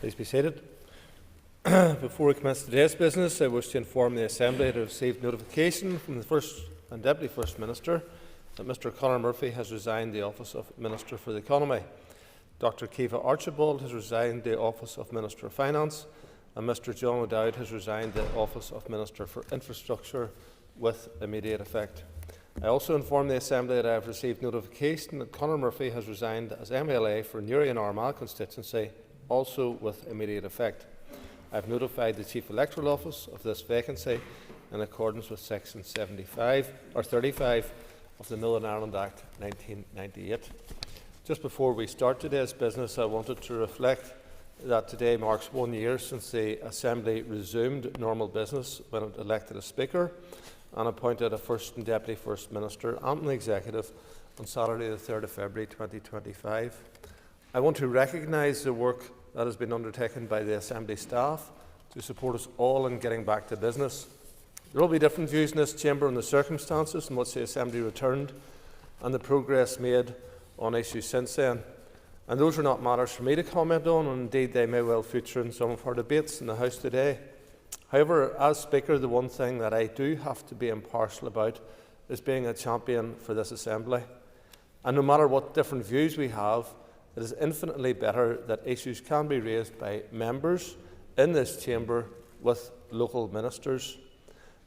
Please be seated. Before we commence today's business, I wish to inform the Assembly that I received notification from the First and Deputy First Minister that Mr Conor Murphy has resigned the office of Minister for the Economy. Dr Caoimhe Archibald has resigned the office of Minister of Finance, and Mr John O'Dowd has resigned the office of Minister for Infrastructure with immediate effect. I also inform the Assembly that I have received notification that Conor Murphy has resigned as MLA for Newry and Armagh constituency, also with immediate effect. I have notified the Chief Electoral Office of this vacancy in accordance with Section 35 of the Northern Ireland Act 1998. Just before we start today's business, I wanted to reflect that today marks 1 year since the Assembly resumed normal business when it elected a Speaker and appointed a First and Deputy First Minister and an Executive on Saturday the 3rd of February 2025. I want to recognise the work that has been undertaken by the Assembly staff to support us all in getting back to business. There will be different views in this chamber on the circumstances in which the Assembly returned and the progress made on issues since then. And those are not matters for me to comment on, and indeed they may well feature in some of our debates in the House today. However, as Speaker, the one thing that I do have to be impartial about is being a champion for this Assembly. And no matter what different views we have, it is infinitely better that issues can be raised by members in this chamber with local ministers.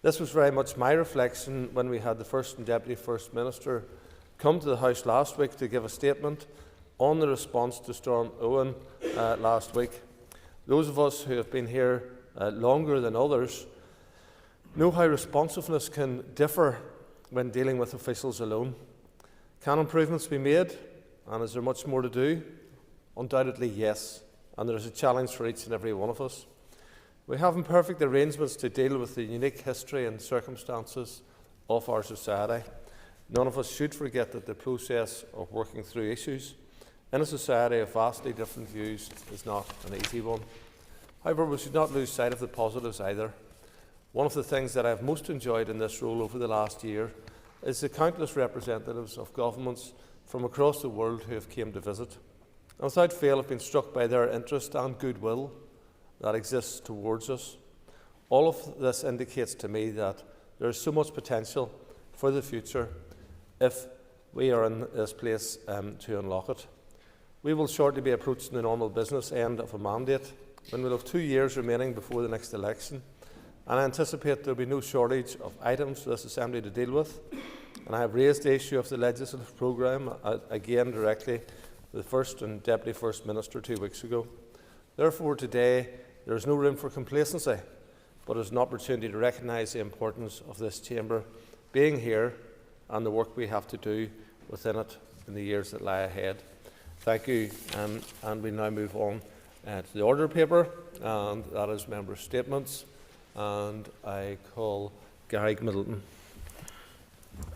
This was very much my reflection when we had the First and Deputy First Minister come to the House last week to give a statement on the response to Storm Owen last week. Those of us who have been here longer than others know how responsiveness can differ when dealing with officials alone. Can improvements be made? And is there much more to do? Undoubtedly, yes. And there is a challenge for each and every one of us. We have imperfect arrangements to deal with the unique history and circumstances of our society. None of us should forget that the process of working through issues in a society of vastly different views is not an easy one. However, we should not lose sight of the positives either. One of the things that I have most enjoyed in this role over the last year is the countless representatives of governments from across the world who have come to visit. And without fail, have been struck by their interest and goodwill that exists towards us. All of this indicates to me that there is so much potential for the future if we are in this place to unlock it. We will shortly be approaching the normal business end of a mandate when we'll have 2 years remaining before the next election, and I anticipate there will be no shortage of items for this Assembly to deal with. And I have raised the issue of the legislative programme again directly with the First and Deputy First Minister 2 weeks ago. Therefore, today there is no room for complacency, but it is an opportunity to recognise the importance of this chamber being here and the work we have to do within it in the years that lie ahead. Thank you, and we now move on to the order paper, and that is member statements. And I call Gary Middleton.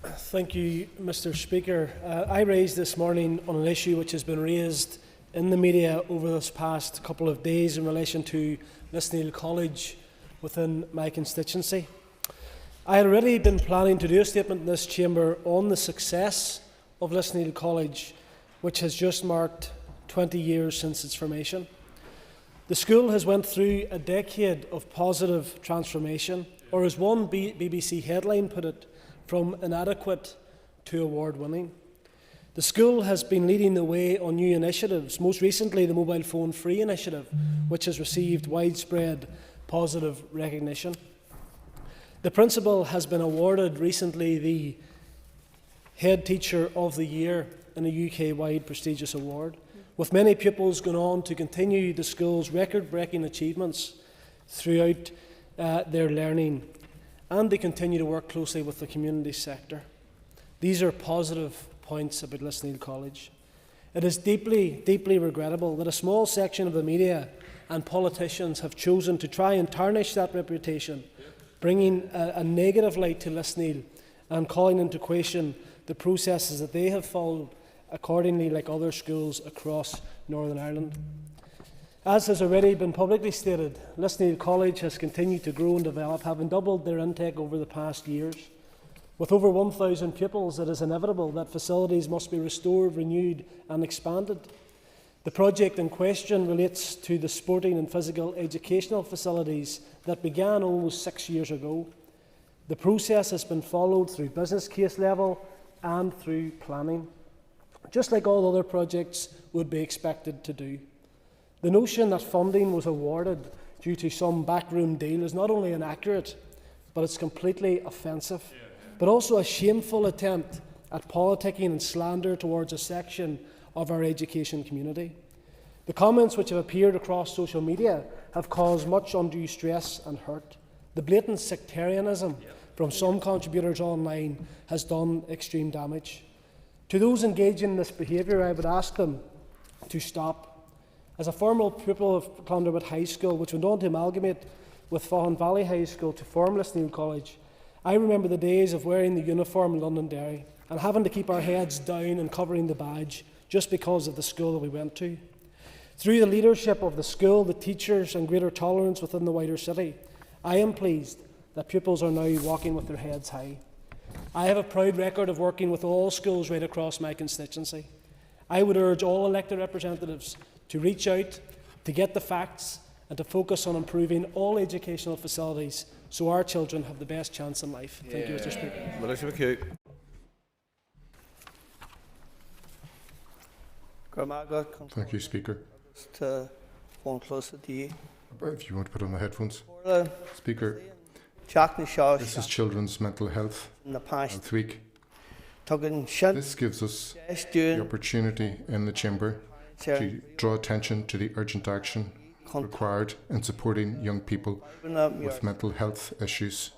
Thank you, Mr Speaker. I raised this morning on an issue which has been raised in the media over this past couple of days in relation to Lisneal College within my constituency. I had already been planning to do a statement in this chamber on the success of Lisneal College, which has just marked 20 years since its formation. The school has went through a decade of positive transformation, or as one BBC headline put it, from inadequate to award-winning. The school has been leading the way on new initiatives, most recently the Mobile Phone Free initiative, which has received widespread positive recognition. The principal has been awarded recently the Head Teacher of the Year in a UK-wide prestigious award, with many pupils going on to continue the school's record-breaking achievements throughout their learning, and they continue to work closely with the community sector. These are positive points about Lisneal College. It is deeply, deeply regrettable that a small section of the media and politicians have chosen to try and tarnish that reputation, bringing a negative light to Lisneal and calling into question the processes that they have followed accordingly, like other schools across Northern Ireland. As has already been publicly stated, Lisneal College has continued to grow and develop, having doubled their intake over the past years. With over 1,000 pupils, it is inevitable that facilities must be restored, renewed and expanded. The project in question relates to the sporting and physical educational facilities that began almost 6 years ago. The process has been followed through business case level and through planning, just like all other projects would be expected to do. The notion that funding was awarded due to some backroom deal is not only inaccurate, but it's completely offensive, but also a shameful attempt at politicking and slander towards a section of our education community. The comments which have appeared across social media have caused much undue stress and hurt. The blatant sectarianism from some contributors online has done extreme damage. To those engaging in this behaviour, I would ask them to stop. As a former pupil of Clonderwood High School, which went on to amalgamate with Faughan Valley High School to form Lisneal College, I remember the days of wearing the uniform in Londonderry and having to keep our heads down and covering the badge just because of the school that we went to. Through the leadership of the school, the teachers and greater tolerance within the wider city, I am pleased that pupils are now walking with their heads high. I have a proud record of working with all schools right across my constituency. I would urge all elected representatives to reach out, to get the facts, and to focus on improving all educational facilities so our children have the best chance in life. Thank you, Mr. Speaker. Melissa McHugh. Thank you, Speaker. To one closer to you. If you want to put on the headphones. Speaker, this is Children's Mental Health Week. This gives us the opportunity in the Chamber to draw attention to the urgent action required in supporting young people with mental health issues.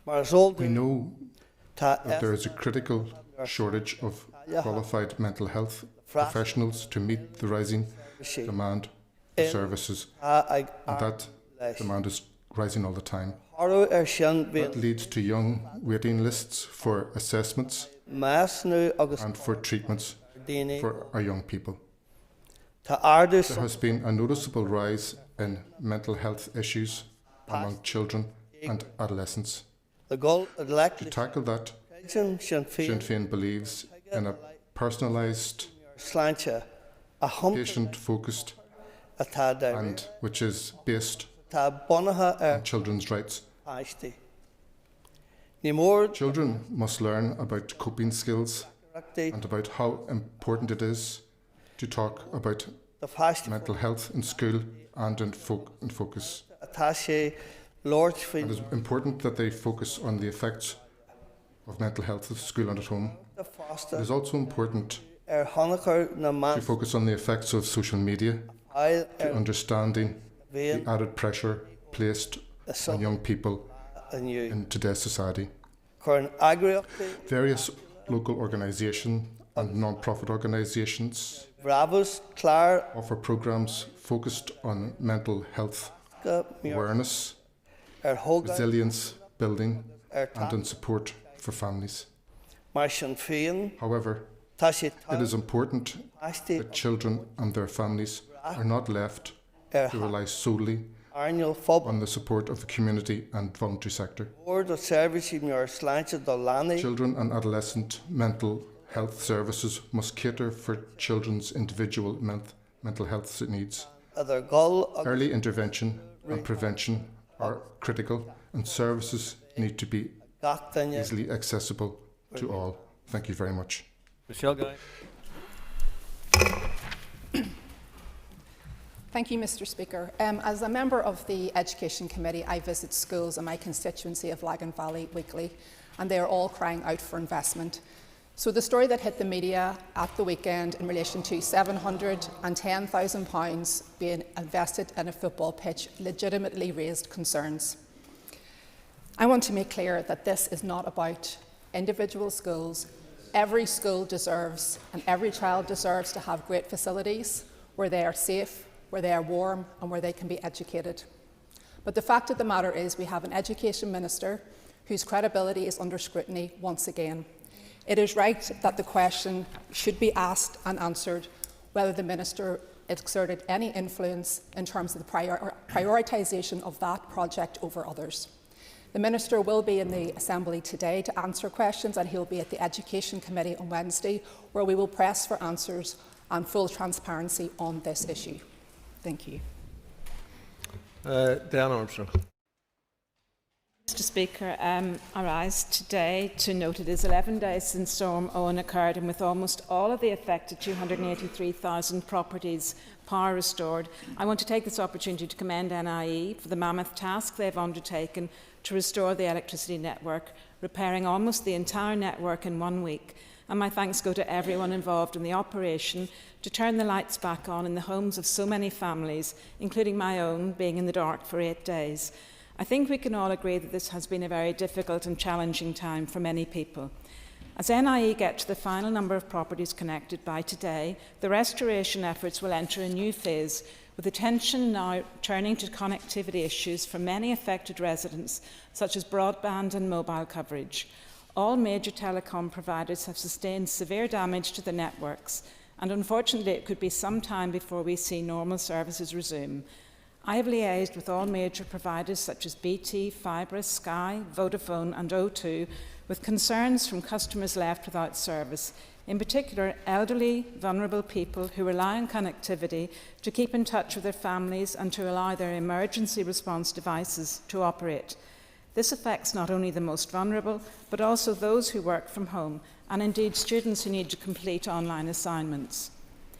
We know that there is a critical shortage of qualified mental health professionals to meet the rising demand for services, and that demand is rising all the time. That leads to young waiting lists for assessments and for treatments for our young people. There has been a noticeable rise in mental health issues among children and adolescents. To tackle that, Sinn Féin believes in a personalised, patient-focused and which is based on children's rights. Children must learn about coping skills and about how important it is to talk about mental health in school and in focus. It is important that they focus on the effects of mental health at school and at home. It is also important to focus on the effects of social media, to understanding the added pressure placed on young people in today's society. Various local organisations and non-profit organisations offer programmes focused on mental health awareness, resilience building and in support for families. However, it is important that children and their families are not left to rely solely on the support of the community and voluntary sector. Children and adolescent mental health services must cater for children's individual mental health needs. Early intervention and prevention are critical, and services need to be easily accessible to all. Thank you very much. Michelle Guy. Thank you, Mr. Speaker. As a member of the Education Committee, I visit schools in my constituency of Lagan Valley weekly, and they are all crying out for investment. So the story that hit the media at the weekend in relation to £710,000 being invested in a football pitch legitimately raised concerns. I want to make clear that this is not about individual schools. Every school deserves, and every child deserves, to have great facilities where they are safe, where they are warm, and where they can be educated. But the fact of the matter is we have an education minister whose credibility is under scrutiny once again. It is right that the question should be asked and answered whether the minister exerted any influence in terms of the prioritisation of that project over others. The Minister will be in the Assembly today to answer questions, and he'll be at the Education Committee on Wednesday, where we will press for answers and full transparency on this issue. Thank you. Diana Armstrong. Mr Speaker, I rise today to note it is 11 days since Storm Owen occurred, and with almost all of the affected 283,000 properties power restored, I want to take this opportunity to commend NIE for the mammoth task they have undertaken to restore the electricity network, repairing almost the entire network in 1 week. And my thanks go to everyone involved in the operation to turn the lights back on in the homes of so many families, including my own, being in the dark for 8 days. I think we can all agree that this has been a very difficult and challenging time for many people. As NIE get to the final number of properties connected by today, the restoration efforts will enter a new phase, with attention now turning to connectivity issues for many affected residents, such as broadband and mobile coverage. All major telecom providers have sustained severe damage to the networks, and unfortunately it could be some time before we see normal services resume. I have liaised with all major providers such as BT, Fibre, Sky, Vodafone and O2 with concerns from customers left without service, in particular elderly, vulnerable people who rely on connectivity to keep in touch with their families and to allow their emergency response devices to operate. This affects not only the most vulnerable, but also those who work from home, and indeed students who need to complete online assignments.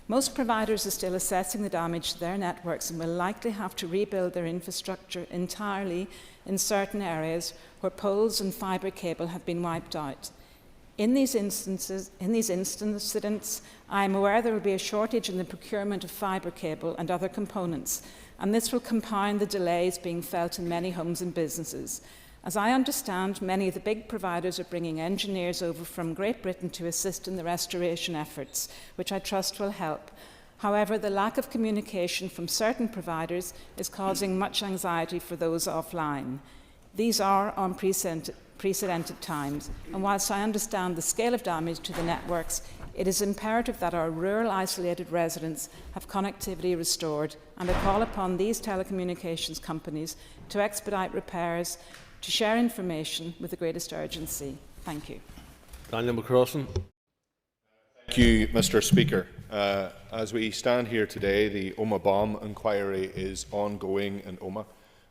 Most providers are still assessing the damage to their networks and will likely have to rebuild their infrastructure entirely in certain areas where poles and fibre cable have been wiped out. In these incidents, I am aware there will be a shortage in the procurement of fibre cable and other components, and this will compound the delays being felt in many homes and businesses. As I understand, many of the big providers are bringing engineers over from Great Britain to assist in the restoration efforts, which I trust will help. However, the lack of communication from certain providers is causing much anxiety for those offline. These are unprecedented times, and whilst I understand the scale of damage to the networks, it is imperative that our rural isolated residents have connectivity restored, and I call upon these telecommunications companies to expedite repairs, to share information with the greatest urgency. Thank you. Daniel McCrossan. Thank you, Mr Speaker. As we stand here today, the Omagh bomb inquiry is ongoing in Omagh,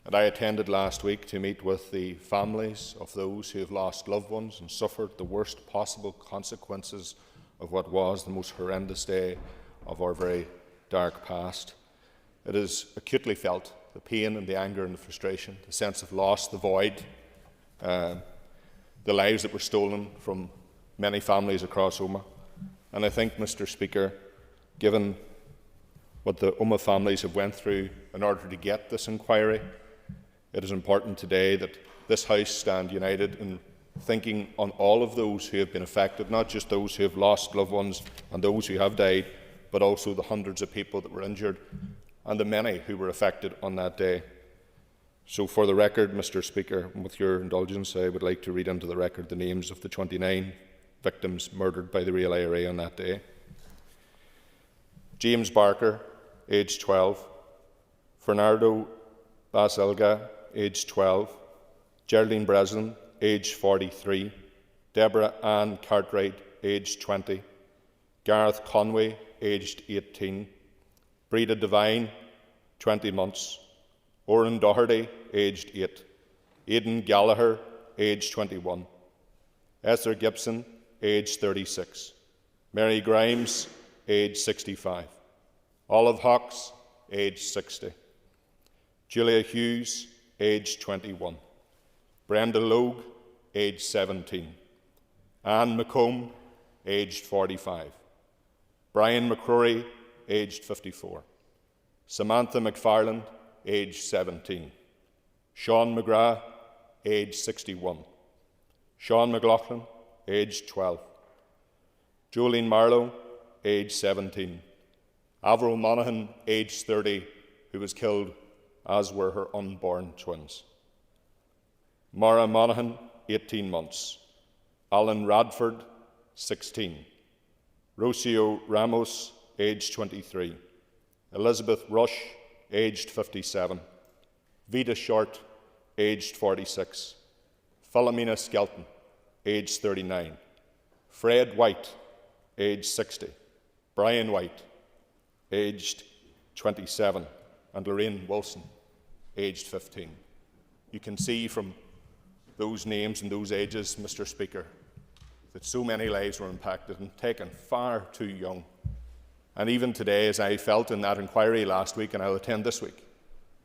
and I attended last week to meet with the families of those who have lost loved ones and suffered the worst possible consequences of what was the most horrendous day of our very dark past. It is acutely felt, the pain and the anger and the frustration, the sense of loss, the void, the lives that were stolen from many families across Omagh. And I think, Mr Speaker, given what the Omagh families have went through in order to get this inquiry, it is important today that this House stand united in thinking on all of those who have been affected, not just those who have lost loved ones and those who have died, but also the hundreds of people that were injured and the many who were affected on that day. So for the record, Mr Speaker, and with your indulgence, I would like to read into the record the names of the 29 victims murdered by the Real IRA on that day. James Barker, aged 12. Fernando Baselga, aged 12. Geraldine Breslin, aged 43. Deborah Ann Cartwright, aged 20. Gareth Conway, aged 18. Breda Devine, 20 months. Oren Doherty, aged 8. Aidan Gallagher, aged 21. Esther Gibson, aged 36. Mary Grimes, aged 65. Olive Hawkes, aged 60. Julia Hughes, aged 21. Brenda Logue, aged 17. Anne McComb, aged 45. Brian McCrory, aged 54. Samantha McFarland, aged 17. Sean McGrath, aged 61. Sean McLaughlin, aged 12. Jolene Marlowe, aged 17. Avril Monaghan, aged 30, who was killed, as were her unborn twins. Mara Monaghan, 18 months. Alan Radford, 16. Rocio Ramos, aged 23. Elizabeth Rush, aged 57. Vita Short, aged 46. Philomena Skelton, aged 39. Fred White, aged 60. Brian White, aged 27, and Lorraine Wilson, aged 15. You can see from those names and those ages, Mr. Speaker, that so many lives were impacted and taken far too young. And even today, as I felt in that inquiry last week, and I'll attend this week,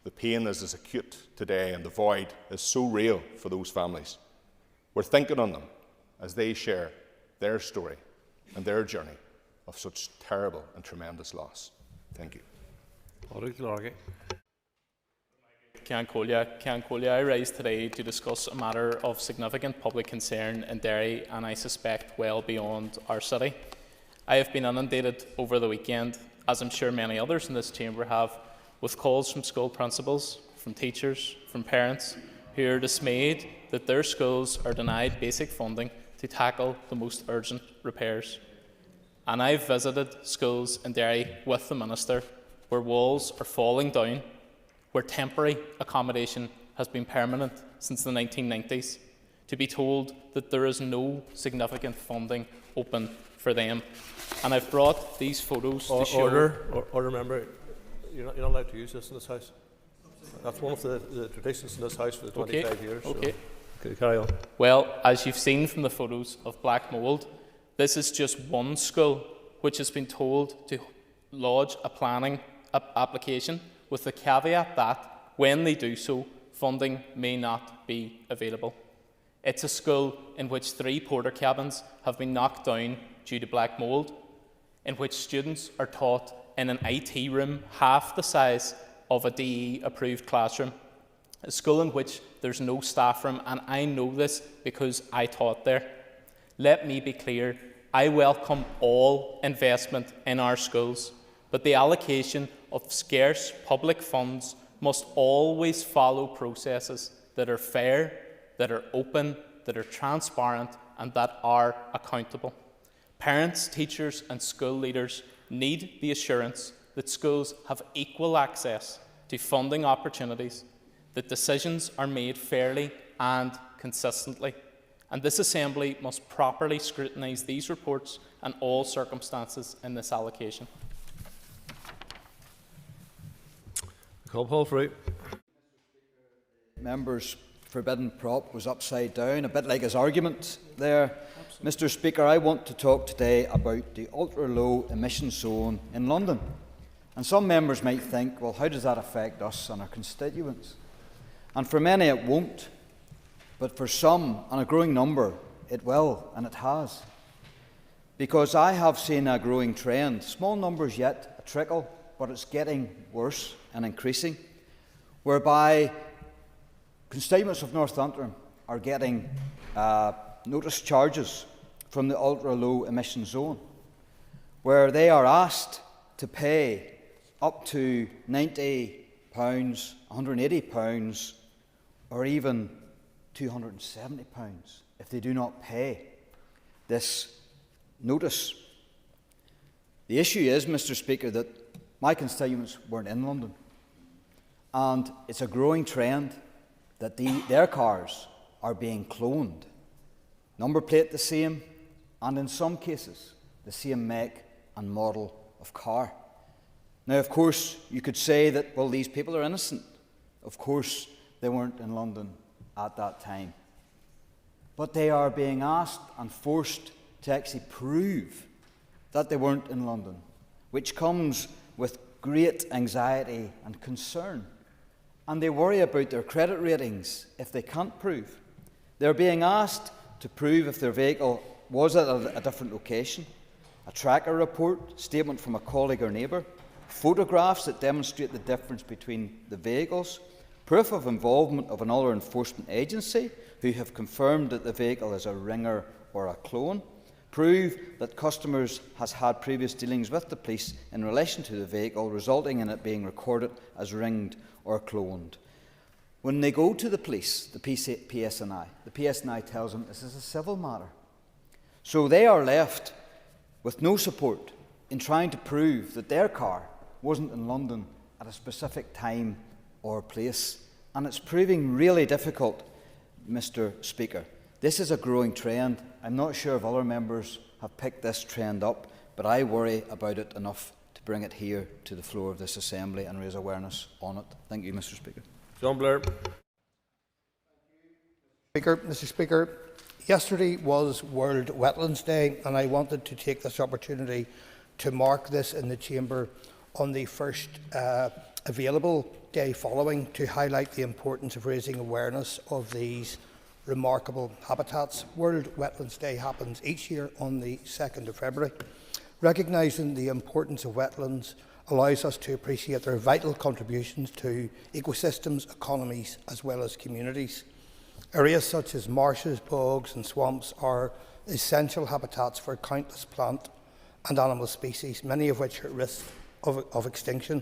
the pain is as acute today and the void is so real for those families. We're thinking on them as they share their story and their journey of such terrible and tremendous loss. Thank you. Padraig Largy. Ceann Comhairle, I rise today to discuss a matter of significant public concern in Derry and I suspect well beyond our city. I have been inundated over the weekend, as I'm sure many others in this chamber have, with calls from school principals, from teachers, from parents who are dismayed that their schools are denied basic funding to tackle the most urgent repairs. And I've visited schools in Derry with the Minister where walls are falling down, where temporary accommodation has been permanent since the 1990s, to be told that there is no significant funding open for them. And I've brought these photos to show... Order, member. You're not allowed to use this in this House. That's one of the traditions in this House for the 25 years. Okay. So, carry on. Well, as you've seen from the photos of Black Mould, this is just one school which has been told to lodge a planning application with the caveat that, when they do so, funding may not be available. It's a school in which 3 porter cabins have been knocked down due to black mould, in which students are taught in an IT room half the size of a DE-approved classroom, a school in which there's no staff room, and I know this because I taught there. Let me be clear, I welcome all investment in our schools, but the allocation of scarce public funds must always follow processes that are fair, that are open, that are transparent, and that are accountable. Parents, teachers, and school leaders need the assurance that schools have equal access to funding opportunities, that decisions are made fairly and consistently. And this Assembly must properly scrutinise these reports and all circumstances in this allocation. Paul Fruit. Member's forbidden prop was upside down, a bit like his argument there. Mr. Speaker, I want to talk today about the ultra-low emission zone in London. And some members might think, well, how does that affect us and our constituents? And for many it won't, but for some, and a growing number, it will, and it has. Because I have seen a growing trend, small numbers yet, a trickle, but it's getting worse and increasing, whereby constituents of Northampton are getting notice charges from the ultra-low emission zone, where they are asked to pay up to £90, £180, or even £270 if they do not pay this notice. The issue is, Mr. Speaker, that my constituents weren't in London, and it's a growing trend that their cars are being cloned. Number plate the same, and in some cases, the same make and model of car. Now, of course, you could say that, well, these people are innocent. Of course, they weren't in London at that time. But they are being asked and forced to actually prove that they weren't in London, which comes with great anxiety and concern. And they worry about their credit ratings if they can't prove. They're being asked to prove if their vehicle was at a different location, a tracker report, statement from a colleague or neighbour, photographs that demonstrate the difference between the vehicles, proof of involvement of another enforcement agency who have confirmed that the vehicle is a ringer or a clone, prove that customers has had previous dealings with the police in relation to the vehicle, resulting in it being recorded as ringed or cloned. When they go to the police, the PSNI tells them this is a civil matter. So they are left with no support in trying to prove that their car wasn't in London at a specific time or place. And it's proving really difficult, Mr. Speaker. This is a growing trend. I'm not sure if other members have picked this trend up, but I worry about it enough to bring it here to the floor of this Assembly and raise awareness on it. Thank you, Mr. Speaker. John Blair. Mr. Speaker, yesterday was World Wetlands Day, and I wanted to take this opportunity to mark this in the Chamber on the first available day following, to highlight the importance of raising awareness of these remarkable habitats. World Wetlands Day happens each year on the 2nd of February. Recognising the importance of wetlands allows us to appreciate their vital contributions to ecosystems, economies, as well as communities. Areas such as marshes, bogs and swamps are essential habitats for countless plant and animal species, many of which are at risk of extinction.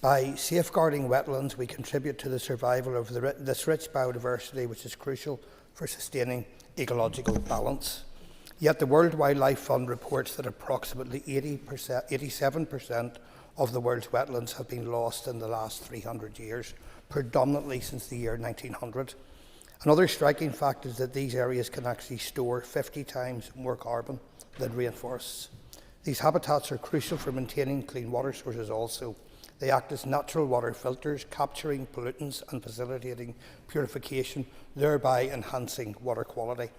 By safeguarding wetlands, we contribute to the survival of this rich biodiversity, which is crucial for sustaining ecological balance. Yet the World Wildlife Fund reports that approximately 87% of the world's wetlands have been lost in the last 300 years, predominantly since the year 1900. Another striking fact is that these areas can actually store 50 times more carbon than rainforests. These habitats are crucial for maintaining clean water sources also. They act as natural water filters, capturing pollutants and facilitating purification, thereby enhancing water quality.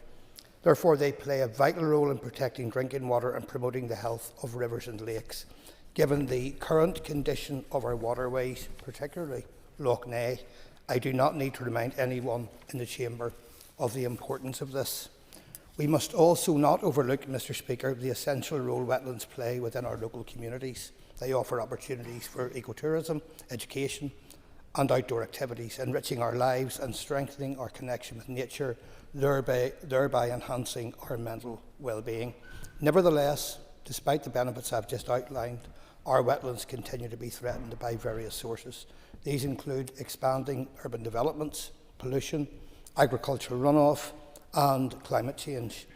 Therefore, they play a vital role in protecting drinking water and promoting the health of rivers and lakes. Given the current condition of our waterways, particularly Lough Neagh, I do not need to remind anyone in the Chamber of the importance of this. We must also not overlook, Mr. Speaker, the essential role wetlands play within our local communities. They offer opportunities for ecotourism, education and outdoor activities, enriching our lives and strengthening our connection with nature, thereby enhancing our mental well-being. Nevertheless, despite the benefits I've just outlined, our wetlands continue to be threatened by various sources. These include expanding urban developments, pollution, agricultural runoff and climate change.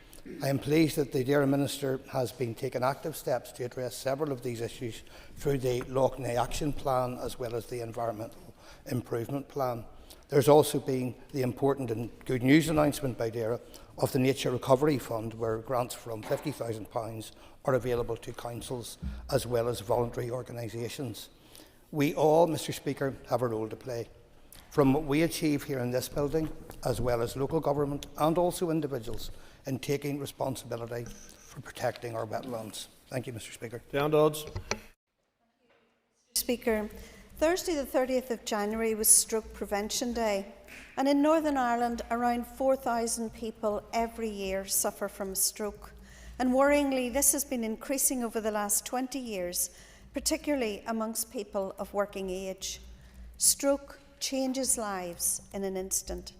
I am pleased that the Dáire Minister has been taking active steps to address several of these issues through the Lough Neagh Action Plan as well as the Environmental Improvement Plan. There has also been the important and good news announcement by Dáire of the Nature Recovery Fund, where grants from £50,000 are available to councils as well as voluntary organisations. We all, Mr. Speaker, have a role to play. From what we achieve here in this building, as well as local government and also individuals, in taking responsibility for protecting our wetlands. Thank you, Mr. Speaker. Dan Dodds. Speaker, Thursday the 30th of January was Stroke Prevention Day, and in Northern Ireland around 4,000 people every year suffer from a stroke. And worryingly, this has been increasing over the last 20 years, particularly amongst people of working age. Stroke changes lives in an instant.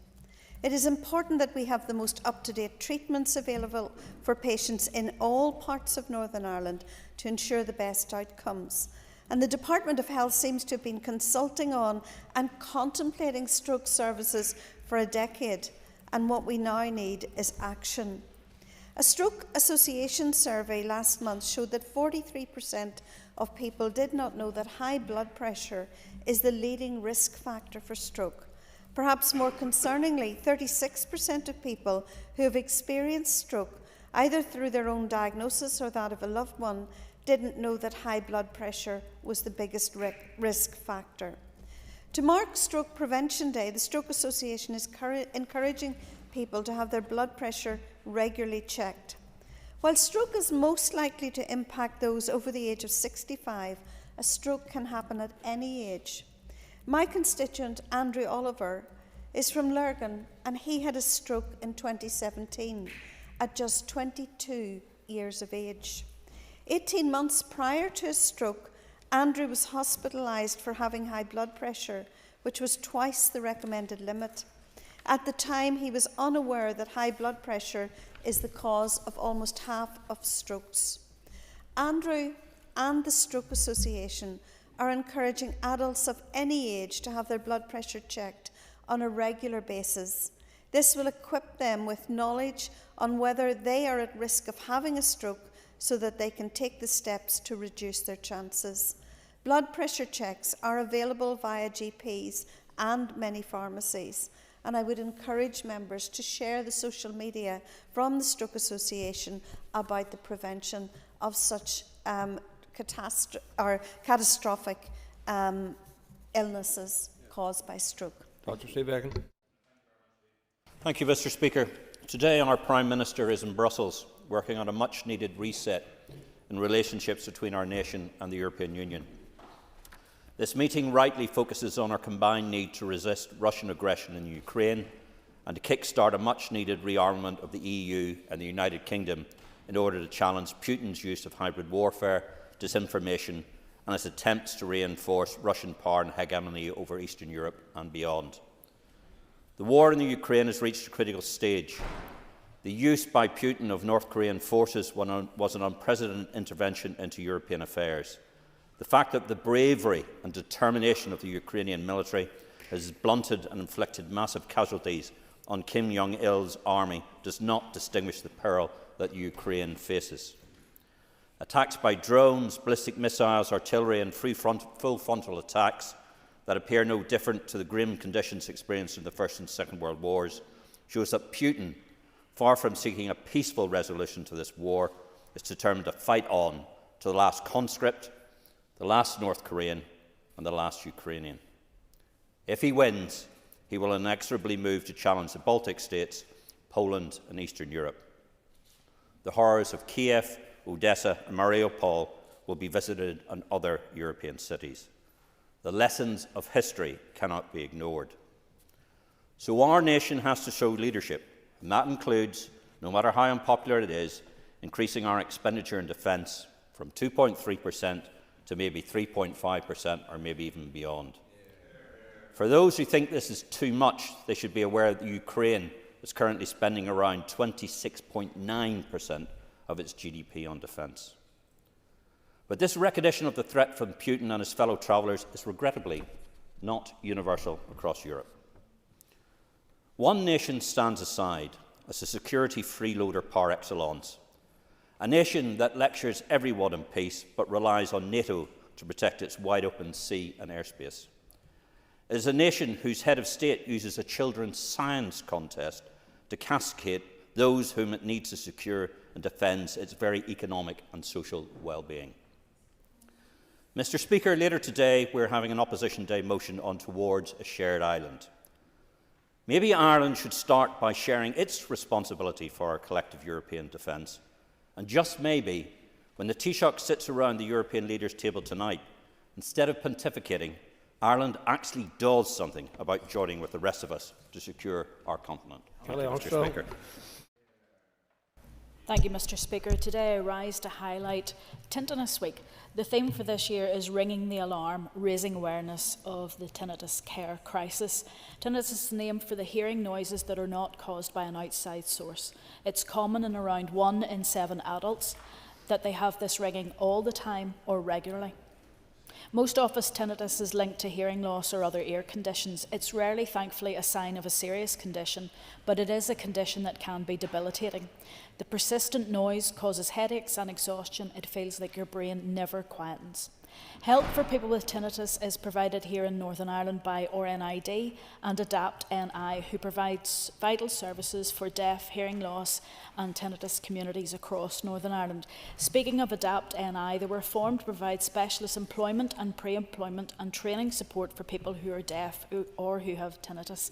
It is important that we have the most up-to-date treatments available for patients in all parts of Northern Ireland to ensure the best outcomes. And the Department of Health seems to have been consulting on and contemplating stroke services for a decade, and what we now need is action. A Stroke Association survey last month showed that 43% of people did not know that high blood pressure is the leading risk factor for stroke. Perhaps more concerningly, 36% of people who have experienced stroke, either through their own diagnosis or that of a loved one, didn't know that high blood pressure was the biggest risk factor. To mark Stroke Prevention Day, the Stroke Association is encouraging people to have their blood pressure regularly checked. While stroke is most likely to impact those over the age of 65, a stroke can happen at any age. My constituent, Andrew Oliver, is from Lurgan, and he had a stroke in 2017 at just 22 years of age. 18 months prior to his stroke, Andrew was hospitalised for having high blood pressure, which was twice the recommended limit. At the time, he was unaware that high blood pressure is the cause of almost half of strokes. Andrew and the Stroke Association are encouraging adults of any age to have their blood pressure checked on a regular basis. This will equip them with knowledge on whether they are at risk of having a stroke so that they can take the steps to reduce their chances. Blood pressure checks are available via GPs and many pharmacies, and I would encourage members to share the social media from the Stroke Association about the prevention of such catastrophic illnesses caused by stroke. Dr. Steve Egan. Thank you, Mr. Speaker. Today our Prime Minister is in Brussels working on a much-needed reset in relationships between our nation and the European Union. This meeting rightly focuses on our combined need to resist Russian aggression in Ukraine and to kick-start a much-needed rearmament of the EU and the United Kingdom in order to challenge Putin's use of hybrid warfare, disinformation and his attempts to reinforce Russian power and hegemony over Eastern Europe and beyond. The war in the Ukraine has reached a critical stage. The use by Putin of North Korean forces was an unprecedented intervention into European affairs. The fact that the bravery and determination of the Ukrainian military has blunted and inflicted massive casualties on Kim Jong-il's army does not distinguish the peril that Ukraine faces. Attacks by drones, ballistic missiles, artillery and full frontal attacks that appear no different to the grim conditions experienced in the First and Second World Wars shows that Putin, far from seeking a peaceful resolution to this war, is determined to fight on to the last conscript, the last North Korean and the last Ukrainian. If he wins, he will inexorably move to challenge the Baltic states, Poland and Eastern Europe. The horrors of Kiev, Odessa and Mariupol will be visited in other European cities. The lessons of history cannot be ignored. So our nation has to show leadership, and that includes, no matter how unpopular it is, increasing our expenditure in defence from 2.3% to maybe 3.5% or maybe even beyond. For those who think this is too much, they should be aware that Ukraine is currently spending around 26.9% of its GDP on defence. But this recognition of the threat from Putin and his fellow travellers is regrettably not universal across Europe. One nation stands aside as a security freeloader par excellence, a nation that lectures everyone in peace but relies on NATO to protect its wide-open sea and airspace. It is a nation whose head of state uses a children's science contest to castigate those whom it needs to secure and defends its very economic and social well-being. Mr. Speaker, later today we're having an Opposition Day motion on Towards a Shared Island. Maybe Ireland should start by sharing its responsibility for our collective European defence. And just maybe, when the Taoiseach sits around the European leaders' table tonight, instead of pontificating, Ireland actually does something about joining with the rest of us to secure our continent. Thank you, Mr. Speaker. Thank you, Mr. Speaker. Today I rise to highlight Tinnitus Week. The theme for this year is Ringing the Alarm, raising awareness of the tinnitus care crisis. Tinnitus is named for the hearing noises that are not caused by an outside source. It's common in around 1 in 7 adults that they have this ringing all the time or regularly. Most often tinnitus is linked to hearing loss or other ear conditions. It's rarely, thankfully, a sign of a serious condition, but it is a condition that can be debilitating. The persistent noise causes headaches and exhaustion. It feels like your brain never quietens. Help for people with tinnitus is provided here in Northern Ireland by RNID and Adapt NI, who provides vital services for deaf, hearing loss and tinnitus communities across Northern Ireland. Speaking of Adapt NI, they were formed to provide specialist employment and pre-employment and training support for people who are deaf or who have tinnitus.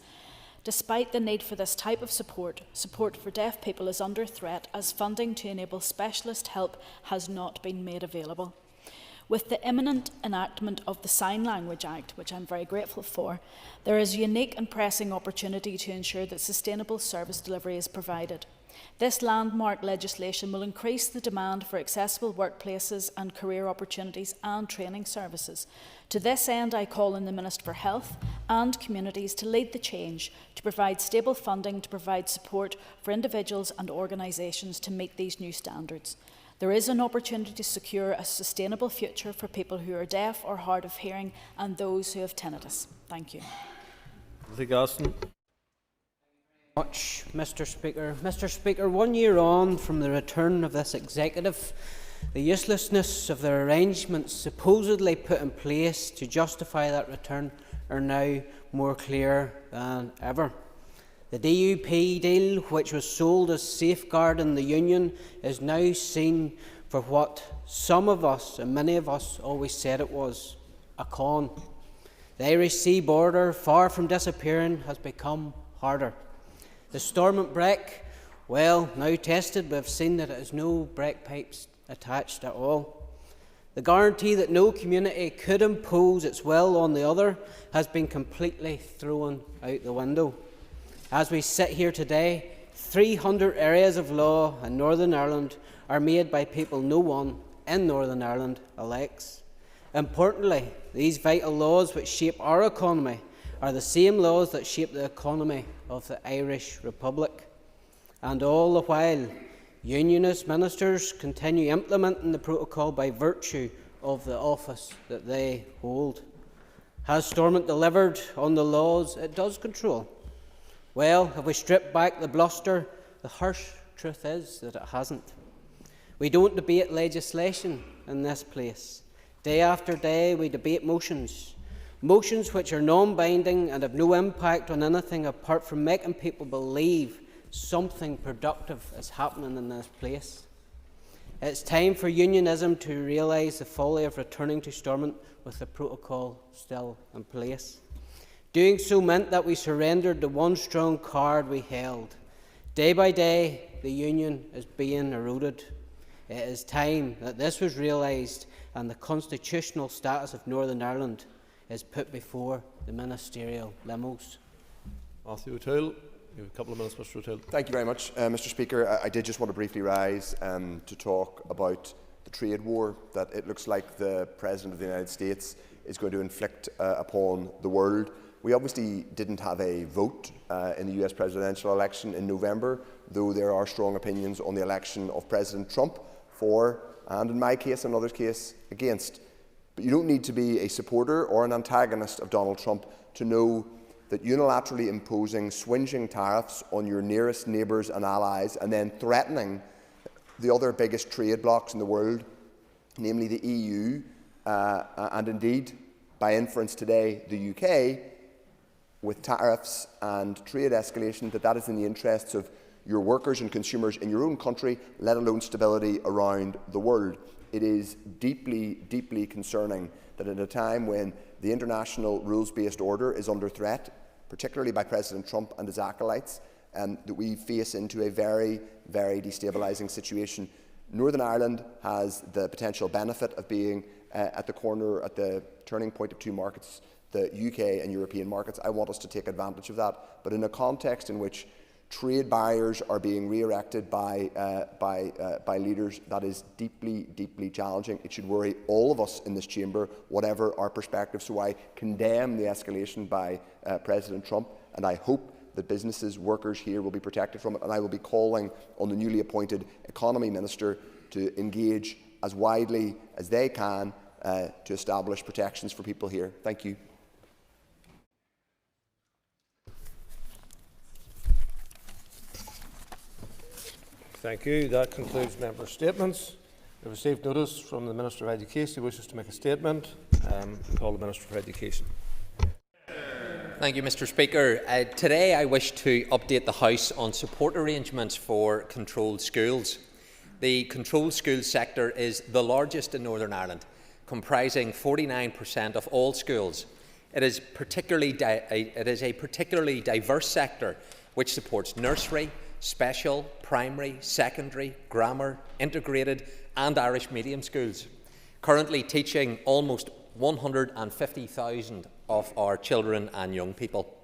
Despite the need for this type of support for deaf people is under threat as funding to enable specialist help has not been made available. With the imminent enactment of the Sign Language Act, which I'm very grateful for, there is a unique and pressing opportunity to ensure that sustainable service delivery is provided. This landmark legislation will increase the demand for accessible workplaces and career opportunities and training services. To this end, I call on the Minister for Health and communities to lead the change, to provide stable funding, to provide support for individuals and organisations to meet these new standards. There is an opportunity to secure a sustainable future for people who are deaf or hard of hearing and those who have tinnitus. Thank you. Much, Mr. Speaker. Mr. Speaker, 1 year on from the return of this executive, the uselessness of the arrangements supposedly put in place to justify that return are now more clear than ever. The DUP deal, which was sold as safeguarding the Union, is now seen for what some of us, and many of us, always said it was, a con. The Irish Sea border, far from disappearing, has become harder. The Stormont Breck, well, now tested, we have seen that it has no break pipes attached at all. The guarantee that no community could impose its will on the other has been completely thrown out the window. As we sit here today, 300 areas of law in Northern Ireland are made by people no one in Northern Ireland elects. Importantly, these vital laws which shape our economy are the same laws that shape the economy of the Irish Republic. And all the while, Unionist ministers continue implementing the protocol by virtue of the office that they hold. Has Stormont delivered on the laws it does control? Well, if we strip back the bluster, the harsh truth is that it hasn't. We don't debate legislation in this place. Day after day we debate motions which are non-binding and have no impact on anything apart from making people believe something productive is happening in this place. It's time for unionism to realise the folly of returning to Stormont with the protocol still in place. Doing so meant that we surrendered the one strong card we held. Day by day, the union is being eroded. It is time that this was realised and the constitutional status of Northern Ireland is put before the ministerial limos. Matthew O'Toole. You have a couple of minutes, Mr. O'Toole. Thank you very much, Mr. Speaker. I did just want to briefly rise to talk about the trade war that it looks like the President of the United States is going to inflict upon the world. We obviously didn't have a vote in the US presidential election in November, though there are strong opinions on the election of President Trump for, and in my case and others' case, against. But you don't need to be a supporter or an antagonist of Donald Trump to know that unilaterally imposing swingeing tariffs on your nearest neighbours and allies and then threatening the other biggest trade blocs in the world, namely the EU, and indeed, by inference today, the UK, with tariffs and trade escalation, that is in the interests of your workers and consumers in your own country, let alone stability around the world. It is deeply, deeply concerning that at a time when the international rules-based order is under threat, particularly by President Trump and his acolytes, that we face into a very, very destabilising situation. Northern Ireland has the potential benefit of being at the turning point of two markets, the UK and European markets. I want us to take advantage of that, but in a context in which trade barriers are being re-erected by leaders, that is deeply, deeply challenging. It should worry all of us in this chamber, whatever our perspective. So I condemn the escalation by President Trump, and I hope that businesses, workers here will be protected from it. And I will be calling on the newly appointed Economy Minister to engage as widely as they can to establish protections for people here. Thank you. Thank you. That concludes member statements. We received notice from the Minister of Education who wishes to make a statement. Call the Minister for Education. Thank you, Mr. Speaker. Today I wish to update the House on support arrangements for controlled schools. The controlled schools sector is the largest in Northern Ireland, comprising 49% of all schools. It is a particularly diverse sector which supports nursery, special, primary, secondary, grammar, integrated and Irish medium schools, currently teaching almost 150,000 of our children and young people.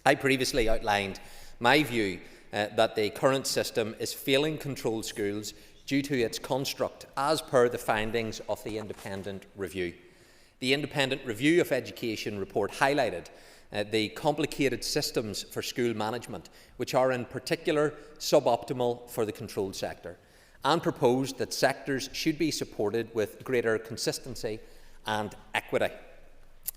I previously outlined my view that the current system is failing controlled schools due to its construct, as per the findings of the independent review. The Independent Review of Education report highlighted the complicated systems for school management, which are in particular suboptimal for the controlled sector, and proposed that sectors should be supported with greater consistency and equity.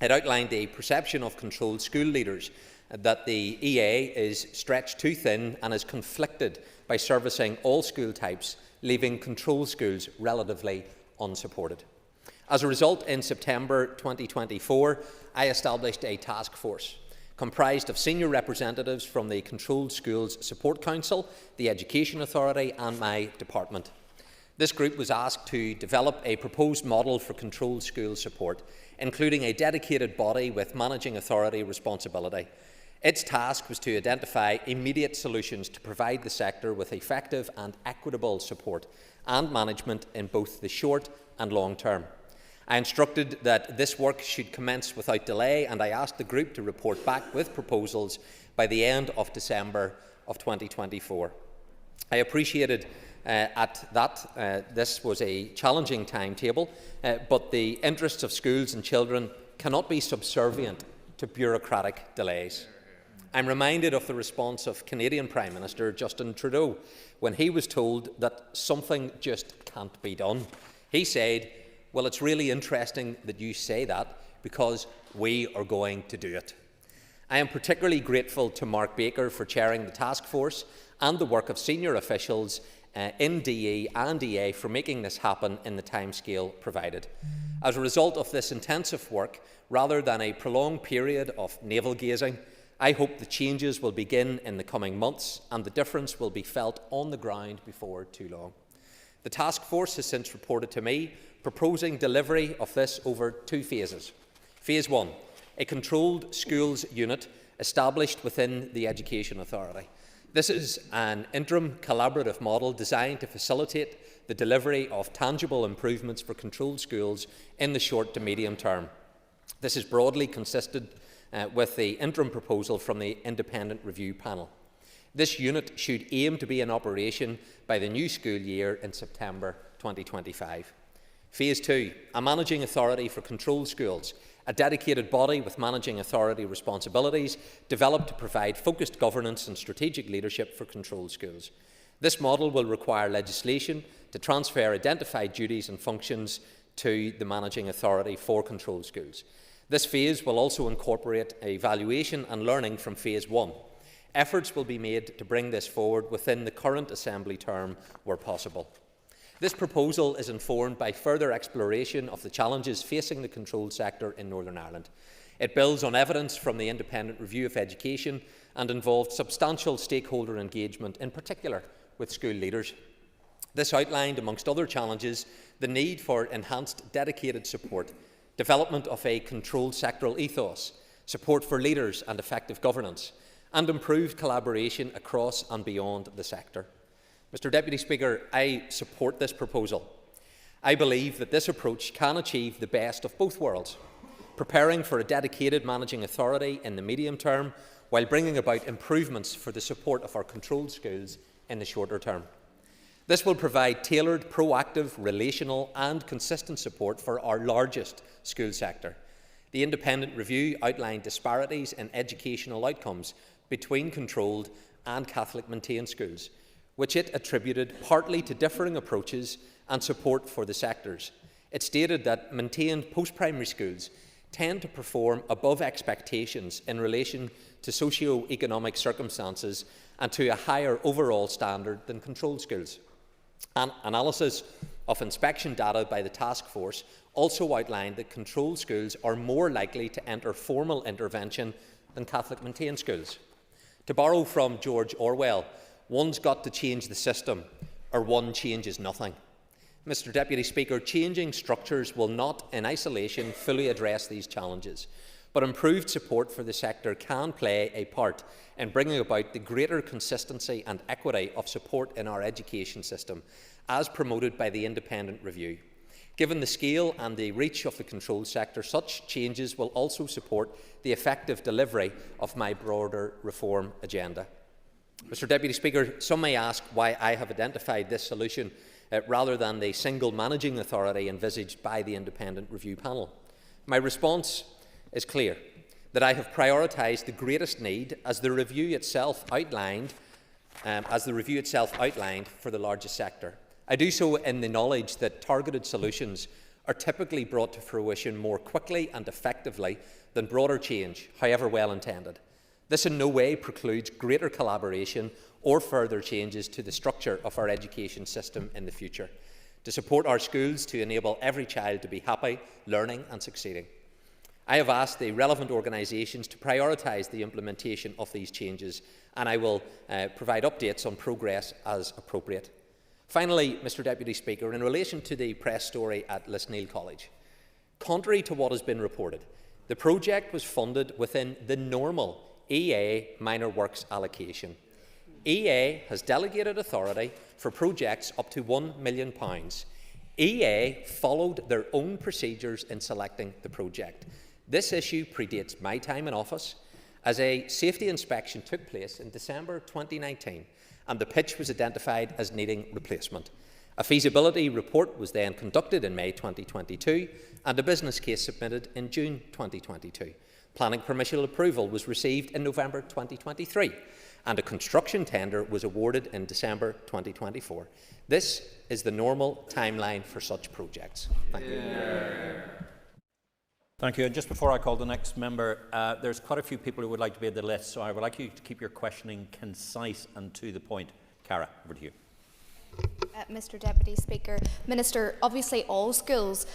It outlined the perception of controlled school leaders that the EA is stretched too thin and is conflicted by servicing all school types, leaving controlled schools relatively unsupported. As a result, in September 2024, I established a task force comprised of senior representatives from the Controlled Schools Support Council, the Education Authority and my department. This group was asked to develop a proposed model for controlled school support, including a dedicated body with managing authority responsibility. Its task was to identify immediate solutions to provide the sector with effective and equitable support and management in both the short and long term. I instructed that this work should commence without delay, and I asked the group to report back with proposals by the end of December of 2024. I appreciated this was a challenging timetable, but the interests of schools and children cannot be subservient to bureaucratic delays. I'm reminded of the response of Canadian Prime Minister Justin Trudeau when he was told that something just can't be done. He said, "Well, it's really interesting that you say that because we are going to do it." I am particularly grateful to Mark Baker for chairing the task force and the work of senior officials in DE and EA for making this happen in the timescale provided. As a result of this intensive work, rather than a prolonged period of navel-gazing, I hope the changes will begin in the coming months and the difference will be felt on the ground before too long. The task force has since reported to me, proposing delivery of this over 2 phases. Phase 1, a controlled schools unit established within the Education Authority. This is an interim collaborative model designed to facilitate the delivery of tangible improvements for controlled schools in the short to medium term. This is broadly consistent with the interim proposal from the Independent Review Panel. This unit should aim to be in operation by the new school year in September 2025. Phase 2, a managing authority for controlled schools, a dedicated body with managing authority responsibilities developed to provide focused governance and strategic leadership for controlled schools. This model will require legislation to transfer identified duties and functions to the managing authority for controlled schools. This phase will also incorporate evaluation and learning from Phase 1. Efforts will be made to bring this forward within the current Assembly term where possible. This proposal is informed by further exploration of the challenges facing the controlled sector in Northern Ireland. It builds on evidence from the Independent Review of Education and involved substantial stakeholder engagement, in particular with school leaders. This outlined, amongst other challenges, the need for enhanced dedicated support, development of a controlled sectoral ethos, support for leaders and effective governance, and improved collaboration across and beyond the sector. Mr Deputy Speaker, I support this proposal. I believe that this approach can achieve the best of both worlds, preparing for a dedicated managing authority in the medium term while bringing about improvements for the support of our controlled schools in the shorter term. This will provide tailored, proactive, relational and consistent support for our largest school sector. The Independent Review outlined disparities in educational outcomes between controlled and Catholic maintained schools, which it attributed partly to differing approaches and support for the sectors. It stated that maintained post-primary schools tend to perform above expectations in relation to socio-economic circumstances and to a higher overall standard than controlled schools. An analysis of inspection data by the task force also outlined that controlled schools are more likely to enter formal intervention than Catholic maintained schools. To borrow from George Orwell, one's got to change the system, or one changes nothing. Mr Deputy Speaker, changing structures will not, in isolation, fully address these challenges, but improved support for the sector can play a part in bringing about the greater consistency and equity of support in our education system, as promoted by the Independent Review. Given the scale and the reach of the controlled sector, such changes will also support the effective delivery of my broader reform agenda. Mr Deputy Speaker, some may ask why I have identified this solution rather than the single managing authority envisaged by the Independent Review Panel. My response is clear, that I have prioritised the greatest need as the review itself outlined for the largest sector. I do so in the knowledge that targeted solutions are typically brought to fruition more quickly and effectively than broader change, however well intended. This in no way precludes greater collaboration or further changes to the structure of our education system in the future, to support our schools to enable every child to be happy, learning and succeeding. I have asked the relevant organisations to prioritise the implementation of these changes, and I will provide updates on progress as appropriate. Finally, Mr Deputy Speaker, in relation to the press story at Lisneal College, contrary to what has been reported, the project was funded within the normal EA minor works allocation. EA has delegated authority for projects up to £1 million. EA followed their own procedures in selecting the project. This issue predates my time in office, as a safety inspection took place in December 2019 and the pitch was identified as needing replacement. A feasibility report was then conducted in May 2022 and a business case submitted in June 2022. Planning permission approval was received in November 2023 and a construction tender was awarded in December 2024. This is the normal timeline for such projects. Thank you. Thank you. And just before I call the next member, there's quite a few people who would like to be at the list, so I would like you to keep your questioning concise and to the point. Cara, over to you. Mr Deputy Speaker. Minister, obviously all schools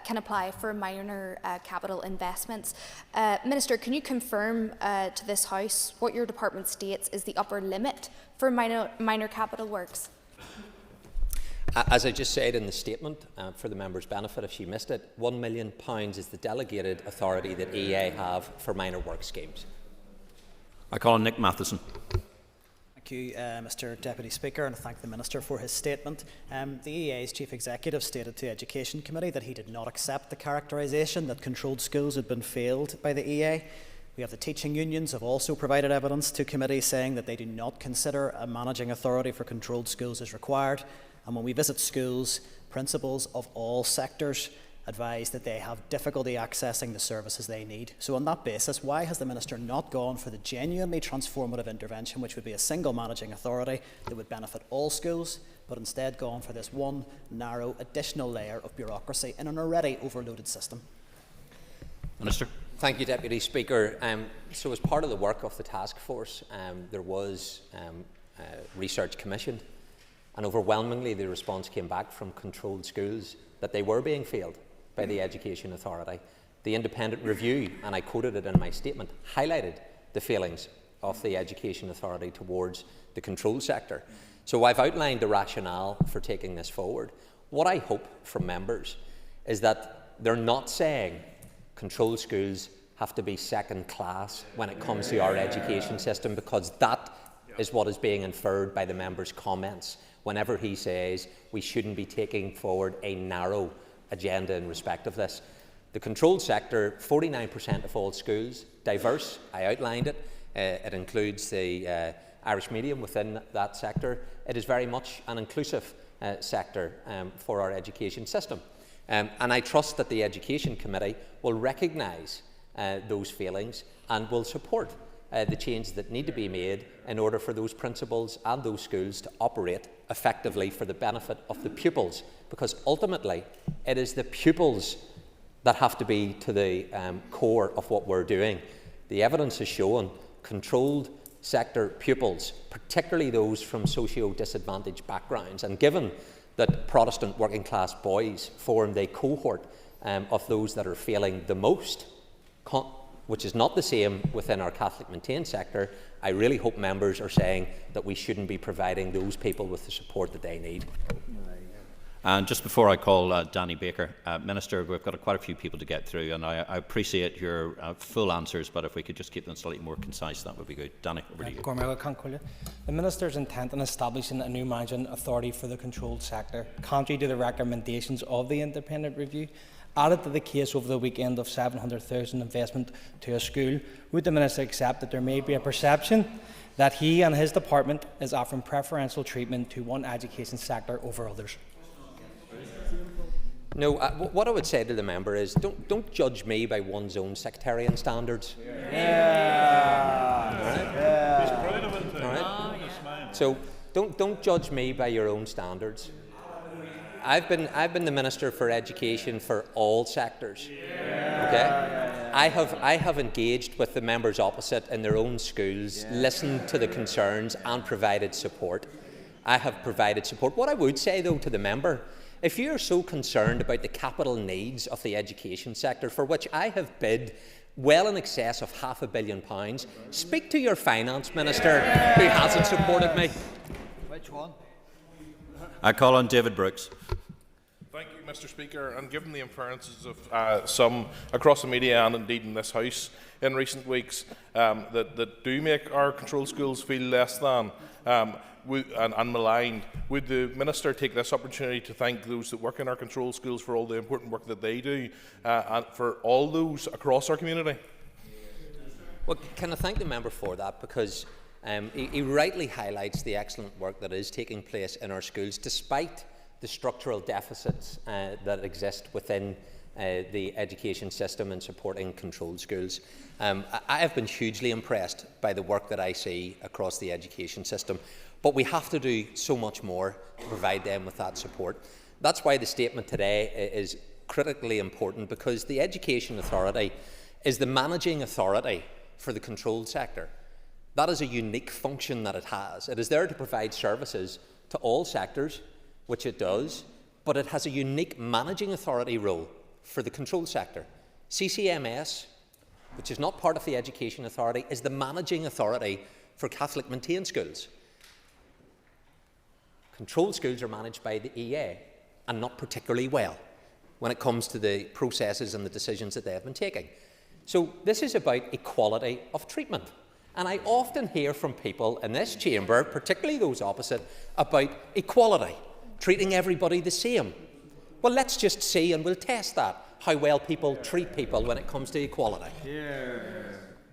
can apply for minor capital investments. Minister, can you confirm to this House what your department states is the upper limit for minor capital works? As I just said in the statement, for the member's benefit if she missed it, £1 million is the delegated authority that EA have for minor work schemes. I call on Nick Matheson. Thank you, Mr Deputy Speaker, and I thank the Minister for his statement. The EA's Chief Executive stated to the Education Committee that he did not accept the characterisation that controlled schools had been failed by the EA. We have the teaching unions have also provided evidence to committee saying that they do not consider a managing authority for controlled schools is required. And when we visit schools, principals of all sectors advise that they have difficulty accessing the services they need. So on that basis, why has the Minister not gone for the genuinely transformative intervention, which would be a single managing authority that would benefit all schools, but instead gone for this one narrow additional layer of bureaucracy in an already overloaded system? Minister. Thank you, Deputy Speaker. So as part of the work of the task force, there was research commissioned, and overwhelmingly the response came back from controlled schools that they were being failed by the Education Authority. The independent review, and I quoted it in my statement, highlighted the failings of the Education Authority towards the control sector. So I've outlined the rationale for taking this forward. What I hope from members is that they're not saying controlled schools have to be second class when it comes to our education system, because that is what is being inferred by the member's comments whenever he says we shouldn't be taking forward a narrow agenda in respect of this. The controlled sector, 49% of all schools, diverse, I outlined it. It includes the Irish medium within that sector. It is very much an inclusive sector for our education system. And I trust that the Education Committee will recognise those failings and will support the changes that need to be made in order for those principals and those schools to operate effectively for the benefit of the pupils, because ultimately it is the pupils that have to be to the core of what we're doing. The evidence has shown controlled sector pupils, particularly those from socio-disadvantaged backgrounds, and given that Protestant working class boys formed a cohort of those that are failing the most, which is not the same within our Catholic maintained sector, I really hope members are saying that we shouldn't be providing those people with the support that they need. And just before I call Danny Baker, Minister, we've got quite a few people to get through, and I appreciate your full answers, but if we could just keep them slightly more concise, that would be good. Danny, over to you. The Minister's intent in establishing a new managing authority for the controlled sector, contrary to the recommendations of the independent review, added to the case over the weekend of $700,000 investment to a school, would the Minister accept that there may be a perception that he and his department is offering preferential treatment to one education sector over others? No, what I would say to the member is don't judge me by one's own sectarian standards. All right? So don't judge me by your own standards. I've been the Minister for Education for all sectors. Okay? I have engaged with the members opposite in their own schools, listened to the concerns and provided support. I have provided support. What I would say though to the member, if you are so concerned about the capital needs of the education sector, for which I have bid well in excess of £500 million, speak to your Finance Minister who hasn't supported me. Which one? I call on David Brooks. Thank you, Mr. Speaker. And given the inferences of some across the media and indeed in this House in recent weeks that do make our controlled schools feel less than and maligned, would the Minister take this opportunity to thank those that work in our controlled schools for all the important work that they do and for all those across our community? Well, can I thank the member for that, because he rightly highlights the excellent work that is taking place in our schools, despite the structural deficits that exist within the education system in supporting controlled schools. I have been hugely impressed by the work that I see across the education system, but we have to do so much more to provide them with that support. That's why the statement today is critically important, because the Education Authority is the managing authority for the controlled sector. That is a unique function that it has. It is there to provide services to all sectors, which it does, but it has a unique managing authority role for the controlled sector. CCMS, which is not part of the Education Authority, is the managing authority for Catholic maintained schools. Controlled schools are managed by the EA, and not particularly well when it comes to the processes and the decisions that they have been taking. So this is about equality of treatment. And I often hear from people in this chamber, particularly those opposite, about equality, treating everybody the same. Well, let's just see, and we'll test that, how well people treat people when it comes to equality.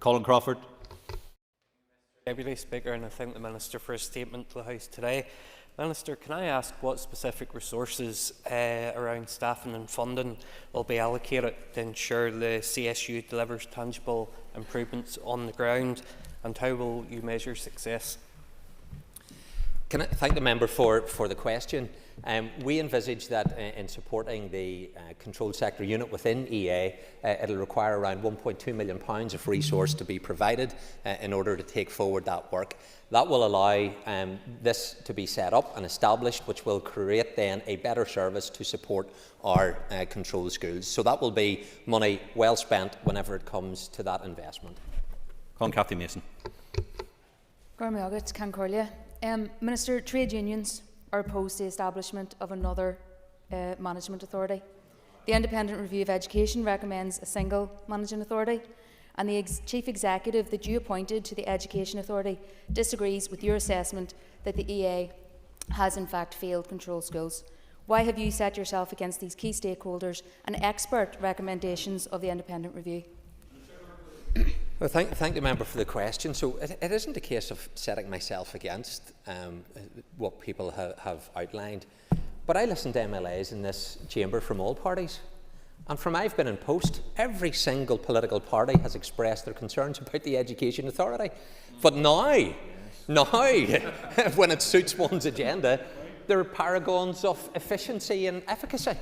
Colin Crawford. Deputy Speaker, and I thank the Minister for his statement to the House today. Minister, can I ask what specific resources around staffing and funding will be allocated to ensure the CSU delivers tangible improvements on the ground, and how will you measure success? Can I thank the member for the question? We envisage that in supporting the controlled sector unit within EA, it will require around £1.2 million of resource to be provided in order to take forward that work. That will allow this to be set up and established, which will create then a better service to support our controlled schools. So that will be money well spent whenever it comes to that investment. Con Cathy Mason. Minister, trade unions are opposed to the establishment of another management authority. The Independent Review of Education recommends a single managing authority, and the Chief Executive that you appointed to the Education Authority disagrees with your assessment that the EA has in fact failed controlled schools. Why have you set yourself against these key stakeholders and expert recommendations of the Independent Review? Well, thank the member for the question. So it isn't a case of setting myself against what people have outlined, but I listen to MLAs in this chamber from all parties. And from I've been in post, every single political party has expressed their concerns about the Education Authority. But now, when it suits one's agenda, they're paragons of efficiency and efficacy.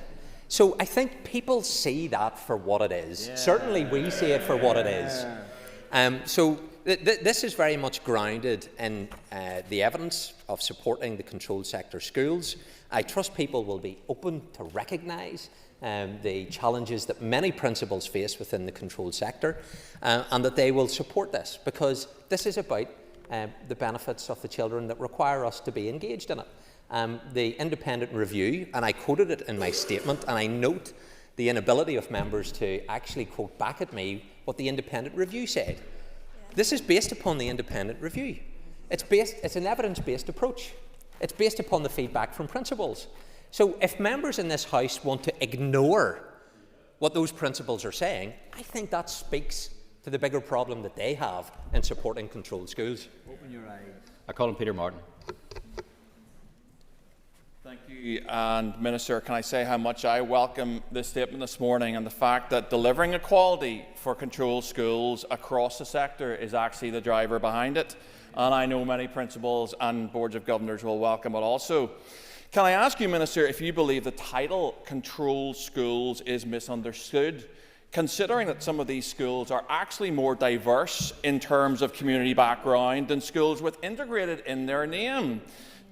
So I think people see that for what it is. Yeah. Certainly we see it for what it is. This is very much grounded in the evidence of supporting the controlled sector schools. I trust people will be open to recognise the challenges that many principals face within the controlled sector, and that they will support this, because this is about the benefits of the children that require us to be engaged in it. The independent review, and I quoted it in my statement, and I note the inability of members to actually quote back at me what the independent review said. This is based upon the independent review. It's an evidence-based approach. It's based upon the feedback from principals. So if members in this House want to ignore what those principals are saying, I think that speaks to the bigger problem that they have in supporting controlled schools. Open your eyes. I call on Peter Martin. Thank you. And Minister, can I say how much I welcome this statement this morning, and the fact that delivering equality for controlled schools across the sector is actually the driver behind it. And I know many principals and boards of governors will welcome it also. Can I ask you, Minister, if you believe the title controlled schools is misunderstood, considering that some of these schools are actually more diverse in terms of community background than schools with integrated in their name?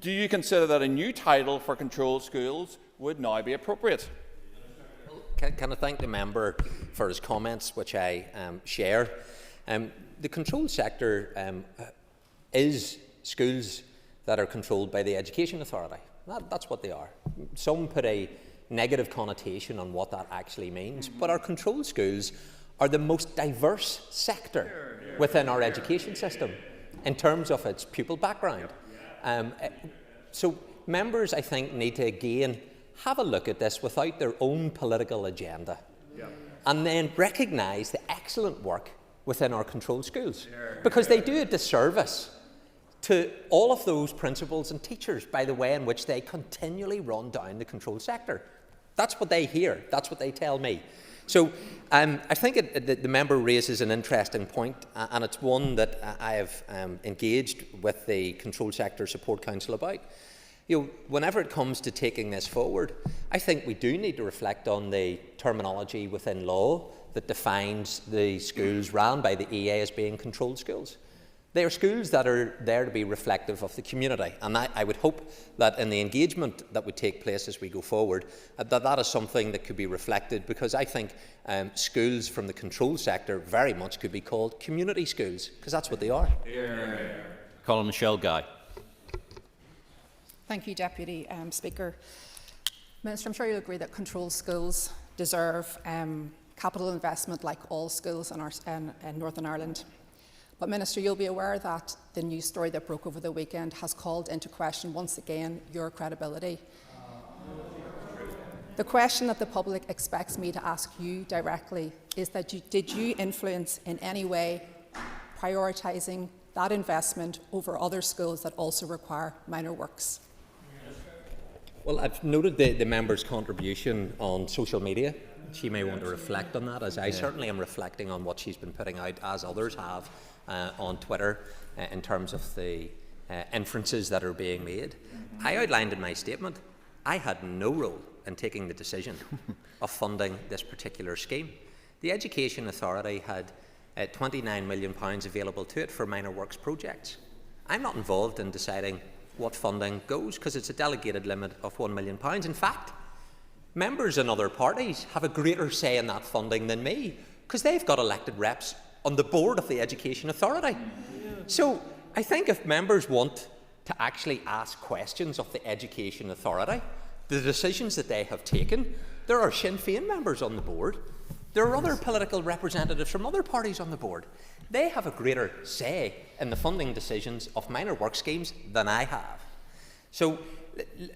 Do you consider that a new title for controlled schools would now be appropriate? Can I thank the member for his comments, which I share. The controlled sector is schools that are controlled by the Education Authority. That's what they are. Some put a negative connotation on what that actually means, but our controlled schools are the most diverse sector within our education system in terms of its pupil background. So members, I think, need to again have a look at this without their own political agenda, and then recognise the excellent work within our controlled schools, because they do a disservice to all of those principals and teachers by the way in which they continually run down the controlled sector. That's what they hear. That's what they tell me. So I think the member raises an interesting point, and it's one that I have engaged with the Controlled Sector Support Council about. Whenever it comes to taking this forward, I think we do need to reflect on the terminology within law that defines the schools run by the EA as being controlled schools. They are schools that are there to be reflective of the community, and I would hope that in the engagement that would take place as we go forward, that is something that could be reflected, because I think schools from the controlled sector very much could be called community schools, because that's what they are. Colin Michelle Guy. Thank you, Deputy Speaker. Minister, I'm sure you'll agree that controlled schools deserve capital investment like all schools in Northern Ireland. But Minister, you'll be aware that the news story that broke over the weekend has called into question once again your credibility. The question that the public expects me to ask you directly is that did you influence in any way prioritising that investment over other schools that also require minor works? Well, I've noted the member's contribution on social media. She may want to reflect on that, as I certainly am reflecting on what she's been putting out, as others have, on Twitter, in terms of the inferences that are being made. I outlined in my statement, I had no role in taking the decision of funding this particular scheme. The Education Authority had £29 million available to it for minor works projects. I'm not involved in deciding what funding goes, because it's a delegated limit of £1 million. In fact, members in other parties have a greater say in that funding than me, because they've got elected reps on the board of the Education Authority. So I think if members want to actually ask questions of the Education Authority, the decisions that they have taken, there are Sinn Féin members on the board, there are other political representatives from other parties on the board. They have a greater say in the funding decisions of minor work schemes than I have. So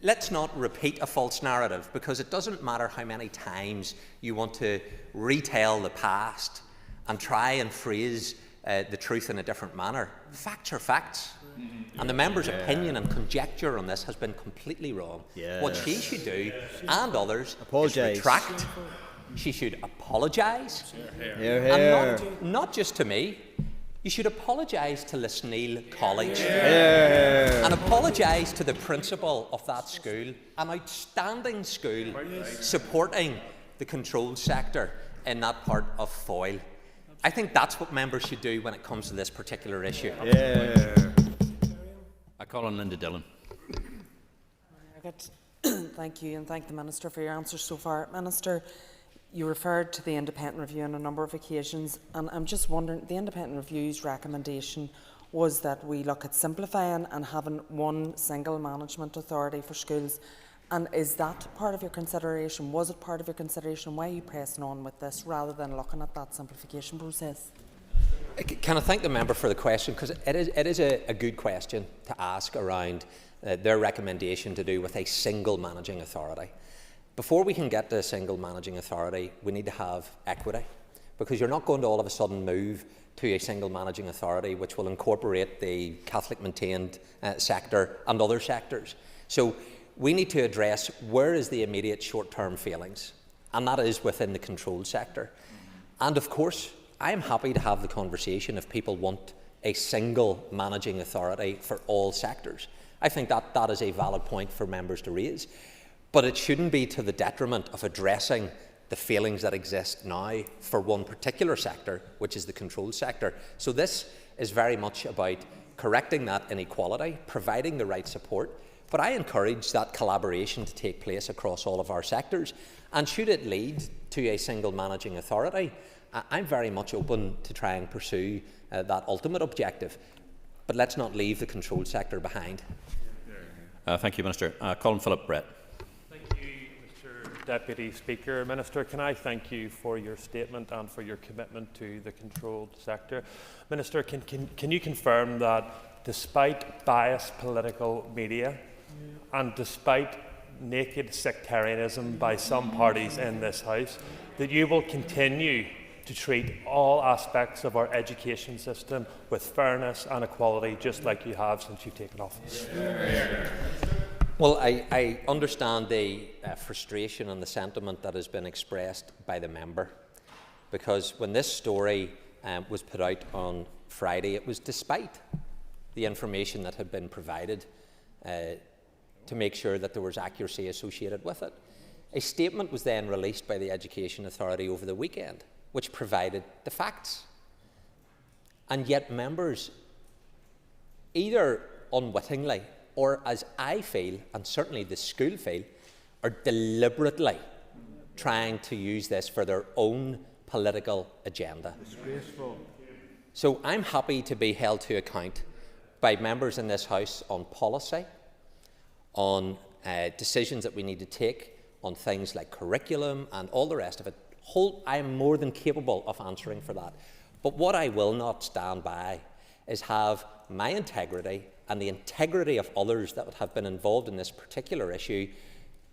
let's not repeat a false narrative, because it doesn't matter how many times you want to retell the past and try and phrase the truth in a different manner. Facts are facts. And the member's opinion and conjecture on this has been completely wrong. What she should do, and others, is retract. She should apologise. And not just to me. You should apologise to Lisneal College and apologise to the principal of that school, an outstanding school supporting the controlled sector in that part of Foyle. I think that's what members should do when it comes to this particular issue. I call on Linda Dillon. Thank you, and thank the Minister for your answers so far. Minister, you referred to the independent review on a number of occasions, and I'm just wondering, the independent review's recommendation was that we look at simplifying and having one single management authority for schools. And is that part of your consideration? Was it part of your consideration? Why are you pressing on with this rather than looking at that simplification process? Can I thank the member for the question, because it is a good question to ask around their recommendation to do with a single managing authority. Before we can get to a single managing authority, we need to have equity, because you're not going to all of a sudden move to a single managing authority which will incorporate the Catholic maintained sector and other sectors. So we need to address where is the immediate short-term failings, and that is within the controlled sector. And of course, I am happy to have the conversation if people want a single managing authority for all sectors. I think that is a valid point for members to raise. But it shouldn't be to the detriment of addressing the failings that exist now for one particular sector, which is the controlled sector. So this is very much about correcting that inequality, providing the right support. But I encourage that collaboration to take place across all of our sectors. And should it lead to a single managing authority, I'm very much open to try and pursue that ultimate objective. But let's not leave the controlled sector behind. Thank you, Minister. Colin Philip Brett. Thank you, Mr. Deputy Speaker. Minister, can I thank you for your statement and for your commitment to the controlled sector? Minister, can you confirm that despite biased political media and despite naked sectarianism by some parties in this House, that you will continue to treat all aspects of our education system with fairness and equality, just like you have since you've taken office? Well, I understand the frustration and the sentiment that has been expressed by the member, because when this story was put out on Friday, it was despite the information that had been provided to make sure that there was accuracy associated with it. A statement was then released by the Education Authority over the weekend, which provided the facts. And yet members, either unwittingly or, as I feel, and certainly the school feel, are deliberately trying to use this for their own political agenda. Disgraceful. So I'm happy to be held to account by members in this House on policy, on decisions that we need to take, on things like curriculum and all the rest of it. I am more than capable of answering for that. But what I will not stand by is have my integrity and the integrity of others that would have been involved in this particular issue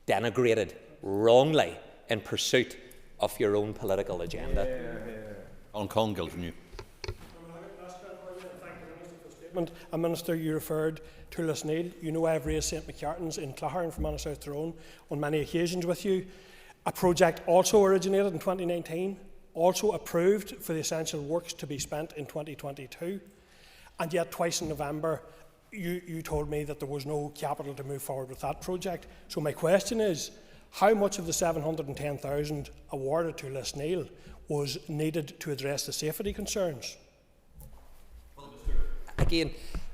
denigrated wrongly in pursuit of your own political agenda. On Colin Gildernew. And Minister, you referred to Lisneal. You know I've raised St McCartans in Claghern from South Tyrone on many occasions with you. A project also originated in 2019, also approved for the essential works to be spent in 2022, and yet twice in November you told me that there was no capital to move forward with that project. So my question is, how much of the 710,000 awarded to Lisneal was needed to address the safety concerns? Again,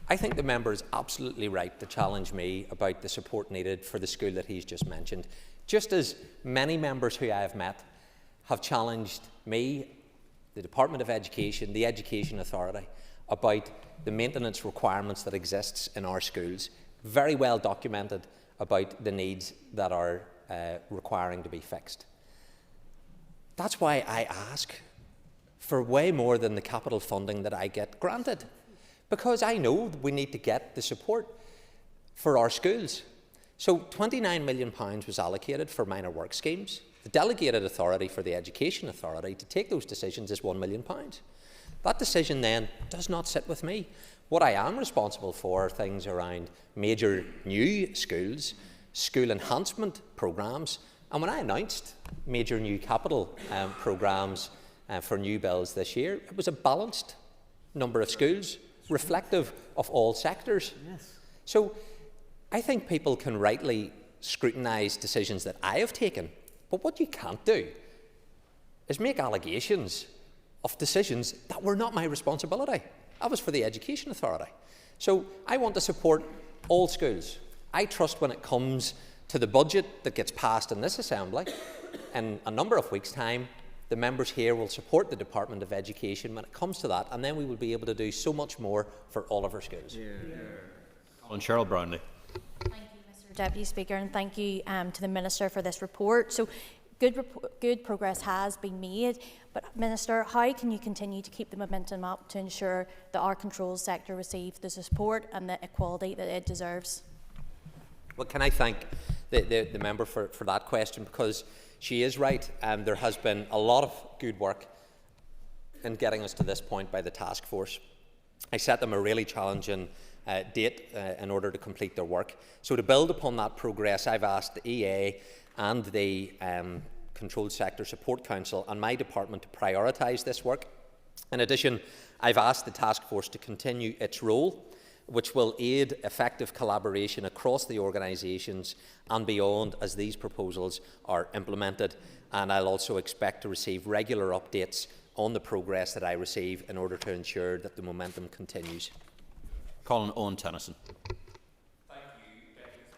I think the member is absolutely right to challenge me about the support needed for the school that he's just mentioned. Just as many members who I have met have challenged me, the Department of Education, the Education Authority, about the maintenance requirements that exists in our schools, very well documented about the needs that are requiring to be fixed. That's why I ask for way more than the capital funding that I get granted, because I know we need to get the support for our schools. So £29 million was allocated for minor work schemes. The delegated authority for the Education Authority to take those decisions is £1 million. That decision then does not sit with me. What I am responsible for are things around major new schools, school enhancement programmes, and when I announced major new capital programmes for new builds this year, it was a balanced number of schools, reflective of all sectors. Yes. So I think people can rightly scrutinise decisions that I have taken, but what you can't do is make allegations of decisions that were not my responsibility. That was for the Education Authority. So I want to support all schools. I trust when it comes to the budget that gets passed in this Assembly, in a number of weeks' time, the members here will support the Department of Education when it comes to that, and then we will be able to do so much more for all of our schools. On Cheryl Brownlee. Thank you, Mr. Deputy Speaker, and thank you to the Minister for this report. So, good progress has been made, but Minister, how can you continue to keep the momentum up to ensure that our controls sector receives the support and the equality that it deserves? Well, can I thank the member for that question, because she is right. There has been a lot of good work in getting us to this point by the task force. I set them a really challenging date in order to complete their work. So to build upon that progress, I've asked the EA and the Controlled Sector Support Council and my department to prioritise this work. In addition, I've asked the task force to continue its role, which will aid effective collaboration across the organisations and beyond as these proposals are implemented. And I'll also expect to receive regular updates on the progress that I receive in order to ensure that the momentum continues. Colin Owen Tennyson.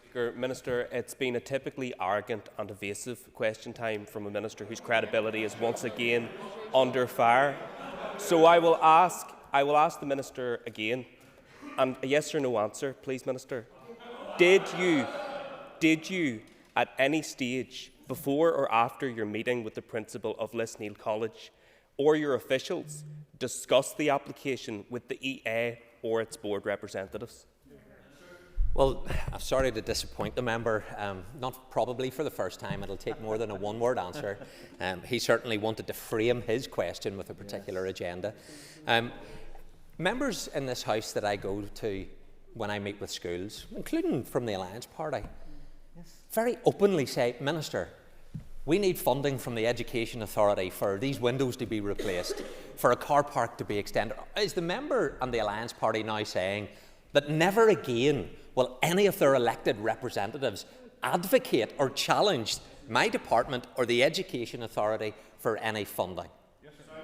Speaker, Minister, it's been a typically arrogant and evasive question time from a Minister whose credibility is once again under fire. So I will ask the Minister again, and a yes or no answer, please, Minister. Did you, at any stage, before or after your meeting with the principal of Lisneal College, or your officials, discuss the application with the EA or its board representatives? Well, I'm sorry to disappoint the member. Not probably for the first time. It'll take more than a one-word answer. He certainly wanted to frame his question with a particular agenda. Members in this House that I go to when I meet with schools, including from the Alliance Party, very openly say, Minister, we need funding from the Education Authority for these windows to be replaced, for a car park to be extended. Is the member and the Alliance Party now saying that never again will any of their elected representatives advocate or challenge my department or the Education Authority for any funding?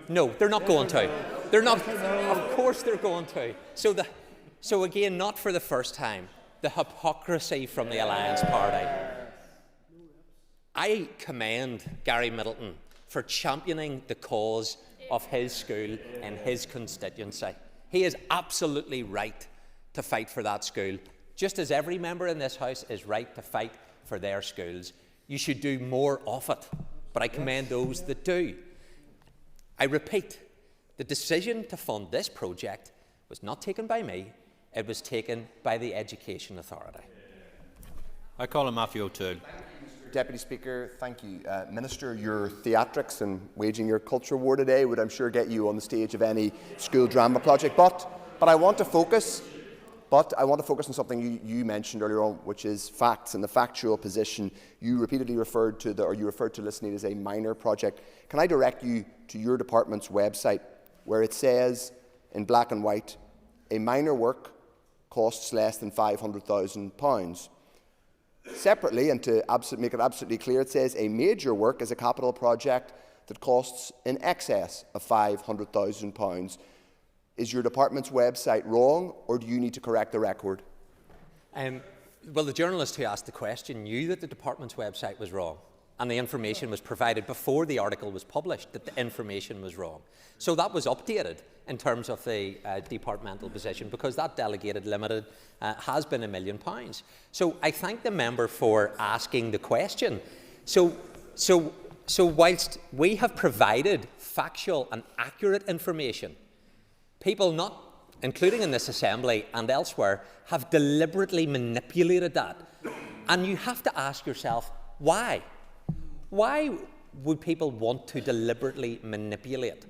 No, they're not going to. They're not. Of course they're going to. So again, not for the first time, the hypocrisy from the Alliance Party. I commend Gary Middleton for championing the cause of his school and his constituency. He is absolutely right to fight for that school, just as every member in this House is right to fight for their schools. You should do more of it, but I commend those that do. I repeat, the decision to fund this project was not taken by me, it was taken by the Education Authority. I call on Matthew O'Toole. Deputy Speaker, thank you. Minister, your theatrics and waging your culture war today would, I'm sure, get you on the stage of any school drama project. But I want to focus. I want to focus on something you mentioned earlier on, which is facts and the factual position. You repeatedly referred to Lisneal as a minor project. Can I direct you to your department's website, where it says in black and white, a minor work costs less than £500,000. Separately, and to make it absolutely clear, it says a major work is a capital project that costs in excess of £500,000. Is your department's website wrong, or do you need to correct the record? Well, the journalist who asked the question knew that the department's website was wrong, and the information was provided before the article was published that the information was wrong. So that was updated in terms of the departmental position, because that delegated limited has been £1 million. So I thank the member for asking the question. So whilst we have provided factual and accurate information, people not, including in this Assembly and elsewhere, have deliberately manipulated that. And you have to ask yourself, why? Why would people want to deliberately manipulate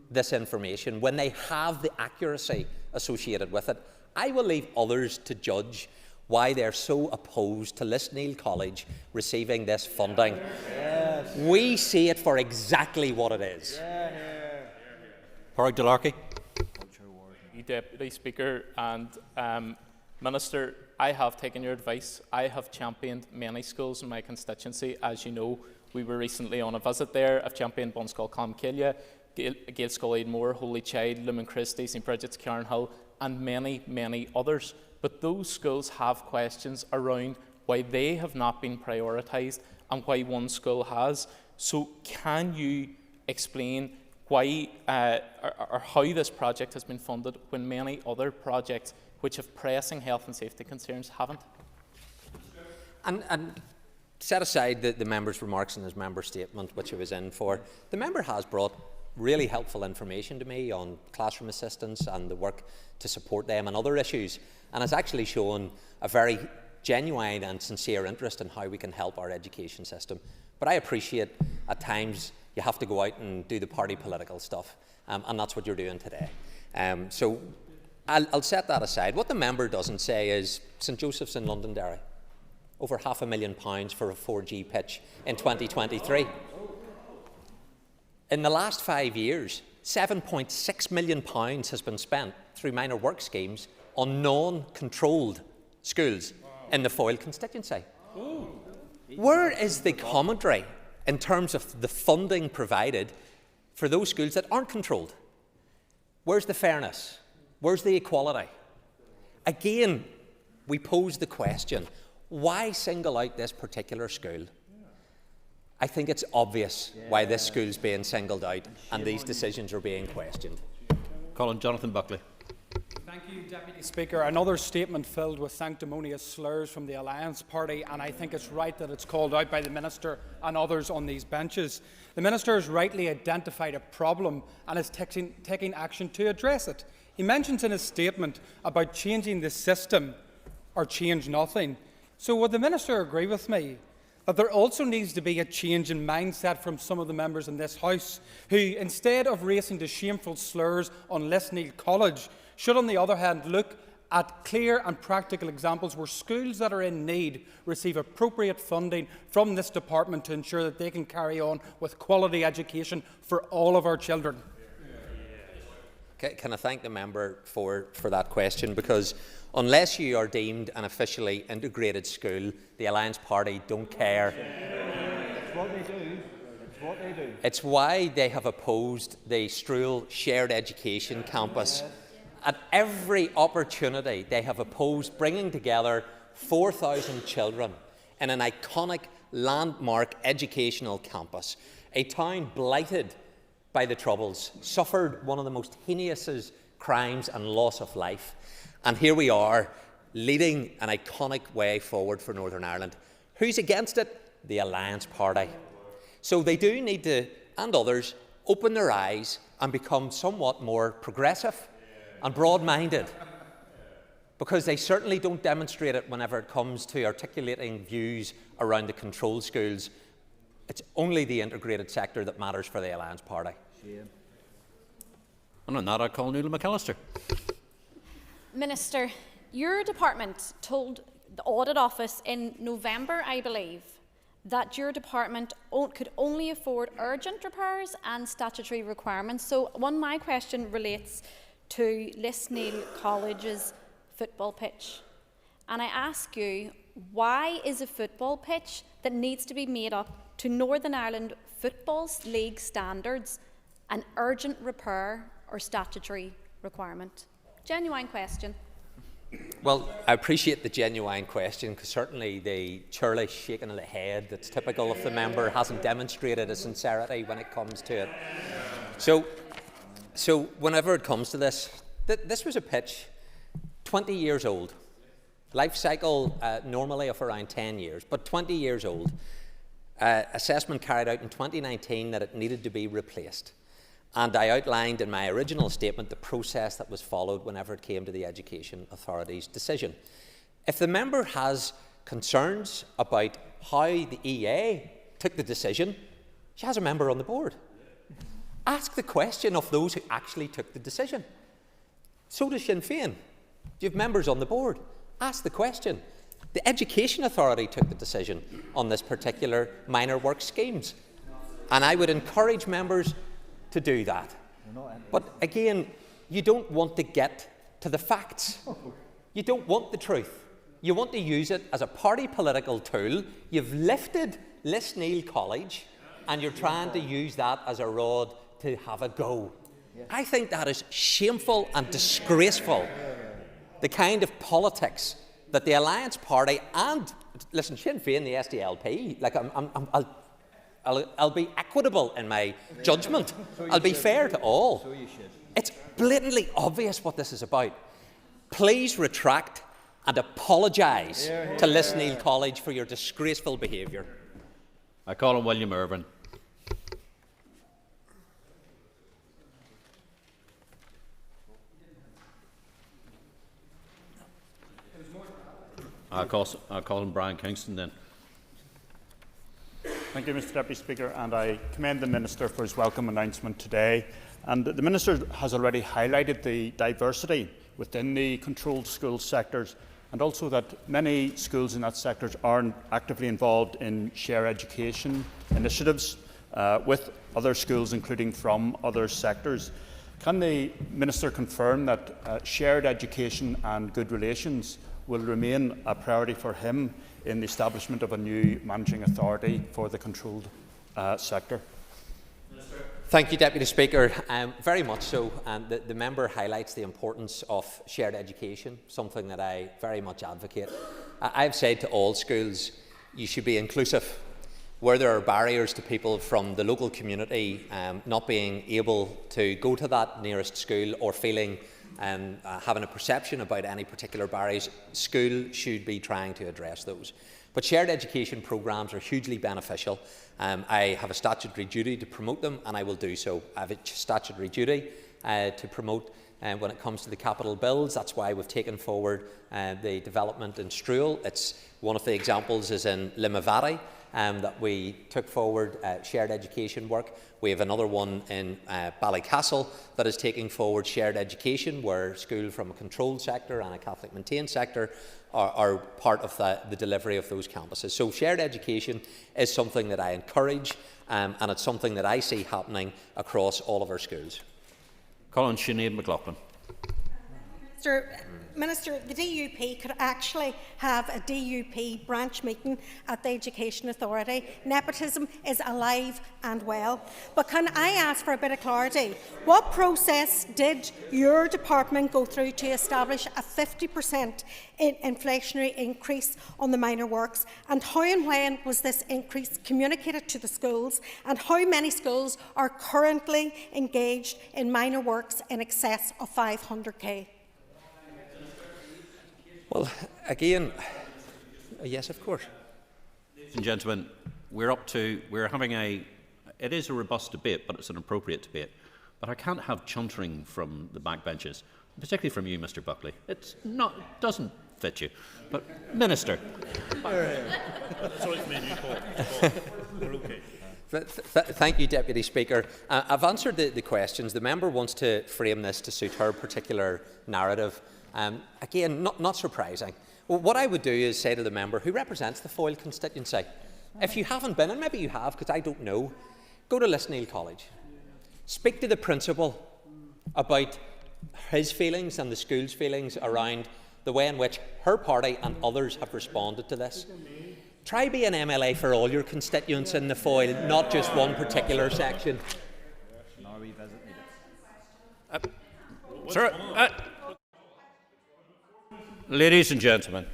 this information when they have the accuracy associated with it? I will leave others to judge why they're so opposed to Lisneal College receiving this funding. Yes. We see it for exactly what it is. Pádraig Dó Larkin. Deputy Speaker and Minister, I have taken your advice. I have championed many schools in my constituency. As you know, we were recently on a visit there. I've championed Bunscoil Clonmacilla, Gaelscoil Aidmore, Holy Child, Lumen Christi, St Bridget's Cairnhill, and many, many others. But those schools have questions around why they have not been prioritised and why one school has. So can you explain why or how this project has been funded when many other projects which have pressing health and safety concerns haven't? And set aside the member's remarks in his member statement, which he was in for, the member has brought really helpful information to me on classroom assistants and the work to support them and other issues, and has actually shown a very genuine and sincere interest in how we can help our education system. But I appreciate at times you have to go out and do the party political stuff, and that's what you're doing today. So I'll set that aside. What the member doesn't say is St Joseph's in Londonderry, over £500,000 for a 4G pitch in 2023. In the last 5 years, £7.6 million has been spent through minor work schemes on non-controlled schools in the Foyle constituency. Where is the commentary in terms of the funding provided for those schools that aren't controlled? Where's the fairness? Where's the equality? Again, we pose the question, why single out this particular school? I think it's obvious why this school is being singled out and these decisions are being questioned. Colin Jonathan Buckley. Thank Thank you, Deputy Speaker. Another statement filled with sanctimonious slurs from the Alliance Party, and I think it's right that it's called out by the Minister and others on these benches. The Minister has rightly identified a problem and is taking action to address it. He mentions in his statement about changing the system or change nothing. So would the Minister agree with me that there also needs to be a change in mindset from some of the members in this House who, instead of racing to shameful slurs on Lisneal College, should on the other hand look at clear and practical examples where schools that are in need receive appropriate funding from this department to ensure that they can carry on with quality education for all of our children? Can I thank the member for that question? Because unless you are deemed an officially integrated school, the Alliance Party don't care. It's what they do. It's what they do. It's why they have opposed the Struel Shared Education Campus. At every opportunity, they have opposed bringing together 4,000 children in an iconic landmark educational campus, a town blighted by the Troubles, suffered one of the most heinous crimes and loss of life. And here we are, leading an iconic way forward for Northern Ireland. Who's against it? The Alliance Party. So they do need to, and others, open their eyes and become somewhat more progressive and broad-minded, because they certainly don't demonstrate it whenever it comes to articulating views around the controlled schools. It's only the integrated sector that matters for the Alliance Party. And on that, I call Nuala McAllister. Minister, your department told the Audit Office in November, I believe, that your department could only afford urgent repairs and statutory requirements. So my question relates to Lisneal College's football pitch. And I ask you, why is a football pitch that needs to be made up to Northern Ireland Football League standards an urgent repair or statutory requirement? Genuine question. Well, I appreciate the genuine question, because certainly the churlish shaking of the head that's typical of the member hasn't demonstrated a sincerity when it comes to it. So whenever it comes to this, this was a pitch 20 years old. Life cycle normally of around 10 years, but 20 years old. Assessment carried out in 2019 that it needed to be replaced. And I outlined in my original statement the process that was followed whenever it came to the Education Authority's decision. If the member has concerns about how the EA took the decision, she has a member on the board. Ask the question of those who actually took the decision. So does Sinn Féin. You have members on the board. Ask the question. The Education Authority took the decision on this particular minor work schemes. And I would encourage members to do that. But again, you don't want to get to the facts. You don't want the truth. You want to use it as a party political tool. You've lifted Lisneal College and you're trying to use that as a rod to have a go. I think that is shameful and disgraceful. The kind of politics that the Alliance Party and, listen, Sinn Féin, the SDLP, like I'll be equitable in my judgment. I'll be fair to all. It's blatantly obvious what this is about. Please retract and apologise to Lisneal College for your disgraceful behaviour. I call on William Irvine. I'll call him Brian Kingston then. Thank you, Mr Deputy Speaker, and I commend the Minister for his welcome announcement today. And the Minister has already highlighted the diversity within the controlled school sectors, and also that many schools in that sector are actively involved in share education initiatives with other schools, including from other sectors. Can the Minister confirm that shared education and good relations will remain a priority for him in the establishment of a new managing authority for the controlled sector? Thank you, Deputy Speaker. Very much so. The member highlights the importance of shared education, something that I very much advocate. I've said to all schools, you should be inclusive. Where there are barriers to people from the local community not being able to go to that nearest school or feeling having a perception about any particular barriers, school should be trying to address those. But shared education programmes are hugely beneficial. I have a statutory duty to promote them, and I will do so. I have a statutory duty to promote when it comes to the capital bills. That's why we've taken forward the development in Struel. It's one of the examples is in Limavady that we took forward shared education work. We have another one in Ballycastle that is taking forward shared education, where schools from a controlled sector and a Catholic maintained sector are part of the delivery of those campuses. So shared education is something that I encourage, and it's something that I see happening across all of our schools. Colin Sinead McLaughlin. Minister, the DUP could actually have a DUP branch meeting at the Education Authority. Nepotism is alive and well. But can I ask for a bit of clarity? What process did your department go through to establish a 50% inflationary increase on the minor works? And how and when was this increase communicated to the schools? And how many schools are currently engaged in minor works in excess of 500k? Well, again, yes, of course. Ladies and gentlemen, we're having it is a robust debate, but it's an appropriate debate. But I can't have chuntering from the backbenches, particularly from you, Mr. Buckley. It doesn't fit you. But, Minister. Thank you, Deputy Speaker. I've answered the questions. The member wants to frame this to suit her particular narrative. Again, not surprising. Well, what I would do is say to the member who represents the Foyle constituency, if you haven't been, and maybe you have because I don't know, go to Lisneal College. Speak to the principal about his feelings and the school's feelings around the way in which her party and others have responded to this. Try be an MLA for all your constituents in the Foyle, not just one particular section. Ladies and gentlemen,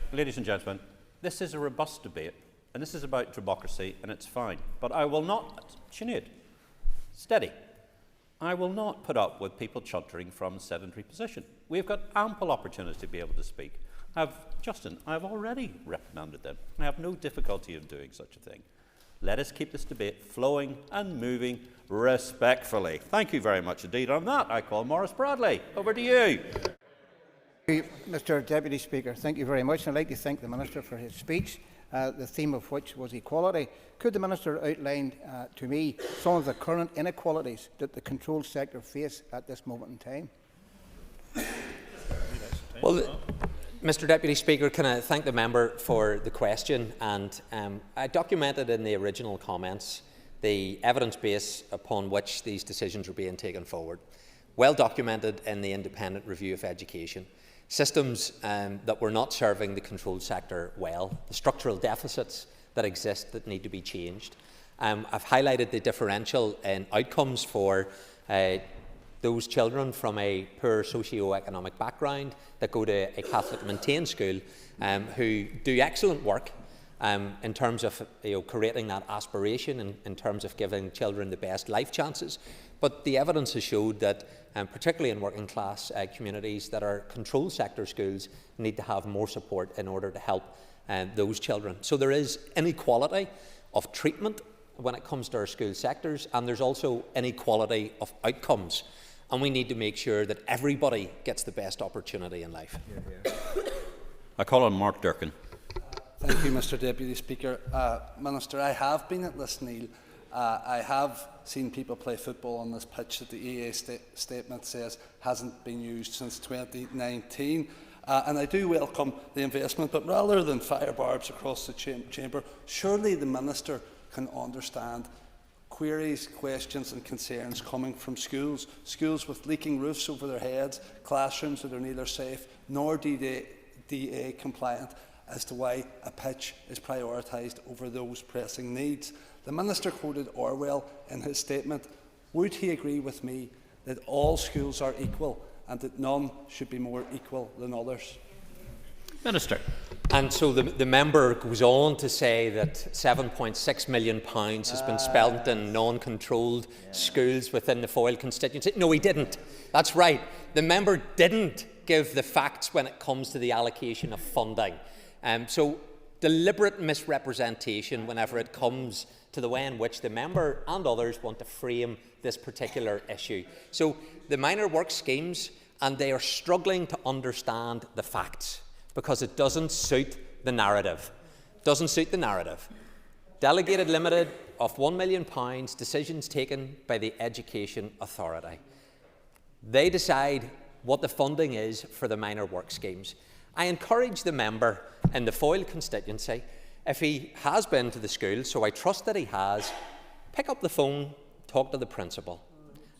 this is a robust debate, and this is about democracy, and it's fine. But I will not, Sinead, steady. I will not put up with people chuntering from a sedentary position. We've got ample opportunity to be able to speak. Justin, I've already reprimanded them. I have no difficulty in doing such a thing. Let us keep this debate flowing and moving respectfully. Thank you very much indeed. On that, I call Maurice Bradley. Over to you. Mr. Deputy Speaker, thank you very much. I'd like to thank the Minister for his speech, the theme of which was equality. Could the Minister outline to me some of the current inequalities that the controlled sector face at this moment in time? Well, Mr. Deputy Speaker, can I thank the member for the question? And I documented in the original comments the evidence base upon which these decisions are being taken forward. Well documented in the independent review of education. Systems that were not serving the controlled sector well, the structural deficits that exist that need to be changed. I've highlighted the differential in outcomes for those children from a poor socio-economic background that go to a Catholic maintained school who do excellent work in terms of creating that aspiration, in terms of giving children the best life chances. But the evidence has showed that, particularly in working class communities, that our controlled sector schools need to have more support in order to help those children. So there is inequality of treatment when it comes to our school sectors, and there's also inequality of outcomes. And we need to make sure that everybody gets the best opportunity in life. I call on Mark Durkin. Thank you, Mr. Deputy Speaker. Minister, I have been at Lisneal. I have seen people play football on this pitch that the EA statement says hasn't been used since 2019. And I do welcome the investment, but rather than fire barbs across the chamber, surely the Minister can understand queries, questions and concerns coming from schools with leaking roofs over their heads, classrooms that are neither safe nor DA compliant, as to why a pitch is prioritised over those pressing needs. The Minister quoted Orwell in his statement. Would he agree with me that all schools are equal and that none should be more equal than others? Minister. And so the member goes on to say that £7.6 million has been spent in non-controlled schools within the Foyle constituency. No, he didn't. That's right. The member didn't give the facts when it comes to the allocation of funding. So deliberate misrepresentation whenever it comes to the way in which the member and others want to frame this particular issue. So the minor work schemes, and they are struggling to understand the facts, because it doesn't suit the narrative. Doesn't suit the narrative. Delegated limited of £1 million, decisions taken by the Education Authority. They decide what the funding is for the minor work schemes. I encourage the member in the Foyle constituency, if he has been to the school, so I trust that he has, pick up the phone, talk to the principal,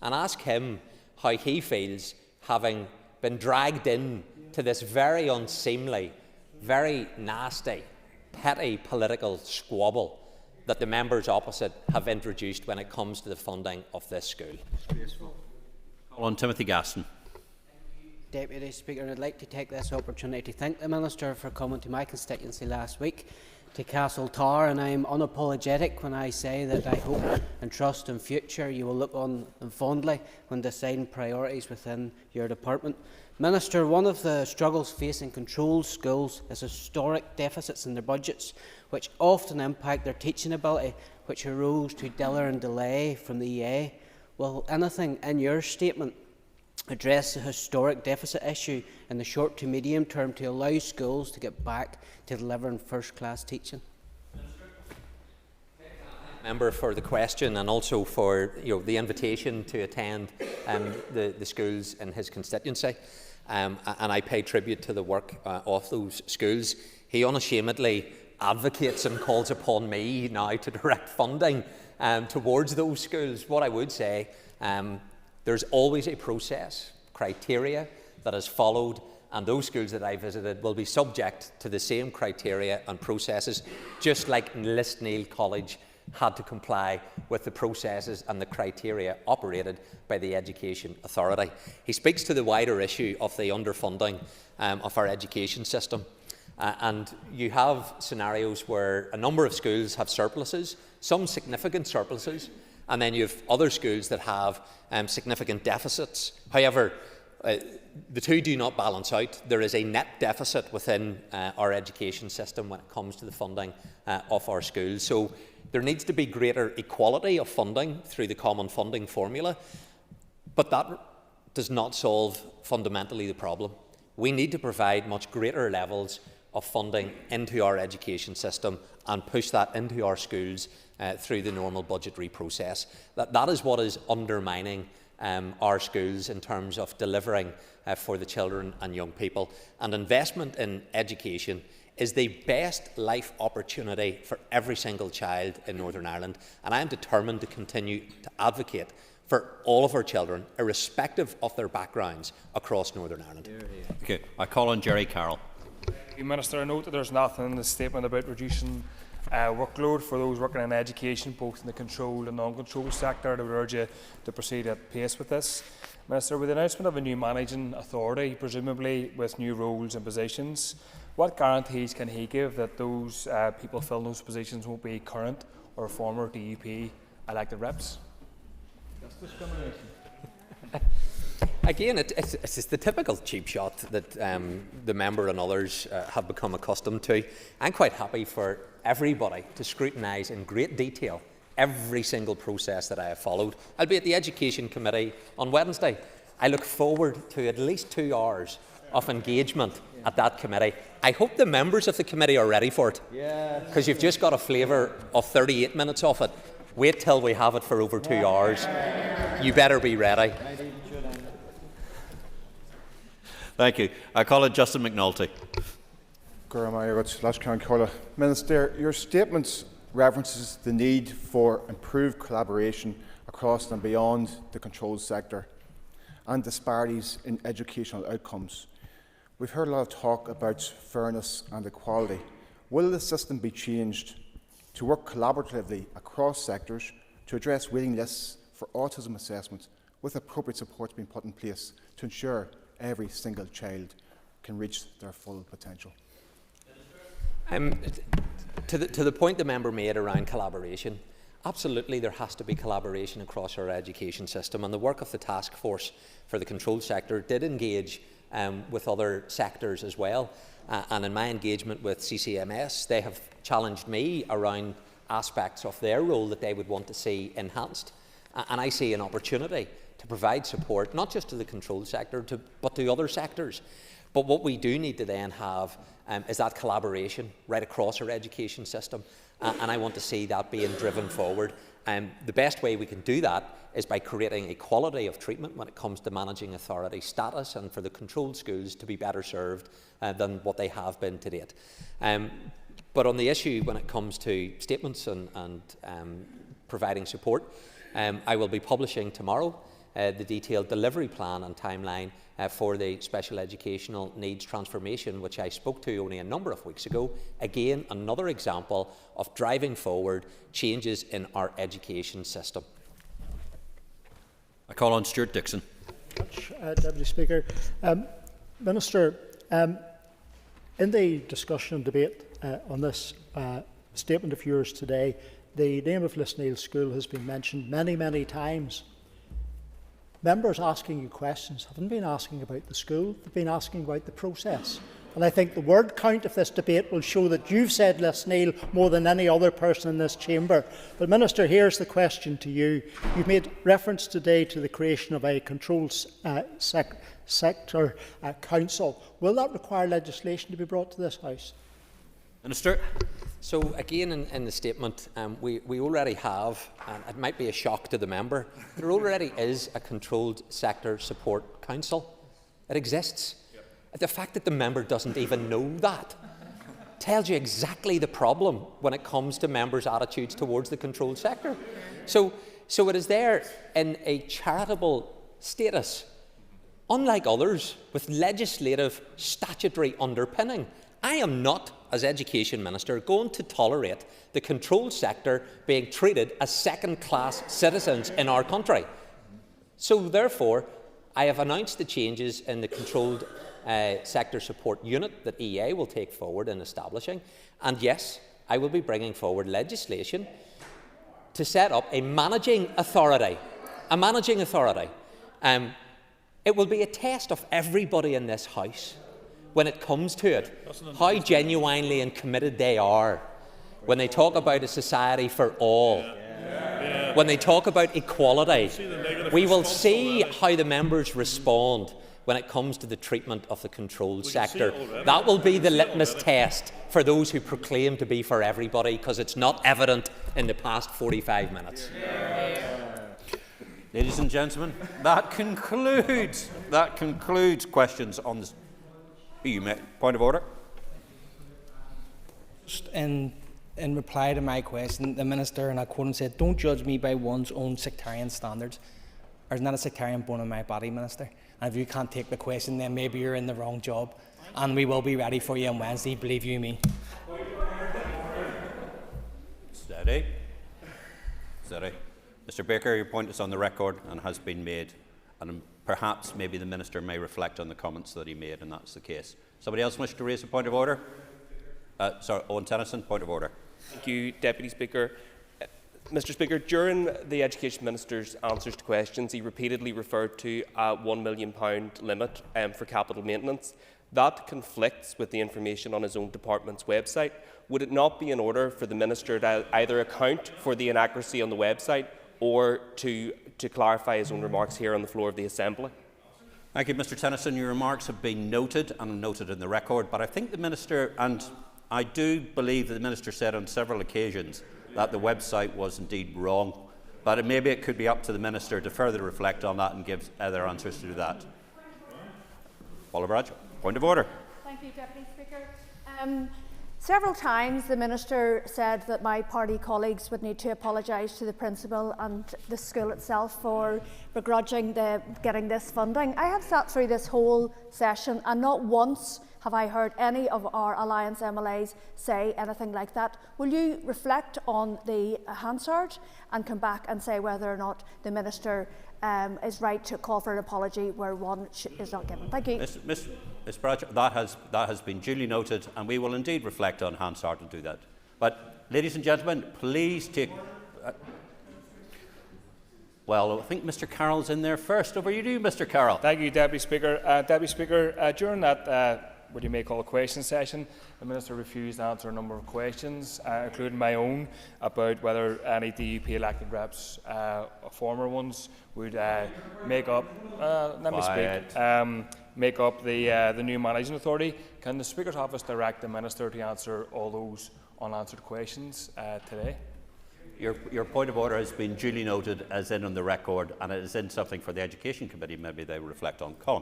and ask him how he feels having been dragged in to this very unseemly, very nasty, petty political squabble that the members opposite have introduced when it comes to the funding of this school. Call on Timothy Gaston. Deputy Speaker, I'd like to take this opportunity to thank the Minister for coming to my constituency last week to Castle Tower, and I'm unapologetic when I say that I hope and trust in future you will look on them fondly when deciding priorities within your department. Minister, one of the struggles facing controlled schools is historic deficits in their budgets, which often impact their teaching ability, which arose to and delay from the EA. Will anything in your statement address the historic deficit issue in the short to medium term to allow schools to get back to delivering first-class teaching? Member for the question, and also for the invitation to attend the schools in his constituency, and I pay tribute to the work of those schools. He unashamedly advocates and calls upon me now to direct funding towards those schools. What I would say, there's always a process, criteria that is followed, and those schools that I visited will be subject to the same criteria and processes, just like Listneil College had to comply with the processes and the criteria operated by the Education Authority. He speaks to the wider issue of the underfunding of our education system. And you have scenarios where a number of schools have surpluses, some significant surpluses, and then you have other schools that have significant deficits. However, the two do not balance out. There is a net deficit within our education system when it comes to the funding of our schools. So there needs to be greater equality of funding through the common funding formula, but that does not solve fundamentally the problem. We need to provide much greater levels of funding into our education system and push that into our schools through the normal budgetary process. That is what is undermining our schools in terms of delivering for the children and young people. And investment in education is the best life opportunity for every single child in Northern Ireland, and I am determined to continue to advocate for all of our children, irrespective of their backgrounds, across Northern Ireland. Okay, I call on Jerry Carroll. Minister, I note that there's nothing in the statement about reducing workload for those working in education, both in the controlled and non-controlled sector. I would urge you to proceed at pace with this. Minister, with the announcement of a new managing authority, presumably with new roles and positions, what guarantees can he give that those people filling those positions won't be current or former DUP elected reps? That's discrimination. Again, it's the typical cheap shot that the member and others have become accustomed to. I'm quite happy for everybody to scrutinise in great detail every single process that I have followed. I'll be at the Education Committee on Wednesday. I look forward to at least 2 hours of engagement at that committee. I hope the members of the committee are ready for it, because you've just got a flavour of 38 minutes of it. Wait till we have it for over 2 hours. You better be ready. Thank you. I call it Justin McNulty. Minister, your statements references the need for improved collaboration across and beyond the controlled sector and disparities in educational outcomes. We've heard a lot of talk about fairness and equality. Will the system be changed to work collaboratively across sectors to address waiting lists for autism assessment, with appropriate supports being put in place to ensure every single child can reach their full potential? To the point the member made around collaboration, absolutely there has to be collaboration across our education system, and the work of the task force for the controlled sector did engage with other sectors as well. And in my engagement with CCMS, they have challenged me around aspects of their role that they would want to see enhanced. And I see an opportunity to provide support, not just to the controlled sector, but to other sectors. But what we do need to then have is that collaboration right across our education system. And I want to see that being driven forward. The best way we can do that is by creating equality of treatment when it comes to managing authority status, and for the controlled schools to be better served than what they have been to date. But on the issue when it comes to statements and providing support, I will be publishing tomorrow the detailed delivery plan and timeline for the special educational needs transformation, which I spoke to only a number of weeks ago. Again, another example of driving forward changes in our education system. I call on Stuart Dixon. Deputy Speaker. Minister, in the discussion and debate on this statement of yours today, the name of Lisneil School has been mentioned many, many times. Members asking you questions haven't been asking about the school, they've been asking about the process. And I think the word count of this debate will show that you've said Lisneil more than any other person in this chamber. But Minister, here's the question to you. You've made reference today to the creation of a controlled sector council. Will that require legislation to be brought to this House? Minister. So again, in the statement, we already have, and it might be a shock to the member, there already is a controlled sector support council. It exists. Yep. The fact that the member doesn't even know that tells you exactly the problem when it comes to members' attitudes towards the controlled sector. So it is there in a charitable status, unlike others, with legislative statutory underpinning. I am not, as Education Minister, going to tolerate the controlled sector being treated as second-class citizens in our country. So therefore, I have announced the changes in the controlled sector support unit that EA will take forward in establishing. And yes, I will be bringing forward legislation to set up a managing authority. A managing authority. It will be a test of everybody in this House, when it comes to it, how genuinely and committed they are when they talk about a society for all, when they talk about equality. We will see how the members respond when it comes to the treatment of the controlled sector. That will be the litmus test for those who proclaim to be for everybody, because it's not evident in the past 45 minutes. Ladies and gentlemen, that concludes questions on this. Point of order. Just in reply to my question, the Minister, and I quote him, said, "Don't judge me by one's own sectarian standards." There's not a sectarian bone in my body, Minister. And if you can't take the question, then maybe you're in the wrong job. And we will be ready for you on Wednesday, believe you me. Steady. Mr. Baker, your point is on the record and has been made. And perhaps maybe the Minister may reflect on the comments that he made, and that's the case. Somebody else wish to raise a point of order? Sorry, Owen Tennyson, point of order. Thank you, Deputy Speaker. Mr. Speaker, during the Education Minister's answers to questions, he repeatedly referred to a £1 million limit for capital maintenance. That conflicts with the information on his own department's website. Would it not be in order for the Minister to either account for the inaccuracy on the website or to clarify his own remarks here on the floor of the Assembly? Thank you, Mr. Tennyson. Your remarks have been noted and noted in the record, but I think the Minister, and I do believe that the Minister said on several occasions that the website was indeed wrong, but maybe it could be up to the Minister to further reflect on that and give other answers to that. Paula Bradshaw, point of order. Thank you, Deputy Speaker. Several times the Minister said that my party colleagues would need to apologise to the Principal and the school itself for begrudging getting this funding. I have sat through this whole session and not once have I heard any of our Alliance MLAs say anything like that. Will you reflect on the Hansard and come back and say whether or not the Minister is right to call for an apology where one is not given? Thank you. Ms Bradshaw, that has been duly noted, and we will indeed reflect on Hansard and do that. But, ladies and gentlemen, please take... well, I think Mr Carroll's in there first. Over you, Mr Carroll. Thank you, Deputy Speaker. Deputy Speaker, during that what you may call a question session, the Minister refused to answer a number of questions, including my own, about whether any DUP elected reps, former ones, would make up. Let me speak. Make up the new managing authority. Can the Speaker's office direct the Minister to answer all those unanswered questions today? Your point of order has been duly noted as in on the record, and it is in something for the Education Committee. Maybe they will reflect on. Colin.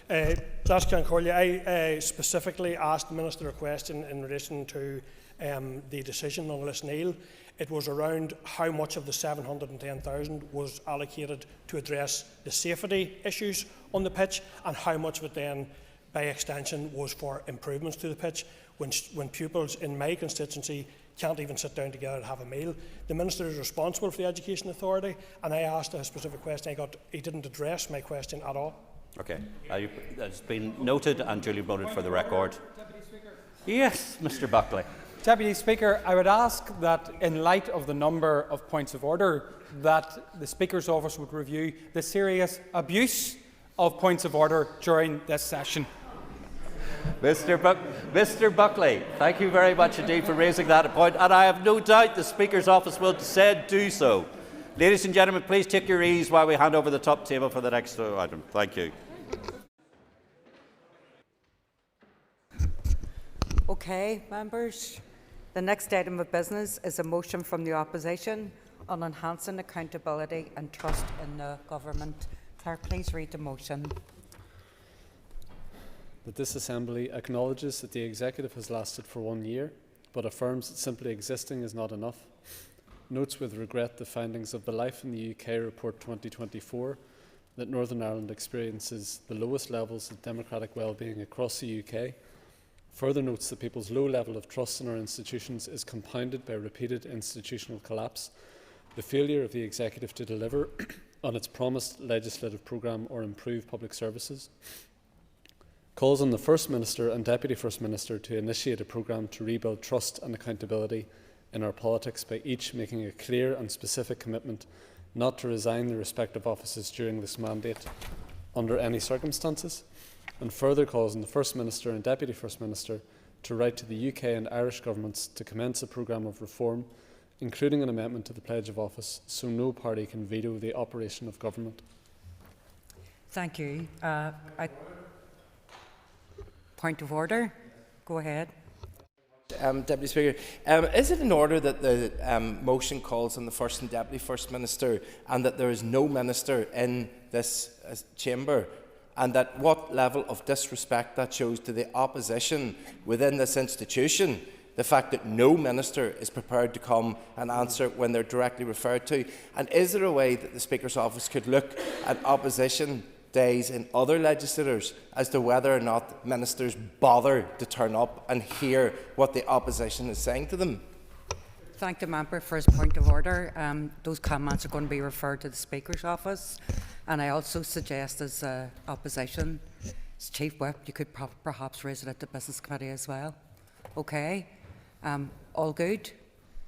I specifically asked the Minister a question in relation to the decision on Lisneal. It was around how much of the 710,000 was allocated to address the safety issues on the pitch, and how much of it then, by extension, was for improvements to the pitch. When pupils in my constituency can't even sit down together to have a meal. The Minister is responsible for the Education Authority, and I asked a specific question. He didn't address my question at all. Okay, that's been noted and duly voted for the record. Yes, Mr Buckley. Deputy Speaker, I would ask that, in light of the number of points of order, that the Speaker's office would review the serious abuse of points of order during this session. Mr Buckley, thank you very much indeed for raising that point, and I have no doubt the Speaker's office will do so. Ladies and gentlemen, please take your ease while we hand over the top table for the next item. Thank you. Okay, members. The next item of business is a motion from the opposition on enhancing accountability and trust in the government. Clerk, please read the motion. That this Assembly acknowledges that the Executive has lasted for 1 year, but affirms that simply existing is not enough. Notes with regret the findings of the Life in the UK Report 2024 that Northern Ireland experiences the lowest levels of democratic well-being across the UK. Further notes that people's low level of trust in our institutions is compounded by repeated institutional collapse, the failure of the Executive to deliver on its promised legislative programme or improve public services. Calls on the First Minister and Deputy First Minister to initiate a programme to rebuild trust and accountability in our politics by each making a clear and specific commitment not to resign their respective offices during this mandate under any circumstances, and further calls on the First Minister and Deputy First Minister to write to the UK and Irish governments to commence a programme of reform, including an amendment to the Pledge of Office, so no party can veto the operation of government. Thank you. Point of order. Go ahead. Deputy Speaker, is it in order that the motion calls on the First and Deputy First Minister, and that there is no Minister in this chamber, and that what level of disrespect that shows to the opposition within this institution, the fact that no Minister is prepared to come and answer when they're directly referred to? And is there a way that the Speaker's office could look at opposition days in other legislators as to whether or not ministers bother to turn up and hear what the opposition is saying to them? Thank the member for his point of order. Those comments are going to be referred to the Speaker's office, and I also suggest, as opposition, as Chief Whip, you could perhaps raise it at the Business Committee as well. Okay, all good?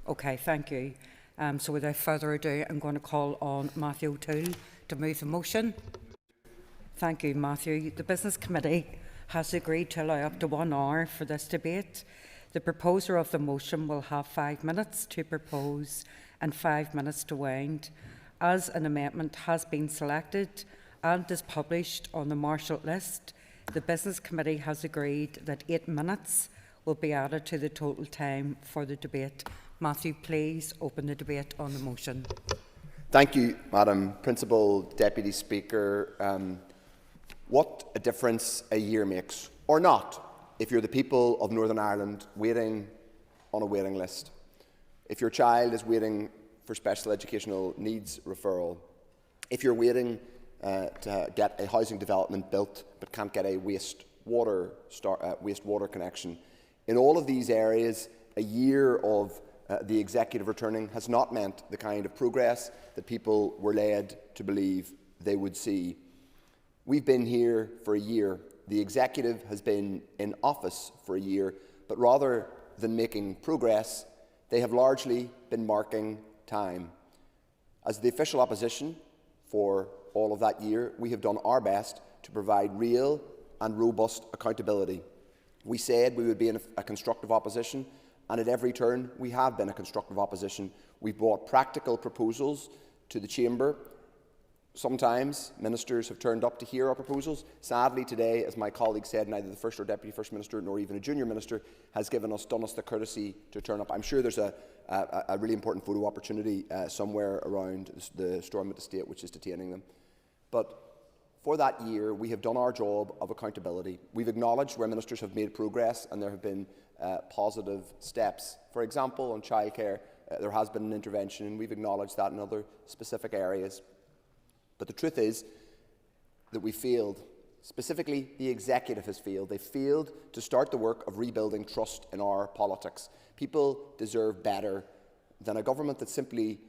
Okay, thank you. So without further ado, I'm going to call on Matthew O'Toole to move the motion. Thank you, Matthew. The Business Committee has agreed to allow up to 1 hour for this debate. The proposer of the motion will have 5 minutes to propose and 5 minutes to wind. As an amendment has been selected and is published on the Marshall list, the Business Committee has agreed that 8 minutes will be added to the total time for the debate. Matthew, please open the debate on the motion. Thank you, Madam Principal Deputy Speaker. What a difference a year makes, or not, if you're the people of Northern Ireland waiting on a waiting list, if your child is waiting for special educational needs referral, if you're waiting to get a housing development built but can't get a waste wastewater connection. In all of these areas, a year of the executive returning has not meant the kind of progress that people were led to believe they would see. We've been here for a year. The executive has been in office for a year, but rather than making progress, they have largely been marking time. As the official opposition for all of that year, we have done our best to provide real and robust accountability. We said we would be in a constructive opposition, and at every turn we have been a constructive opposition. We've brought practical proposals to the Chamber. Sometimes ministers have turned up to hear our proposals. Sadly today, as my colleague said, neither the First or Deputy First Minister nor even a junior minister has done us the courtesy to turn up. I'm sure there's a really important photo opportunity somewhere around the Stormont Estate which is detaining them. But for that year, we have done our job of accountability. We've acknowledged where ministers have made progress and there have been positive steps. For example, on childcare, there has been an intervention, and we've acknowledged that in other specific areas. But the truth is that we failed. Specifically, the executive has failed. They failed to start the work of rebuilding trust in our politics. People deserve better than a government that simply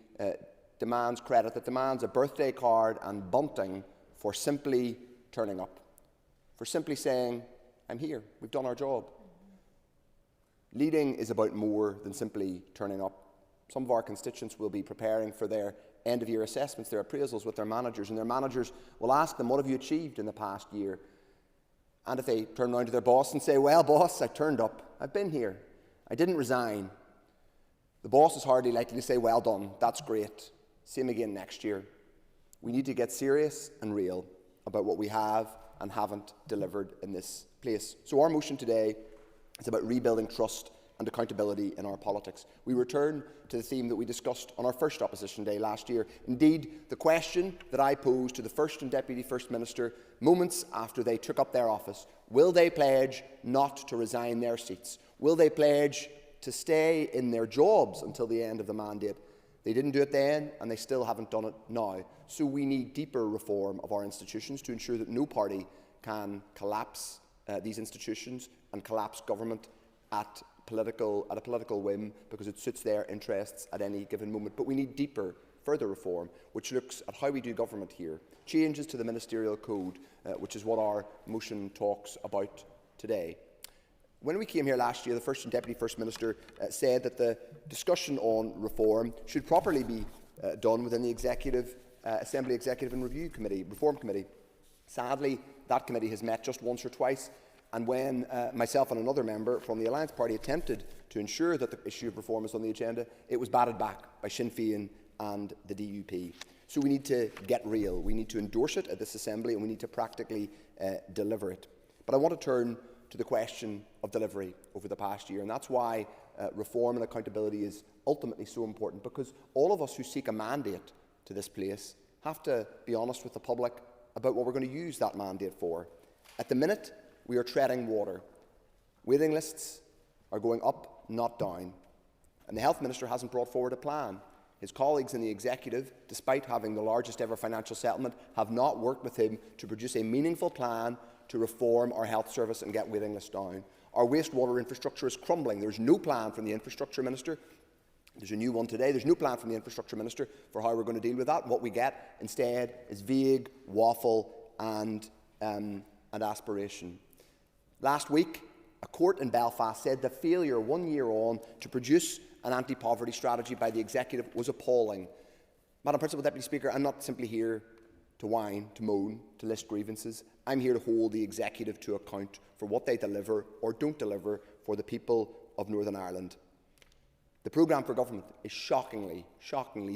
demands credit, that demands a birthday card and bunting for simply turning up, for simply saying, I'm here, we've done our job. Leading is about more than simply turning up. Some of our constituents will be preparing for their end-of-year assessments, their appraisals with their managers, and their managers will ask them, what have you achieved in the past year? And if they turn around to their boss and say, well, boss, I turned up, I've been here, I didn't resign, the boss is hardly likely to say, well done, that's great, same again next year. We need to get serious and real about what we have and haven't delivered in this place. So our motion today is about rebuilding trust and accountability in our politics. We return to the theme that we discussed on our first opposition day last year. Indeed, the question that I posed to the First and Deputy First Minister moments after they took up their office: will they pledge not to resign their seats? Will they pledge to stay in their jobs until the end of the mandate? They didn't do it then, and they still haven't done it now. So we need deeper reform of our institutions to ensure that no party can collapse these institutions and collapse government at a political whim because it suits their interests at any given moment. But we need deeper, further reform, which looks at how we do government here. Changes to the ministerial code, which is what our motion talks about today. When we came here last year, the First and Deputy First Minister said that the discussion on reform should properly be done within the Assembly Executive and Reform Committee. Sadly, that committee has met just once or twice, and when myself and another member from the Alliance Party attempted to ensure that the issue of reform is on the agenda, it was batted back by Sinn Féin and the DUP. So we need to get real. We need to endorse it at this Assembly, and we need to practically deliver it. But I want to turn to the question of delivery over the past year, and that's why reform and accountability is ultimately so important, because all of us who seek a mandate to this place have to be honest with the public about what we're going to use that mandate for. At the minute, we are treading water. Waiting lists are going up, not down. And the Health Minister hasn't brought forward a plan. His colleagues in the Executive, despite having the largest ever financial settlement, have not worked with him to produce a meaningful plan to reform our health service and get waiting lists down. Our wastewater infrastructure is crumbling. There's no plan from the Infrastructure Minister. There's a new one today. There's no plan from the Infrastructure Minister for how we're going to deal with that. What we get instead is vague waffle and aspiration. Last week, a court in Belfast said the failure 1 year on to produce an anti-poverty strategy by the Executive was appalling. Madam Principal Deputy Speaker, I'm not simply here to whine, to moan, to list grievances. I'm here to hold the Executive to account for what they deliver or don't deliver for the people of Northern Ireland. The programme for government is shockingly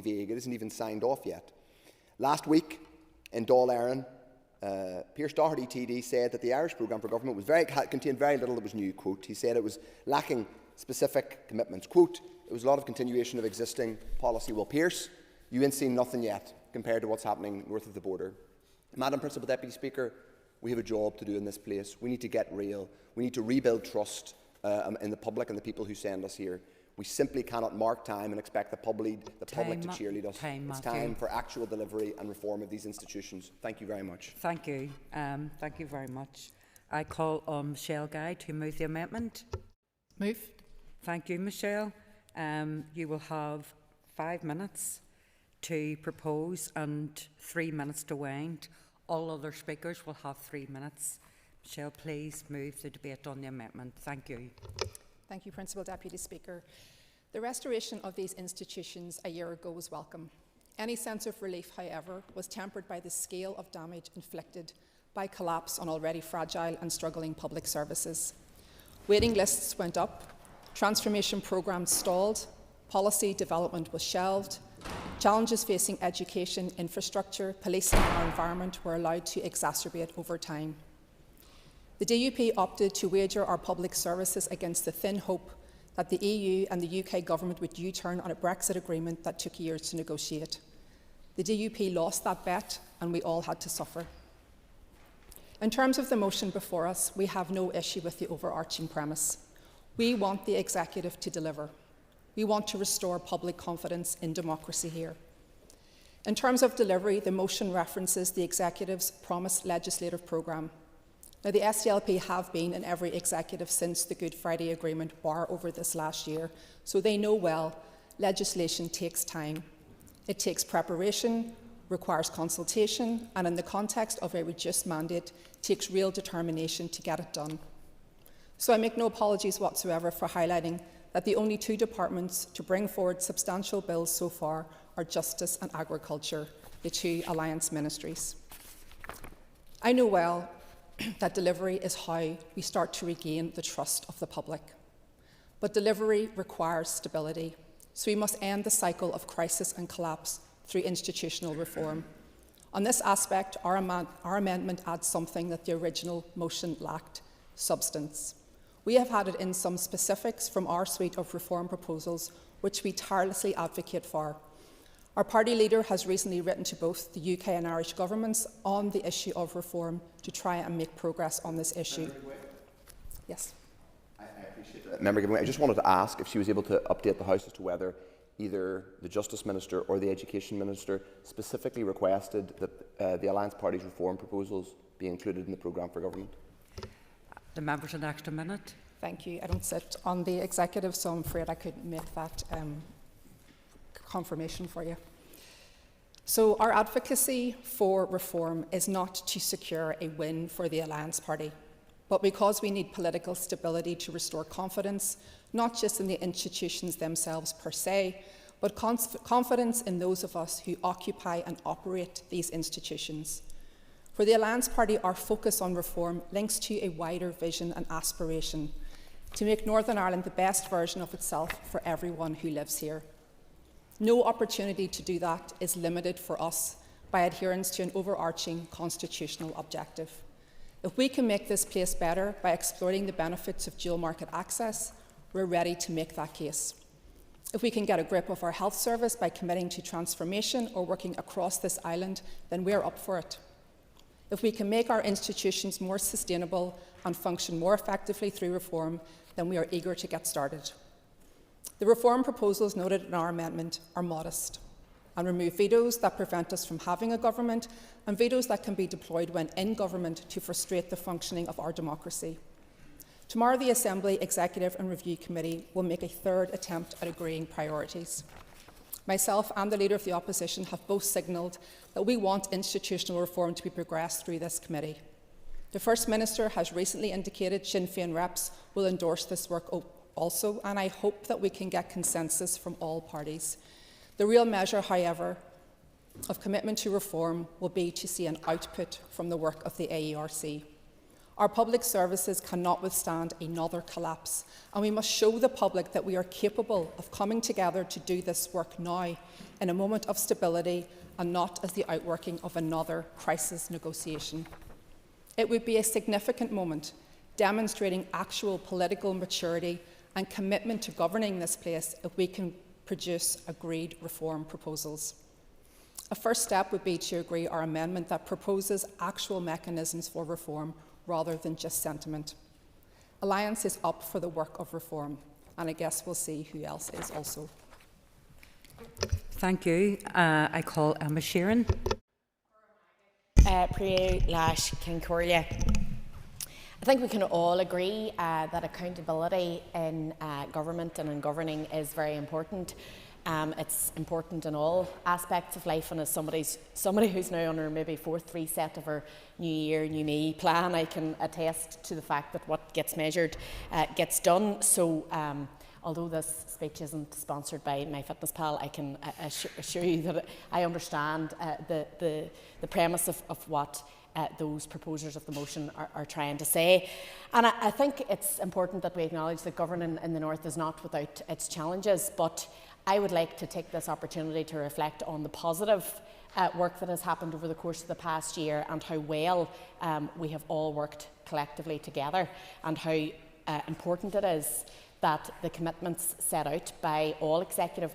vague. It isn't even signed off yet. Last week in Dáil Éireann, Pearse Doherty TD said that the Irish programme for government contained very little that was new. Quote, he said it was lacking specific commitments. Quote, it was a lot of continuation of existing policy. Well, Pearse, you ain't seen nothing yet compared to what's happening north of the border. Madam Principal Deputy Speaker, we have a job to do in this place. We need to get real. We need to rebuild trust in the public and the people who send us here. We simply cannot mark time and expect the public to cheerlead us. It's time for actual delivery and reform of these institutions. Thank you very much. Thank you. Thank you very much. I call on Michelle Guy to move the amendment. Move. Thank you, Michelle. You will have 5 minutes to propose and 3 minutes to wind. All other speakers will have 3 minutes. Michelle, please move the debate on the amendment. Thank you. Thank you, Principal Deputy Speaker. The restoration of these institutions a year ago was welcome. Any sense of relief, however, was tempered by the scale of damage inflicted by collapse on already fragile and struggling public services. Waiting lists went up, transformation programmes stalled, policy development was shelved, challenges facing education, infrastructure, policing and our environment were allowed to exacerbate over time. The DUP opted to wager our public services against the thin hope that the EU and the UK government would U-turn on a Brexit agreement that took years to negotiate. The DUP lost that bet and we all had to suffer. In terms of the motion before us, we have no issue with the overarching premise. We want the executive to deliver. We want to restore public confidence in democracy here. In terms of delivery, the motion references the executive's promised legislative programme. Now, the SDLP have been in every executive since the Good Friday Agreement bar over this last year, so they know well legislation takes time. It takes preparation, requires consultation, and in the context of a reduced mandate, takes real determination to get it done. So I make no apologies whatsoever for highlighting that the only 2 departments to bring forward substantial bills so far are Justice and Agriculture, the 2 alliance ministries. I know well that delivery is how we start to regain the trust of the public. But delivery requires stability, so we must end the cycle of crisis and collapse through institutional reform. On this aspect, our amendment adds something that the original motion lacked: substance. We have had it in some specifics from our suite of reform proposals, which we tirelessly advocate for. Our party leader has recently written to both the UK and Irish governments on the issue of reform to try and make progress on this issue. Yes. I appreciate that. Member Giveaway, I just wanted to ask if she was able to update the House as to whether either the Justice Minister or the Education Minister specifically requested that the Alliance Party's reform proposals be included in the programme for government. The member for the next minute. Thank you. I don't sit on the executive, so I'm afraid I couldn't make that confirmation for you. So our advocacy for reform is not to secure a win for the Alliance Party, but because we need political stability to restore confidence, not just in the institutions themselves per se, but confidence in those of us who occupy and operate these institutions. For the Alliance Party, our focus on reform links to a wider vision and aspiration to make Northern Ireland the best version of itself for everyone who lives here. No opportunity to do that is limited for us by adherence to an overarching constitutional objective. If we can make this place better by exploiting the benefits of dual market access, we're ready to make that case. If we can get a grip of our health service by committing to transformation or working across this island, then we're up for it. If we can make our institutions more sustainable and function more effectively through reform, then we are eager to get started. The reform proposals noted in our amendment are modest and remove vetoes that prevent us from having a government and vetoes that can be deployed when in government to frustrate the functioning of our democracy. Tomorrow, the Assembly Executive and Review Committee will make a 3rd attempt at agreeing priorities. Myself and the Leader of the Opposition have both signalled that we want institutional reform to be progressed through this committee. The First Minister has recently indicated Sinn Féin reps will endorse this work also, and I hope that we can get consensus from all parties. The real measure, however, of commitment to reform will be to see an output from the work of the AERC. Our public services cannot withstand another collapse, and we must show the public that we are capable of coming together to do this work now, in a moment of stability and not as the outworking of another crisis negotiation. It would be a significant moment, demonstrating actual political maturity and commitment to governing this place if we can produce agreed reform proposals. A first step would be to agree our amendment that proposes actual mechanisms for reform rather than just sentiment. Alliance is up for the work of reform, and I guess we'll see who else is also. Thank you. I call Emma Sheeran. I think we can all agree that accountability in government and in governing is very important. It's important in all aspects of life, and as somebody who's now on her maybe fourth reset of her New Year, New Me plan, I can attest to the fact that what gets measured gets done. So although this speech isn't sponsored by MyFitnessPal, I can assure you that I understand the premise of what those proposers of the motion are trying to say. And I think it's important that we acknowledge that governing in the North is not without its challenges, but I would like to take this opportunity to reflect on the positive work that has happened over the course of the past year, and how well we have all worked collectively together, and how important it is that the commitments set out by all executive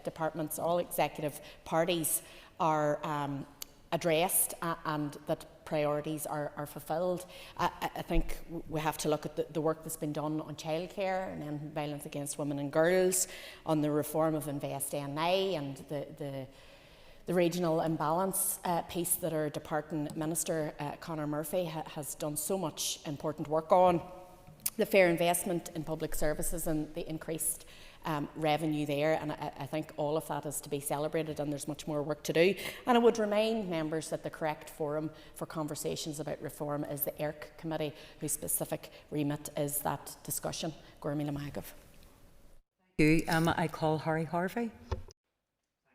departments, all executive parties are addressed, and that priorities are fulfilled. I think we have to look at the work that's been done on childcare and ending violence against women and girls, on the reform of Invest NI, and the regional imbalance piece that our departing Minister, Conor Murphy, has done so much important work on. The fair investment in public services and the increased revenue there, and I think all of that is to be celebrated, and there's much more work to do. And I would remind members that the correct forum for conversations about reform is the ERC Committee, whose specific remit is that discussion. Gormila Magav. Thank you. I call Harry Harvey.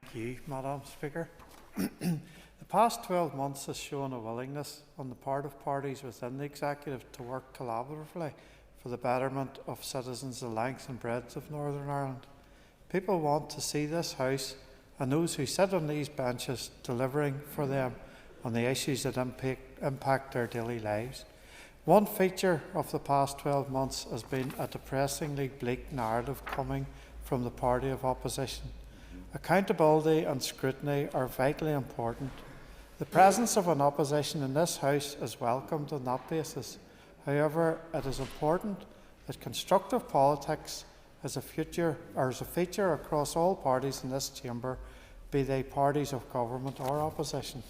Thank you, Madam Speaker. The past 12 months has shown a willingness on the part of parties within the Executive to work collaboratively for the betterment of citizens the length and breadth of Northern Ireland. People want to see this House and those who sit on these benches delivering for them on the issues that impact their daily lives. One feature of the past 12 months has been a depressingly bleak narrative coming from the party of opposition. Accountability and scrutiny are vitally important. The presence of an opposition in this House is welcomed on that basis. However, it is important that constructive politics is a feature across all parties in this chamber, be they parties of government or opposition.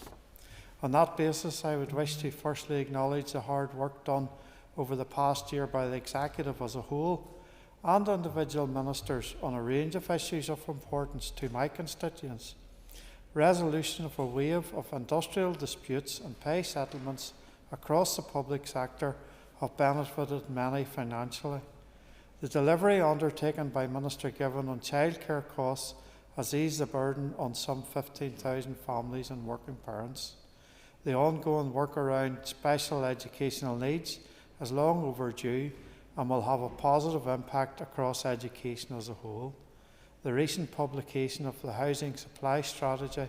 On that basis, I would wish to firstly acknowledge the hard work done over the past year by the Executive as a whole and individual ministers on a range of issues of importance to my constituents. Resolution of a wave of industrial disputes and pay settlements across the public sector have benefited many financially. The delivery undertaken by Minister Given on childcare costs has eased the burden on some 15,000 families and working parents. The ongoing work around special educational needs is long overdue and will have a positive impact across education as a whole. The recent publication of the Housing Supply Strategy,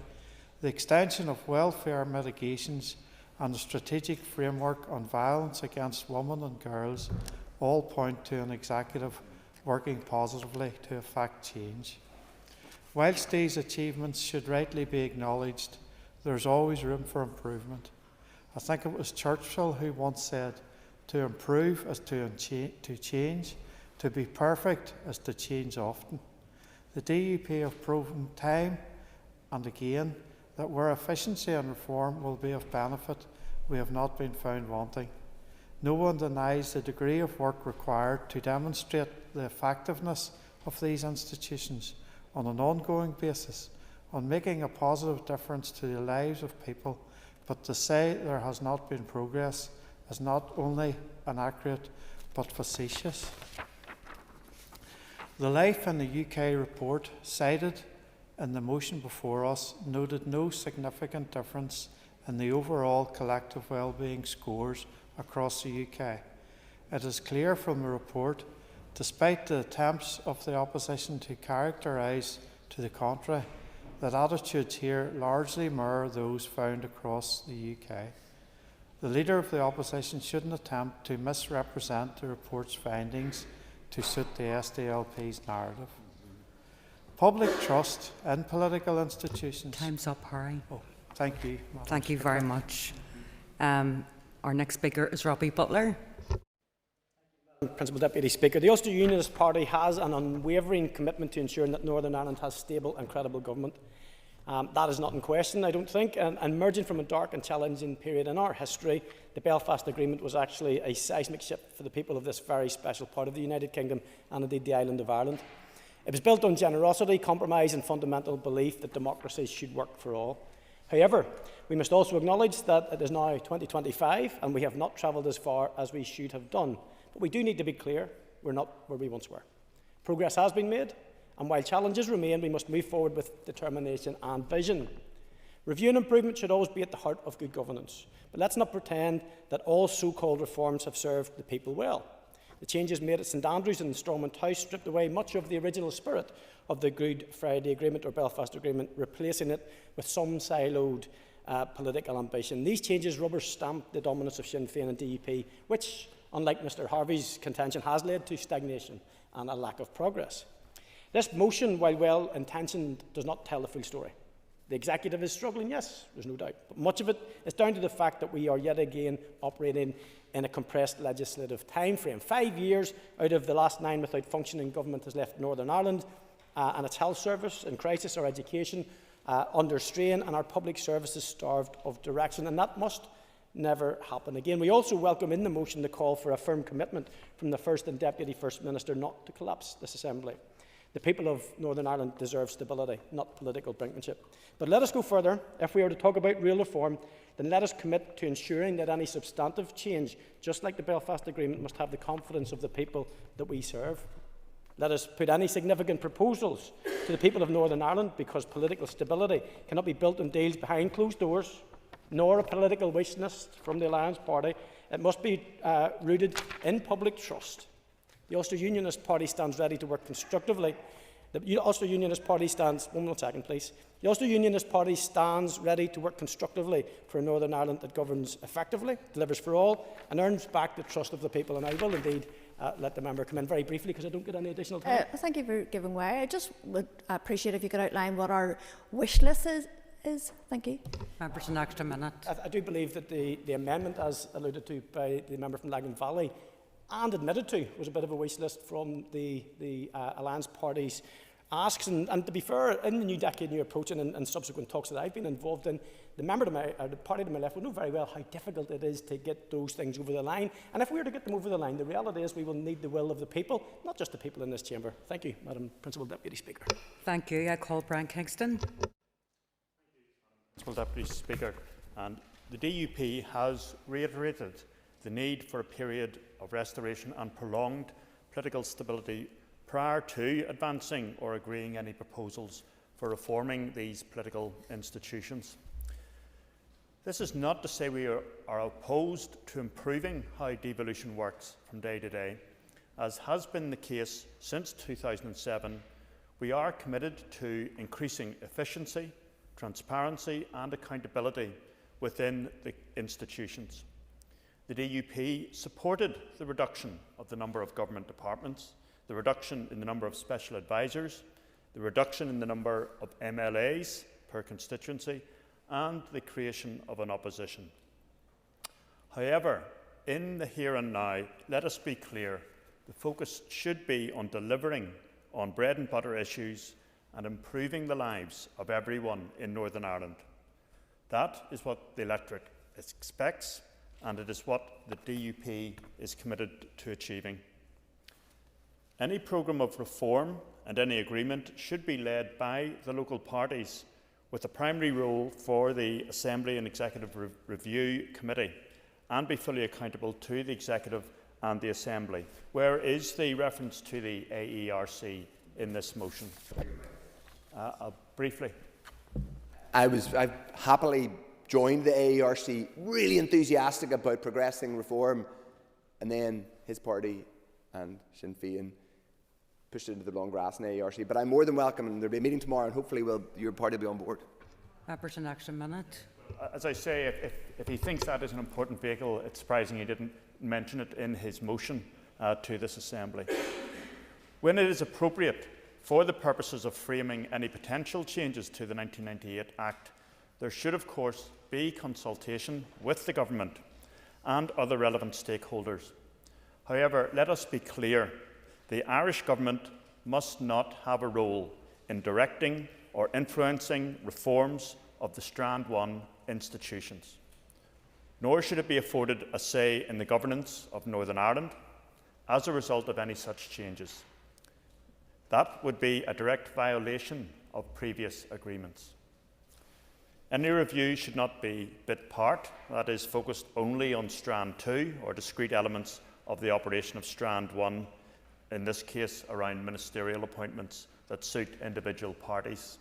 the extension of welfare mitigations, and the strategic framework on violence against women and girls all point to an Executive working positively to effect change. Whilst these achievements should rightly be acknowledged, there is always room for improvement. I think it was Churchill who once said, "To improve is to change, to be perfect is to change often." The DUP have proven time and again that where efficiency and reform will be of benefit, we have not been found wanting. No one denies the degree of work required to demonstrate the effectiveness of these institutions on an ongoing basis, on making a positive difference to the lives of people, but to say there has not been progress is not only inaccurate but facetious. The Life in the UK report cited in the motion before us noted no significant difference in the overall collective well-being scores across the UK. It is clear from the report, despite the attempts of the opposition to characterise to the contrary, that attitudes here largely mirror those found across the UK. The Leader of the Opposition shouldn't attempt to misrepresent the report's findings to suit the SDLP's narrative. Public trust in political institutions... Time's up, Harry. Oh, thank you. Madam Thank you Speaker. very much. Our next speaker is Robbie Butler. Principal Deputy Speaker, the Ulster Unionist Party has an unwavering commitment to ensuring that Northern Ireland has stable and credible government. That is not in question, I don't think. And emerging from a dark and challenging period in our history, the Belfast Agreement was actually a seismic shift for the people of this very special part of the United Kingdom and indeed the island of Ireland. It was built on generosity, compromise and fundamental belief that democracy should work for all. However, we must also acknowledge that it is now 2025 and we have not travelled as far as we should have done. But we do need to be clear, we're not where we once were. Progress has been made, and while challenges remain, we must move forward with determination and vision. Review and improvement should always be at the heart of good governance. But let's not pretend that all so-called reforms have served the people well. The changes made at St Andrews and Stormont House stripped away much of the original spirit of the Good Friday Agreement or Belfast Agreement, replacing it with some siloed political ambition. These changes rubber-stamped the dominance of Sinn Féin and DUP, which, unlike Mr Harvey's contention, has led to stagnation and a lack of progress. This motion, while well-intentioned, does not tell the full story. The executive is struggling, yes, there's no doubt. But much of it is down to the fact that we are yet again operating in a compressed legislative timeframe. 5 years out of the last 9 without functioning government has left Northern Ireland and its health service in crisis, our education under strain, and our public services starved of direction. And that must never happen again. We also welcome in the motion the call for a firm commitment from the First and Deputy First Minister not to collapse this Assembly. The people of Northern Ireland deserve stability, not political brinkmanship. But let us go further. If we are to talk about real reform, then let us commit to ensuring that any substantive change, just like the Belfast Agreement, must have the confidence of the people that we serve. Let us put any significant proposals to the people of Northern Ireland, because political stability cannot be built on deals behind closed doors, nor a political wish list from the Alliance Party. It must be rooted in public trust. The Ulster Unionist Party stands ready to work constructively. The Ulster Unionist Party stands... One more second, please. The Ulster Unionist Party stands ready to work constructively for a Northern Ireland that governs effectively, delivers for all, and earns back the trust of the people. And I will indeed let the member come in very briefly, because I don't get any additional time. Thank you for giving way. I just would appreciate if you could outline what our wish list is. Thank you. Member for an extra minute. I do believe that the amendment, as alluded to by the member from Lagan Valley, and admitted to, was a bit of a wish list from the Alliance Party's asks. And to be fair, in the new decade, new approach, and subsequent talks that I've been involved in, the party to my left will know very well how difficult it is to get those things over the line. And if we were to get them over the line, the reality is we will need the will of the people, not just the people in this chamber. Thank you, Madam Principal Deputy Speaker. Thank you. I call Brian Kingston. Principal Deputy Speaker, and the DUP has reiterated the need for a period of restoration and prolonged political stability prior to advancing or agreeing any proposals for reforming these political institutions. This is not to say we are opposed to improving how devolution works from day to day. As has been the case since 2007, we are committed to increasing efficiency, transparency and accountability within the institutions. The DUP supported the reduction of the number of government departments, the reduction in the number of special advisors, the reduction in the number of MLAs per constituency, and the creation of an opposition. However, in the here and now, let us be clear, the focus should be on delivering on bread and butter issues and improving the lives of everyone in Northern Ireland. That is what the electorate expects, and it is what the DUP is committed to achieving. Any programme of reform and any agreement should be led by the local parties, with a primary role for the Assembly and Executive Review Committee, and be fully accountable to the Executive and the Assembly. Where is the reference to the AERC in this motion? Briefly. I've happily joined the AERC, really enthusiastic about progressing reform, and then his party and Sinn Féin pushed it into the long grass in AERC. But I'm more than welcome, and there'll be a meeting tomorrow, and hopefully your party will be on board. Members, an extra minute. As I say, if he thinks that is an important vehicle, it's surprising he didn't mention it in his motion to this Assembly. When it is appropriate for the purposes of framing any potential changes to the 1998 Act, there should, of course, be consultation with the Government and other relevant stakeholders. However, let us be clear, the Irish Government must not have a role in directing or influencing reforms of the Strand 1 institutions. Nor should it be afforded a say in the governance of Northern Ireland as a result of any such changes. That would be a direct violation of previous agreements. Any review should not be bit part, that is, focused only on Strand 2 or discrete elements of the operation of Strand 1, in this case around ministerial appointments that suit individual parties.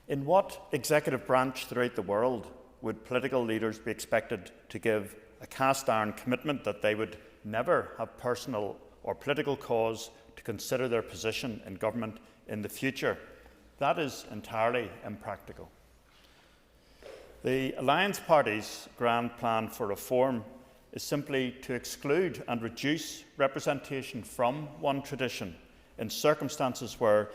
In what executive branch throughout the world would political leaders be expected to give a cast-iron commitment that they would never have personal or political cause to consider their position in government in the future? That is entirely impractical. The Alliance Party's grand plan for reform is simply to exclude and reduce representation from one tradition in circumstances where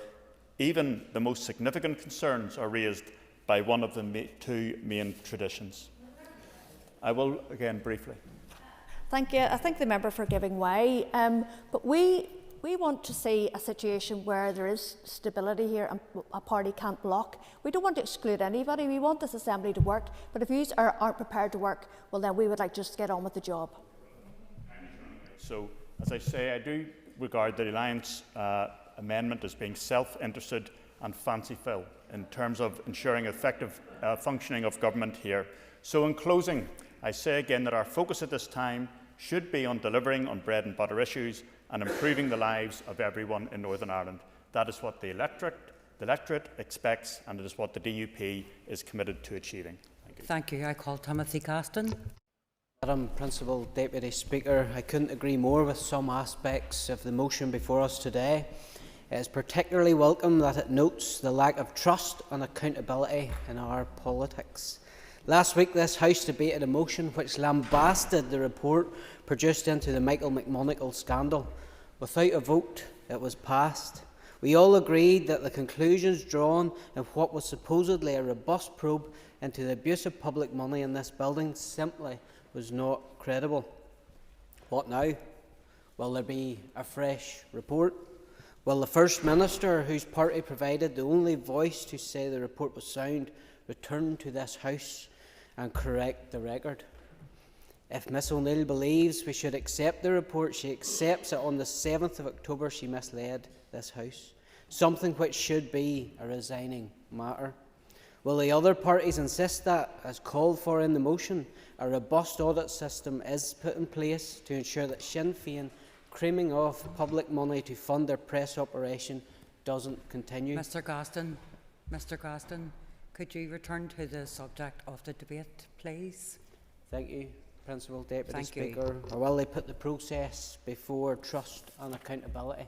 even the most significant concerns are raised by one of the two main traditions. I will again briefly. Thank you. I thank the member for giving way. But we want to see a situation where there is stability here and a party can't block. We don't want to exclude anybody. We want this assembly to work. But if you aren't prepared to work, well then we would like just get on with the job. So, as I say, I do regard the Alliance amendment as being self-interested and fanciful in terms of ensuring effective functioning of government here. So in closing, I say again that our focus at this time should be on delivering on bread and butter issues and improving the lives of everyone in Northern Ireland. That is what the electorate expects, and it is what the DUP is committed to achieving. Thank you. Thank you. I call Timothy Gaston. Madam Principal Deputy Speaker, I couldn't agree more with some aspects of the motion before us today. It is particularly welcome that it notes the lack of trust and accountability in our politics. Last week, this House debated a motion which lambasted the report produced into the Michael McMonagle scandal. Without a vote, it was passed. We all agreed that the conclusions drawn in what was supposedly a robust probe into the abuse of public money in this building simply was not credible. What now? Will there be a fresh report? Will the First Minister, whose party provided the only voice to say the report was sound, return to this House and correct the record? If Ms O'Neill believes we should accept the report, she accepts that on the 7th of October she misled this House, something which should be a resigning matter. Will the other parties insist that, as called for in the motion, a robust audit system is put in place to ensure that Sinn Féin creaming off public money to fund their press operation doesn't continue? Mr. Gaston, could you return to the subject of the debate, please? Thank you, Principal Deputy Thank Speaker. Or will they put the process before trust and accountability?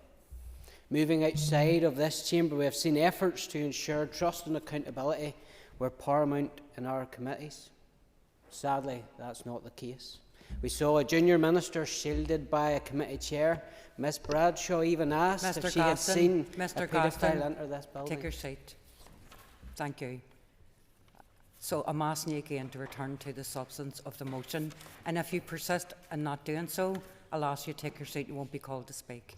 Moving outside of this chamber, we have seen efforts to ensure trust and accountability were paramount in our committees. Sadly, that's not the case. We saw a junior minister shielded by a committee chair. Ms Bradshaw even asked if she had seen a paedophile enter this building. Take your seat. Thank you. So I'm asking you again to return to the substance of the motion, and if you persist in not doing so, I'll ask you to take your seat. You won't be called to speak.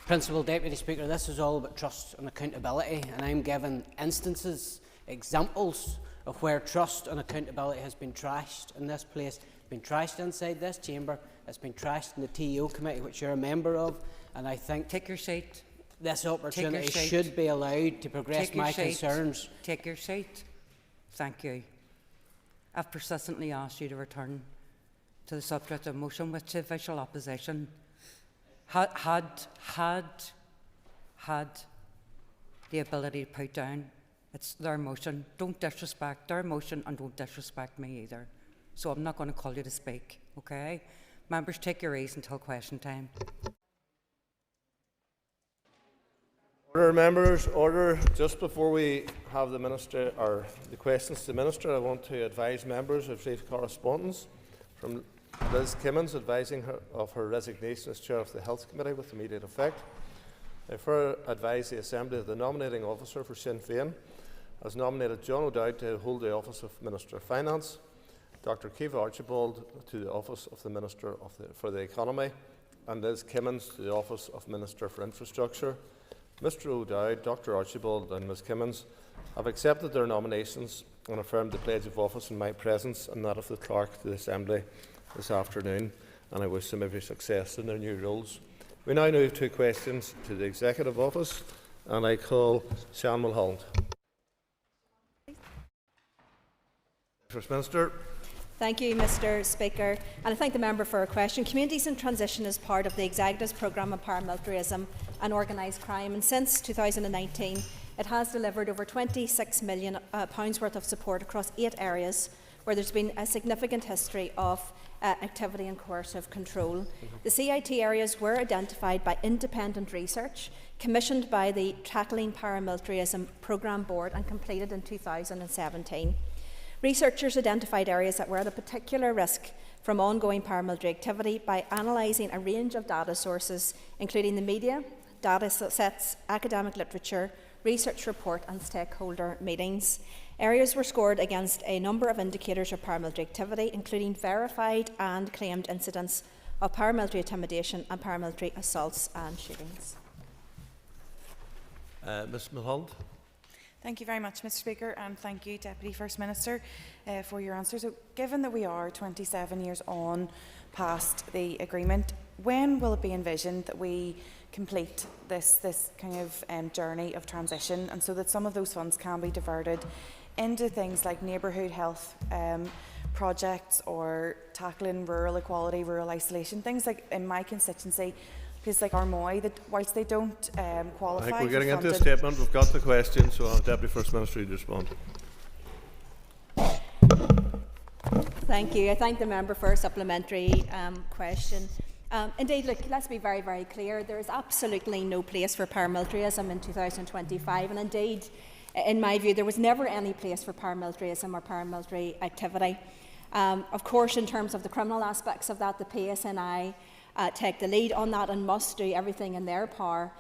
Principal Deputy Speaker, this is all about trust and accountability, and I'm given instances, examples of where trust and accountability has been trashed in this place. It's been trashed inside this chamber, it's been trashed in the TEO committee, which you're a member of, and I think take your seat. This opportunity should be allowed to progress my concerns. Take your seat. Thank you. I've persistently asked you to return to the subject of motion, which the official opposition had the ability to put down. It's their motion. Don't disrespect their motion, and don't disrespect me either. So I'm not going to call you to speak, okay? Members, take your ease until question time. Order, members, order. Just before we have the Minister, or the questions to the Minister, I want to advise members of received correspondence from Liz Kimmins advising her of her resignation as Chair of the Health Committee with immediate effect. I further advise the Assembly that the nominating officer for Sinn Féin has nominated John O'Dowd to hold the office of Minister of Finance, Dr Kiva Archibald to the office of the Minister for the Economy, and Liz Kimmins to the office of Minister for Infrastructure. Mr O'Dowd, Dr Archibald and Ms Kimmins have accepted their nominations and affirmed the pledge of office in my presence and that of the Clerk to the Assembly this afternoon, and I wish them every success in their new roles. We now move to questions to the Executive Office, and I call Sean Mulholland. First Minister. Thank you, Mr Speaker, and I thank the member for a question. Communities in Transition is part of the Executive's programme on paramilitarism and organised crime, and since 2019 it has delivered over £26 million worth of support across 8 areas where there's been a significant history of activity and coercive control. The CIT areas were identified by independent research commissioned by the Tackling Paramilitarism Programme Board and completed in 2017. Researchers identified areas that were at a particular risk from ongoing paramilitary activity by analysing a range of data sources, including the media, data sets, academic literature, research report and stakeholder meetings. Areas were scored against a number of indicators of paramilitary activity, including verified and claimed incidents of paramilitary intimidation and paramilitary assaults and shootings. Ms Mulholland. Thank you very much, Mr Speaker, and thank you, Deputy First Minister, for your answer. So, given that we are 27 years on past the agreement, when will it be envisioned that we complete this kind of journey of transition, and so that some of those funds can be diverted into things like neighbourhood health projects or tackling rural equality, rural isolation, things like in my constituency, places like Armoy, that whilst they don't qualify, I think we're getting for into a statement. We've got the question, so I'll Deputy First Minister to respond. Thank you. I thank the member for a supplementary question. Indeed, look, let's be very, very clear. There is absolutely no place for paramilitarism in 2025, and indeed, in my view, there was never any place for paramilitarism or paramilitary activity. Of course, in terms of the criminal aspects of that, the PSNI take the lead on that and must do everything in their power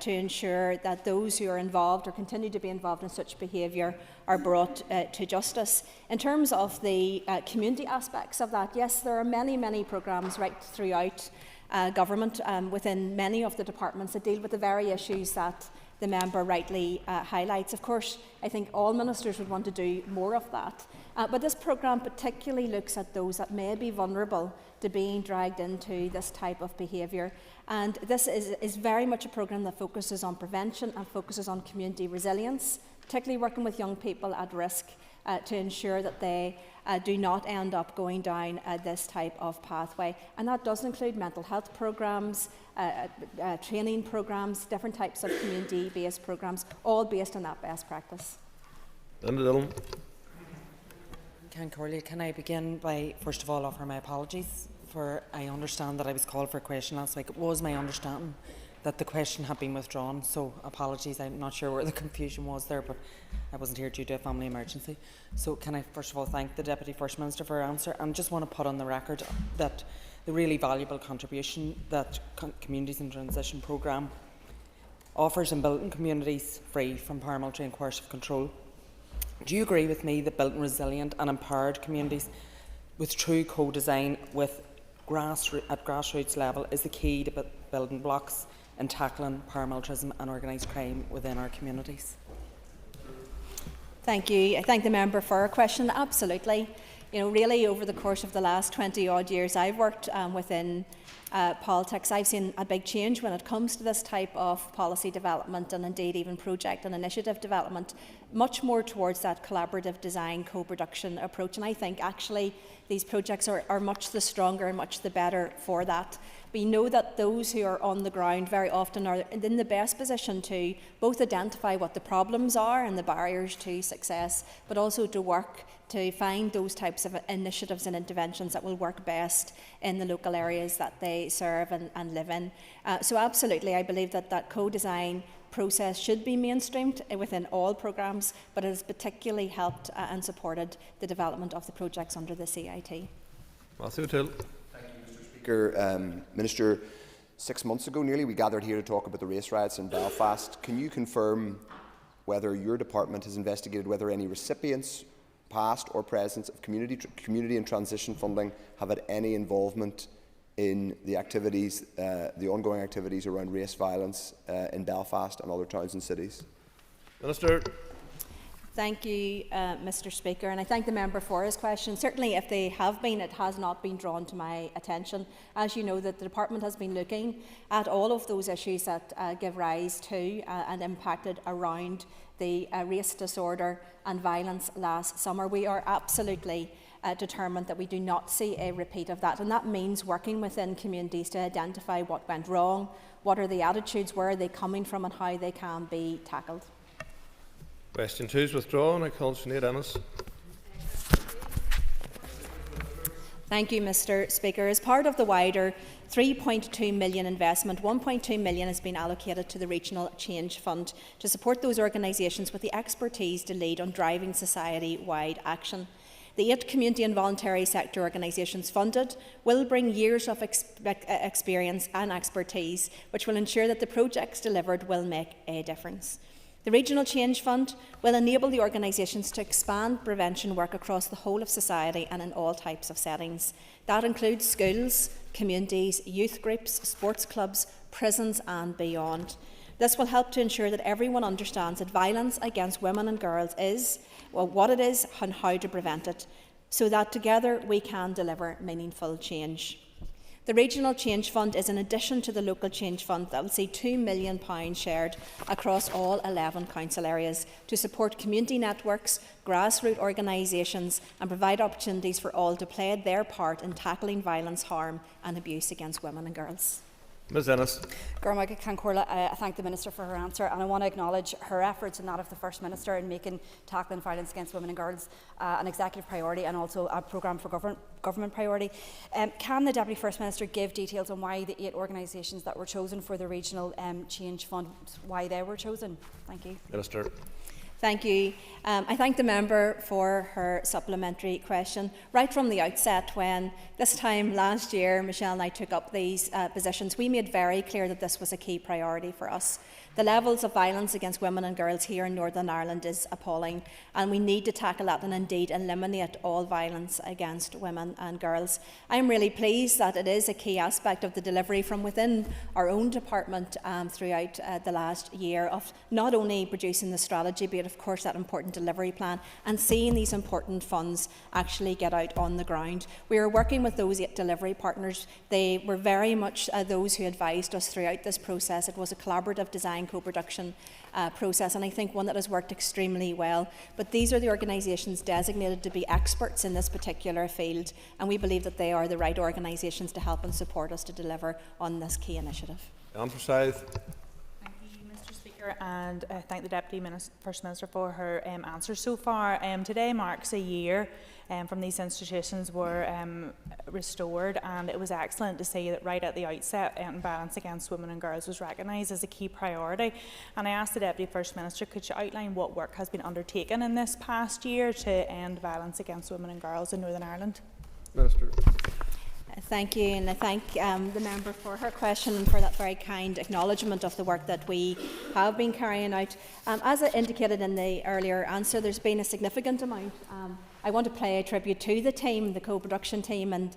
to ensure that those who are involved or continue to be involved in such behaviour are brought to justice. In terms of the community aspects of that, yes, there are many, many programmes right throughout government within many of the departments that deal with the very issues that the member rightly highlights. Of course, I think all ministers would want to do more of that. But this programme particularly looks at those that may be vulnerable to being dragged into this type of behaviour. And this is very much a programme that focuses on prevention and focuses on community resilience, particularly working with young people at risk to ensure that they do not end up going down this type of pathway. And that does include mental health programmes, training programmes, different types of community-based programmes, all based on that best practice. Can I begin by, first of all, offering my apologies for, I understand that I was called for a question last week. It was my understanding that the question had been withdrawn, so apologies, I'm not sure where the confusion was there, but I wasn't here due to a family emergency. So can I first of all thank the Deputy First Minister for her answer, and just want to put on the record that the really valuable contribution that Communities in Transition programme offers in building communities free from paramilitary and coercive control. Do you agree with me that building resilient and empowered communities with true co-design at grassroots level is the key to building blocks in tackling paramilitarism and organised crime within our communities? Thank you. I thank the member for her question. Absolutely. You know, really over the course of the last 20-odd years I've worked within politics, I've seen a big change when it comes to this type of policy development and indeed even project and initiative development, much more towards that collaborative design, co-production approach. And I think actually these projects are much the stronger and much the better for that. We know that those who are on the ground very often are in the best position to both identify what the problems are and the barriers to success, but also to work to find those types of initiatives and interventions that will work best in the local areas that they serve and live in. So absolutely, I believe that that co-design process should be mainstreamed within all programmes, but it has particularly helped and supported the development of the projects under the CIT. Matthew Till. Minister, 6 months ago nearly we gathered here to talk about the race riots in Belfast. Can you confirm whether your department has investigated whether any recipients, past or present, of community and transition funding have had any involvement in the activities, the ongoing activities around race violence in Belfast and other towns and cities? Minister. Thank you, Mr. Speaker, and I thank the member for his question. Certainly, if they have been, it has not been drawn to my attention. As you know, that the department has been looking at all of those issues that give rise to and impacted around the race disorder and violence last summer. We are absolutely determined that we do not see a repeat of that, and that means working within communities to identify what went wrong, what are the attitudes, where are they coming from, and how they can be tackled. Question 2 is withdrawn. I call Sinead Ennis. Thank you, Mr. Speaker. As part of the wider $3.2 million investment, $1.2 million has been allocated to the Regional Change Fund to support those organisations with the expertise to lead on driving society-wide action. The 8 community and voluntary sector organisations funded will bring years of experience and expertise, which will ensure that the projects delivered will make a difference. The Regional Change Fund will enable the organisations to expand prevention work across the whole of society and in all types of settings. That includes schools, communities, youth groups, sports clubs, prisons and beyond. This will help to ensure that everyone understands that violence against women and girls is, well, what it is and how to prevent it, so that together we can deliver meaningful change. The Regional Change Fund is in addition to the Local Change Fund that will see £2 million shared across all 11 council areas to support community networks, grassroots organisations and provide opportunities for all to play their part in tackling violence, harm and abuse against women and girls. Ms Ennis. Gormaga Cancorla, I thank the Minister for her answer, and I want to acknowledge her efforts and that of the First Minister in making tackling violence against women and girls an executive priority and also a programme for government priority. Can the Deputy First Minister give details on why the 8 organisations that were chosen for the Regional Change Fund, why they were chosen? Thank you. Minister. Thank you. I thank the member for her supplementary question. Right from the outset, when this time last year Michelle and I took up these positions, we made very clear that this was a key priority for us. The levels of violence against women and girls here in Northern Ireland is appalling, and we need to tackle that and indeed eliminate all violence against women and girls. I am really pleased that it is a key aspect of the delivery from within our own department throughout the last year of not only producing the strategy, but of course that important delivery plan and seeing these important funds actually get out on the ground. We are working with those 8 delivery partners. They were very much those who advised us throughout this process. It was a collaborative design co-production process, and I think one that has worked extremely well. But these are the organisations designated to be experts in this particular field, and we believe that they are the right organisations to help and support us to deliver on this key initiative. And thank the Deputy First Minister for her answers so far. Today marks a year from these institutions were restored, and it was excellent to see that right at the outset violence against women and girls was recognised as a key priority. And I asked the Deputy First Minister, could you outline what work has been undertaken in this past year to end violence against women and girls in Northern Ireland? Minister. Thank you, and I thank the member for her question and for that very kind acknowledgement of the work that we have been carrying out. As I indicated in the earlier answer, there's been a significant amount. I want to pay a tribute to the team, the co-production team, and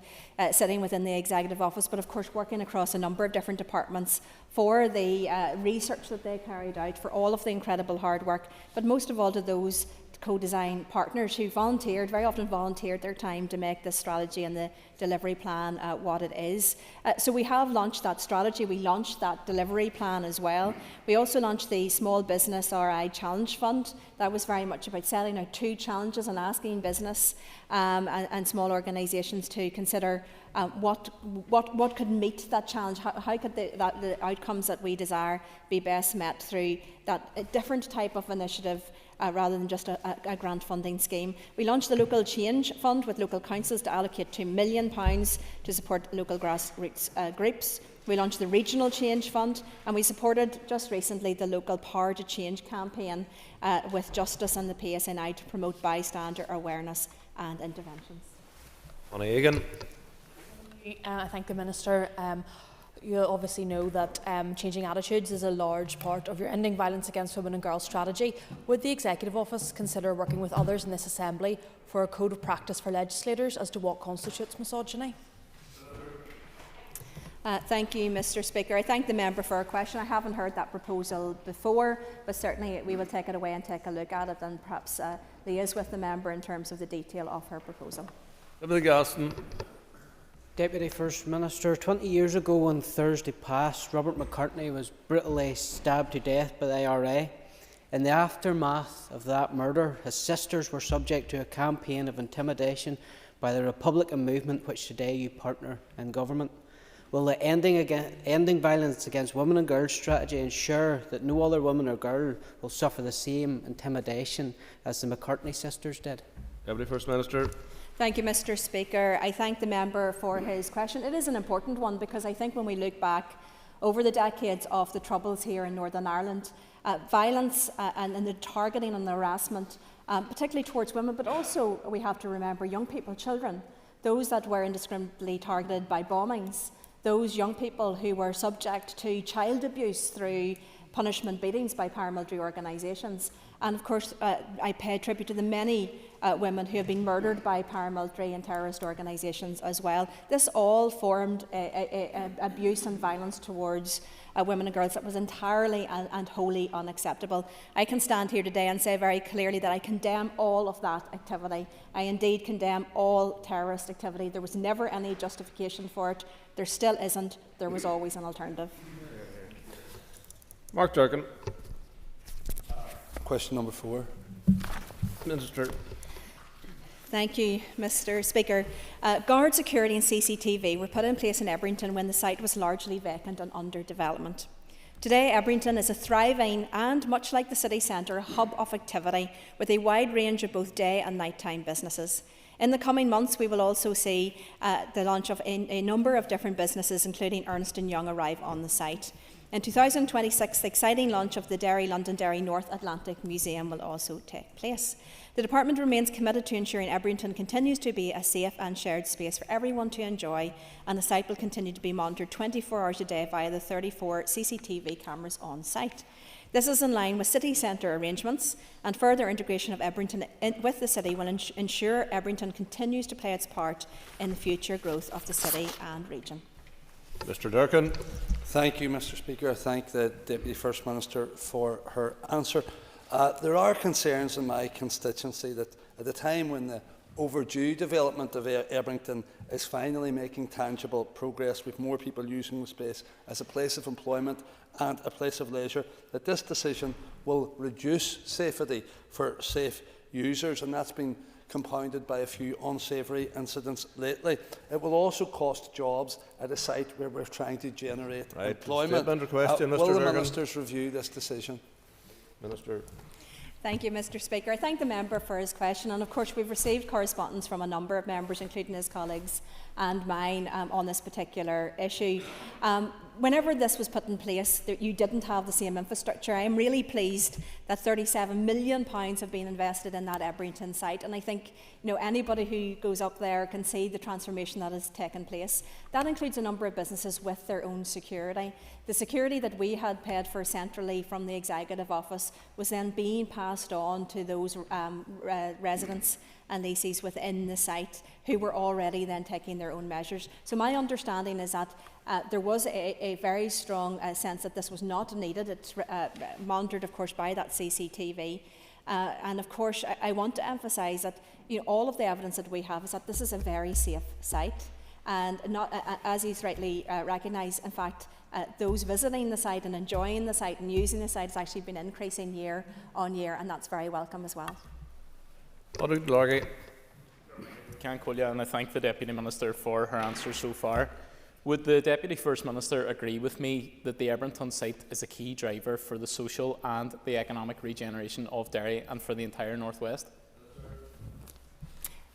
sitting within the Executive Office, but of course working across a number of different departments for the research that they carried out, for all of the incredible hard work, but most of all to those co-design partners who very often volunteered their time to make this strategy and the delivery plan what it is. So we have launched that strategy, we launched that delivery plan as well. We also launched the Small Business RI Challenge Fund. That was very much about setting out 2 challenges and asking business and small organisations to consider what could meet that challenge, how could the outcomes that we desire be best met through that different type of initiative rather than just a grant funding scheme. We launched the Local Change Fund with local councils to allocate £2 million to support local grassroots groups. We launched the Regional Change Fund, and we supported just recently the local Power to Change campaign with Justice and the PSNI to promote bystander awareness and interventions. Anna Egan. I thank the Minister. You obviously know that changing attitudes is a large part of your Ending Violence Against Women and Girls strategy. Would the Executive Office consider working with others in this Assembly for a code of practice for legislators as to what constitutes misogyny? Thank you, Mr Speaker. I thank the member for her question. I haven't heard that proposal before, but certainly we will take it away and take a look at it and perhaps liaise with the member in terms of the detail of her proposal. Deputy Gaston. Deputy First Minister, 20 years ago on Thursday past, Robert McCartney was brutally stabbed to death by the IRA. In the aftermath of that murder, his sisters were subject to a campaign of intimidation by the Republican movement, which today you partner in government. Will the Ending Violence Against Women and Girls strategy ensure that no other woman or girl will suffer the same intimidation as the McCartney sisters did? Deputy First Minister. Thank you, Mr Speaker. I thank the member for his question. It is an important one because I think when we look back over the decades of the Troubles here in Northern Ireland, violence and the targeting and the harassment, particularly towards women, but also we have to remember young people, children, those that were indiscriminately targeted by bombings, those young people who were subject to child abuse through punishment beatings by paramilitary organisations. And of course, I pay tribute to the many women who have been murdered by paramilitary and terrorist organisations as well. This all formed abuse and violence towards women and girls that was entirely and wholly unacceptable. I can stand here today and say very clearly that I condemn all of that activity. I indeed condemn all terrorist activity. There was never any justification for it. There still isn't. There was always an alternative. Mark Durkan. Question number 4. Minister. Thank you, Mr Speaker. Guard security and CCTV were put in place in Ebrington when the site was largely vacant and under development. Today, Ebrington is a thriving and, much like the city centre, a hub of activity with a wide range of both day and nighttime businesses. In the coming months, we will also see the launch of a number of different businesses, including Ernst & Young, arrive on the site. In 2026, the exciting launch of the Londonderry North Atlantic Museum will also take place. The Department remains committed to ensuring Ebrington continues to be a safe and shared space for everyone to enjoy, and the site will continue to be monitored 24 hours a day via the 34 CCTV cameras on site. This is in line with city centre arrangements, and further integration of Ebrington with the city will ensure Ebrington continues to play its part in the future growth of the city and region. Mr Durkan. Thank you, Mr Speaker. I thank the Deputy First Minister for her answer. There are concerns in my constituency that at a time when the overdue development of Ebrington is finally making tangible progress, with more people using the space as a place of employment and a place of leisure, that this decision will reduce safety for safe users, and that's been compounded by a few unsavoury incidents lately. It will also cost jobs at a site where we're trying to generate employment. Under question, Mr. Will the Durkan. ministers review this decision? Minister. Thank you, Mr Speaker. I thank the member for his question, and of course we've received correspondence from a number of members, including his colleagues and mine, on this particular issue. Whenever this was put in place, you didn't have the same infrastructure. I am really pleased that £37 million have been invested in that Ebrington site, and I think anybody who goes up there can see the transformation that has taken place. That includes a number of businesses with their own security. The security that we had paid for centrally from the Executive Office was then being passed on to those residents and leases within the site who were already then taking their own measures. So my understanding is that there was a very strong sense that this was not needed. It's monitored, of course, by that CCTV. And of course, I want to emphasise that all of the evidence that we have is that this is a very safe site. And not, as he's rightly recognised, in fact, those visiting the site and enjoying the site and using the site has actually been increasing year on year, and that's very welcome as well. And I thank the Deputy Minister for her answer so far. Would the Deputy First Minister agree with me that the Ebrington site is a key driver for the social and the economic regeneration of Derry and for the entire North West?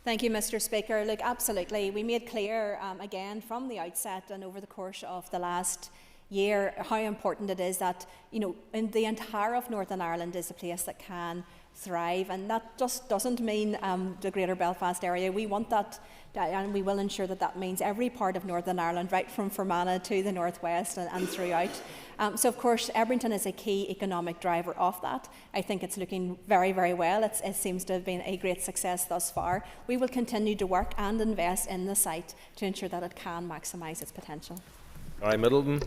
Thank you, Mr Speaker. Look, absolutely. We made clear again from the outset and over the course of the last year how important it is that in the entire of Northern Ireland is a place that can thrive, and that just doesn't mean the Greater Belfast area. We want that, and we will ensure that that means every part of Northern Ireland, right from Fermanagh to the northwest and throughout. So of course Ebrington is a key economic driver of that. I think it's looking very, very well. It seems to have been a great success thus far. We will continue to work and invest in the site to ensure that it can maximise its potential. Gary Middleton.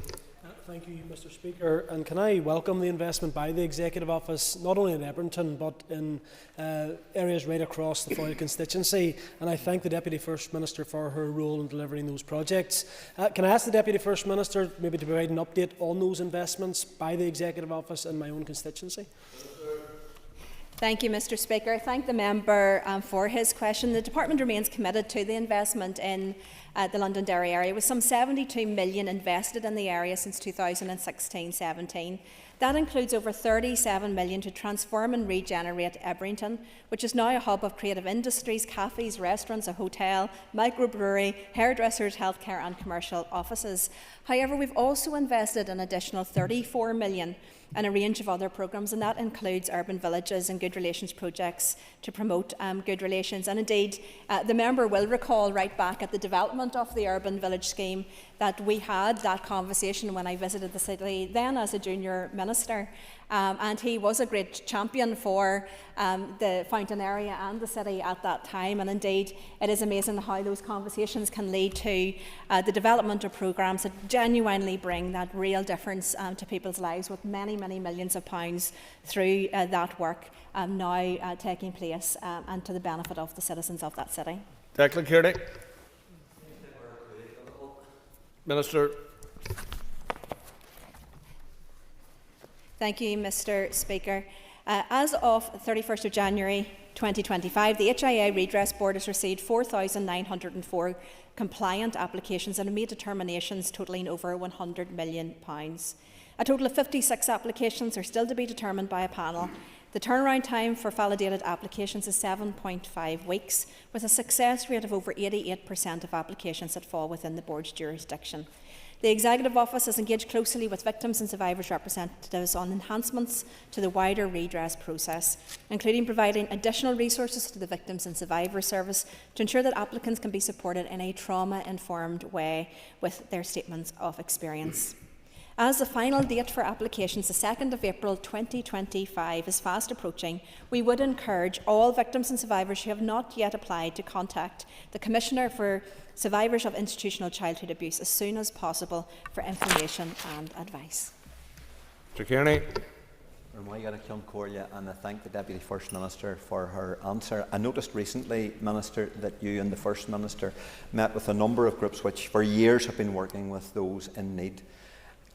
Thank you, Mr. Speaker. And can I welcome the investment by the Executive Office, not only in Edmonton, but in areas right across the Foyle constituency. And I thank the Deputy First Minister for her role in delivering those projects. Can I ask the Deputy First Minister maybe to provide an update on those investments by the Executive Office in my own constituency? Thank you, Mr. Speaker. I thank the member for his question. The Department remains committed to the investment in the Londonderry area, with some 72 million invested in the area since 2016-17. That includes over 37 million to transform and regenerate Ebrington, which is now a hub of creative industries, cafes, restaurants, a hotel, microbrewery, hairdressers, healthcare and commercial offices. However, we've also invested an additional 34 million and a range of other programmes, and that includes urban villages and good relations projects to promote good relations. And indeed, the member will recall right back at the development of the urban village scheme that we had that conversation when I visited the city then as a junior minister. And he was a great champion for the Fountain area and the city at that time. And indeed, it is amazing how those conversations can lead to the development of programmes that genuinely bring that real difference to people's lives, with many, many millions of pounds through that work now taking place and to the benefit of the citizens of that city. Declan Kearney. Minister. Thank you, Mr. Speaker. As of 31st of January 2025, the HIA Redress Board has received 4,904 compliant applications and made determinations totalling over £100 million. A total of 56 applications are still to be determined by a panel. The turnaround time for validated applications is 7.5 weeks, with a success rate of over 88% of applications that fall within the Board's jurisdiction. The Executive Office has engaged closely with victims and survivors representatives on enhancements to the wider redress process, including providing additional resources to the Victims and Survivors Service to ensure that applicants can be supported in a trauma-informed way with their statements of experience. As the final date for applications, the 2nd of April 2025, is fast approaching, we would encourage all victims and survivors who have not yet applied to contact the Commissioner for Survivors of Institutional Childhood Abuse as soon as possible for information and advice. Mr. Kearney. And I thank the Deputy First Minister for her answer. I noticed recently, Minister, that you and the First Minister met with a number of groups which for years have been working with those in need.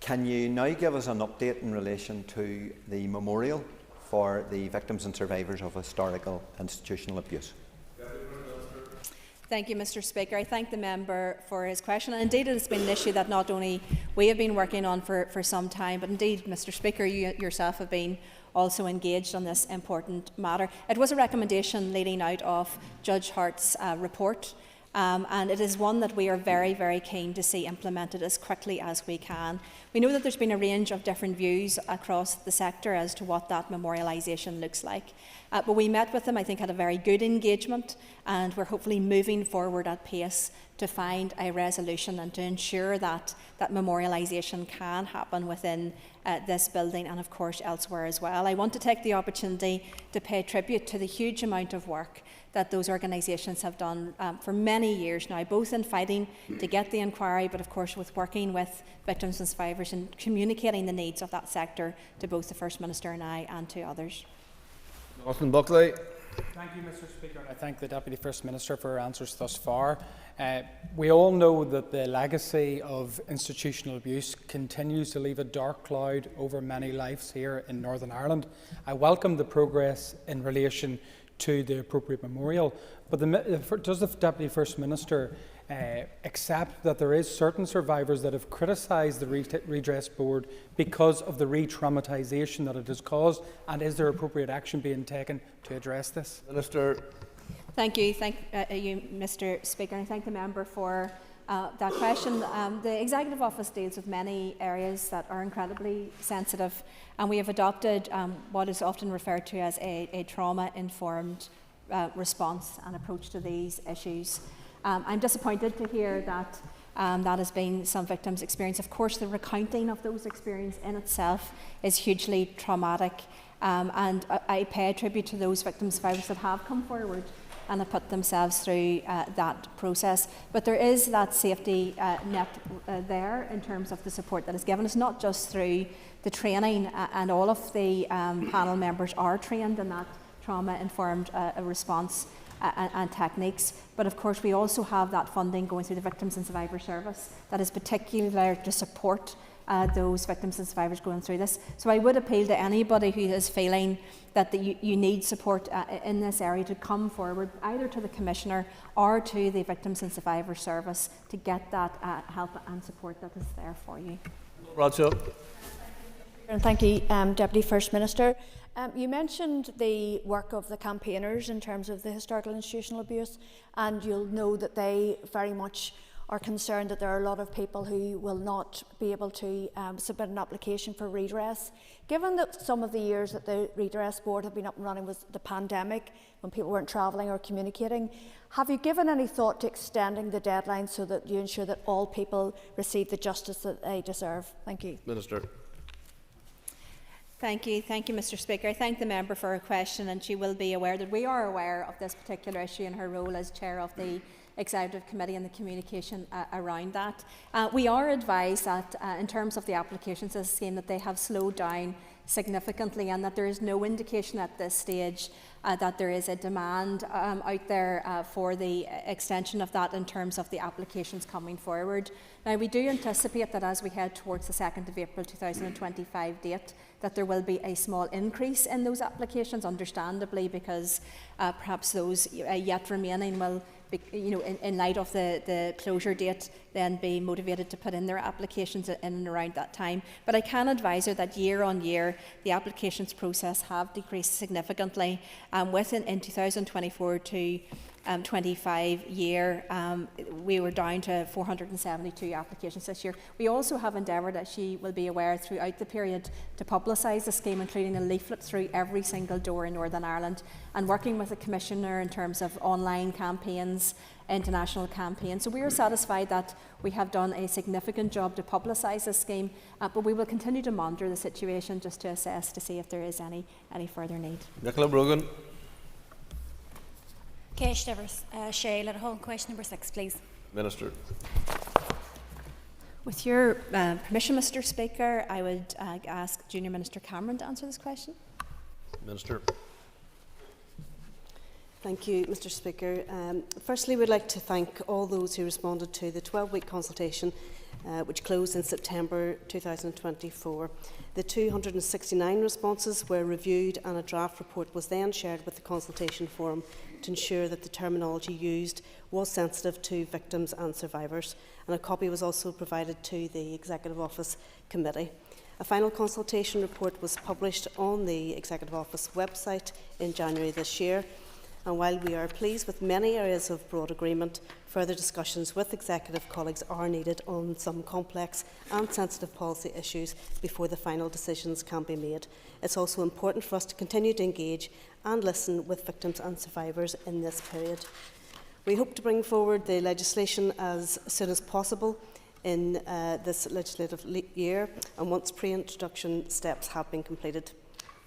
Can you now give us an update in relation to the memorial for the victims and survivors of historical institutional abuse? Thank you, Mr. Speaker. I thank the member for his question. And indeed, it has been an issue that not only we have been working on for some time, but indeed, Mr. Speaker, you yourself have been also engaged on this important matter. It was a recommendation leading out of Judge Hart's report. And it is one that we are very, very keen to see implemented as quickly as we can. We know that there's been a range of different views across the sector as to what that memorialisation looks like. But we met with them, I think, had a very good engagement, and we're hopefully moving forward at pace to find a resolution and to ensure that that memorialisation can happen within this building and, of course, elsewhere as well. I want to take the opportunity to pay tribute to the huge amount of work that those organisations have done for many years now, both in fighting to get the inquiry, but of course with working with victims and survivors and communicating the needs of that sector to both the First Minister and I and to others. Austin Buckley. Thank you, Mr. Speaker. I thank the Deputy First Minister for her answers thus far. We all know that the legacy of institutional abuse continues to leave a dark cloud over many lives here in Northern Ireland. I welcome the progress in relation to the appropriate memorial, but does the Deputy First Minister accept that there is certain survivors that have criticised the Redress Board because of the re-traumatisation that it has caused, and is there appropriate action being taken to address this? Minister. Thank you, Mr. Speaker, and I thank the member for that question. The Executive Office deals with many areas that are incredibly sensitive, and we have adopted what is often referred to as a trauma-informed response and approach to these issues. I'm disappointed to hear that that has been some victims' experience. Of course, the recounting of those experiences in itself is hugely traumatic, and I pay tribute to those victims' survivors that have come forward and have put themselves through that process. But there is that safety net there in terms of the support that is given. It's not just through the training, and all of the panel members are trained in that trauma-informed response and techniques. But of course we also have that funding going through the Victims and Survivors Service that is particularly there to support those victims and survivors going through this. So I would appeal to anybody who is feeling that you need support in this area to come forward, either to the Commissioner or to the Victims and Survivors Service, to get that help and support that is there for you. Roger. And thank you, Deputy First Minister. You mentioned the work of the campaigners in terms of the historical institutional abuse, and you'll know that they very much are concerned that there are a lot of people who will not be able to submit an application for redress. Given that some of the years that the Redress Board have been up and running was the pandemic, when people weren't travelling or communicating, have you given any thought to extending the deadline so that you ensure that all people receive the justice that they deserve? Thank you. Minister. Thank you, Mr. Speaker. I thank the member for her question, and she will be aware that we are aware of this particular issue in her role as Chair of the Executive Committee and the communication around that. We are advised that in terms of the applications of the scheme that they have slowed down significantly, and that there is no indication at this stage that there is a demand out there for the extension of that in terms of the applications coming forward. Now, we do anticipate that as we head towards the 2nd of April 2025 date, that there will be a small increase in those applications, understandably, because perhaps those yet remaining will be, in light of the closure date, then be motivated to put in their applications in and around that time. But I can advise her that year on year, the applications process have decreased significantly. In 2024 to 25 year, we were down to 472 applications this year. We also have endeavoured, as she will be aware, throughout the period to publicise the scheme, including a leaflet through every single door in Northern Ireland, and working with the Commissioner in terms of online campaigns, international campaigns. So we are satisfied that we have done a significant job to publicise this scheme, but we will continue to monitor the situation just to assess to see if there is any further need. Nicola Brogan. Ceist Shay Liddell, question number 6, please. Minister. With your permission, Mr. Speaker, I would ask Junior Minister Cameron to answer this question. Minister. Thank you, Mr. Speaker. Firstly, we'd like to thank all those who responded to the 12-week consultation which closed in September 2024. The 269 responses were reviewed, and a draft report was then shared with the consultation forum to ensure that the terminology used was sensitive to victims and survivors, and a copy was also provided to the Executive Office Committee. A final consultation report was published on the Executive Office website in January this year, and while we are pleased with many areas of broad agreement, further discussions with Executive colleagues are needed on some complex and sensitive policy issues before the final decisions can be made. It's also important for us to continue to engage and listen with victims and survivors in this period. We hope to bring forward the legislation as soon as possible in this legislative year, and once pre-introduction steps have been completed.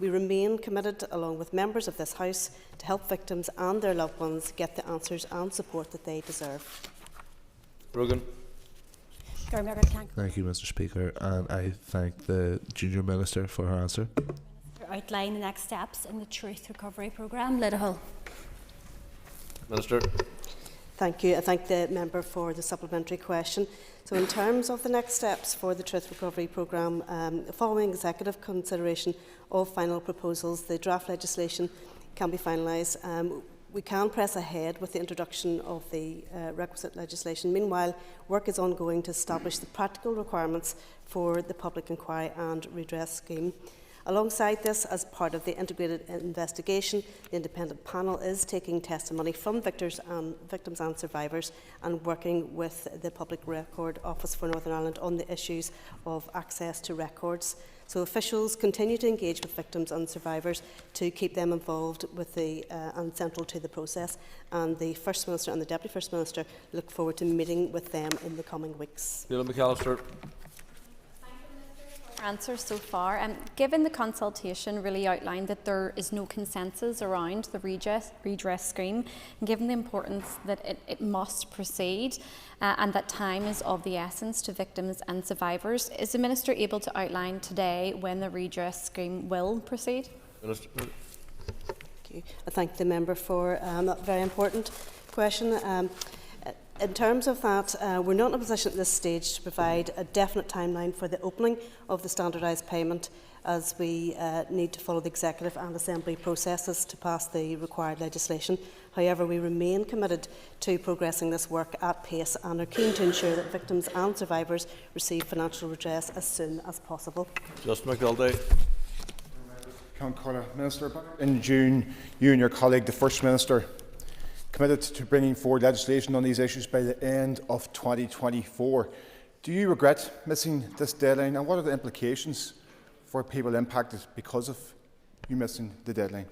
We remain committed, along with members of this House, to help victims and their loved ones get the answers and support that they deserve. Brogan. Thank you, Mr. Speaker, and I thank the Junior Minister for her answer. Outline the next steps in the Truth Recovery Programme. Liddell. Minister. Thank you. I thank the member for the supplementary question. So in terms of the next steps for the Truth Recovery Programme, following executive consideration of final proposals, the draft legislation can be finalised. We can press ahead with the introduction of the requisite legislation. Meanwhile, work is ongoing to establish the practical requirements for the public inquiry and redress scheme. Alongside this, as part of the integrated investigation, the independent panel is taking testimony from victims and survivors, and working with the Public Record Office for Northern Ireland on the issues of access to records. So officials continue to engage with victims and survivors to keep them involved with and central to the process, and the First Minister and the Deputy First Minister look forward to meeting with them in the coming weeks. Neil McAllister. Answers so far. Given the consultation really outlined that there is no consensus around the redress scheme, and given the importance that it must proceed and that time is of the essence to victims and survivors, is the Minister able to outline today when the redress scheme will proceed? Minister. Thank you. I thank the member for that very important question. In terms of that, we're not in a position at this stage to provide a definite timeline for the opening of the standardised payment, as we need to follow the Executive and Assembly processes to pass the required legislation. However, we remain committed to progressing this work at pace and are keen to ensure that victims and survivors receive financial redress as soon as possible. Justin McGilday. Minister, in June, you and your colleague, the First Minister, committed to bringing forward legislation on these issues by the end of 2024. Do you regret missing this deadline, and what are the implications for people impacted because of you missing the deadline?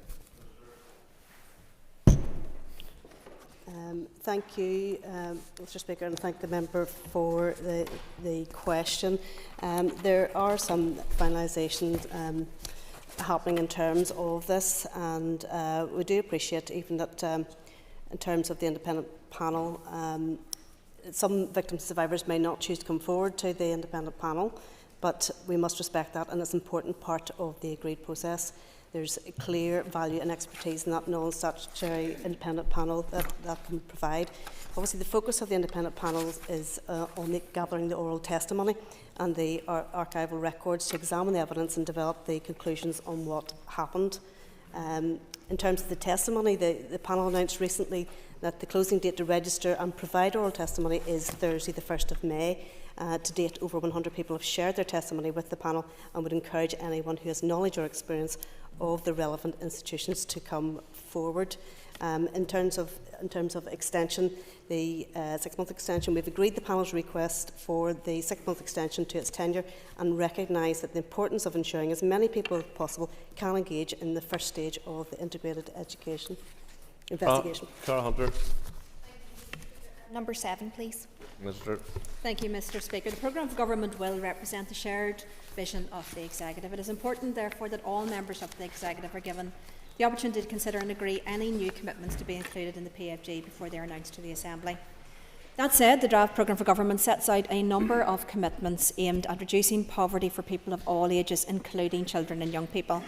Thank you, Mr. Speaker, and thank the member for the question. There are some finalisations happening in terms of this, and we do appreciate even that in terms of the independent panel, some victims and survivors may not choose to come forward to the independent panel, but we must respect that, and it's an important part of the agreed process. There's a clear value and expertise in that non-statutory independent panel that can provide. Obviously, the focus of the independent panel is on gathering the oral testimony and the archival records to examine the evidence and develop the conclusions on what happened. In terms of the testimony, the panel announced recently that the closing date to register and provide oral testimony is Thursday, the 1st of May. To date, over 100 people have shared their testimony with the panel, and would encourage anyone who has knowledge or experience of the relevant institutions to come forward. In terms of extension, the 6-month extension, we've agreed the panel's request for the 6-month extension to its tenure, and recognise that the importance of ensuring as many people as possible can engage in the first stage of the integrated education investigation. Cara Hunter. Number 7, please. Minister. Thank you, Mr. Speaker. The programme of government will represent the shared vision of the Executive. It is important, therefore, that all members of the Executive are given the opportunity to consider and agree any new commitments to be included in the PFG before they are announced to the Assembly. That said, the draft programme for government sets out a number of commitments aimed at reducing poverty for people of all ages, including children and young people.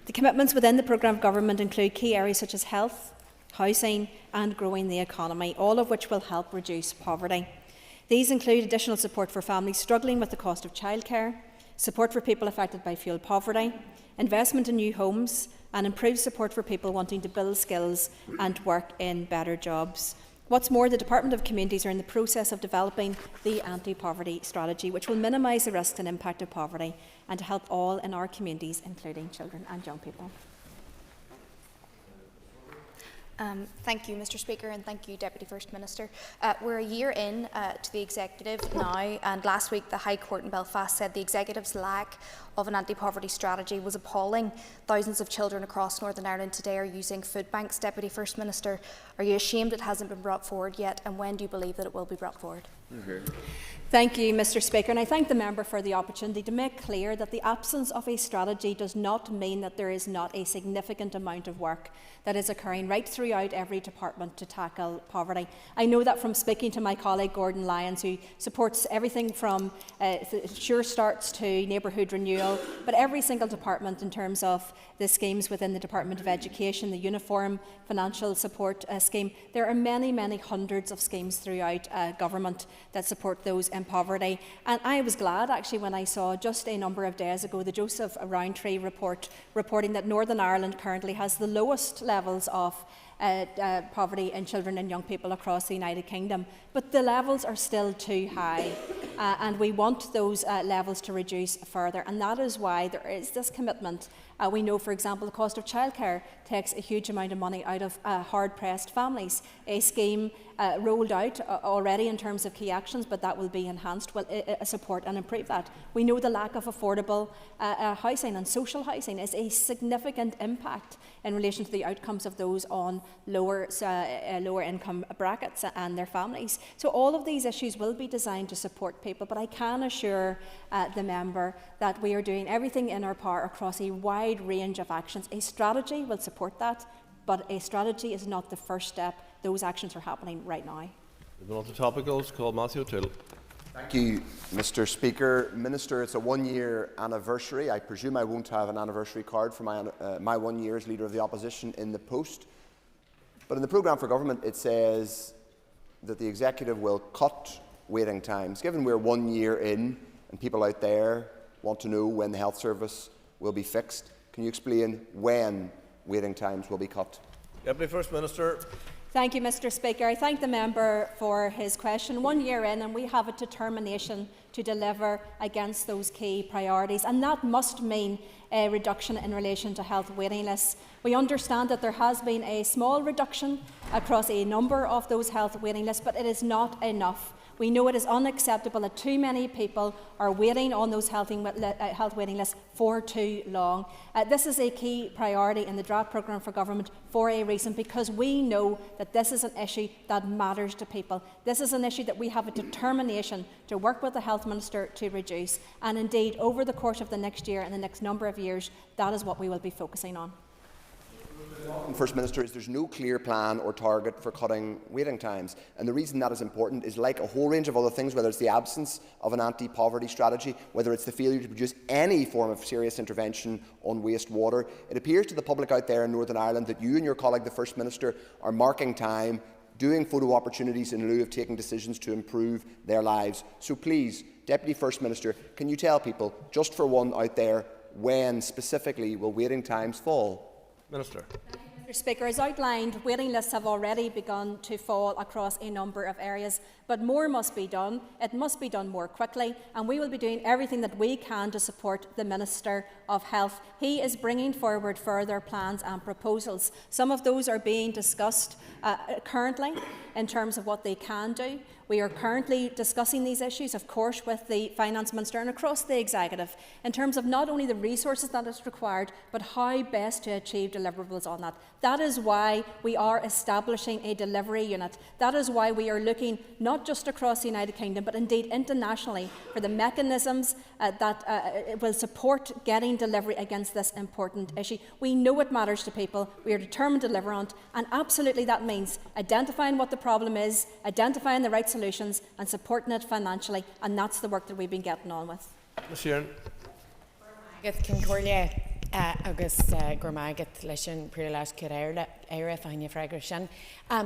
The commitments within the programme of government include key areas such as health, housing and growing the economy, all of which will help reduce poverty. These include additional support for families struggling with the cost of childcare, support for people affected by fuel poverty, investment in new homes, and improved support for people wanting to build skills and work in better jobs. What's more, the Department of Communities are in the process of developing the anti-poverty strategy, which will minimise the risk and impact of poverty and to help all in our communities, including children and young people. Thank you, Mr. Speaker, and thank you, Deputy First Minister. We're a year in to the Executive now, and last week the High Court in Belfast said the Executive's lack of an anti-poverty strategy was appalling. Thousands of children across Northern Ireland today are using food banks. Deputy First Minister, are you ashamed it hasn't been brought forward yet, and when do you believe that it will be brought forward? Thank you, Mr. Speaker, and I thank the member for the opportunity to make clear that the absence of a strategy does not mean that there is not a significant amount of work that is occurring right throughout every department to tackle poverty. I know that from speaking to my colleague Gordon Lyons, who supports everything from Sure Starts to neighbourhood renewal, but every single department in terms of the schemes within the Department of Education, the Uniform Financial Support Scheme. There are many, many hundreds of schemes throughout government that support those in poverty. And I was glad actually when I saw just a number of days ago the Joseph Rowntree report reporting that Northern Ireland currently has the lowest levels of poverty in children and young people across the United Kingdom. But the levels are still too high and we want those levels to reduce further, and that is why there is this commitment We know, for example, the cost of childcare takes a huge amount of money out of hard-pressed families. A scheme rolled out already in terms of key actions, but that will be enhanced, will support and improve that. We know the lack of affordable housing and social housing is a significant impact in relation to the outcomes of those on lower income brackets and their families. So all of these issues will be designed to support people, but I can assure the member that we are doing everything in our power across a wide range of actions. A strategy will support that, but a strategy is not the first step. Those actions are happening right now. Moving on to topicals, call Matthew O'Toole. Thank you, Mr. Speaker. Minister, it's a one-year anniversary. I presume I won't have an anniversary card for my 1 year as Leader of the Opposition in the post. But in the programme for government, it says that the Executive will cut waiting times. Given we're 1 year in and people out there want to know when the health service will be fixed, can you explain when waiting times will be cut? Deputy First Minister. Thank you, Mr. Speaker. I thank the member for his question. 1 year in, and we have a determination to deliver against those key priorities, and that must mean a reduction in relation to health waiting lists. We understand that there has been a small reduction across a number of those health waiting lists, but it is not enough. We know it is unacceptable that too many people are waiting on those health waiting lists for too long. This is a key priority in the draft programme for government for a reason, because we know that this is an issue that matters to people. This is an issue that we have a determination to work with the Health Minister to reduce, and indeed over the course of the next year and the next number of years, that is what we will be focusing on. First Minister, is there's no clear plan or target for cutting waiting times, and the reason that is important is, like a whole range of other things, whether it's the absence of an anti-poverty strategy, whether it's the failure to produce any form of serious intervention on wastewater, it appears to the public out there in Northern Ireland that you and your colleague the First Minister are marking time, doing photo opportunities in lieu of taking decisions to improve their lives. So please, Deputy First Minister, can you tell people, just for one out there, when specifically will waiting times fall? Minister. Mr. Speaker, as outlined, waiting lists have already begun to fall across a number of areas, but more must be done. It must be done more quickly, and we will be doing everything that we can to support the Minister of Health. He is bringing forward further plans and proposals. Some of those are being discussed currently in terms of what they can do. We are currently discussing these issues, of course, with the Finance Minister and across the Executive in terms of not only the resources that is required, but how best to achieve deliverables on that. That is why we are establishing a delivery unit. That is why we are looking not just across the United Kingdom, but indeed internationally for the mechanisms that will support getting delivery against this important issue. We know it matters to people. We are determined to deliver on it, and absolutely that means identifying what the problem is, identifying the right solutions and supporting it financially, and that's the work that we've been getting on with. Ms. Sheeran. Agus Gormagat Lishan Prilash Kiraira Fania Fragrashan.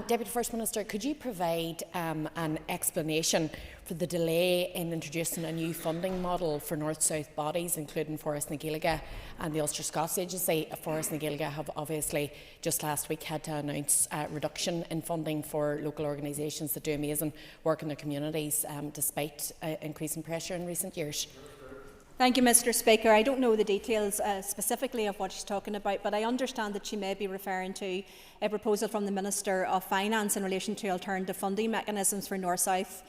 Deputy First Minister, could you provide an explanation for the delay in introducing a new funding model for North-South bodies, including Forest na Gaeilge and the Ulster Scots Agency? Forest na Gaeilge have obviously just last week had to announce a reduction in funding for local organisations that do amazing work in their communities, despite increasing pressure in recent years. Thank you, Mr. Speaker. I don't know the details specifically of what she's talking about, but I understand that she may be referring to a proposal from the Minister of Finance in relation to alternative funding mechanisms for North-South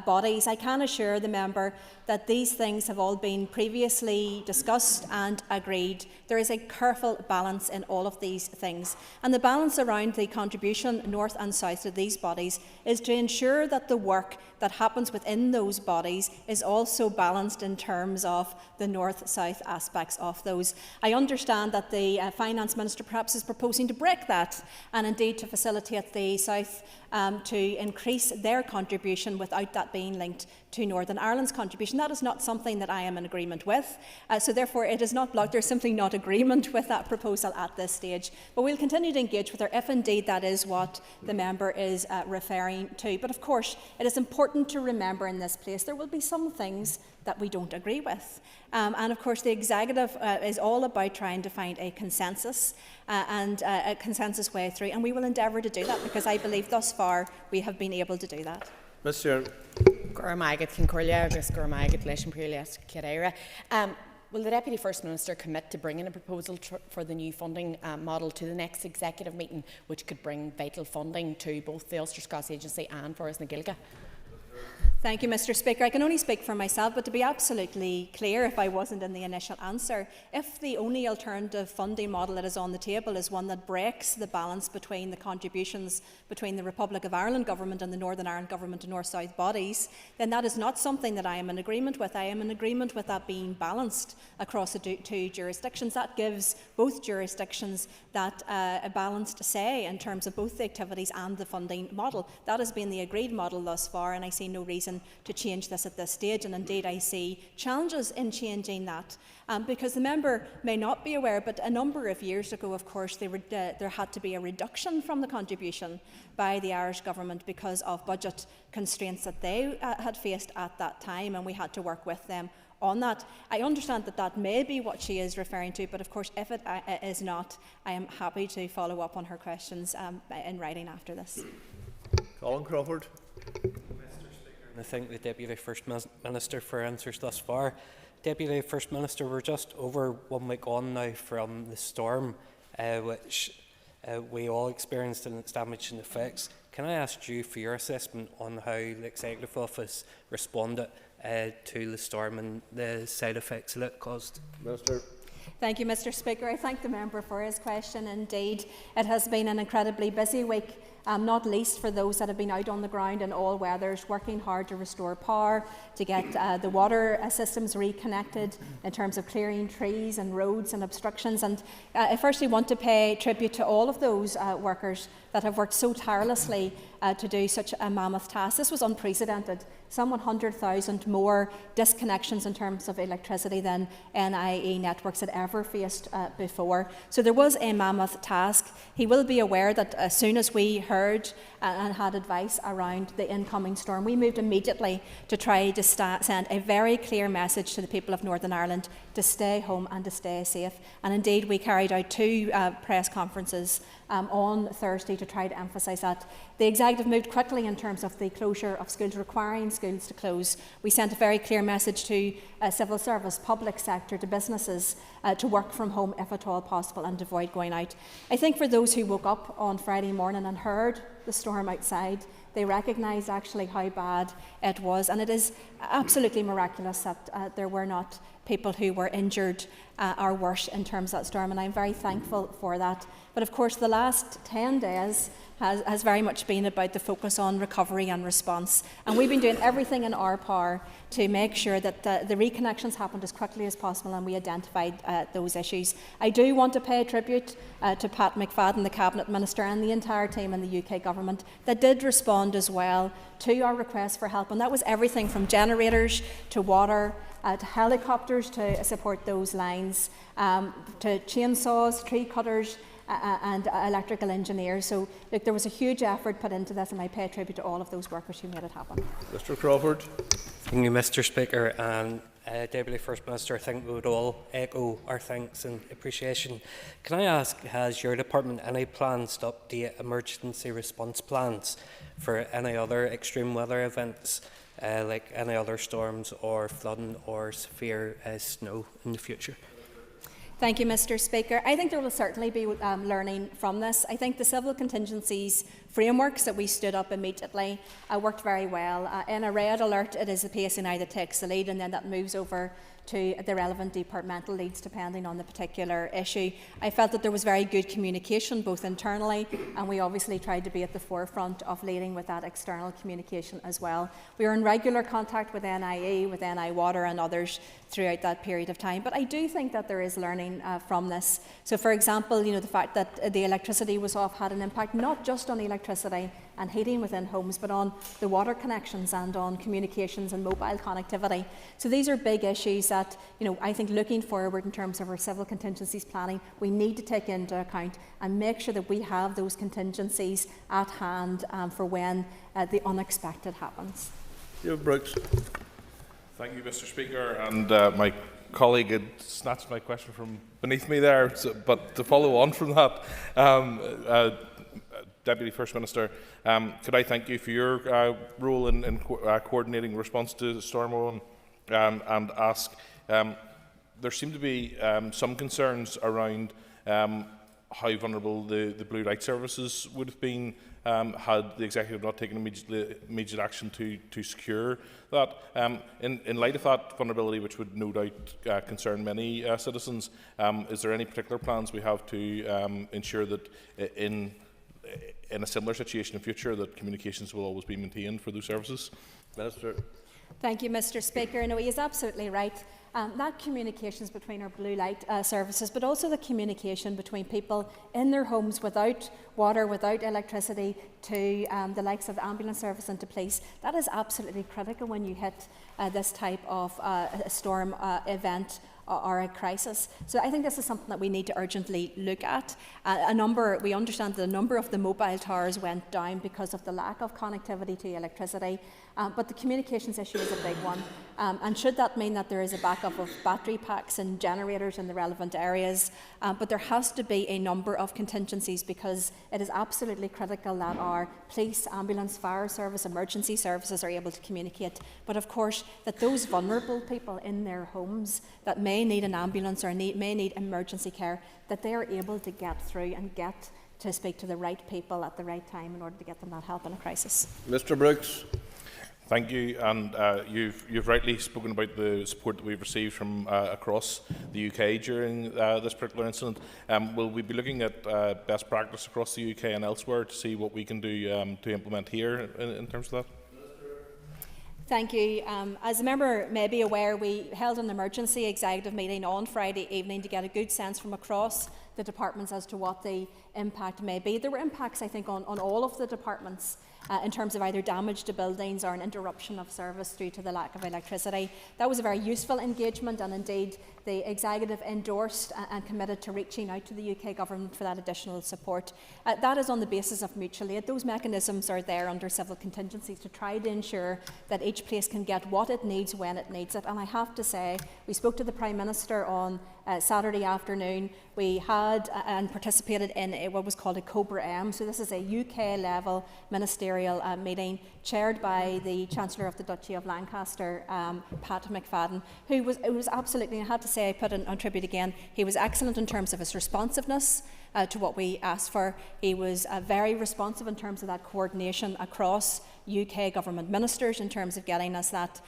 bodies. I can assure the member that these things have all been previously discussed and agreed. There is a careful balance in all of these things, and the balance around the contribution north and south to these bodies is to ensure that the work that happens within those bodies is also balanced in terms of the north-south aspects of those. I understand that the Finance Minister perhaps is proposing to break that, and indeed to facilitate the South to increase their contribution without that being linked to Northern Ireland's contribution. That is not something that I am in agreement with, so therefore it is not blocked. There's simply not agreement with that proposal at this stage, but we'll continue to engage with her if indeed that is what the member is referring to. But of course it is important to remember in this place there will be some things that we don't agree with, and of course the Executive is all about trying to find a consensus and a consensus way through, and we will endeavour to do that because I believe thus far we have been able to do that. Ms. Sheeran. Will the Deputy First Minister commit to bringing a proposal for the new funding model to the next executive meeting, which could bring vital funding to both the Ulster Scots Agency and Forres na Gaeilge? Thank you, Mr. Speaker. I can only speak for myself, but to be absolutely clear, if I wasn't in the initial answer, if the only alternative funding model that is on the table is one that breaks the balance between the contributions between the Republic of Ireland Government and the Northern Ireland Government and North-South bodies, then that is not something that I am in agreement with. I am in agreement with that being balanced across the two jurisdictions. That gives both jurisdictions that a balanced say in terms of both the activities and the funding model. That has been the agreed model thus far, and I see no reason to change this at this stage, and indeed I see challenges in changing that. Because the member may not be aware, but a number of years ago, of course, there had to be a reduction from the contribution by the Irish Government because of budget constraints that they had faced at that time, and we had to work with them on that. I understand that that may be what she is referring to, but of course, if it is not, I am happy to follow up on her questions in writing after this. Colin Crawford. I thank the Deputy First Minister for answers thus far. Deputy First Minister, we're just over 1 week on now from the storm, which we all experienced and its damage and effects. Can I ask you for your assessment on how the Executive Office responded to the storm and the side effects that it caused? Minister. Thank you, Mr. Speaker. I thank the member for his question. Indeed, it has been an incredibly busy week, not least for those that have been out on the ground in all weathers, working hard to restore power, to get the water systems reconnected in terms of clearing trees and roads and obstructions. And I firstly want to pay tribute to all of those workers that have worked so tirelessly to do such a mammoth task. This was unprecedented. Some 100,000 more disconnections in terms of electricity than NIE networks had ever faced before. So there was a mammoth task. He will be aware that as soon as we heard and had advice around the incoming storm, we moved immediately to try to send a very clear message to the people of Northern Ireland to stay home and to stay safe. And indeed, we carried out 2 press conferences on Thursday to try to emphasise that. The Executive moved quickly in terms of the closure of schools, requiring schools to close. We sent a very clear message to civil service, public sector, to businesses to work from home if at all possible and avoid going out. I think for those who woke up on Friday morning and heard the storm outside, they recognised actually how bad it was, and it is absolutely miraculous that there were not people who were injured or worse in terms of that storm, and I'm very thankful for that. But of course, the last 10 days has very much been about the focus on recovery and response, and we've been doing everything in our power to make sure that the reconnections happened as quickly as possible, and we identified those issues. I do want to pay tribute to Pat McFadden, the Cabinet Minister, and the entire team in the UK Government that did respond as well to our request for help, and that was everything from generators to water, to helicopters to support those lines, to chainsaws, tree cutters, and electrical engineers. So look, there was a huge effort put into this, and I pay tribute to all of those workers who made it happen. Mr. Crawford. Thank you, Mr. Speaker, and Deputy First Minister, I think we would all echo our thanks and appreciation. Can I ask, has your department any plans to update emergency response plans for any other extreme weather events, like any other storms or flooding or severe snow in the future? Thank you, Mr. Speaker. I think there will certainly be learning from this. I think the civil contingencies frameworks that we stood up immediately worked very well. In a red alert, it is the PSNI that takes the lead, and then that moves over to the relevant departmental leads depending on the particular issue. I felt that there was very good communication both internally, and we obviously tried to be at the forefront of leading with that external communication as well. We were in regular contact with NIE, with NI Water and others throughout that period of time, but I do think that there is learning from this. So for example, the fact that the electricity was off had an impact not just on the electricity and heating within homes, but on the water connections and on communications and mobile connectivity. So these are big issues that, I think looking forward in terms of our civil contingencies planning, we need to take into account and make sure that we have those contingencies at hand for when the unexpected happens. Brooks. Thank you, Mr. Speaker, and my colleague had snatched my question from beneath me there, but to follow on from that, Deputy First Minister, could I thank you for your role in coordinating response to Storm Owen, and ask, there seem to be some concerns around how vulnerable the blue light services would have been had the executive not taken immediate action to secure that. In light of that vulnerability, which would no doubt concern many citizens, is there any particular plans we have to ensure that in a similar situation in future that communications will always be maintained for those services? Minister. Thank you, Mr. Speaker. No, he is absolutely right. That communications between our blue light services, but also the communication between people in their homes without water, without electricity, to the likes of the ambulance service and to police, that is absolutely critical when you hit this type of a storm event or a crisis. So I think this is something that we need to urgently look at. We understand that a number of the mobile towers went down because of the lack of connectivity to electricity, but the communications issue is a big one. And should that mean that there is a backup of battery packs and generators in the relevant areas, but there has to be a number of contingencies, because it is absolutely critical that our police, ambulance, fire service, emergency services are able to communicate. But of course, that those vulnerable people in their homes that may need an ambulance or may need emergency care, that they are able to get through and get to speak to the right people at the right time in order to get them that help in a crisis. Mr. Brooks. Thank you, and you've rightly spoken about the support that we've received from across the UK during this particular incident. Will we be looking at best practice across the UK and elsewhere to see what we can do to implement here in terms of that? Thank you. As the member may be aware, we held an emergency executive meeting on Friday evening to get a good sense from across the departments as to what the impact may be. There were impacts, I think, on all of the departments in terms of either damage to buildings or an interruption of service due to the lack of electricity. That was a very useful engagement, and indeed the executive endorsed and committed to reaching out to the UK government for that additional support. That is on the basis of mutual aid. Those mechanisms are there under civil contingencies to try to ensure that each place can get what it needs when it needs it. And I have to say, we spoke to the Prime Minister on Saturday afternoon. We had and participated in what was called a Cobra M. So this is a UK level ministerial meeting chaired by the Chancellor of the Duchy of Lancaster, Pat McFadden, who was absolutely, I had to say, I put on tribute again, he was excellent in terms of his responsiveness to what we asked for. He was very responsive in terms of that coordination across UK government ministers in terms of getting us that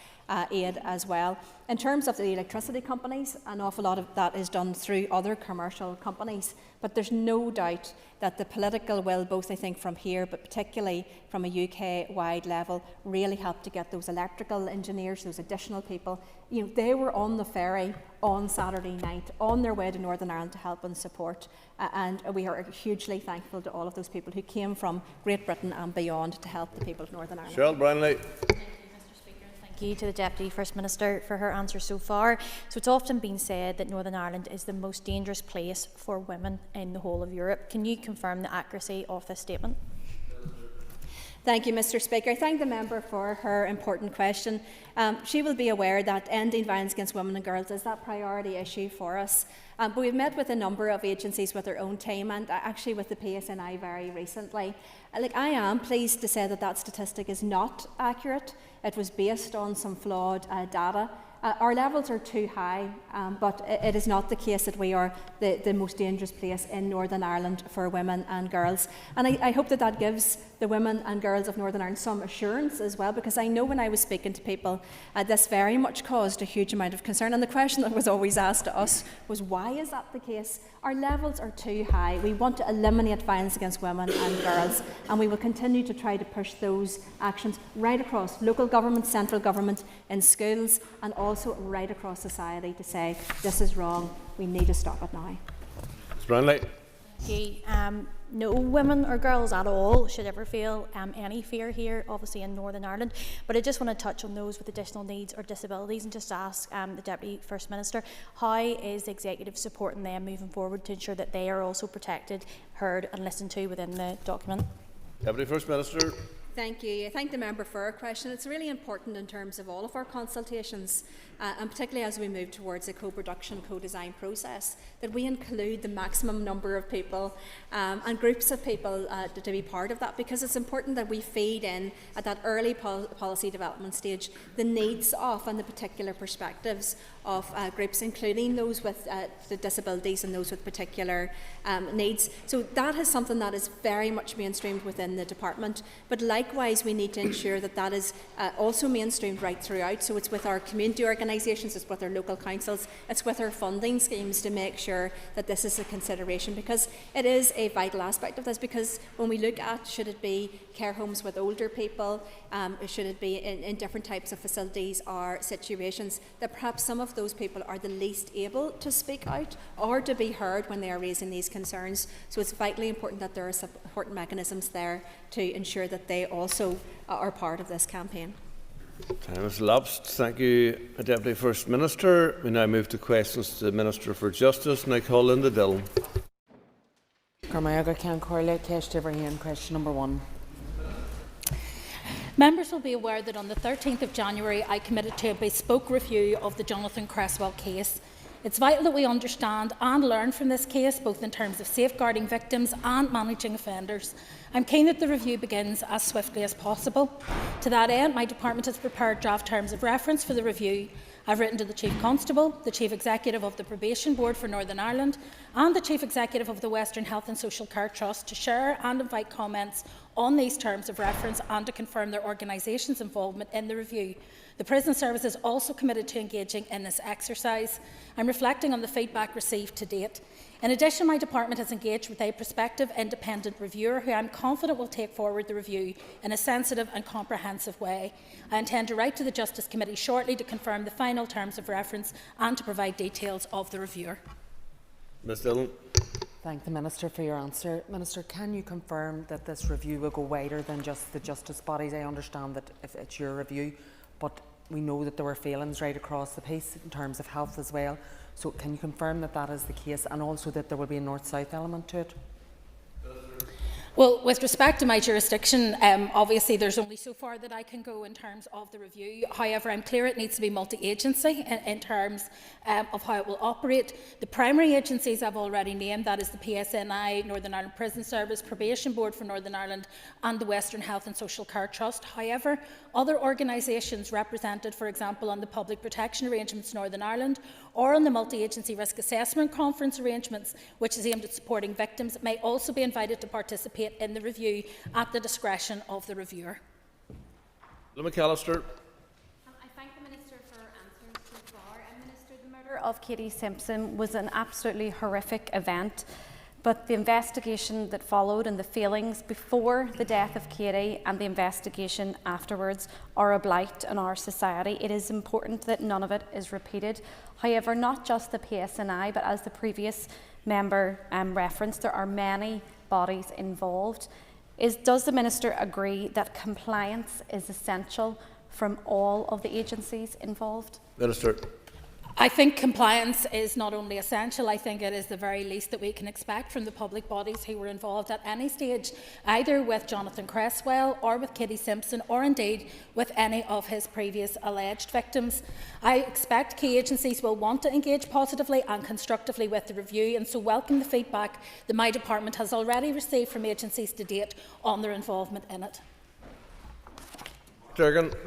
aid as well. In terms of the electricity companies, an awful lot of that is done through other commercial companies, but there's no doubt that the political will, both I think from here, but particularly from a UK-wide level, really helped to get those electrical engineers, those additional people. You know, they were on the ferry on Saturday night, on their way to Northern Ireland to help and support, and we are hugely thankful to all of those people who came from Great Britain and beyond to help the people of Northern Ireland. Cheryl Brownlee. Thank you to the Deputy First Minister for her answer so far. So it's often been said that Northern Ireland is the most dangerous place for women in the whole of Europe. Can you confirm the accuracy of this statement? Thank you, Mr. Speaker. I thank the member for her important question. She will be aware that ending violence against women and girls is that priority issue for us. But we've met with a number of agencies with their own team, and actually with the PSNI very recently. I am pleased to say that that statistic is not accurate. It was based on some flawed data. Our levels are too high, but it is not the case that we are the most dangerous place in Northern Ireland for women and girls. And I hope that that gives the women and girls of Northern Ireland some assurance as well, because I know when I was speaking to people, this very much caused a huge amount of concern. And the question that was always asked to us was, why is that the case? Our levels are too high. We want to eliminate violence against women and girls, and we will continue to try to push those actions right across local government, central government, in schools, and also right across society to say, this is wrong, we need to stop it now. Ms. Brownlee. Okay, no women or girls at all should ever feel any fear here, obviously in Northern Ireland. But I just want to touch on those with additional needs or disabilities and just ask the Deputy First Minister, how is the Executive supporting them moving forward to ensure that they are also protected, heard and listened to within the document? Deputy First Minister. Thank you. I thank the member for her question. It's really important in terms of all of our consultations, and particularly as we move towards a co-production, co-design process, that we include the maximum number of people and groups of people to be part of that, because it's important that we feed in at that early policy development stage the needs of and the particular perspectives of groups, including those with the disabilities and those with particular needs. So that is something that is very much mainstreamed within the department, but likewise we need to ensure that that is also mainstreamed right throughout. So it's with our community organisations, it's with our local councils, it's with our funding schemes to make sure that this is a consideration, because it is a vital aspect of this. Because when we look at, should it be care homes with older people, should it be in different types of facilities or situations, that perhaps some of those people are the least able to speak out or to be heard when they are raising these concerns. So it's vitally important that there are supporting mechanisms there to ensure that they also are part of this campaign. Time has elapsed. Thank you, Deputy First Minister. We now move to questions to the Minister for Justice, and I call Linda Dillon. Question number 1. Members will be aware that on the 13th of January I committed to a bespoke review of the Jonathan Cresswell case. It's vital that we understand and learn from this case, both in terms of safeguarding victims and managing offenders. I'm keen that the review begins as swiftly as possible. To that end, my department has prepared draft terms of reference for the review. I've written to the Chief Constable, the Chief Executive of the Probation Board for Northern Ireland and the Chief Executive of the Western Health and Social Care Trust to share and invite comments on these terms of reference and to confirm their organisation's involvement in the review. The Prison Service is also committed to engaging in this exercise. I'm reflecting on the feedback received to date. In addition, my department has engaged with a prospective independent reviewer who I am confident will take forward the review in a sensitive and comprehensive way. I intend to write to the Justice Committee shortly to confirm the final terms of reference and to provide details of the reviewer. Ms Dillon. Thank the Minister for your answer. Minister, can you confirm that this review will go wider than just the justice bodies? I understand that if it's your review, but we know that there were failings right across the piece in terms of health as well. So can you confirm that that is the case, and also that there will be a north-south element to it? Well, with respect to my jurisdiction, obviously there's only so far that I can go in terms of the review. However, I'm clear it needs to be multi-agency in terms of how it will operate. The primary agencies I've already named, that is the PSNI, Northern Ireland Prison Service, Probation Board for Northern Ireland and the Western Health and Social Care Trust. However, other organisations represented, for example, on the Public Protection Arrangements Northern Ireland or on the Multi-Agency Risk Assessment Conference arrangements, which is aimed at supporting victims, may also be invited to participate in the review at the discretion of the reviewer. McAllister. I thank the Minister for her answers so far. Minister, the murder of Katie Simpson was an absolutely horrific event, but the investigation that followed and the failings before the death of Katie and the investigation afterwards are a blight on our society. It is important that none of it is repeated. However, not just the PSNI, but as the previous member referenced, there are many bodies involved. Does the Minister agree that compliance is essential from all of the agencies involved? Minister. I think compliance is not only essential, I think it is the very least that we can expect from the public bodies who were involved at any stage, either with Jonathan Cresswell or with Katie Simpson, or indeed with any of his previous alleged victims. I expect key agencies will want to engage positively and constructively with the review, and so welcome the feedback that my department has already received from agencies to date on their involvement in it. Durgan. Thank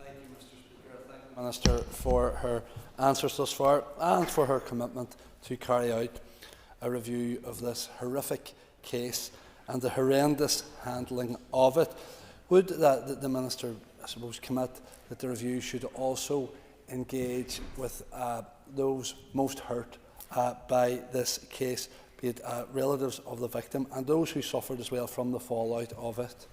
you, Mr. Speaker. I thank the Minister for her answers thus far and for her commitment to carry out a review of this horrific case and the horrendous handling of it. Would the Minister, I suppose, commit that the review should also engage with those most hurt by this case, be it relatives of the victim and those who suffered as well from the fallout of it?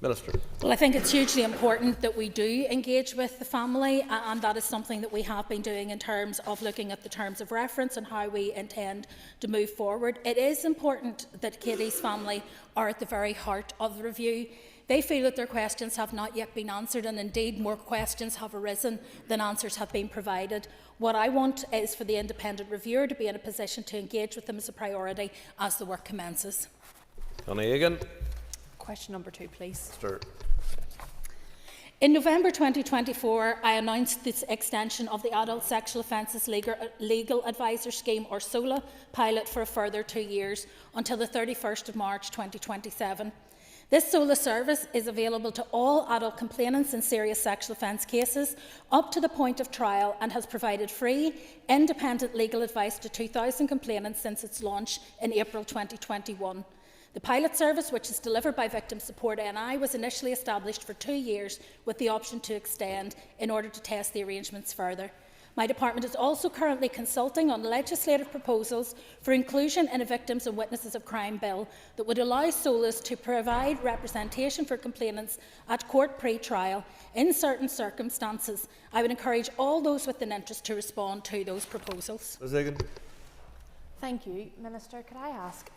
Minister. Well, I think it's hugely important that we do engage with the family, and that is something that we have been doing in terms of looking at the terms of reference and how we intend to move forward. It is important that Katie's family are at the very heart of the review. They feel that their questions have not yet been answered, and indeed more questions have arisen than answers have been provided. What I want is for the independent reviewer to be in a position to engage with them as a priority as the work commences. Connie Egan. question number 2, please. In November 2024, I announced the extension of the Adult Sexual Offences Legal Advisor Scheme, or SOLA, pilot for a further 2 years until the 31st of March 2027. This SOLA service is available to all adult complainants in serious sexual offence cases up to the point of trial and has provided free, independent legal advice to 2,000 complainants since its launch in April 2021. The pilot service, which is delivered by Victim Support NI, was initially established for 2 years with the option to extend in order to test the arrangements further. My department is also currently consulting on legislative proposals for inclusion in a Victims and Witnesses of Crime bill that would allow SOLAs to provide representation for complainants at court pre-trial in certain circumstances. I would encourage all those with an interest to respond to those proposals. Thank you. Minister, could I ask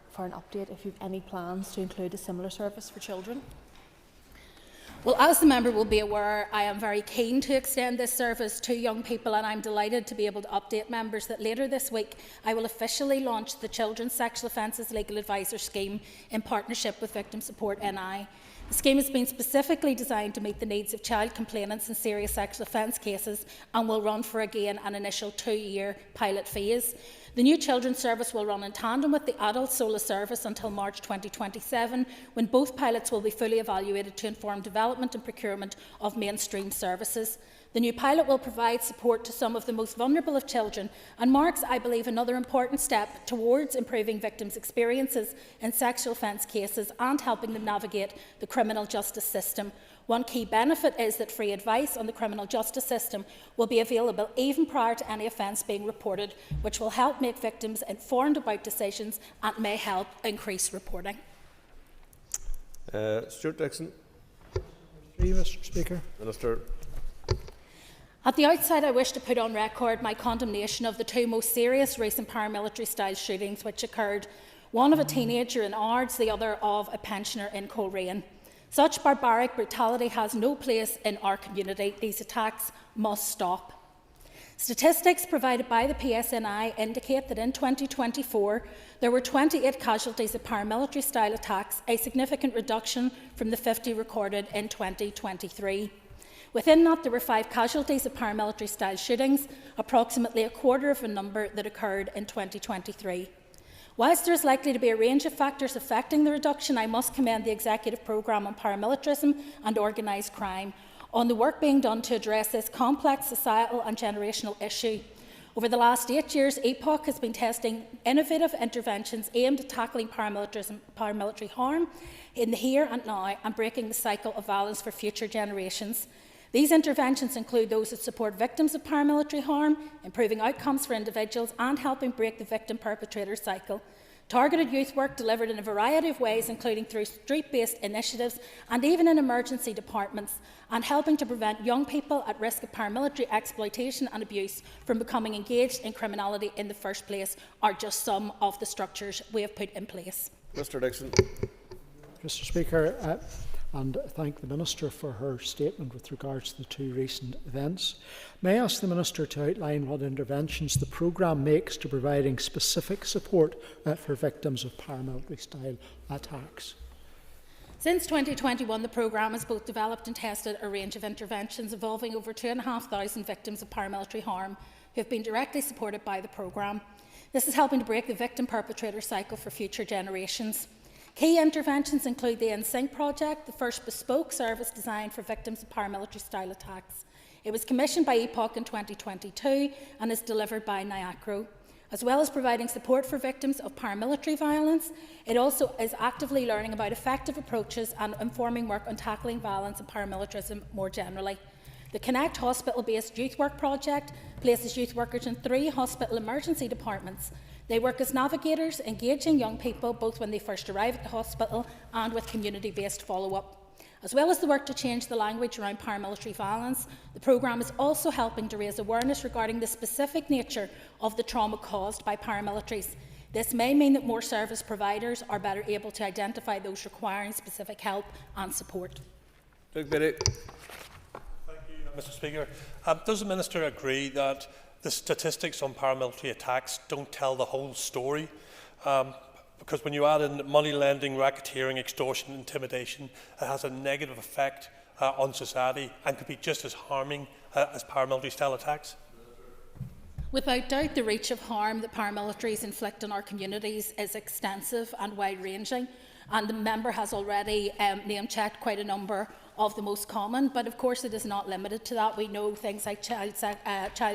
for an update if you have any plans to include a similar service for children? Well, as the member will be aware, I am very keen to extend this service to young people, and I'm delighted to be able to update members that later this week I will officially launch the Children's Sexual Offences Legal Advisor Scheme in partnership with Victim Support NI. The scheme has been specifically designed to meet the needs of child complainants in serious sexual offence cases and will run for, again, an initial 2-year pilot phase. The new children's service will run in tandem with the adult SOLA service until March 2027, when both pilots will be fully evaluated to inform development and procurement of mainstream services. The new pilot will provide support to some of the most vulnerable of children and marks, I believe, another important step towards improving victims' experiences in sexual offence cases and helping them navigate the criminal justice system. One key benefit is that free advice on the criminal justice system will be available even prior to any offence being reported, which will help make victims informed about decisions and may help increase reporting. Stuart Dixon. Mr. Speaker. Minister. At the outset, I wish to put on record my condemnation of the 2 most serious recent paramilitary-style shootings which occurred, one of a teenager in Ards, the other of a pensioner in Coleraine. Such barbaric brutality has no place in our community. These attacks must stop. Statistics provided by the PSNI indicate that in 2024 there were 28 casualties of paramilitary-style attacks, a significant reduction from the 50 recorded in 2023. Within that, there were 5 casualties of paramilitary-style shootings, approximately a quarter of the number that occurred in 2023. Whilst there is likely to be a range of factors affecting the reduction, I must commend the Executive Programme on Paramilitarism and Organised Crime on the work being done to address this complex societal and generational issue. Over the last 8 years, EPOC has been testing innovative interventions aimed at tackling paramilitary harm in the here and now and breaking the cycle of violence for future generations. These interventions include those that support victims of paramilitary harm, improving outcomes for individuals and helping break the victim-perpetrator cycle. Targeted youth work delivered in a variety of ways, including through street-based initiatives and even in emergency departments, and helping to prevent young people at risk of paramilitary exploitation and abuse from becoming engaged in criminality in the first place are just some of the structures we have put in place. Mr. Dixon. Mr. Speaker, and thank the Minister for her statement with regards to the 2 recent events. May I ask the Minister to outline what interventions the programme makes to providing specific support for victims of paramilitary-style attacks? Since 2021, the programme has both developed and tested a range of interventions involving over 2,500 victims of paramilitary harm who have been directly supported by the programme. This is helping to break the victim-perpetrator cycle for future generations. Key interventions include the InSync project, the first bespoke service designed for victims of paramilitary-style attacks. It was commissioned by EPOC in 2022 and is delivered by NIACRO. As well as providing support for victims of paramilitary violence, it also is actively learning about effective approaches and informing work on tackling violence and paramilitarism more generally. The Connect hospital-based youth work project places youth workers in 3 hospital emergency departments. They work as navigators, engaging young people both when they first arrive at the hospital and with community-based follow-up. As well as the work to change the language around paramilitary violence, the programme is also helping to raise awareness regarding the specific nature of the trauma caused by paramilitaries. This may mean that more service providers are better able to identify those requiring specific help and support. Doug Biddy. Thank you, Mr. Speaker. Does the Minister agree that the statistics on paramilitary attacks don't tell the whole story? because when you add in money lending, racketeering, extortion, intimidation, it has a negative effect on society and could be just as harming as paramilitary-style attacks? Without doubt, the reach of harm that paramilitaries inflict on our communities is extensive and wide-ranging, and the member has already name-checked quite a number of the most common, but of course it is not limited to that. We know things like child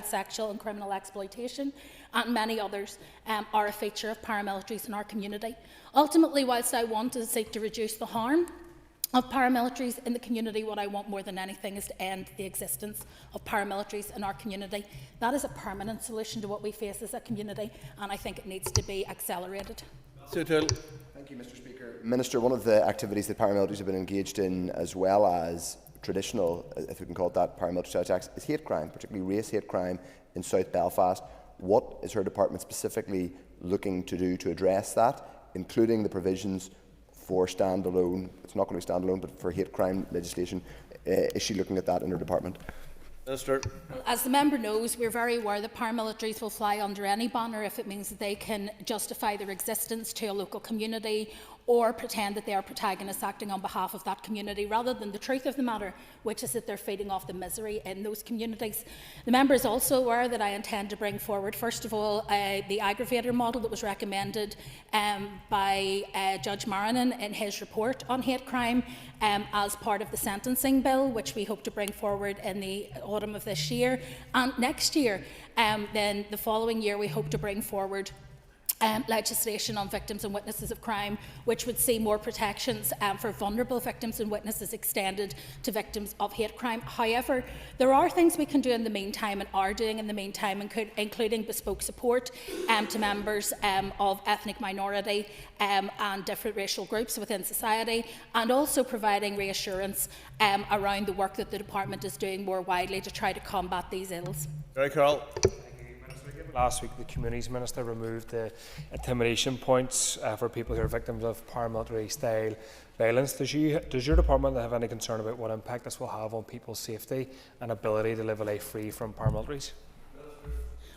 sexual and criminal exploitation and many others are a feature of paramilitaries in our community. Ultimately, whilst I want to seek to reduce the harm of paramilitaries in the community, what I want more than anything is to end the existence of paramilitaries in our community. That is a permanent solution to what we face as a community, and I think it needs to be accelerated. Thank you, Mr. Speaker. Minister, one of the activities that paramilitaries have been engaged in, as well as traditional, if we can call it that, paramilitary attacks, is hate crime, particularly race hate crime in South Belfast. What is her department specifically looking to do to address that, including the provisions for standalone, it's not going to be standalone, but for hate crime legislation? Is she looking at that in her department? Minister. As the member knows, we're very aware that paramilitaries will fly under any banner if it means that they can justify their existence to a local community or pretend that they are protagonists acting on behalf of that community, rather than the truth of the matter, which is that they're feeding off the misery in those communities. The member is also aware that I intend to bring forward, first of all, the aggravator model that was recommended by Judge Marinan in his report on hate crime as part of the sentencing bill, which we hope to bring forward in the autumn of this year. And next year, then the following year, we hope to bring forward legislation on victims and witnesses of crime, which would see more protections for vulnerable victims and witnesses extended to victims of hate crime. However, there are things we can do in the meantime and are doing in the meantime, including bespoke support to members of ethnic minority and different racial groups within society, and also providing reassurance around the work that the department is doing more widely to try to combat these ills. Gary Carroll. Last week, the Communities Minister removed the intimidation points for people who are victims of paramilitary-style violence. Does your department have any concern about what impact this will have on people's safety and ability to live a life free from paramilitaries?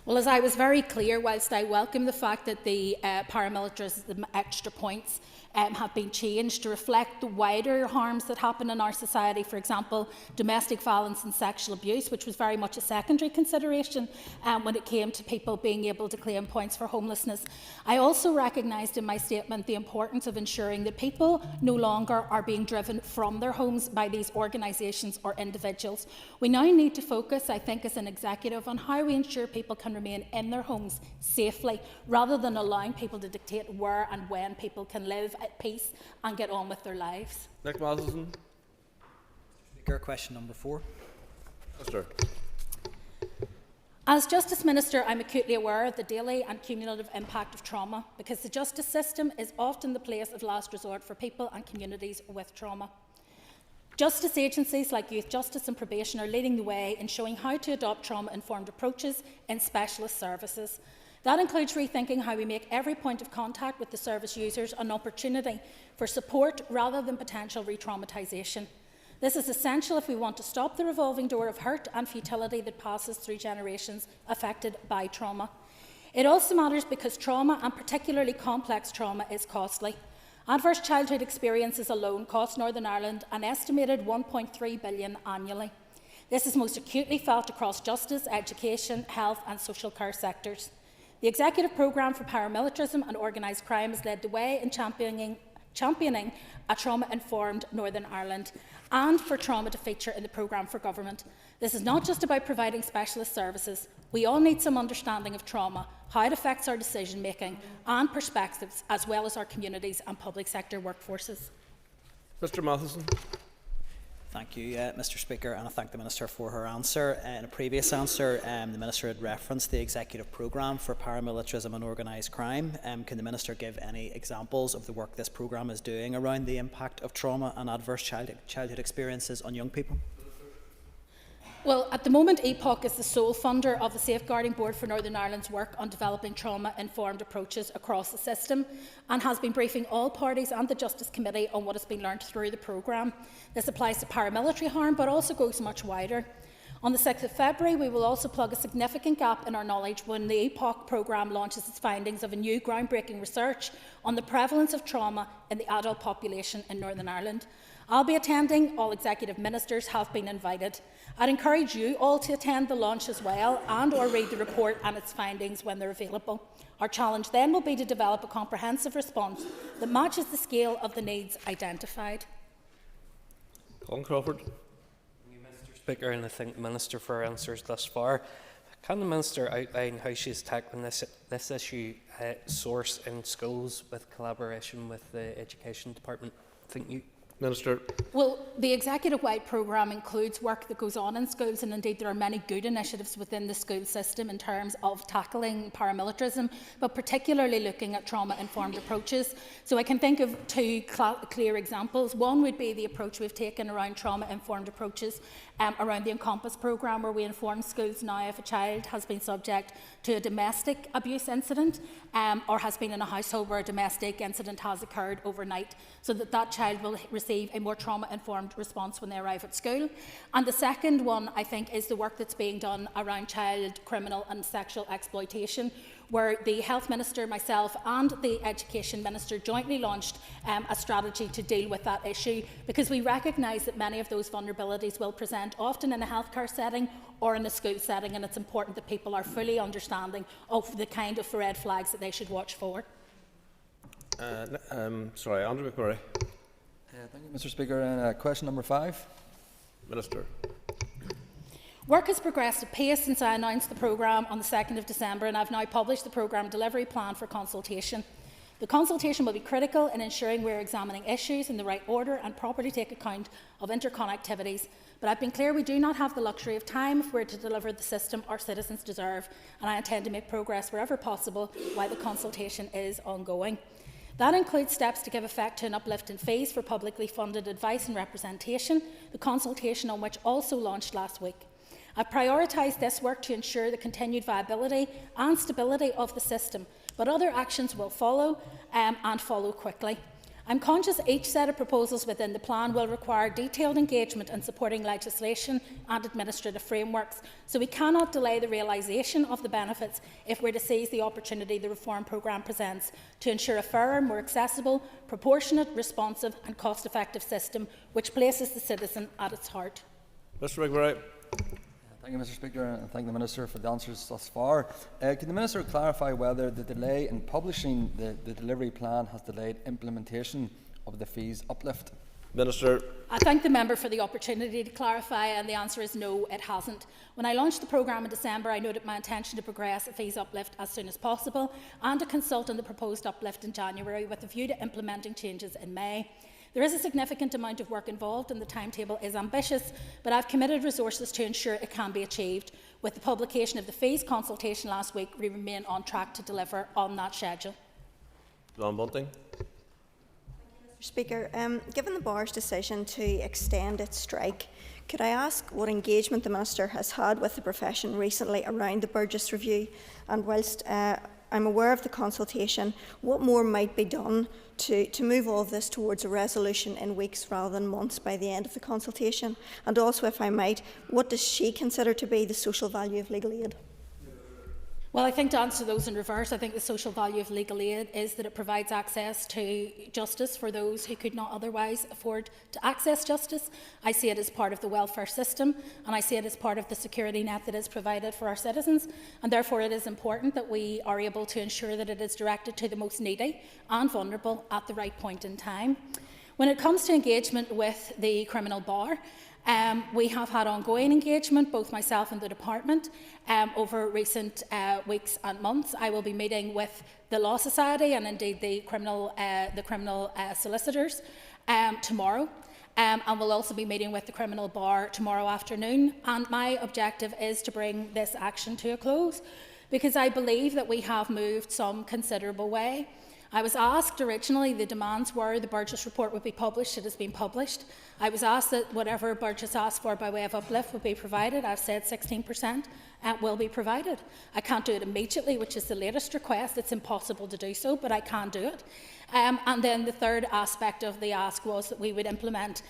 Well, as I was very clear, whilst I welcome the fact that the paramilitaries, the extra points, have been changed to reflect the wider harms that happen in our society, for example, domestic violence and sexual abuse, which was very much a secondary consideration when it came to people being able to claim points for homelessness. I also recognised in my statement the importance of ensuring that people no longer are being driven from their homes by these organisations or individuals. We now need to focus, I think, as an executive on how we ensure people can remain in their homes safely, rather than allowing people to dictate where and when people can live at peace and get on with their lives. Nick Matheson. Speaker, question number 4. Minister. As Justice Minister, I'm acutely aware of the daily and cumulative impact of trauma, because the justice system is often the place of last resort for people and communities with trauma. Justice agencies like Youth Justice and Probation are leading the way in showing how to adopt trauma-informed approaches in specialist services. That includes rethinking how we make every point of contact with the service users an opportunity for support rather than potential re-traumatisation. This is essential if we want to stop the revolving door of hurt and futility that passes through generations affected by trauma. It also matters because trauma, and particularly complex trauma, is costly. Adverse childhood experiences alone cost Northern Ireland an estimated $1.3 billion annually. This is most acutely felt across justice, education, health and social care sectors. The Executive Programme for Paramilitarism and Organised Crime has led the way in championing a trauma-informed Northern Ireland, and for trauma to feature in the programme for government. This is not just about providing specialist services. We all need some understanding of trauma, how it affects our decision-making and perspectives, as well as our communities and public sector workforces. Mr Matheson. Thank you, Mr Speaker, and I thank the Minister for her answer. In a previous answer, the Minister had referenced the Executive Programme for Paramilitarism and Organised Crime. Can the Minister give any examples of the work this programme is doing around the impact of trauma and adverse childhood experiences on young people? Well, at the moment, EPOC is the sole funder of the Safeguarding Board for Northern Ireland's work on developing trauma-informed approaches across the system, and has been briefing all parties and the Justice Committee on what has been learned through the programme. This applies to paramilitary harm, but also goes much wider. On the 6th of February, we will also plug a significant gap in our knowledge when the EPOC programme launches its findings of a new groundbreaking research on the prevalence of trauma in the adult population in Northern Ireland. I'll be attending. All executive ministers have been invited. I'd encourage you all to attend the launch as well and/or read the report and its findings when they're available. Our challenge then will be to develop a comprehensive response that matches the scale of the needs identified. Colin Crawford. Speaker, and I thank the Minister for her answers thus far. Can the Minister outline how she is tackling this issue source in schools with collaboration with the Education Department? Thank you. Minister. Well, the executive-wide programme includes work that goes on in schools, and indeed there are many good initiatives within the school system in terms of tackling paramilitarism, but particularly looking at trauma-informed approaches. So I can think of two clear examples. One would be the approach we've taken around trauma-informed approaches around the Encompass programme, where we inform schools now if a child has been subject to a domestic abuse incident or has been in a household where a domestic incident has occurred overnight, so that that child will receive a more trauma-informed response when they arrive at school. And the second one, I think, is the work that's being done around child criminal and sexual exploitation, where the Health Minister, myself and the Education Minister jointly launched a strategy to deal with that issue, because we recognise that many of those vulnerabilities will present often in a healthcare setting or in a school setting, and it's important that people are fully understanding of the kind of red flags that they should watch for. Andrew McMurray. Thank you, Mr. Speaker. And question number 5. Minister. Work has progressed at pace since I announced the programme on the 2nd of December, and I've now published the programme delivery plan for consultation. The consultation will be critical in ensuring we are examining issues in the right order and properly take account of interconnectivities. But I've been clear we do not have the luxury of time if we're to deliver the system our citizens deserve, and I intend to make progress wherever possible while the consultation is ongoing. That includes steps to give effect to an uplift in fees for publicly funded advice and representation, the consultation on which also launched last week. I've prioritised this work to ensure the continued viability and stability of the system, but other actions will follow and follow quickly. I'm conscious each set of proposals within the plan will require detailed engagement and supporting legislation and administrative frameworks, so we cannot delay the realisation of the benefits if we're to seize the opportunity the reform programme presents to ensure a fairer, more accessible, proportionate, responsive and cost-effective system which places the citizen at its heart. Mr McMurray. Thank you, Mr. Speaker, and thank the Minister for the answers thus far. Can the Minister clarify whether the delay in publishing the delivery plan has delayed implementation of the fees uplift? Minister. I thank the member for the opportunity to clarify, and the answer is no, it hasn't. When I launched the programme in December, I noted my intention to progress a fees uplift as soon as possible and to consult on the proposed uplift in January with a view to implementing changes in May. There is a significant amount of work involved and the timetable is ambitious, but I've committed resources to ensure it can be achieved. With the publication of the fees consultation last week, we remain on track to deliver on that schedule. John Bunting. Mr. Speaker, given the Bar's decision to extend its strike, could I ask what engagement the Minister has had with the profession recently around the Burgess Review, and whilst I'm aware of the consultation, what more might be done to move all of this towards a resolution in weeks rather than months by the end of the consultation? And also, if I might, what does she consider to be the social value of legal aid? Well, I think to answer those in reverse, I think the social value of legal aid is that it provides access to justice for those who could not otherwise afford to access justice. I see it as part of the welfare system, and I see it as part of the security net that is provided for our citizens, and therefore it is important that we are able to ensure that it is directed to the most needy and vulnerable at the right point in time. When it comes to engagement with the criminal bar, we have had ongoing engagement, both myself and the department, over recent weeks and months. I will be meeting with the Law Society and indeed the criminal solicitors tomorrow, and we'll also be meeting with the criminal bar tomorrow afternoon. And my objective is to bring this action to a close, because I believe that we have moved some considerable way. I was asked originally, the demands were the Burgess report would be published. It has been published. I was asked that whatever Burgess asked for by way of uplift would be provided. I've said 16% will be provided. I can't do it immediately, which is the latest request. It's impossible to do so, but I can do it. And then the third aspect of the ask was that we would implement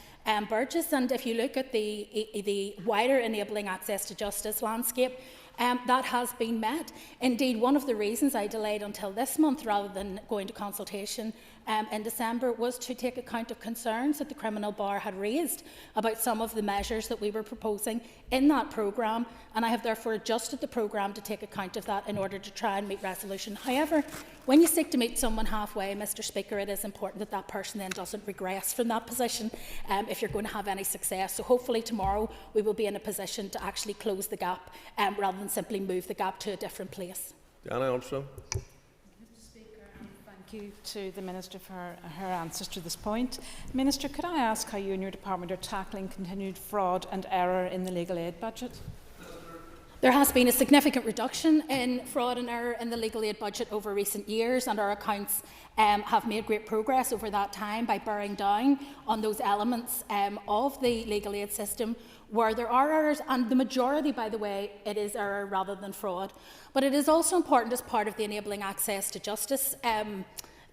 Burgess. And if you look at the wider enabling access to justice landscape, that has been met. Indeed, one of the reasons I delayed until this month rather than going to consultation in December was to take account of concerns that the criminal bar had raised about some of the measures that we were proposing in that programme, and I have therefore adjusted the programme to take account of that in order to try and meet resolution. However, when you seek to meet someone halfway, Mr Speaker, it is important that that person then doesn't regress from that position if you're going to have any success. So hopefully tomorrow we will be in a position to actually close the gap rather than simply move the gap to a different place. Diana Armstrong. Thank you to the Minister for her answers to this point. Minister, could I ask how you and your department are tackling continued fraud and error in the legal aid budget? There has been a significant reduction in fraud and error in the legal aid budget over recent years, and our accounts have made great progress over that time by bearing down on those elements of the legal aid system where there are errors, and the majority, by the way, it is error rather than fraud. But it is also important as part of the Enabling Access to Justice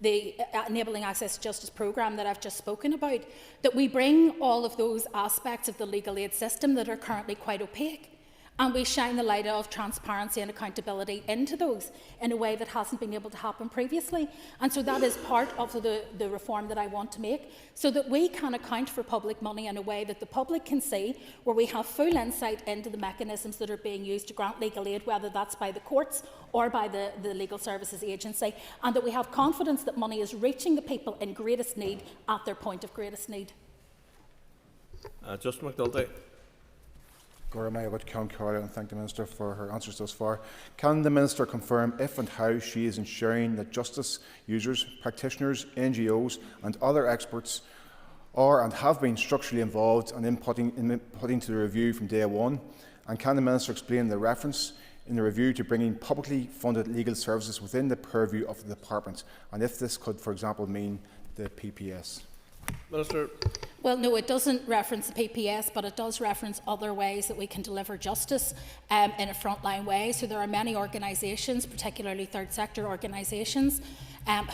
Enabling Access to Justice programme that I've just spoken about, that we bring all of those aspects of the legal aid system that are currently quite opaque, and we shine the light of transparency and accountability into those in a way that hasn't been able to happen previously. And so that is part of the reform that I want to make, so that we can account for public money in a way that the public can see, where we have full insight into the mechanisms that are being used to grant legal aid, whether that's by the courts or by the Legal Services Agency, and that we have confidence that money is reaching the people in greatest need at their point of greatest need. Justin McNulty. I would and thank the Minister for her answers thus far. Can the Minister confirm if and how she is ensuring that justice users, practitioners, NGOs and other experts are and have been structurally involved and inputting to the review from day one? And can the Minister explain the reference in the review to bringing publicly funded legal services within the purview of the Department, and if this could, for example, mean the PPS? Minister. Well, no, it doesn't reference the PPS, but it does reference other ways that we can deliver justice in a frontline way. So there are many organisations, particularly third sector organisations,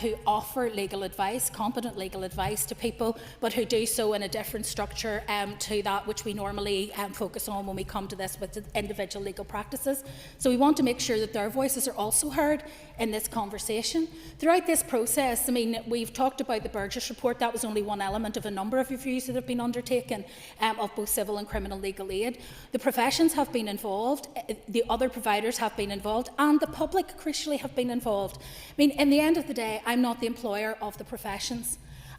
who offer legal advice, competent legal advice to people, but who do so in a different structure to that which we normally focus on when we come to this with individual legal practices. So we want to make sure that their voices are also heard in this conversation. Throughout this process, I mean, we've talked about the Burgess report. That was only one element of a number of reviews that have been undertaken of both civil and criminal legal aid. The professions have been involved, the other providers have been involved, and the public, crucially, have been involved. I mean, in the end of the day, I'm not the employer of the professions.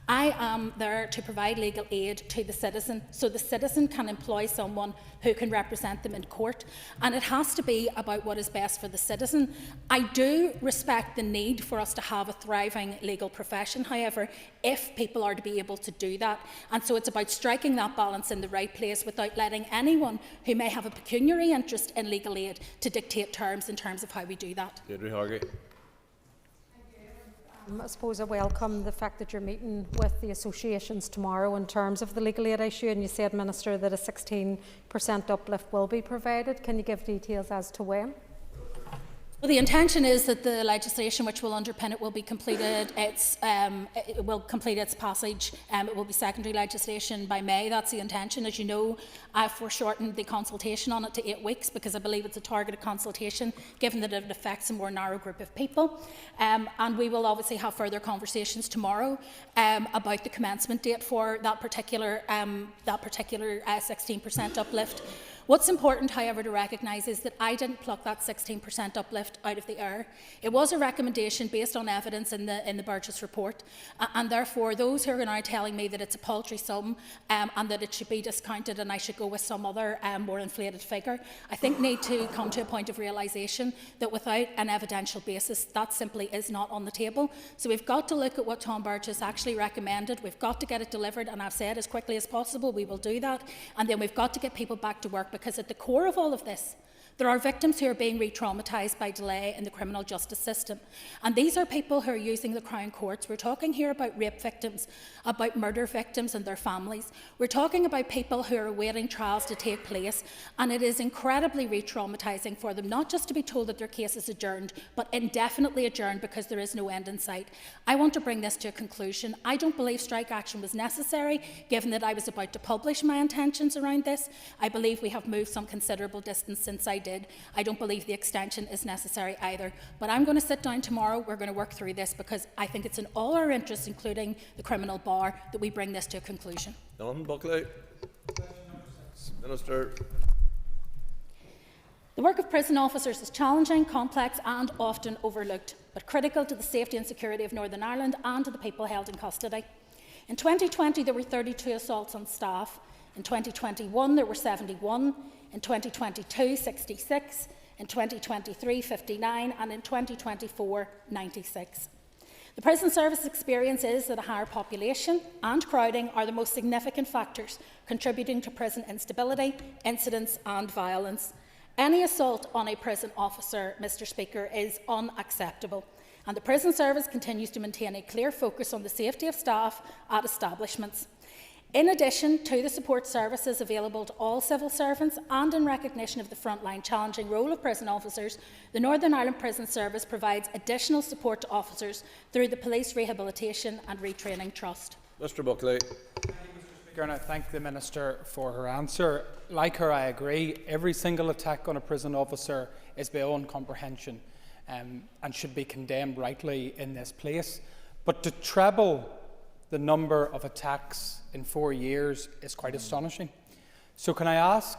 I am there to provide legal aid to the citizen, so the citizen can employ someone who can represent them in court, and it has to be about what is best for the citizen. I do respect the need for us to have a thriving legal profession, however, if people are to be able to do that, and so it's about striking that balance in the right place without letting anyone who may have a pecuniary interest in legal aid to dictate terms in terms of how we do that. Deirdre Hargey. I suppose I welcome the fact that you're meeting with the associations tomorrow in terms of the legal aid issue, and you said, Minister, that a 16% uplift will be provided. Can you give details as to when? Well, the intention is that the legislation which will underpin it will be completed. It will complete its passage. It will be secondary legislation by May. That's the intention. As you know, I've foreshortened the consultation on it to 8 weeks because I believe it's a targeted consultation, given that it affects a more narrow group of people. And we will obviously have further conversations tomorrow about the commencement date for that particular 16% uplift. What's important, however, to recognise is that I didn't pluck that 16% uplift out of the air. It was a recommendation based on evidence in the Burgess report, and therefore those who are now telling me that it's a paltry sum and that it should be discounted and I should go with some other more inflated figure, I think need to come to a point of realisation that without an evidential basis, that simply is not on the table. So we've got to look at what Tom Burgess actually recommended. We've got to get it delivered, and I've said as quickly as possible we will do that, and then we've got to get people back to work, because at the core of all of this, There are victims who are being re-traumatised by delay in the criminal justice system. And these are people who are using the Crown Courts. We're talking here about rape victims, about murder victims and their families. We're talking about people who are awaiting trials to take place. And it is incredibly re-traumatising for them, not just to be told that their case is adjourned, but indefinitely adjourned because there is no end in sight. I want to bring this to a conclusion. I don't believe strike action was necessary, given that I was about to publish my intentions around this. I believe we have moved some considerable distance since I did. I don't believe the extension is necessary either. But I'm going to sit down tomorrow. We're going to work through this because I think it's in all our interests, including the criminal bar, that we bring this to a conclusion. Donald Buckley. Minister. The work of prison officers is challenging, complex and often overlooked, but critical to the safety and security of Northern Ireland and to the people held in custody. In 2020, there were 32 assaults on staff. In 2021, there were 71. In 2022, 66. In 2023, 59. And in 2024, 96. The prison service experience is that a higher population and crowding are the most significant factors contributing to prison instability, incidents and violence. Any assault on a prison officer, Mr. Speaker, is unacceptable. And the prison service continues to maintain a clear focus on the safety of staff at establishments. In addition to the support services available to all civil servants and in recognition of the frontline challenging role of prison officers, the Northern Ireland Prison Service provides additional support to officers through the Police Rehabilitation and Retraining Trust. Mr. Buckley. Speaker, and I thank the Minister for her answer. Like her, I agree, every single attack on a prison officer is beyond comprehension and should be condemned rightly in this place. But to treble the number of attacks in 4 years is quite astonishing. So can I ask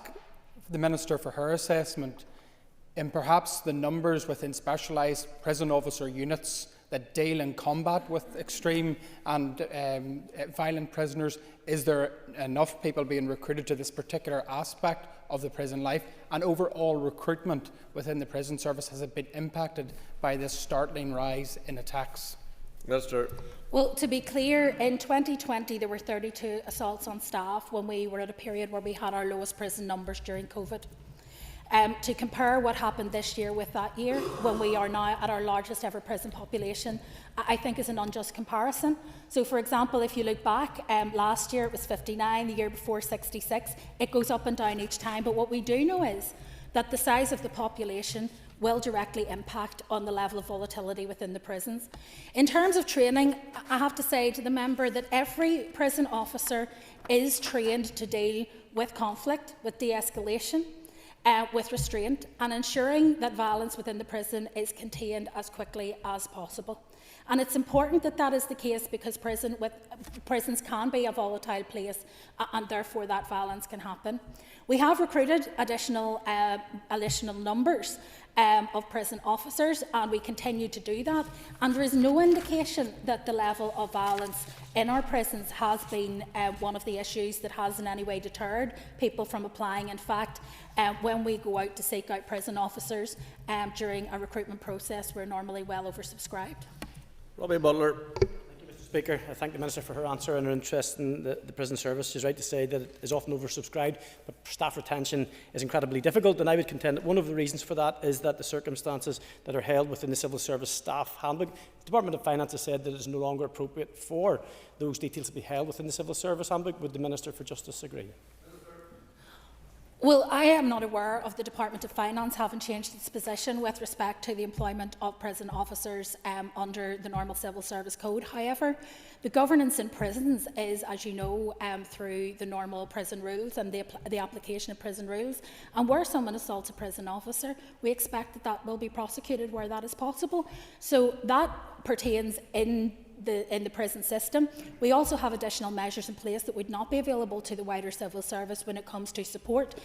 the Minister for her assessment in perhaps the numbers within specialised prison officer units that deal in combat with extreme and violent prisoners? Is there enough people being recruited to this particular aspect of the prison life? And overall recruitment within the prison service, has it been impacted by this startling rise in attacks? Minister. Well, to be clear, in 2020 there were 32 assaults on staff when we were at a period where we had our lowest prison numbers during COVID. To compare what happened this year with that year, when we are now at our largest ever prison population, I think is an unjust comparison. So, for example, if you look back, last year it was 59, the year before 66. It goes up and down each time, but what we do know is that the size of the population will directly impact on the level of volatility within the prisons. In terms of training, I have to say to the member that every prison officer is trained to deal with conflict, with de-escalation, with restraint, and ensuring that violence within the prison is contained as quickly as possible. And it's important that that is the case because prisons can be a volatile place and therefore that violence can happen. We have recruited additional numbers of prison officers, and we continue to do that, and there is no indication that the level of violence in our prisons has been one of the issues that has in any way deterred people from applying. In fact, when we go out to seek out prison officers during a recruitment process, we're normally well oversubscribed. Robbie Butler. Speaker, I thank the Minister for her answer and her interest in the prison service. She's right to say that it is often oversubscribed, but staff retention is incredibly difficult, and I would contend that one of the reasons for that is that the circumstances that are held within the civil service staff handbook. The Department of Finance has said that it is no longer appropriate for those details to be held within the civil service handbook. Would the Minister for Justice agree? Well, I am not aware of the Department of Finance having changed its position with respect to the employment of prison officers under the normal Civil Service Code. However, the governance in prisons is, as you know, through the normal prison rules and the application of prison rules. And where someone assaults a prison officer, we expect that that will be prosecuted where that is possible. So that pertains in the prison system. We also have additional measures in place that would not be available to the wider civil service when it comes to support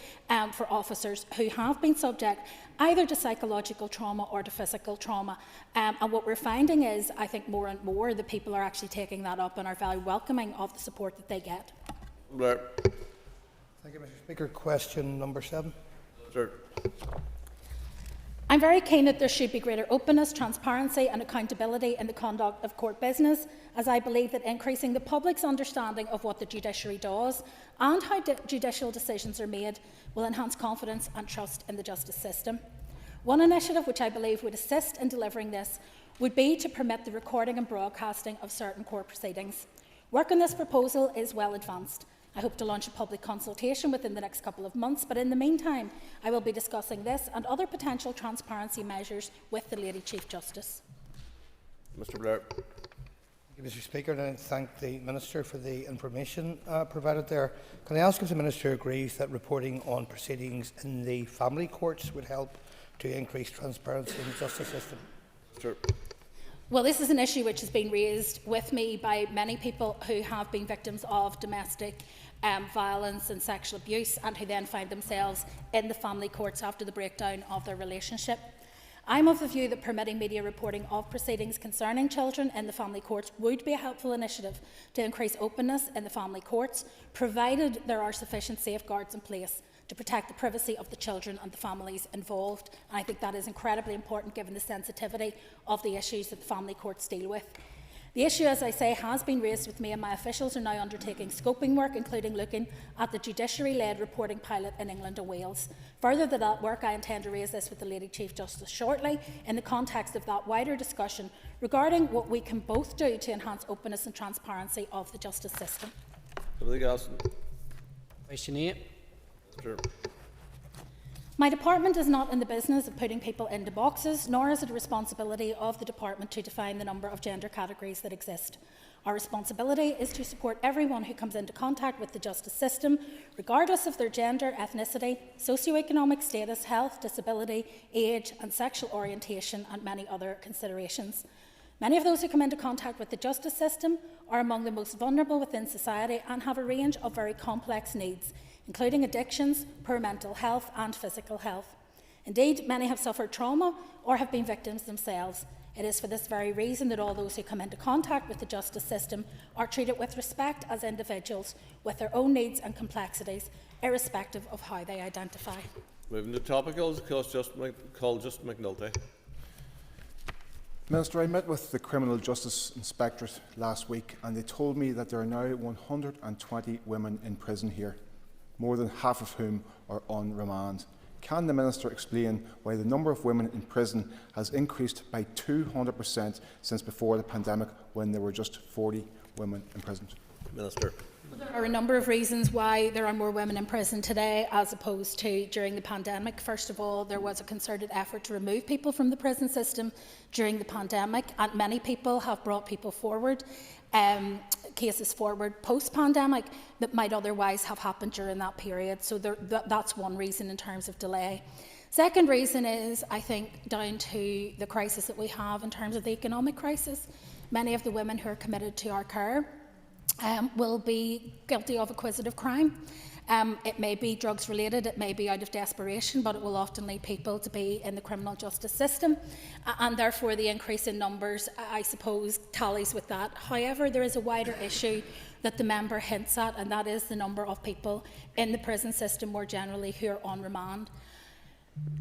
for officers who have been subject either to psychological trauma or to physical trauma. And what we're finding is, I think more and more, the people are actually taking that up and are very welcoming of the support that they get. Blair. Thank you, Mr. Speaker. Question number 7. Sir. I'm very keen that there should be greater openness, transparency and accountability in the conduct of court business, as I believe that increasing the public's understanding of what the judiciary does and how judicial decisions are made will enhance confidence and trust in the justice system. One initiative which I believe would assist in delivering this would be to permit the recording and broadcasting of certain court proceedings. Work on this proposal is well advanced. I hope to launch a public consultation within the next couple of months, but in the meantime, I will be discussing this and other potential transparency measures with the Lady Chief Justice. Mr Blair. Thank you, Mr Speaker, and I thank the Minister for the information provided there. Can I ask if the Minister agrees that reporting on proceedings in the family courts would help to increase transparency in the justice system? Sure. Well, this is an issue which has been raised with me by many people who have been victims of domestic violence and sexual abuse and who then find themselves in the family courts after the breakdown of their relationship. I'm of the view that permitting media reporting of proceedings concerning children in the family courts would be a helpful initiative to increase openness in the family courts, provided there are sufficient safeguards in place to protect the privacy of the children and the families involved. And I think that is incredibly important given the sensitivity of the issues that the family courts deal with. The issue, as I say, has been raised with me, and my officials are now undertaking scoping work, including looking at the judiciary-led reporting pilot in England and Wales. Further to that work, I intend to raise this with the Lady Chief Justice shortly in the context of that wider discussion regarding what we can both do to enhance openness and transparency of the justice system. Question 8. Sure. My department is not in the business of putting people into boxes, nor is it a responsibility of the department to define the number of gender categories that exist. Our responsibility is to support everyone who comes into contact with the justice system, regardless of their gender, ethnicity, socioeconomic status, health, disability, age and sexual orientation, and many other considerations. Many of those who come into contact with the justice system are among the most vulnerable within society and have a range of very complex needs, including addictions, poor mental health and physical health. Indeed, many have suffered trauma or have been victims themselves. It is for this very reason that all those who come into contact with the justice system are treated with respect as individuals with their own needs and complexities, irrespective of how they identify. Moving to topicals, call just McNulty. Minister, I met with the Criminal Justice Inspectorate last week and they told me that there are now 120 women in prison here, more than half of whom are on remand. Can the Minister explain why the number of women in prison has increased by 200% since before the pandemic, when there were just 40 women imprisoned? Minister. There are a number of reasons why there are more women in prison today as opposed to during the pandemic. First of all, there was a concerted effort to remove people from the prison system during the pandemic, and many people have brought people forward, cases forward post-pandemic that might otherwise have happened during that period. So that's one reason in terms of delay. Second reason is, I think, down to the crisis that we have in terms of the economic crisis. Many of the women who are committed to our care will be guilty of acquisitive crime. It may be drugs related, it may be out of desperation, but it will often lead people to be in the criminal justice system, and therefore the increase in numbers, I suppose, tallies with that. However, there is a wider issue that the member hints at, and that is the number of people in the prison system more generally who are on remand.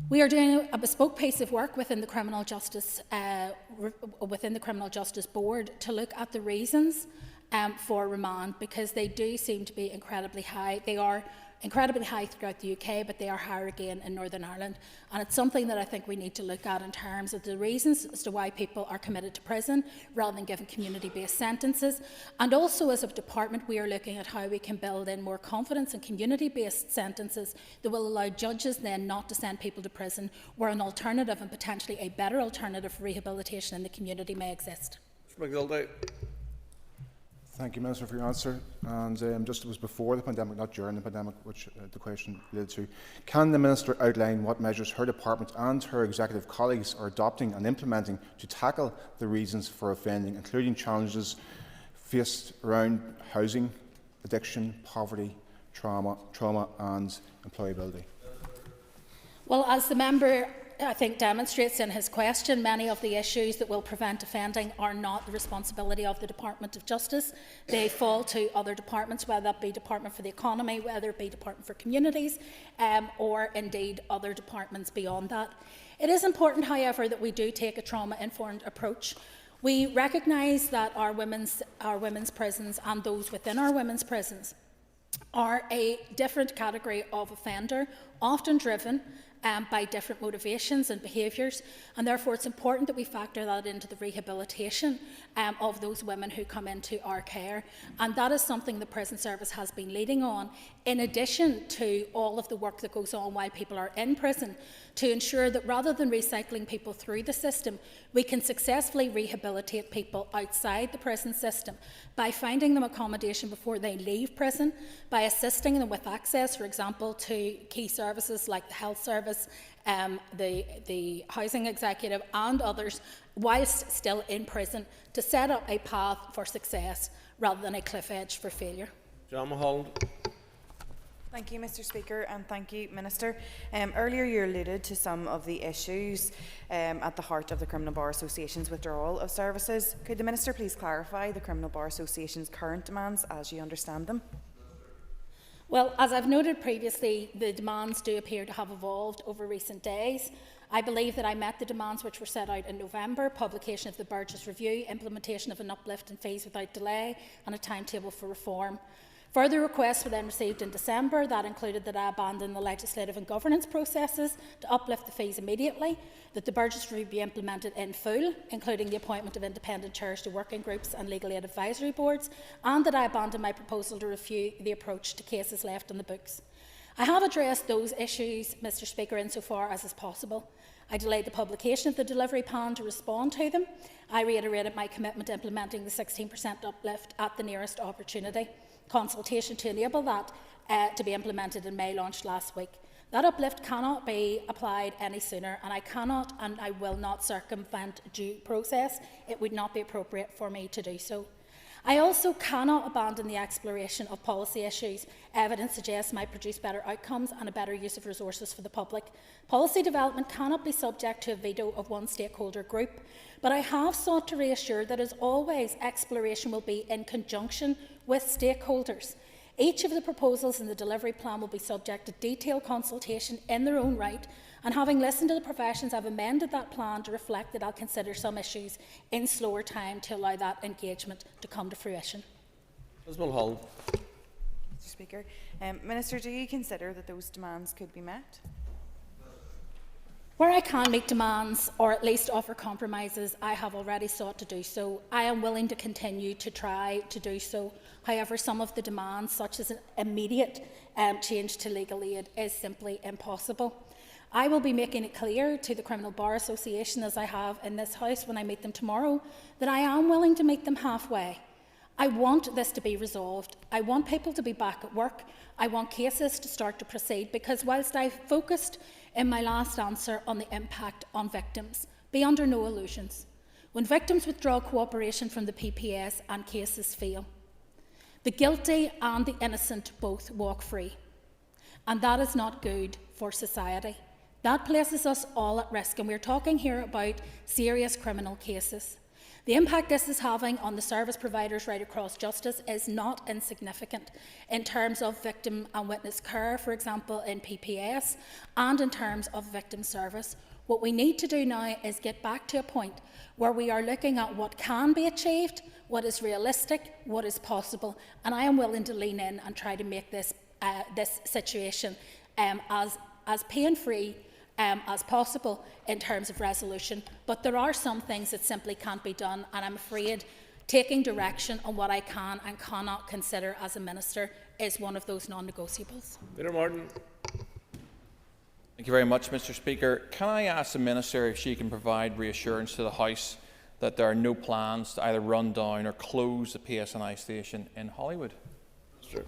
We are doing a bespoke piece of work within the Criminal Justice Board to look at the reasons for remand, because they do seem to be incredibly high. They are incredibly high throughout the UK, but they are higher again in Northern Ireland. And it's something that I think we need to look at in terms of the reasons as to why people are committed to prison rather than given community-based sentences. And also as a department, we are looking at how we can build in more confidence in community-based sentences that will allow judges then not to send people to prison, where an alternative and potentially a better alternative for rehabilitation in the community may exist. Thank you, Minister, for your answer. And just it was before the pandemic, not during the pandemic, which the question related to. Can the Minister outline what measures her department and her executive colleagues are adopting and implementing to tackle the reasons for offending, including challenges faced around housing, addiction, poverty, trauma and employability? Well, as the member, I think, demonstrates in his question, many of the issues that will prevent offending are not the responsibility of the Department of Justice. They fall to other departments, whether that be Department for the Economy, whether it be Department for Communities, or indeed other departments beyond that. It is important, however, that we do take a trauma-informed approach. We recognise that our women's prisons and those within our women's prisons are a different category of offender, often driven by different motivations and behaviours, and therefore it's important that we factor that into the rehabilitation of those women who come into our care, and that is something the Prison Service has been leading on, in addition to all of the work that goes on while people are in prison, to ensure that rather than recycling people through the system, we can successfully rehabilitate people outside the prison system by finding them accommodation before they leave prison, by assisting them with access, for example, to key services like the health service, the housing executive and others, whilst still in prison, to set up a path for success rather than a cliff edge for failure. John Mulholland. Thank you, Mr. Speaker, and thank you, Minister. Earlier you alluded to some of the issues at the heart of the Criminal Bar Association's withdrawal of services. Could the Minister please clarify the Criminal Bar Association's current demands as you understand them? Well, as I've noted previously, the demands do appear to have evolved over recent days. I believe that I met the demands which were set out in November: publication of the Burgess Review, implementation of an uplift in fees without delay, and a timetable for reform. Further requests were then received in December. That included that I abandon the legislative and governance processes to uplift the fees immediately, that the Burgess Review be implemented in full, including the appointment of independent chairs to working groups and legal aid advisory boards, and that I abandon my proposal to review the approach to cases left on the books. I have addressed those issues, Mr. Speaker, insofar as is possible. I delayed the publication of the delivery plan to respond to them. I reiterated my commitment to implementing the 16% uplift at the nearest opportunity. Consultation to enable that to be implemented in May launched last week. That uplift cannot be applied any sooner, and I cannot and I will not circumvent due process. It would not be appropriate for me to do so. I also cannot abandon the exploration of policy issues. Evidence suggests might produce better outcomes and a better use of resources for the public. Policy development cannot be subject to a veto of one stakeholder group, but I have sought to reassure that, as always, exploration will be in conjunction with stakeholders. Each of the proposals in the delivery plan will be subject to detailed consultation in their own right, and having listened to the professions, I've amended that plan to reflect that I'll consider some issues in slower time to allow that engagement to come to fruition. Ms. Mulholland. Mr. Speaker, Minister, do you consider that those demands could be met? Where I can meet demands, or at least offer compromises, I have already sought to do so. I am willing to continue to try to do so. However, some of the demands, such as an immediate change to legal aid, is simply impossible. I will be making it clear to the Criminal Bar Association, as I have in this House when I meet them tomorrow, that I am willing to meet them halfway. I want this to be resolved. I want people to be back at work. I want cases to start to proceed, because whilst I focused in my last answer on the impact on victims, be under no illusions. When victims withdraw cooperation from the PPS and cases fail, the guilty and the innocent both walk free. And that is not good for society. That places us all at risk, and we're talking here about serious criminal cases. The impact this is having on the service providers right across justice is not insignificant in terms of victim and witness care, for example, in PPS, and in terms of victim service. What we need to do now is get back to a point where we are looking at what can be achieved, what is realistic, what is possible, and I am willing to lean in and try to make this situation as pain-free as possible in terms of resolution. But there are some things that simply can't be done, and I'm afraid taking direction on what I can and cannot consider as a minister is one of those non-negotiables. Peter Martin. Thank you very much, Mr. Speaker. Can I ask the Minister if she can provide reassurance to the House that there are no plans to either run down or close the PSNI station in Holywood? Sure.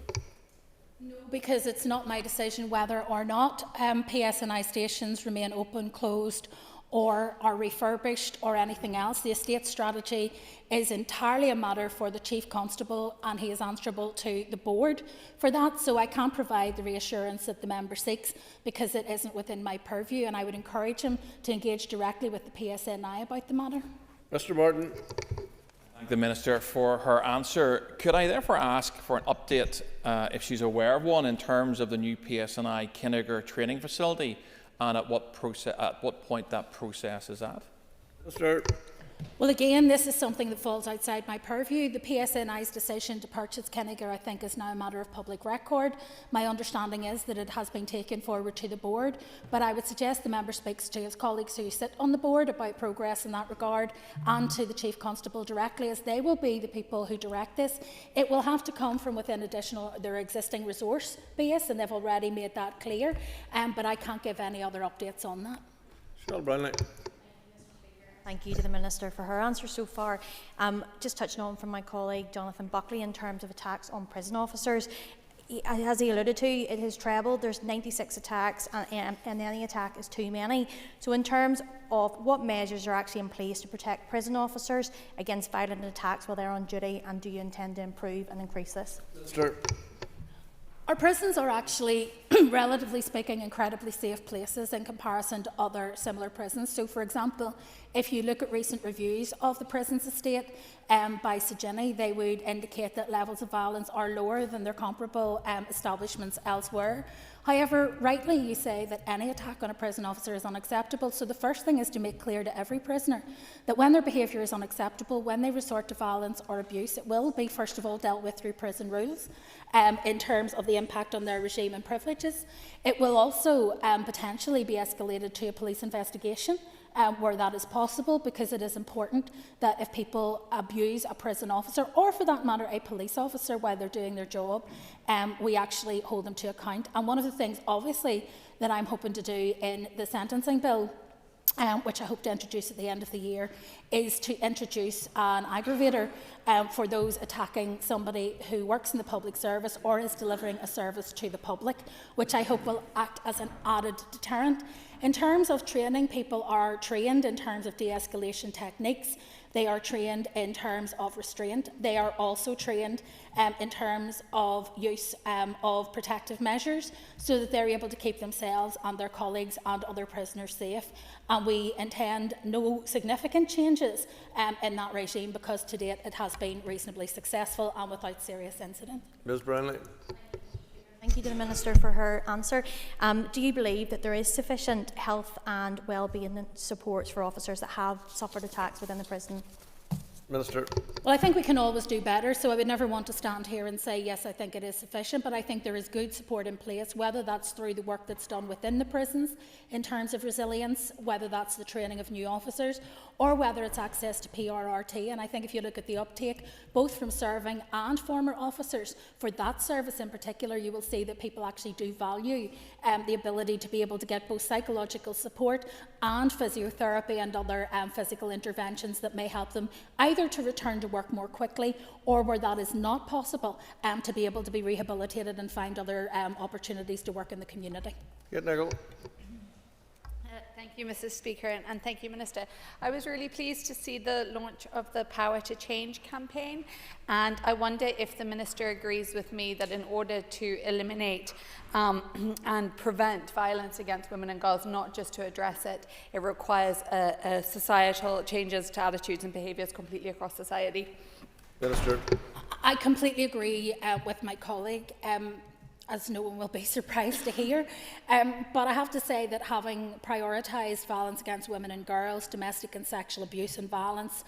No, because it's not my decision whether or not PSNI stations remain open, closed, or are refurbished, or anything else. The estate strategy is entirely a matter for the Chief Constable, and he is answerable to the board for that. So I can't provide the reassurance that the member seeks, because it isn't within my purview, and I would encourage him to engage directly with the PSNI about the matter. Mr. Martin. Thank the Minister for her answer. Could I therefore ask for an update, if she's aware of one, in terms of the new PSNI Kinnegad training facility, and at what point that process is at? Well, again, this is something that falls outside my purview. The PSNI's decision to purchase Kinniger, I think, is now a matter of public record. My understanding is that it has been taken forward to the board, but I would suggest the member speaks to his colleagues who sit on the board about progress in that regard, and to the Chief Constable directly, as they will be the people who direct this. It will have to come from within their existing resource base, and they've already made that clear, but I can't give any other updates on that. Cheryl Brownlee. Thank you to the Minister for her answer so far. Just touching on from my colleague Jonathan Buckley in terms of attacks on prison officers, as he alluded to, it has trebled. There's 96 attacks and any attack is too many. So in terms of what measures are actually in place to protect prison officers against violent attacks while they're on duty, and do you intend to improve and increase this? Our prisons are actually, relatively speaking, incredibly safe places in comparison to other similar prisons. So, for example, if you look at recent reviews of the prisons estate by Sejini, they would indicate that levels of violence are lower than their comparable establishments elsewhere. However, rightly you say that any attack on a prison officer is unacceptable, so the first thing is to make clear to every prisoner that when their behaviour is unacceptable, when they resort to violence or abuse, it will be first of all dealt with through prison rules in terms of the impact on their regime and privileges. It will also potentially be escalated to a police investigation where that is possible, because it is important that if people abuse a prison officer, or for that matter a police officer while they're doing their job, we actually hold them to account. And one of the things obviously that I'm hoping to do in the sentencing bill, which I hope to introduce at the end of the year, is to introduce an aggravator for those attacking somebody who works in the public service or is delivering a service to the public, which I hope will act as an added deterrent. In terms of training, people are trained in terms of de-escalation techniques. They are trained in terms of restraint. They are also trained in terms of use of protective measures, so that they're able to keep themselves and their colleagues and other prisoners safe. And we intend no significant changes in that regime, because to date it has been reasonably successful and without serious incident. Ms Brownlee. Thank you to the Minister for her answer. Do you believe that there is sufficient health and well-being supports for officers that have suffered attacks within the prison? Minister. Well, I think we can always do better, so I would never want to stand here and say, yes, I think it is sufficient, but I think there is good support in place, whether that's through the work that's done within the prisons in terms of resilience, whether that's the training of new officers, or whether it's access to PRRT. And I think if you look at the uptake, both from serving and former officers, for that service in particular, you will see that people actually do value the ability to be able to get both psychological support and physiotherapy and other physical interventions that may help them either to return to work more quickly, or where that is not possible, to be able to be rehabilitated and find other opportunities to work in the community. Thank you, Mrs. Speaker, and thank you, Minister. I was really pleased to see the launch of the Power to Change campaign, and I wonder if the Minister agrees with me that in order to eliminate and prevent violence against women and girls, not just to address it, it requires a societal changes to attitudes and behaviours completely across society. Minister. I completely agree with my colleague. As no one will be surprised to hear. But I have to say that having prioritised violence against women and girls, domestic and sexual abuse and violence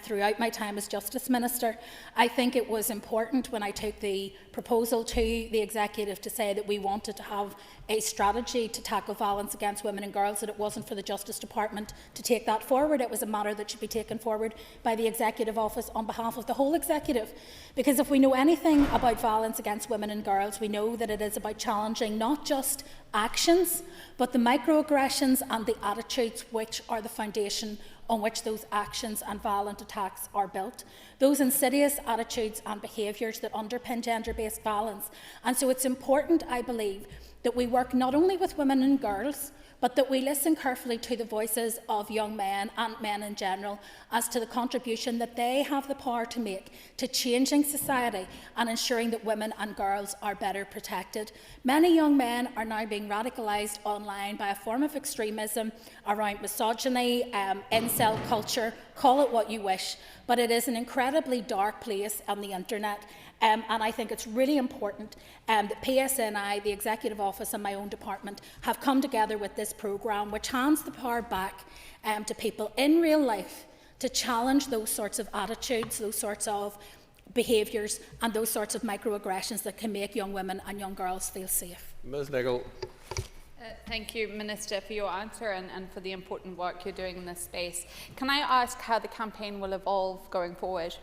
throughout my time as Justice Minister, I think it was important when I took the proposal to the Executive to say that we wanted to have a strategy to tackle violence against women and girls, that it wasn't for the Justice Department to take that forward. It was a matter that should be taken forward by the Executive Office on behalf of the whole Executive. Because if we know anything about violence against women and girls, we know that it is about challenging not just actions, but the microaggressions and the attitudes which are the foundation on which those actions and violent attacks are built. Those insidious attitudes and behaviours that underpin gender-based violence. And so it's important, I believe, that we work not only with women and girls, but that we listen carefully to the voices of young men and men in general as to the contribution that they have the power to make to changing society and ensuring that women and girls are better protected. Many young men are now being radicalised online by a form of extremism around misogyny, incel culture, call it what you wish, but it is an incredibly dark place on the internet. And I think it's really important that PSNI, the Executive Office and my own department have come together with this programme, which hands the power back to people in real life to challenge those sorts of attitudes, those sorts of behaviours and those sorts of microaggressions that can make young women and young girls feel safe. Ms Nicholl. Thank you, Minister, for your answer and for the important work you're doing in this space. Can I ask how the campaign will evolve going forward?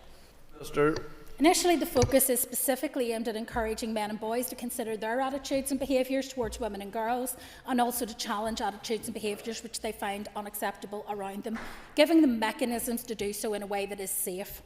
Minister. Initially, the focus is specifically aimed at encouraging men and boys to consider their attitudes and behaviours towards women and girls, and also to challenge attitudes and behaviours which they find unacceptable around them, giving them mechanisms to do so in a way that is safe.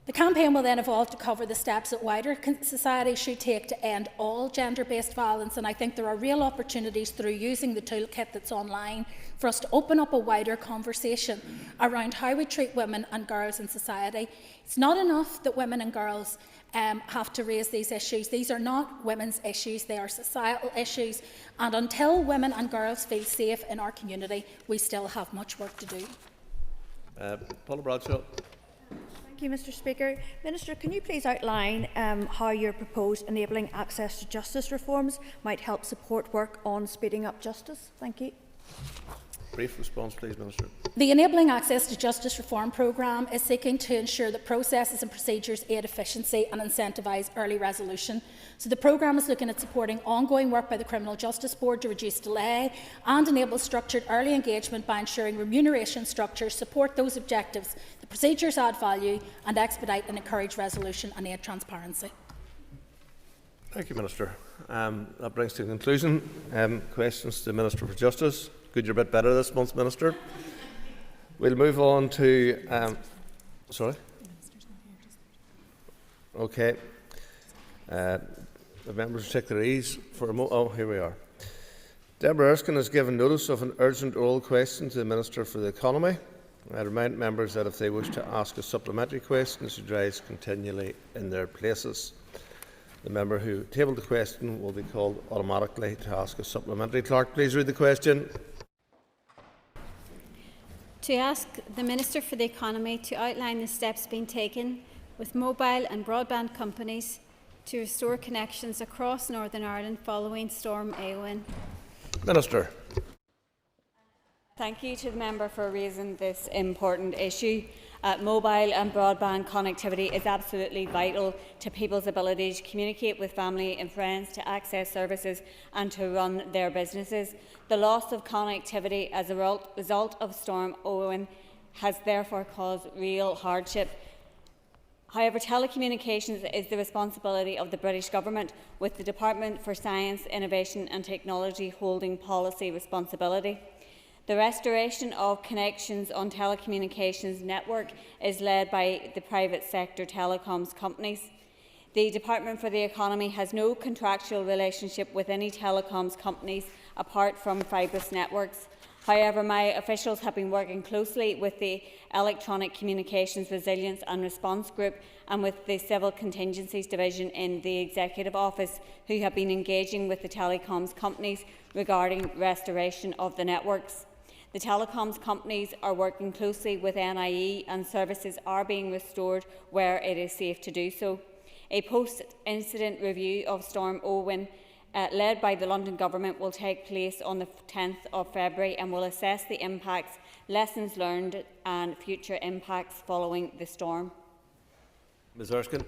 The campaign will then evolve to cover the steps that wider society should take to end all gender-based violence, and I think there are real opportunities through using the toolkit that's online for us to open up a wider conversation around how we treat women and girls in society. It's not enough that women and girls have to raise these issues. These are not women's issues, they are societal issues, and until women and girls feel safe in our community, we still have much work to do. Paula Bradshaw. Thank you, Mr Speaker. Minister, can you please outline how your proposed enabling access to justice reforms might help support work on speeding up justice? Thank you. Brief response, please, Minister. The Enabling Access to Justice Reform programme is seeking to ensure that processes and procedures aid efficiency and incentivise early resolution. So the programme is looking at supporting ongoing work by the Criminal Justice Board to reduce delay and enable structured early engagement by ensuring remuneration structures support those objectives. The procedures add value and expedite and encourage resolution and aid transparency. Thank you, Minister. That brings to conclusion questions to the Minister for Justice. Good, you're a bit better this month, Minister. We'll move on to... sorry? Okay. The members take their ease for a moment. Oh, here we are. Deborah Erskine has given notice of an urgent oral question to the Minister for the Economy. I remind members that if they wish to ask a supplementary question, they should rise continually in their places. The member who tabled the question will be called automatically to ask a supplementary. Clerk, please read the question. To ask the Minister for the Economy to outline the steps being taken with mobile and broadband companies to restore connections across Northern Ireland following Storm Éowyn. Minister. Thank you to the member for raising this important issue. Mobile and broadband connectivity is absolutely vital to people's ability to communicate with family and friends, to access services and to run their businesses. The loss of connectivity as a result of Storm Éowyn has therefore caused real hardship. However, telecommunications is the responsibility of the British Government, with the Department for Science, Innovation and Technology holding policy responsibility. The restoration of connections on telecommunications network is led by the private sector telecoms companies. The Department for the Economy has no contractual relationship with any telecoms companies apart from fibrous networks. However, my officials have been working closely with the Electronic Communications Resilience and Response Group and with the Civil Contingencies Division in the Executive Office, who have been engaging with the telecoms companies regarding restoration of the networks. The telecoms companies are working closely with NIE and services are being restored where it is safe to do so. A post-incident review of Storm Éowyn led by the London Government will take place on the 10th of February and will assess the impacts, lessons learned and future impacts following the storm. Ms Erskine.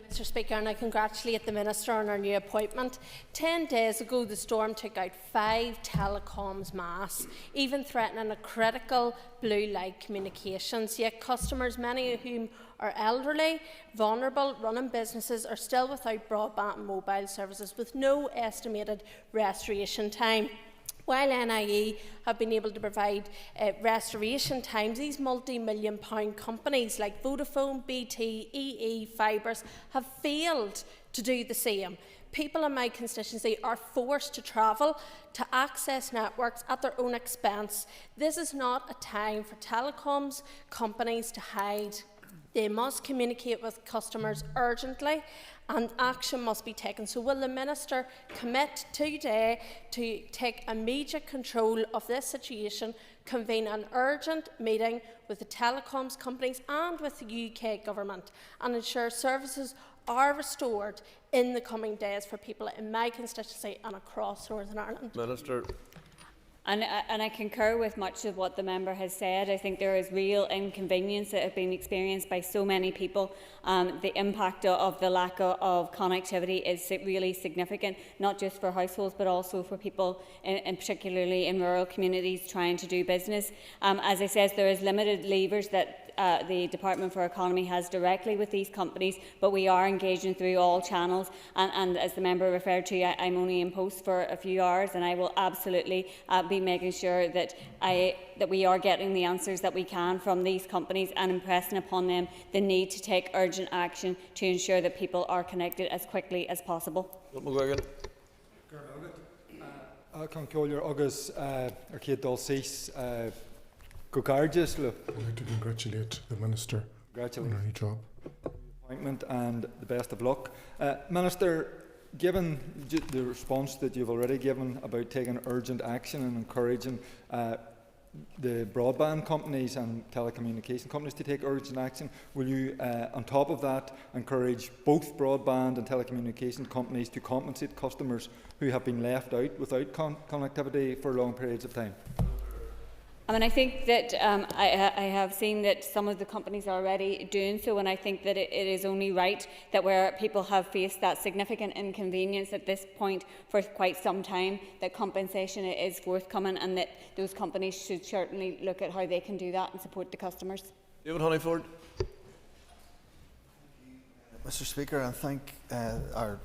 Mr Speaker, and I congratulate the Minister on her new appointment. 10 days ago, the storm took out 5 telecoms masts, even threatening a critical blue light communications. Yet customers, many of whom are elderly, vulnerable, running businesses, are still without broadband and mobile services with no estimated restoration time. While NIE have been able to provide restoration times, these multi-million-pound companies like Vodafone, BT, EE, Fibres have failed to do the same. People in my constituency are forced to travel to access networks at their own expense. This is not a time for telecoms companies to hide. They must communicate with customers urgently and action must be taken. So will the Minister commit today to take immediate control of this situation, convene an urgent meeting with the telecoms companies and with the UK Government and ensure services are restored in the coming days for people in my constituency and across Northern Ireland? Minister. And I concur with much of what the member has said. I think there is real inconvenience that has been experienced by so many people. The impact of the lack of connectivity is really significant, not just for households but also for people, particularly in rural communities, trying to do business. As I said, there is limited levers that the Department for Economy has directly with these companies, but we are engaging through all channels. And as the member referred to, I'm only in post for a few hours, and I will absolutely be making sure that we are getting the answers that we can from these companies and impressing upon them the need to take urgent action to ensure that people are connected as quickly as possible. I'd like to congratulate the Minister on her new job. Appointment and the best of luck. Minister, given the response that you've already given about taking urgent action and encouraging the broadband companies and telecommunication companies to take urgent action, will you, on top of that, encourage both broadband and telecommunication companies to compensate customers who have been left out without connectivity for long periods of time? I think that I have seen that some of the companies are already doing so, and I think that it is only right that where people have faced that significant inconvenience at this point for quite some time, that compensation is forthcoming, and that those companies should certainly look at how they can do that and support the customers. David Honeyford. Mr. Speaker, and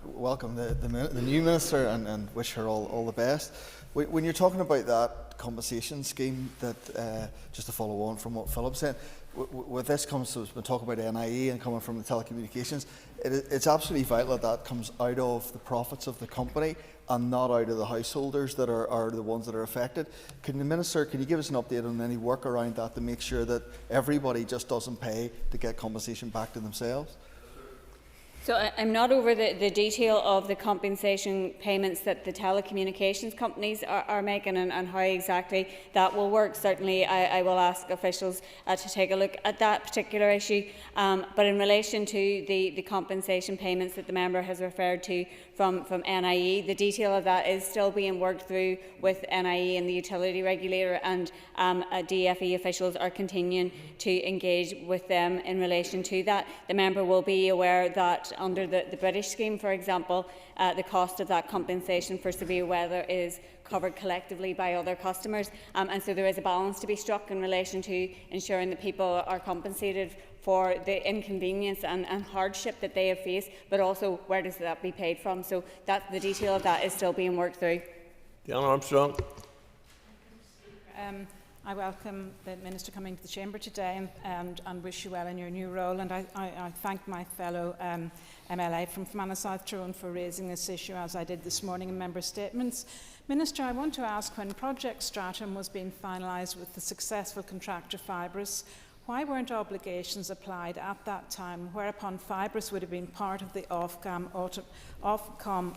welcome the new Minister and wish her all the best. When you're talking about that compensation scheme, that just to follow on from what Philip said, with this comes to talk about NIE and coming from the telecommunications, it's absolutely vital that comes out of the profits of the company and not out of the householders that are the ones that are affected. Can you give us an update on any work around that to make sure that everybody just doesn't pay to get compensation back to themselves? So I'm not over the detail of the compensation payments that the telecommunications companies are making and how exactly that will work. Certainly I will ask officials to take a look at that particular issue. But in relation to the compensation payments that the member has referred to from NIE, the detail of that is still being worked through with NIE and the utility regulator, and DFE officials are continuing to engage with them in relation to that. The member will be aware that under the British scheme, for example, the cost of that compensation for severe weather is covered collectively by other customers, and so there is a balance to be struck in relation to ensuring that people are compensated for the inconvenience and hardship that they have faced, but also where does that be paid from. So that the detail of that is still being worked through. Diana Armstrong. I welcome the Minister coming to the Chamber today and wish you well in your new role. And I thank my fellow MLA from Fermanagh South Tyrone for raising this issue, as I did this morning in member statements. Minister, I want to ask, when Project Stratum was being finalised with the successful contractor Fibrus, why weren't obligations applied at that time, whereupon Fibrus would have been part of the Ofcom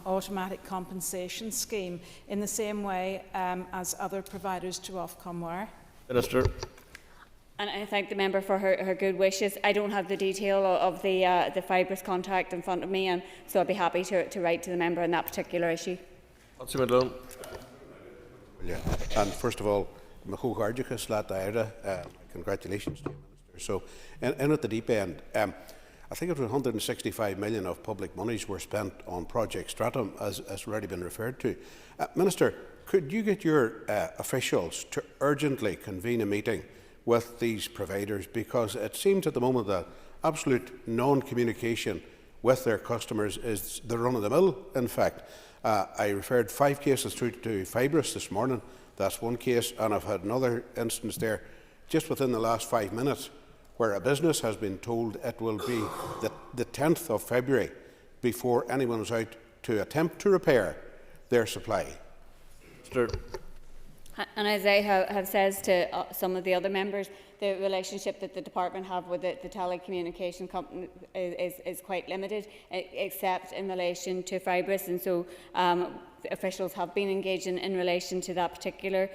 automatic compensation scheme in the same way as other providers to Ofcom were? Minister. And I thank the member for her good wishes. I don't have the detail of the Fibrus contract in front of me, and so I'd be happy to write to the member on that particular issue. Yeah, and first of all, congratulations to you, Minister. So, in at the deep end, I think it was 165 million of public monies were spent on Project Stratum, as already been referred to. Minister, could you get your officials to urgently convene a meeting with these providers, because it seems at the moment that absolute non-communication with their customers is the run-of-the-mill, in fact. I referred 5 cases through to Fibrus this morning. That's one case, and I've had another instance there just within the last 5 minutes where a business has been told it will be the 10th of February before anyone's out to attempt to repair their supply. And as I have said to some of the other members, the relationship that the department have with the telecommunication company is quite limited, except in relation to Fibrus, and so officials have been engaging in relation to that particular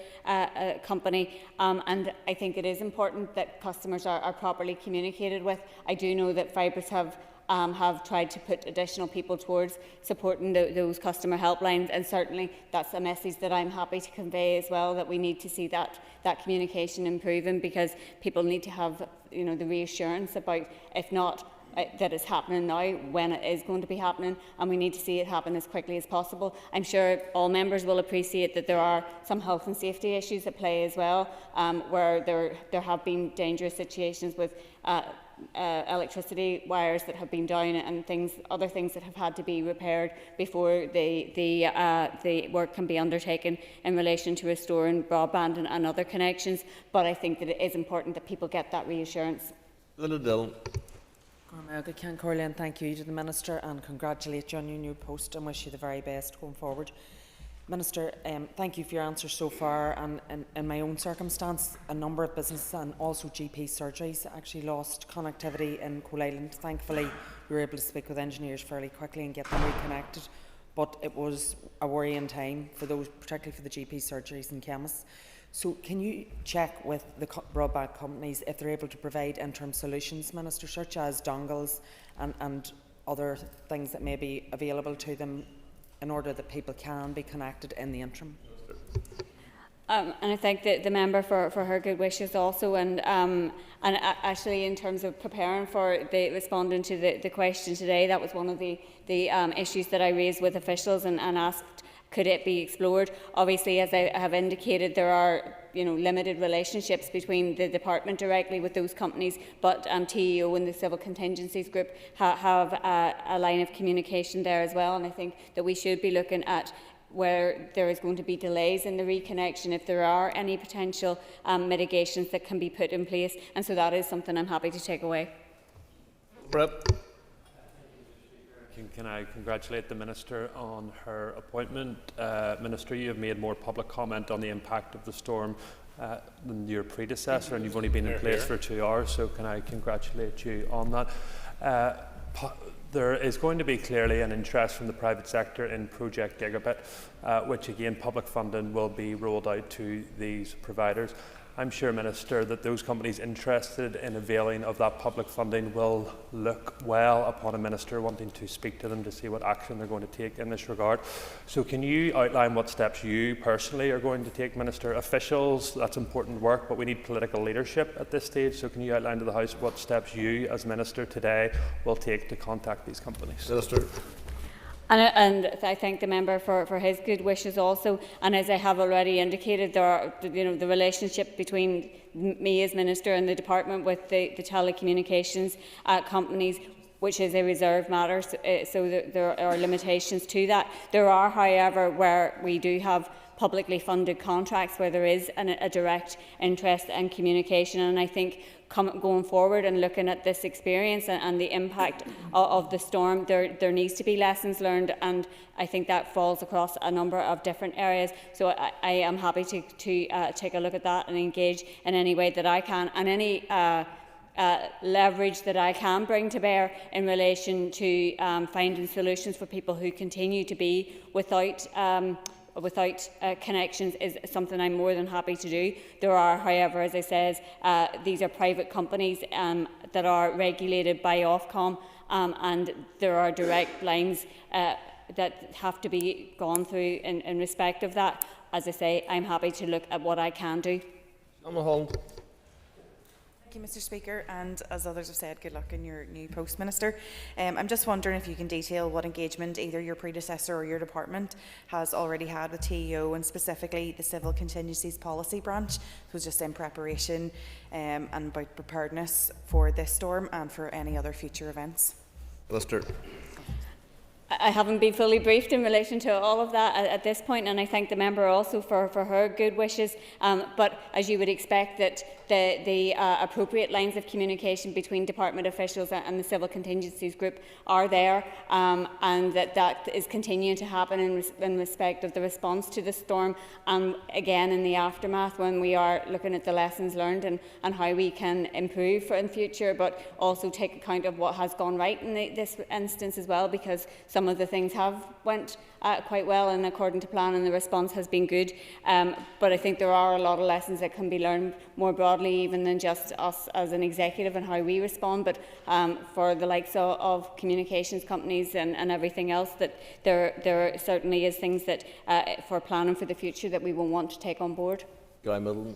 company. And I think it is important that customers are properly communicated with. I do know that Fibrus have tried to put additional people towards supporting those customer helplines, and certainly that's a message that I'm happy to convey as well, that we need to see that communication improving, because people need to have the reassurance about, if not that it's happening now, when it is going to be happening, and we need to see it happen as quickly as possible. I'm sure all members will appreciate that there are some health and safety issues at play as well, where there have been dangerous situations with electricity wires that have been down and other things that have had to be repaired before the work can be undertaken in relation to restoring broadband and other connections. But I think that it is important that people get that reassurance. Little Dillon. And thank you to the Minister, and congratulate you on your new post, and wish you the very best going forward. Minister, thank you for your answers so far. And in my own circumstance, a number of businesses and also GP surgeries actually lost connectivity in Coal Island. Thankfully, we were able to speak with engineers fairly quickly and get them reconnected. But it was a worrying time for those, particularly for the GP surgeries and chemists. So can you check with the broadband companies if they're able to provide interim solutions, Minister, such as dongles and other things that may be available to them, in order that people can be connected in the interim? And I thank the member for her good wishes also, and actually in terms of preparing for responding to the question today, that was one of the issues that I raised with officials and asked, could it be explored? Obviously, as I have indicated, there are limited relationships between the department directly with those companies, but TEO and the Civil Contingencies Group have a line of communication there as well, and I think that we should be looking at where there is going to be delays in the reconnection, if there are any potential mitigations that can be put in place, and so that is something I'm happy to take away. Brett. Can I congratulate the Minister on her appointment? Minister, you have made more public comment on the impact of the storm than your predecessor, and you've only been in place for 2 hours, so can I congratulate you on that? There is going to be clearly an interest from the private sector in Project Gigabit, which again public funding will be rolled out to these providers. I'm sure, Minister, that those companies interested in availing of that public funding will look well upon a Minister wanting to speak to them to see what action they're going to take in this regard. So can you outline what steps you personally are going to take, Minister? Officials, that's important work, but we need political leadership at this stage. So can you outline to the House what steps you, as Minister today, will take to contact these companies? Minister. And I thank the member for his good wishes also. And as I have already indicated, there are, the relationship between me as Minister and the department with the telecommunications companies, which is a reserved matter, so there are limitations to that. There are, however, where we do have publicly funded contracts where there is a direct interest and communication, and I think going forward and looking at this experience and the impact of the storm, there needs to be lessons learned, and I think that falls across a number of different areas. So I am happy to take a look at that and engage in any way that I can, and any leverage that I can bring to bear in relation to finding solutions for people who continue to be without connections is something I'm more than happy to do. There are, however, as I said, these are private companies that are regulated by Ofcom, and there are direct lines that have to be gone through in respect of that. As I say, I'm happy to look at what I can do. Thank you, Mr. Speaker, and as others have said, good luck in your new post, Minister. I'm just wondering if you can detail what engagement either your predecessor or your department has already had with TEO, and specifically the Civil Contingencies Policy Branch. It was just in preparation and about preparedness for this storm and for any other future events. Minister. I haven't been fully briefed in relation to all of that at this point, and I thank the member also for her good wishes. But as you would expect, that the appropriate lines of communication between department officials and the Civil Contingencies Group are there, and that is continuing to happen in respect of the response to the storm, and again in the aftermath when we are looking at the lessons learned and how we can improve in future, but also take account of what has gone right in this instance as well, because some of the things have went quite well and according to plan, and the response has been good. But I think there are a lot of lessons that can be learned more broadly, even than just us as an executive and how we respond, but for the likes of communications companies and everything else, that there certainly is things that for planning for the future that we will want to take on board. Guy Middleton.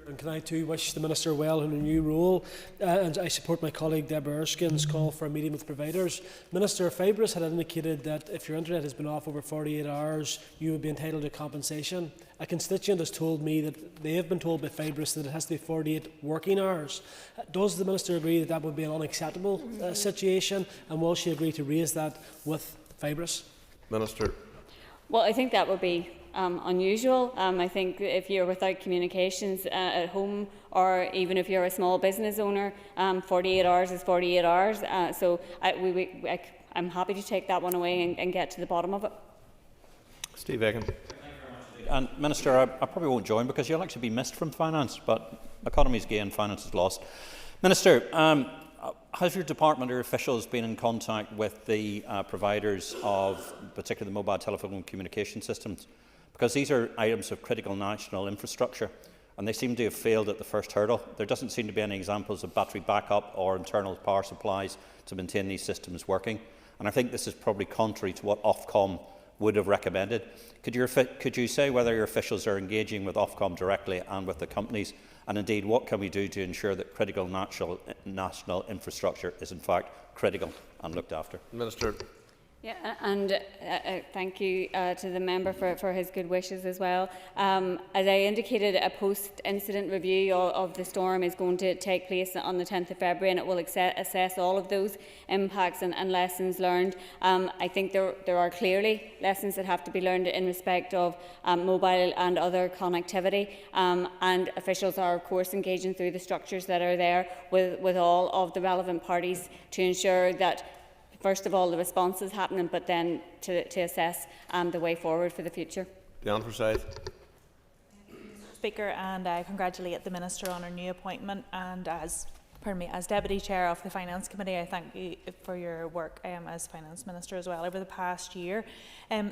And can I too wish the Minister well in her new role, and I support my colleague Deborah Erskine's call for a meeting with providers. Minister Fabris had indicated that if your internet has been off over 48 hours, you would be entitled to compensation. A constituent has told me that they have been told by Fabris that it has to be 48 working hours. Does the Minister agree that that would be an unacceptable situation, and will she agree to raise that with Fabris? Minister. Well, I think that would be unusual. I think if you're without communications at home, or even if you're a small business owner, 48 hours is 48 hours. So I'm happy to take that one away and get to the bottom of it. Steve Egan. And Minister, I probably won't join because you'll actually be missed from finance, but economy's gained, finance is lost. Minister, has your department or officials been in contact with the providers of particularly the mobile telephone communication systems? Because these are items of critical national infrastructure, and they seem to have failed at the first hurdle. There doesn't seem to be any examples of battery backup or internal power supplies to maintain these systems working. And I think this is probably contrary to what Ofcom would have recommended. Could you say whether your officials are engaging with Ofcom directly and with the companies? And indeed, what can we do to ensure that critical national infrastructure is in fact critical and looked after? Minister. Yeah, and thank you to the member for his good wishes as well. As I indicated, a post-incident review of the storm is going to take place on the 10th of February, and it will assess all of those impacts and lessons learned. I think there are clearly lessons that have to be learned in respect of mobile and other connectivity, and officials are of course engaging through the structures that are there with all of the relevant parties to ensure that first of all the response is happening, but then to assess the way forward for the future. Diane Forsyth. Speaker, and I congratulate the Minister on her new appointment, and as Deputy Chair of the Finance Committee, I thank you for your work as Finance Minister as well over the past year.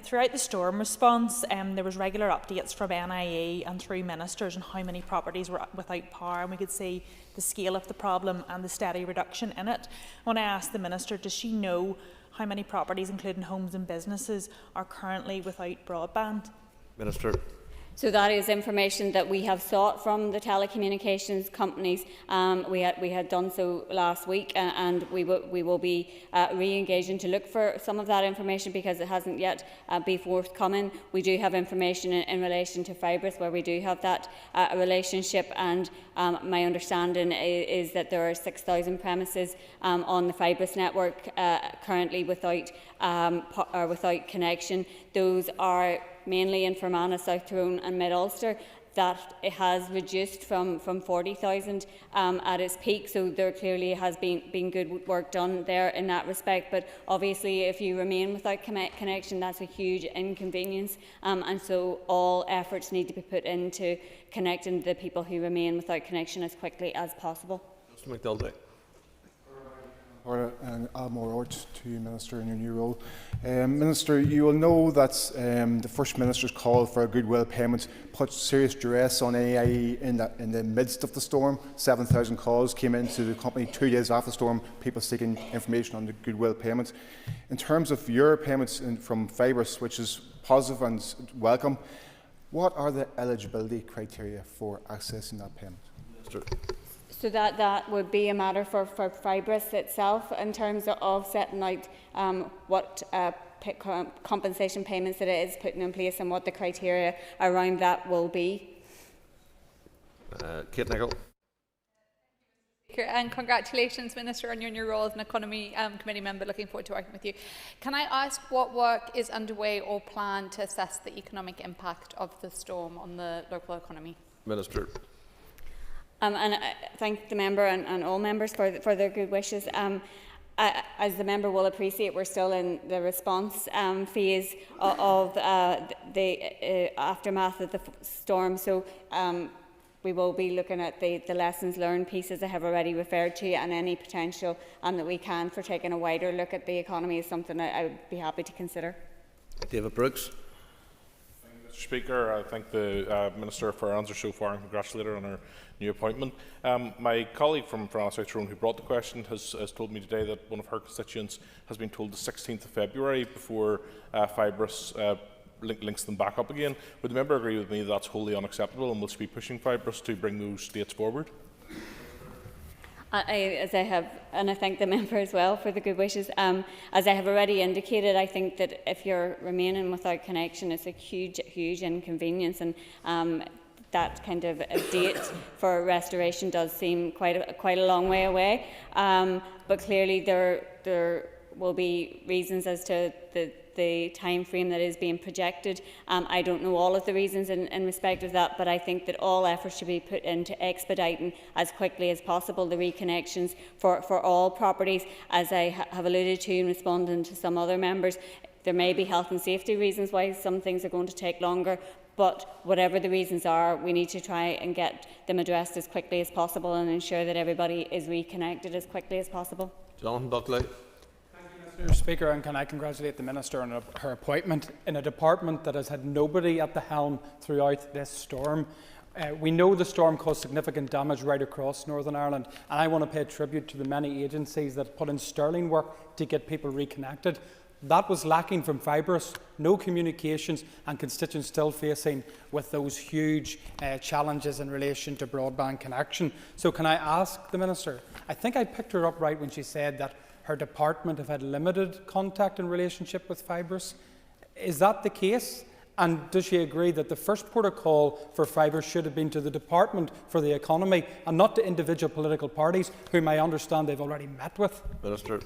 Throughout the storm response, there was regular updates from NIE and through ministers on how many properties were without power, and we could see the scale of the problem and the steady reduction in it. When I asked the Minister, does she know how many properties, including homes and businesses, are currently without broadband? Minister. So that is information that we have sought from the telecommunications companies. We had done so last week, and we will be re-engaging to look for some of that information because it hasn't yet been forthcoming. We do have information in relation to Fibres where we do have that relationship, and my understanding is that there are 6,000 premises on the Fibres network currently without connection. Those are mainly in Fermanagh, South Tyrone and Mid-Ulster. That it has reduced from 40,000 at its peak, so there clearly has been good work done there in that respect. But obviously if you remain without connection, that's a huge inconvenience, and so all efforts need to be put into connecting the people who remain without connection as quickly as possible. Mr McDonough. And Almore Ort to you, Minister, in your new role. Minister, you will know that the First Minister's call for a goodwill payment put serious duress on AIE in the midst of the storm. 7,000 calls came into the company 2 days after the storm, people seeking information on the goodwill payment. In terms of your payments from Fibres, which is positive and welcome, what are the eligibility criteria for accessing that payment? Minister. So that would be a matter for Fibres itself in terms of setting out what compensation payments that it is putting in place and what the criteria around that will be. Kate Nicholl. And congratulations, Minister, on your new role as an Economy Committee member. Looking forward to working with you. Can I ask what work is underway or planned to assess the economic impact of the storm on the local economy? Minister. And I thank the member and all members for their good wishes. As the member will appreciate, we're still in the response phase of the aftermath of the storm. So we will be looking at the lessons learned pieces I have already referred to, and any potential that we can for taking a wider look at the economy is something I would be happy to consider. David Brooks. Mr. Speaker, I thank the Minister for her answer so far and congratulate her on her new appointment. My colleague from South Tyrone who brought the question has told me today that one of her constituents has been told the 16th of February before Fibrus links them back up again. Would the member agree with me that that's wholly unacceptable, and will she be pushing Fibrus to bring those dates forward? As I have, and I thank the member as well for the good wishes. As I have already indicated, I think that if you're remaining without connection, it's a huge inconvenience, and that kind of a date for restoration does seem quite a long way away. But clearly there will be reasons as to the time frame that is being projected. I don't know all of the reasons in respect of that, but I think that all efforts should be put into expediting as quickly as possible the reconnections for all properties. As I have alluded to in responding to some other members, there may be health and safety reasons why some things are going to take longer, but whatever the reasons are, we need to try and get them addressed as quickly as possible and ensure that everybody is reconnected as quickly as possible. Jonathan Buckley. Mr. Speaker, and can I congratulate the Minister on her appointment in a department that has had nobody at the helm throughout this storm. We know the storm caused significant damage right across Northern Ireland, and I want to pay tribute to the many agencies that put in sterling work to get people reconnected. That was lacking from Fibrus, no communications, and constituents still facing with those huge challenges in relation to broadband connection. So can I ask the Minister, I think I picked her up right when she said that her department have had limited contact and relationship with Fibrus. Is that the case? And does she agree that the first protocol for Fibrus should have been to the Department for the Economy and not to individual political parties, whom I understand they've already met with? Minister.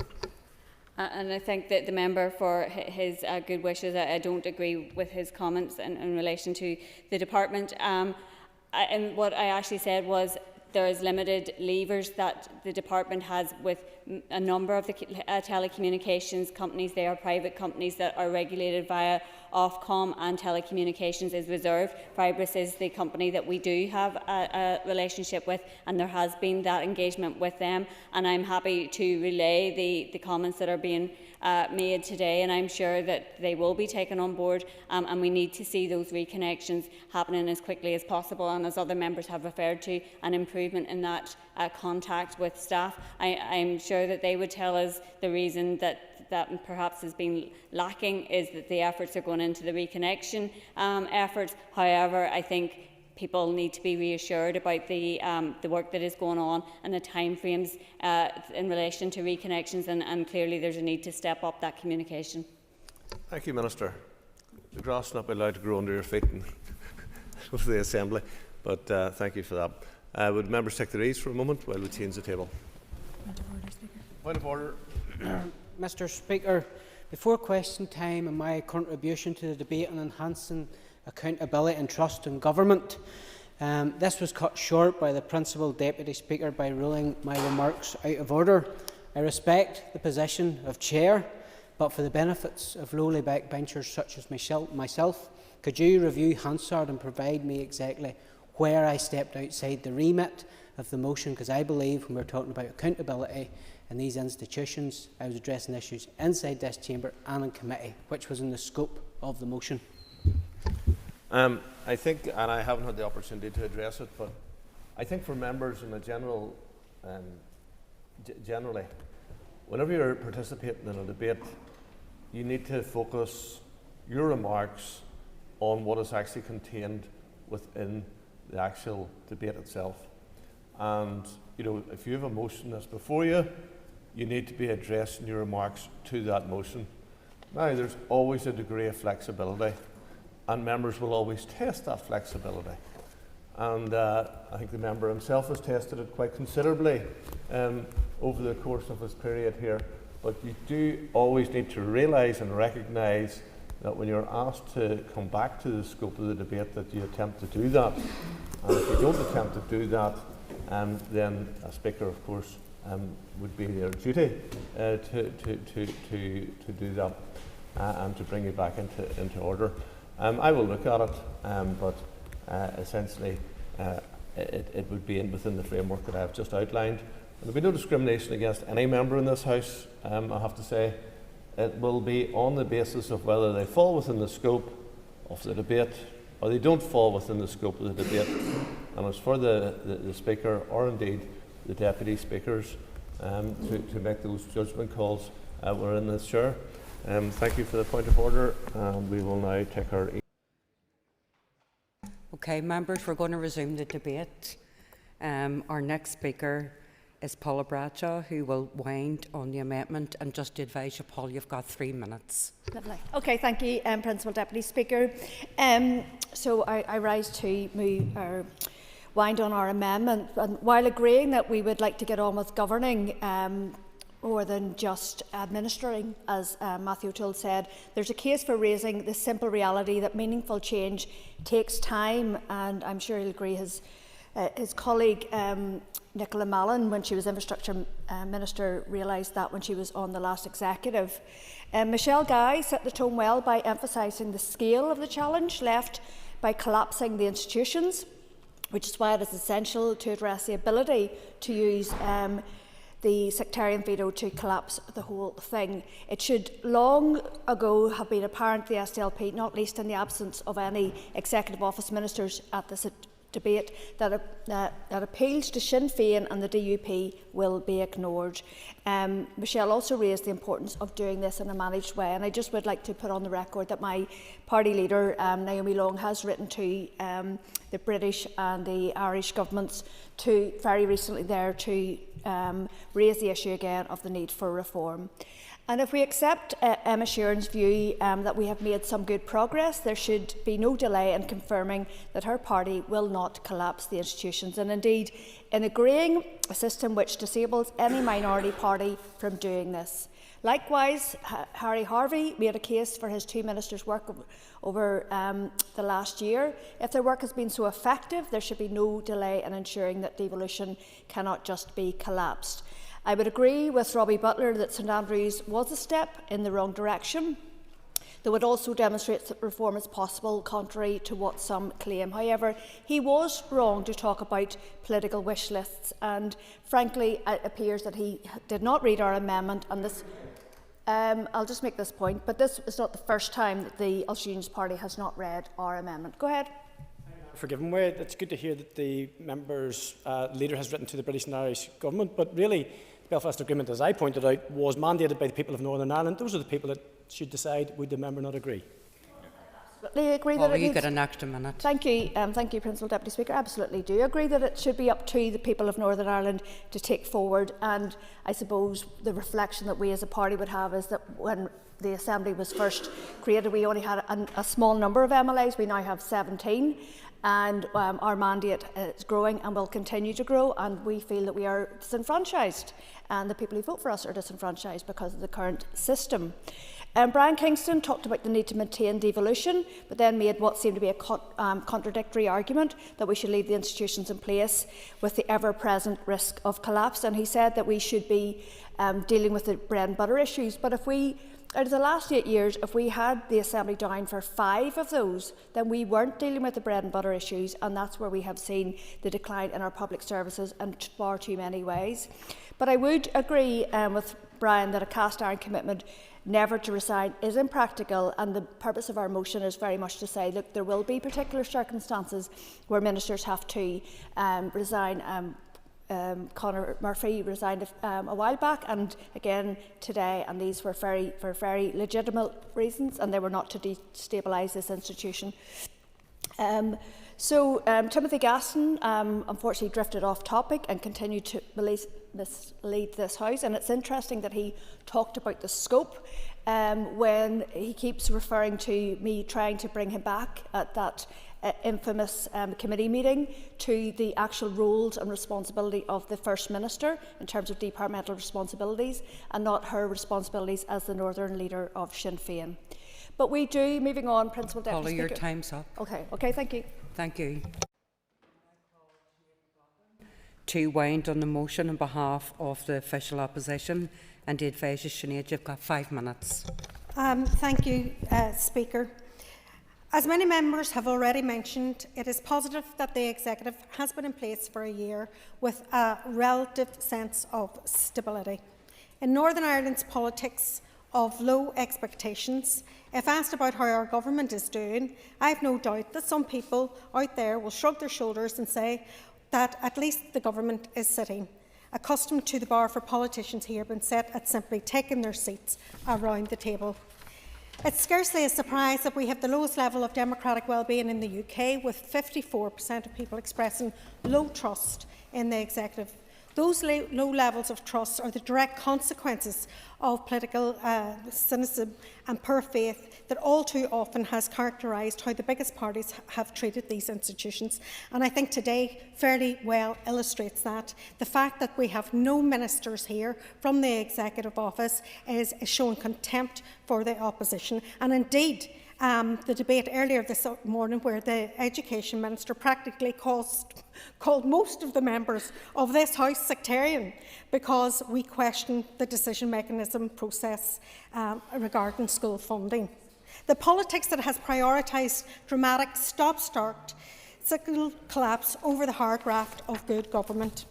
And I thank the member for his good wishes. I don't agree with his comments in relation to the department. And what I actually said was there is limited levers that the department has with a number of the telecommunications companies. They are private companies that are regulated via Ofcom, and telecommunications is reserved. Fibrus is the company that we do have a relationship with, and there has been that engagement with them. And I'm happy to relay the comments that are being made today, and I'm sure that they will be taken on board, and we need to see those reconnections happening as quickly as possible, and as other members have referred to, an improvement in that contact with staff. I'm sure that they would tell us the reason that perhaps has been lacking is that the efforts are going into the reconnection efforts. However, I think people need to be reassured about the work that is going on and the timeframes in relation to reconnections, and clearly there's a need to step up that communication. Thank you, Minister. The grass will not be allowed to grow under your feet and with the Assembly, but thank you for that. Would members take their ease for a moment while we change the table? Point of order. Mr. Speaker, before question time and my contribution to the debate on enhancing accountability and trust in government, this was cut short by the Principal Deputy Speaker by ruling my remarks out of order. I respect the position of Chair, but for the benefits of lowly backbenchers such as myself, could you review Hansard and provide me exactly where I stepped outside the remit of the motion? Because I believe when we're talking about accountability in these institutions, I was addressing issues inside this chamber and in committee, which was in the scope of the motion. I think, and I haven't had the opportunity to address it, but I think for members in a general, generally, whenever you're participating in a debate, you need to focus your remarks on what is actually contained within the actual debate itself. And if you have a motion that's before you, you need to be addressing your remarks to that motion. Now, there's always a degree of flexibility, and members will always test that flexibility. And I think the member himself has tested it quite considerably over the course of his period here. But you do always need to realise and recognise that when you're asked to come back to the scope of the debate, that you attempt to do that. And if you don't attempt to do that, then a speaker, of course, would be their duty to do that and to bring you back into order. I will look at it, but essentially it would be within the framework that I have just outlined. There will be no discrimination against any member in this House, I have to say. It will be on the basis of whether they fall within the scope of the debate or they don't fall within the scope of the debate. And it's for the Speaker, or indeed the Deputy Speakers, to make those judgment calls. We're in this chair. Thank you for the point of order. We will now take our... Okay, members, we're going to resume the debate. Our next speaker is Paula Bradshaw, who will wind on the amendment. And just to advise you, Paul, you've got 3 minutes. Lovely. Okay, thank you, Principal Deputy Speaker. So I rise to move or wind on our amendment. And while agreeing that we would like to get on with governing more than just administering, as Matthew O'Toole said, there's a case for raising the simple reality that meaningful change takes time, and I'm sure he'll agree his colleague Nicola Mallon, when she was Infrastructure Minister, realised that when she was on the last executive. Michelle Guy set the tone well by emphasising the scale of the challenge left by collapsing the institutions, which is why it is essential to address the ability to use the sectarian veto to collapse the whole thing. It should long ago have been apparent to the SDLP, not least in the absence of any Executive Office Ministers at this debate, that appeals to Sinn Féin and the DUP will be ignored. Michelle also raised the importance of doing this in a managed way, and I just would like to put on the record that my party leader, Naomi Long, has written to the British and the Irish governments very recently there to raise the issue again of the need for reform. And if we accept Emma Sheeran's view that we have made some good progress, there should be no delay in confirming that her party will not collapse the institutions, and indeed in agreeing a system which disables any minority party from doing this. Likewise, Harry Harvey made a case for his 2 ministers' work over the last year. If their work has been so effective, there should be no delay in ensuring that devolution cannot just be collapsed. I would agree with Robbie Butler that St Andrews was a step in the wrong direction, though it also demonstrates that reform is possible, contrary to what some claim. However, he was wrong to talk about political wish lists, and frankly, it appears that he did not read our amendment. And this, I'll just make this point, but this is not the first time that the Ulster Unionist Party has not read our amendment. Go ahead. Forgiven way, it's good to hear that the member's leader has written to the British and Irish government, but really, the Belfast Agreement, as I pointed out, was mandated by the people of Northern Ireland. Those are the people that should decide would the member not agree. They agree Paul, that it you needs... get an extra minute. Thank you, Principal Deputy Speaker. Absolutely do agree that it should be up to the people of Northern Ireland to take forward. And I suppose the reflection that we as a party would have is that when the Assembly was first created, we only had a small number of MLAs. We now have 17. And our mandate is growing and will continue to grow, and we feel that we are disenfranchised, and the people who vote for us are disenfranchised because of the current system. Brian Kingston talked about the need to maintain devolution, but then made what seemed to be a contradictory argument that we should leave the institutions in place with the ever-present risk of collapse, and he said that we should be dealing with the bread and butter issues. But if we out of the last 8 years, if we had the Assembly down for 5 of those, then we weren't dealing with the bread and butter issues, and that's where we have seen the decline in our public services in far too many ways. But I would agree with Brian that a cast-iron commitment never to resign is impractical, and the purpose of our motion is very much to say, look, there will be particular circumstances where ministers have to resign. Conor Murphy resigned a while back, and again today, and these were for very legitimate reasons, and they were not to destabilise this institution. Timothy Gaston unfortunately drifted off topic and continued to mislead this House, and it's interesting that he talked about the scope when he keeps referring to me trying to bring him back at that infamous committee meeting to the actual roles and responsibility of the First Minister in terms of departmental responsibilities and not her responsibilities as the Northern Leader of Sinn Féin. But we do, moving on, Principal Deputy Paula, Speaker. your time's up. Okay, thank you. Thank you. To wind on the motion on behalf of the official opposition, and to advise you, Sinead, you've got 5 minutes. Thank you, Speaker. As many members have already mentioned, it is positive that the Executive has been in place for a year with a relative sense of stability. In Northern Ireland's politics of low expectations, if asked about how our government is doing, I have no doubt that some people out there will shrug their shoulders and say that at least the government is sitting, accustomed to the bar for politicians here being set at simply taking their seats around the table. It's scarcely a surprise that we have the lowest level of democratic well-being in the UK, with 54% of people expressing low trust in the Executive. Those low levels of trust are the direct consequences of political cynicism and poor faith that all too often has characterised how the biggest parties have treated these institutions. And I think today fairly well illustrates that. The fact that we have no ministers here from the Executive Office is showing contempt for the opposition. And indeed, the debate earlier this morning where the Education Minister practically called most of the members of this House sectarian because we questioned the decision mechanism process regarding school funding. The politics that has prioritised dramatic stop-start cyclical collapse over the hard graft of good government.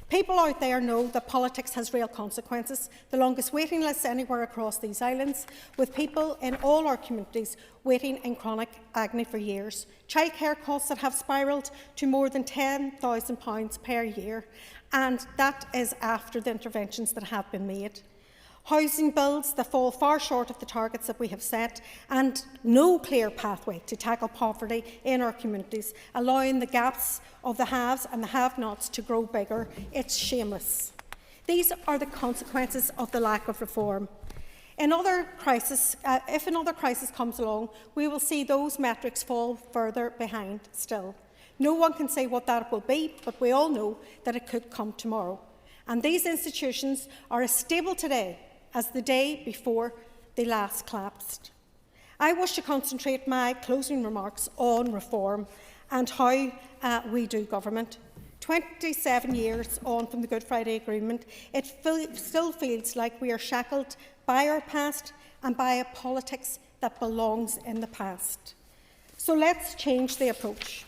People out there know that politics has real consequences. The longest waiting lists anywhere across these islands, with people in all our communities waiting in chronic agony for years. Childcare costs that have spiralled to more than £10,000 per year, and that is after the interventions that have been made. Housing bills that fall far short of the targets that we have set, and no clear pathway to tackle poverty in our communities, allowing the gaps of the haves and the have-nots to grow bigger. It's shameless. These are the consequences of the lack of reform. If another crisis comes along, we will see those metrics fall further behind still. No one can say what that will be, but we all know that it could come tomorrow. And these institutions are as stable today as the day before they last collapsed. I wish to concentrate my closing remarks on reform and how we do government. 27 years on from the Good Friday Agreement, it still feels like we are shackled by our past and by a politics that belongs in the past. So let's change the approach.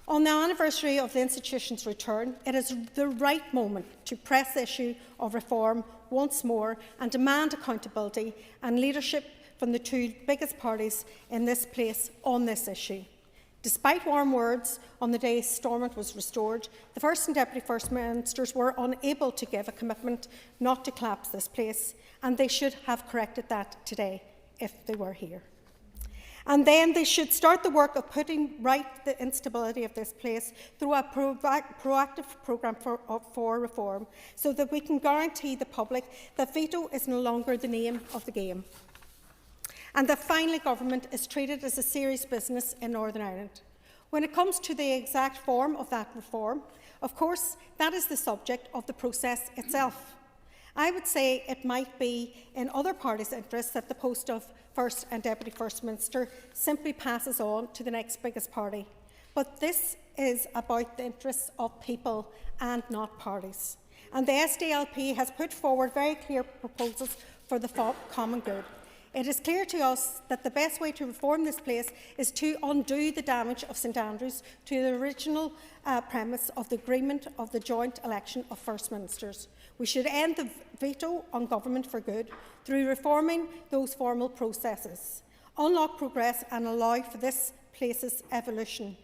On the anniversary of the institution's return, it is the right moment to press the issue of reform once more and demand accountability and leadership from the two biggest parties in this place on this issue. Despite warm words on the day Stormont was restored, the First and Deputy First Ministers were unable to give a commitment not to collapse this place, and they should have corrected that today if they were here. And then they should start the work of putting right the instability of this place through a proactive programme for reform, so that we can guarantee the public that veto is no longer the name of the game, and that finally government is treated as a serious business in Northern Ireland. When it comes to the exact form of that reform, of course, that is the subject of the process itself. I would say it might be in other parties' interests that the post of First and Deputy First Minister simply passes on to the next biggest party. But this is about the interests of people and not parties. And the SDLP has put forward very clear proposals for the common good. It is clear to us that the best way to reform this place is to undo the damage of St Andrews to the original premise of the agreement of the joint election of First Ministers. We should end the veto on government for good through reforming those formal processes, unlock progress and allow for this place's evolution,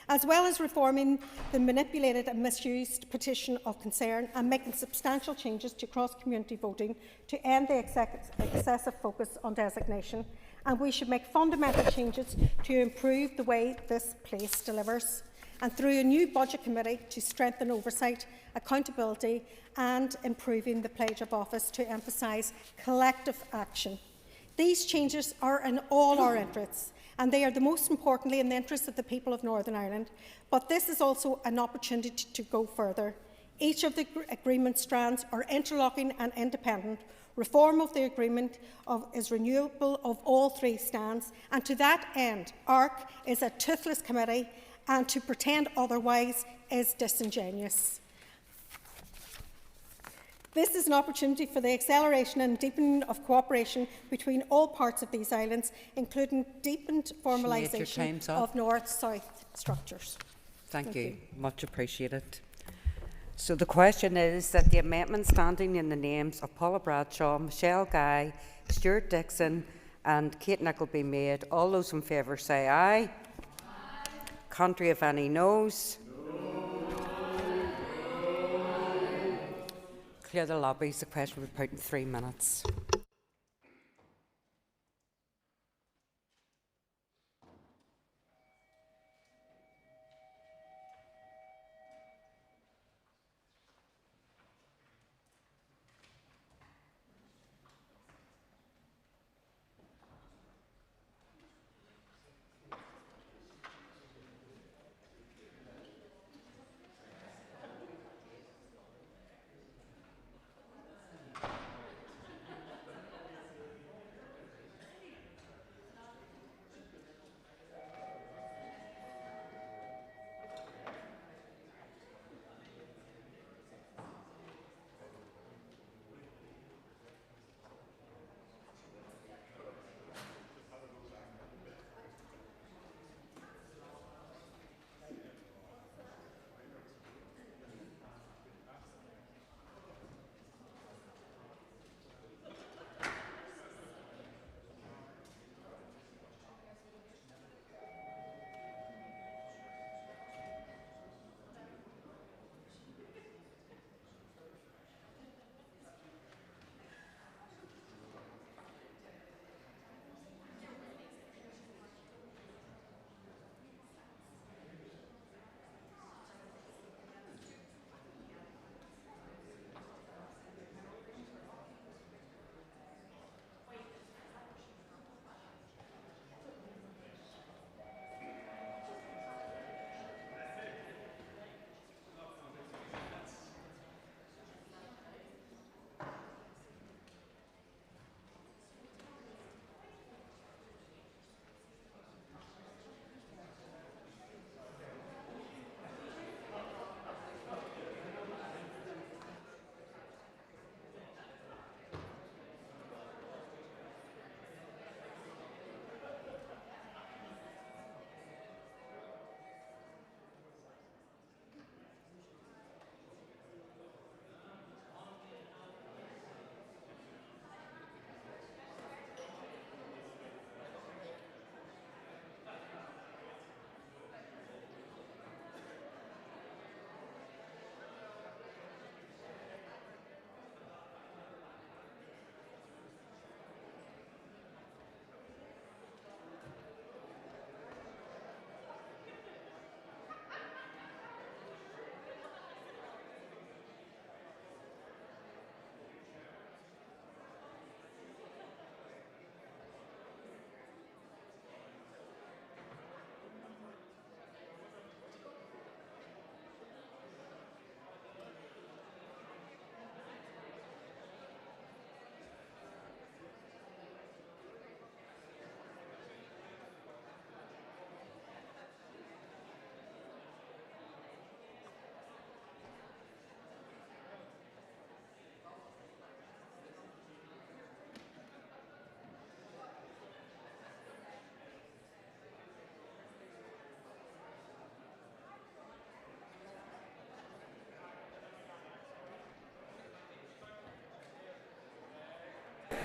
as well as reforming the manipulated and misused petition of concern and making substantial changes to cross-community voting to end the excessive focus on designation. And we should make fundamental changes to improve the way this place delivers. and through a new budget committee to strengthen oversight, accountability and improving the pledge of office to emphasise collective action. These changes are in all our interests, and they are the most importantly in the interests of the people of Northern Ireland. But this is also an opportunity to go further. Each of the agreement strands are interlocking and independent. Reform of the agreement is renewable of all three strands, and to that end, ARC is a toothless committee, and to pretend otherwise is disingenuous. This is an opportunity for the acceleration and deepening of cooperation between all parts of these islands, including deepened formalisation of north-south structures. Thank you. Much appreciated. So the question is that the amendment standing in the names of Paula Bradshaw, Michelle Guy, Stuart Dixon and Kate Nicholl be made. All those in favour say aye. Aye. Contrary of any noes? Clear the lobbies. The question will be put in 3 minutes.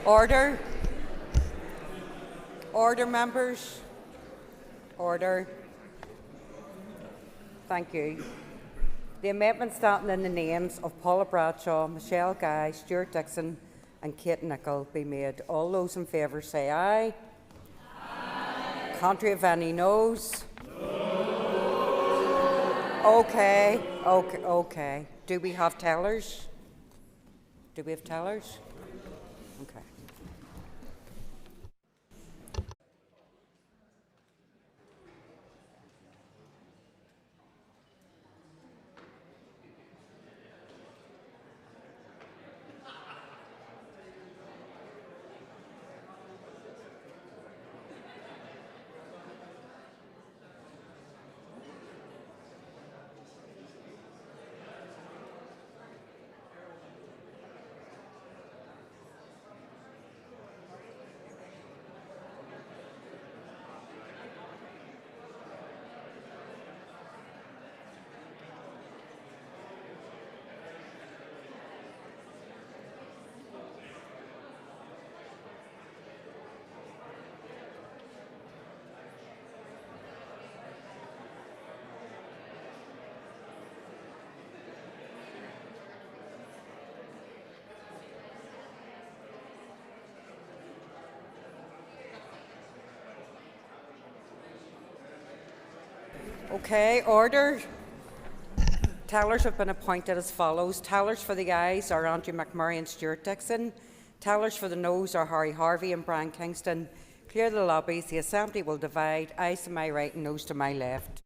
Order. Order, members. Order. Thank you. The amendment standing in the names of Paula Bradshaw, Michelle Guy, Stuart Dixon and Kate Nicholl be made. All those in favour say aye. Aye. Contrary of any noes? No. Okay. Do we have tellers? Do we have tellers? Okay. Okay, order. Tellers have been appointed as follows. Tellers for the ayes are Andrew McMurray and Stuart Dixon. Tellers for the noes are Harry Harvey and Brian Kingston. Clear the lobbies. The Assembly will divide. Ayes to my right and noes to my left.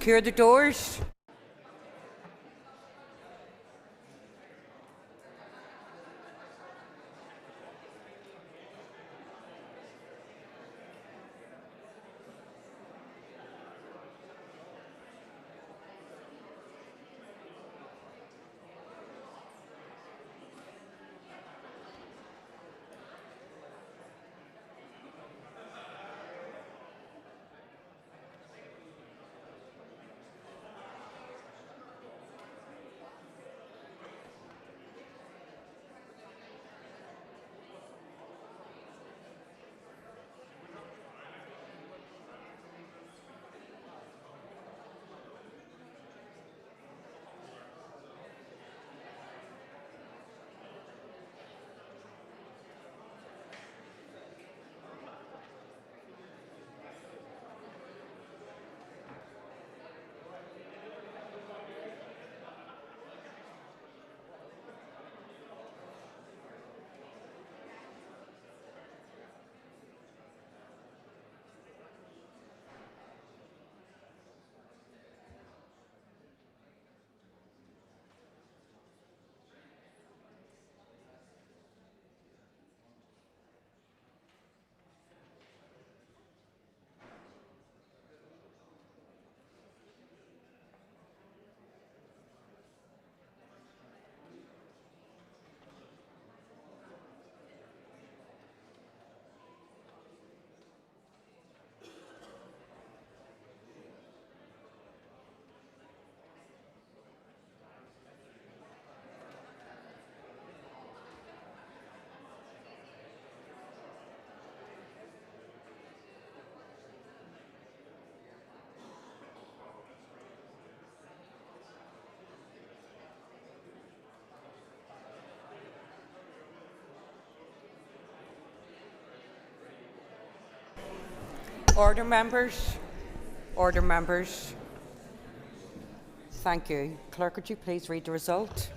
Secure the doors. Order, members. Order, members. Thank you. Clerk, could you please read the result?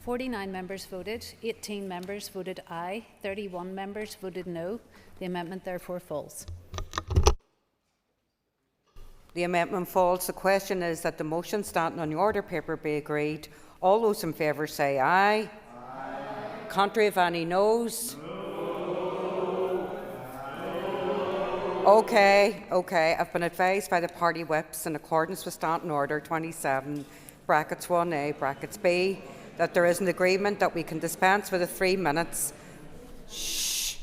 49 members voted, 18 members voted aye, 31 members voted no. The amendment therefore falls. The amendment falls. The question is that the motion standing on the order paper be agreed. All those in favour say aye. Aye. Contrary of any noes? No. Okay. I've been advised by the party whips in accordance with Standing Order 27, brackets 1A, brackets B, that there is an agreement that we can dispense with the 3 minutes. Shh.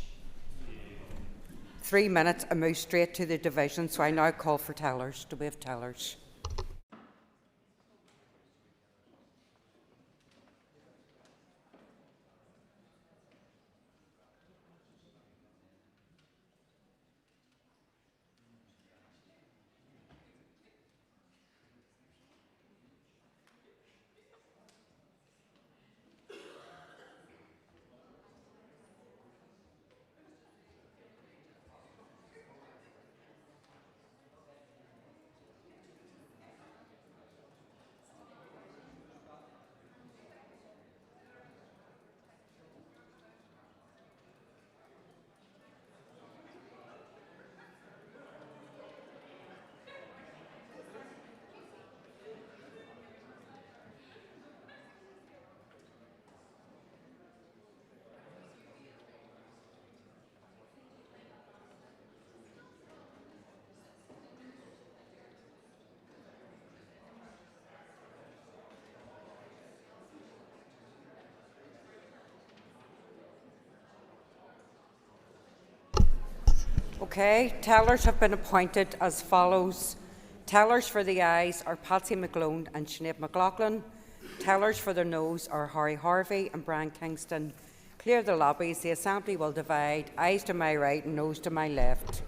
3 minutes and move straight to the division. So I now call for tellers. Do we have tellers? Okay, tellers have been appointed as follows. Tellers for the ayes are Patsy McGlone and Sinead McLaughlin. Tellers for the noes are Harry Harvey and Brian Kingston. Clear the lobbies. The Assembly will divide. Ayes to my right and noes to my left.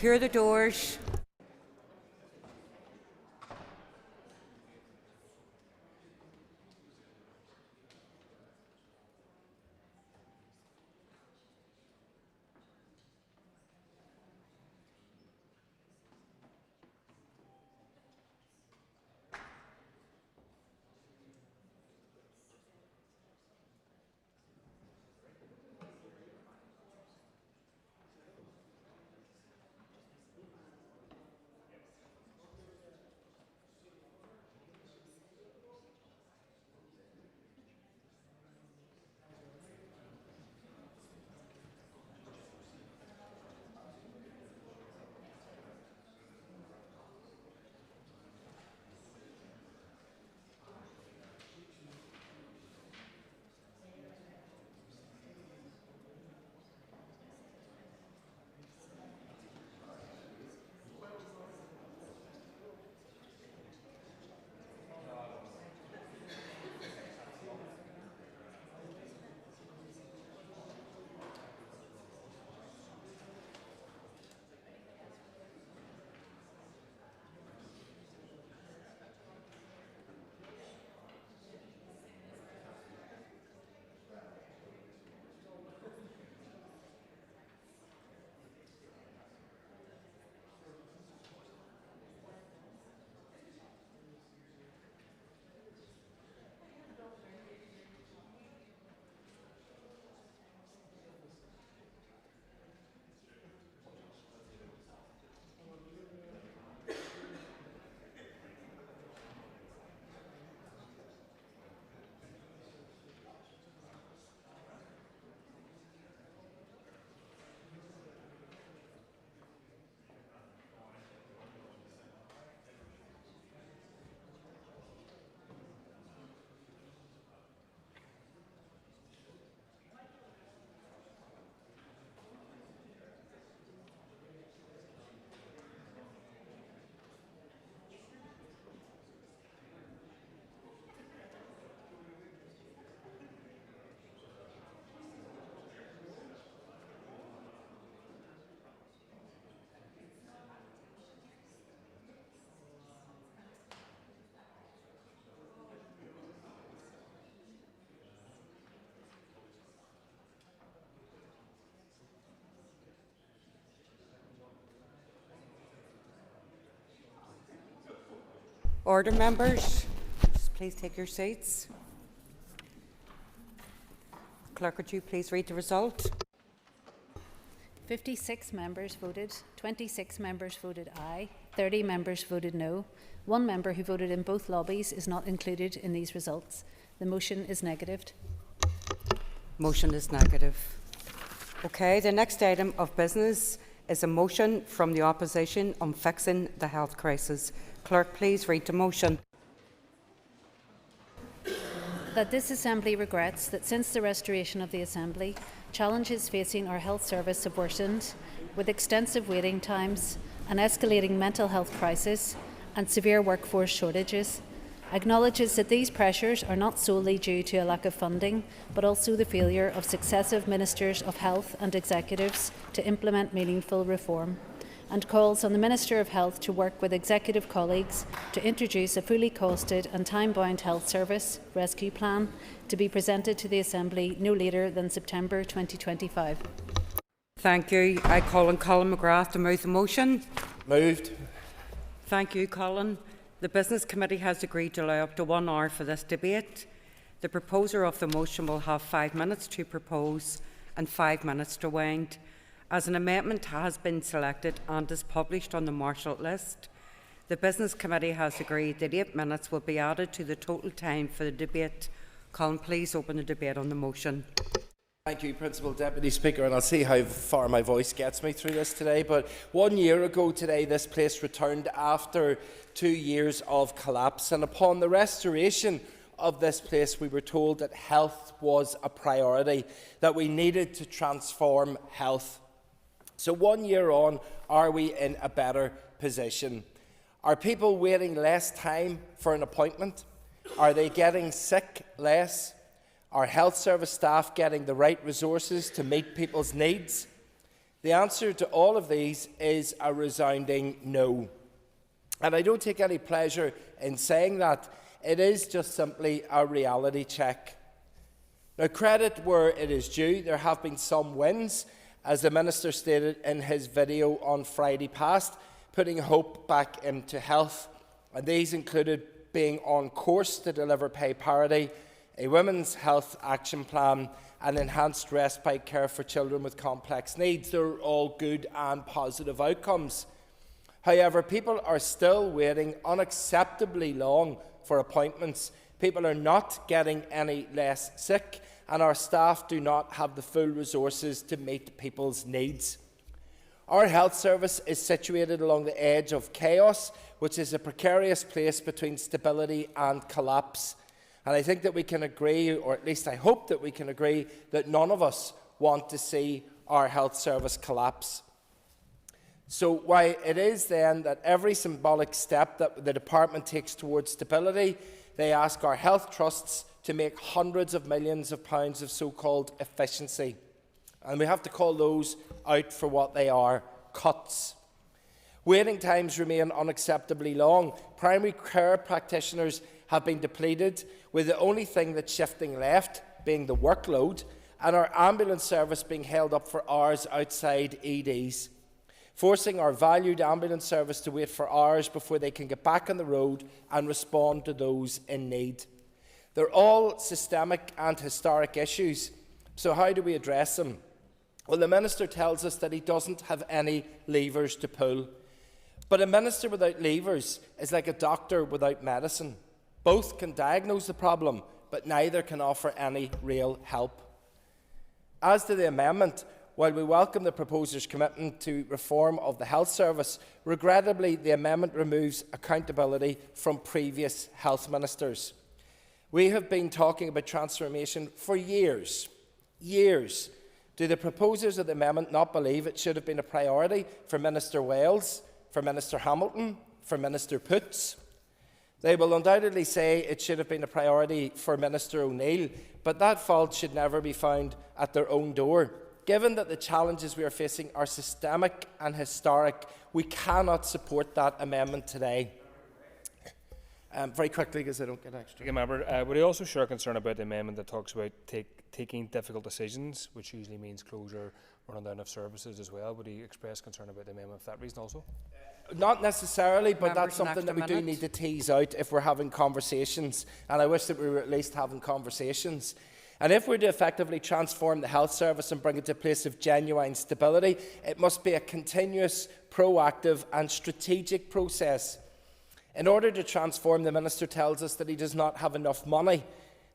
Secure the doors. Order, members. Just please take your seats. Clerk, would you please read the result? 56 members voted, 26 members voted aye, 30 members voted no. One member who voted in both lobbies is not included in these results. The motion is negatived. Motion is negative. Okay, the next item of business is a motion from the opposition on fixing the health crisis. Clerk, please read the motion. That this Assembly regrets that since the restoration of the Assembly, challenges facing our health service have worsened, with extensive waiting times, an escalating mental health crisis, and severe workforce shortages. Acknowledges that these pressures are not solely due to a lack of funding, but also the failure of successive Ministers of Health and executives to implement meaningful reform, and calls on the Minister of Health to work with executive colleagues to introduce a fully costed and time-bound health service rescue plan to be presented to the Assembly no later than September 2025. Thank you. I call on Colin McGrath to move the motion. Moved. Thank you, Colin. The Business Committee has agreed to allow up to 1 hour for this debate. The proposer of the motion will have 5 minutes to propose and 5 minutes to wind. As an amendment has been selected and is published on the Marshall list, the Business Committee has agreed that 8 minutes will be added to the total time for the debate. Colin, please open the debate on the motion. Thank you, Principal Deputy Speaker, and I'll see how far my voice gets me through this today. But 1 year ago today, this place returned after 2 years of collapse, and upon the restoration of this place, we were told that health was a priority, that we needed to transform health. So 1 year on, are we in a better position? Are people waiting less time for an appointment? Are they getting sick less? Are health service staff getting the right resources to meet people's needs? The answer to all of these is a resounding no. And I don't take any pleasure in saying that. It is just simply a reality check. Now, credit where it is due. There have been some wins, as the Minister stated in his video on Friday past, putting hope back into health. And these included being on course to deliver pay parity, a women's health action plan, and enhanced respite care for children with complex needs. They're all good and positive outcomes. However, people are still waiting unacceptably long for appointments. People are not getting any less sick, and our staff do not have the full resources to meet people's needs. Our health service is situated along the edge of chaos, which is a precarious place between stability and collapse. And I think that we can agree, or at least I hope that we can agree, that none of us want to see our health service collapse. So while it is then that every symbolic step that the department takes towards stability, they ask our health trusts to make hundreds of millions of pounds of so-called efficiency. And we have to call those out for what they are: cuts. Waiting times remain unacceptably long. Primary care practitioners have been depleted, with the only thing that's shifting left being the workload, and our ambulance service being held up for hours outside EDs, forcing our valued ambulance service to wait for hours before they can get back on the road and respond to those in need. They're all systemic and historic issues, so how do we address them? Well, the Minister tells us that he doesn't have any levers to pull. But a minister without levers is like a doctor without medicine. Both can diagnose the problem, but neither can offer any real help. As to the amendment, while we welcome the proposer's commitment to reform of the health service, regrettably the amendment removes accountability from previous health ministers. We have been talking about transformation for years. Do the proposers of the amendment not believe it should have been a priority for Minister Wales, for Minister Hamilton, for Minister Poots? They will undoubtedly say it should have been a priority for Minister O'Neill, but that fault should never be found at their own door. Given that the challenges we are facing are systemic and historic, we cannot support that amendment today. Very quickly, because I don't get extra. Member, would he also share concern about the amendment that talks about taking difficult decisions, which usually means closure, running down of services as well? Would he express concern about the amendment for that reason also? Not necessarily, but Members, that's something that we do need to tease out if we're having conversations, and I wish that we were at least having conversations. And if we're to effectively transform the health service and bring it to a place of genuine stability, it must be a continuous, proactive and strategic process. In order to transform, the Minister tells us that he does not have enough money.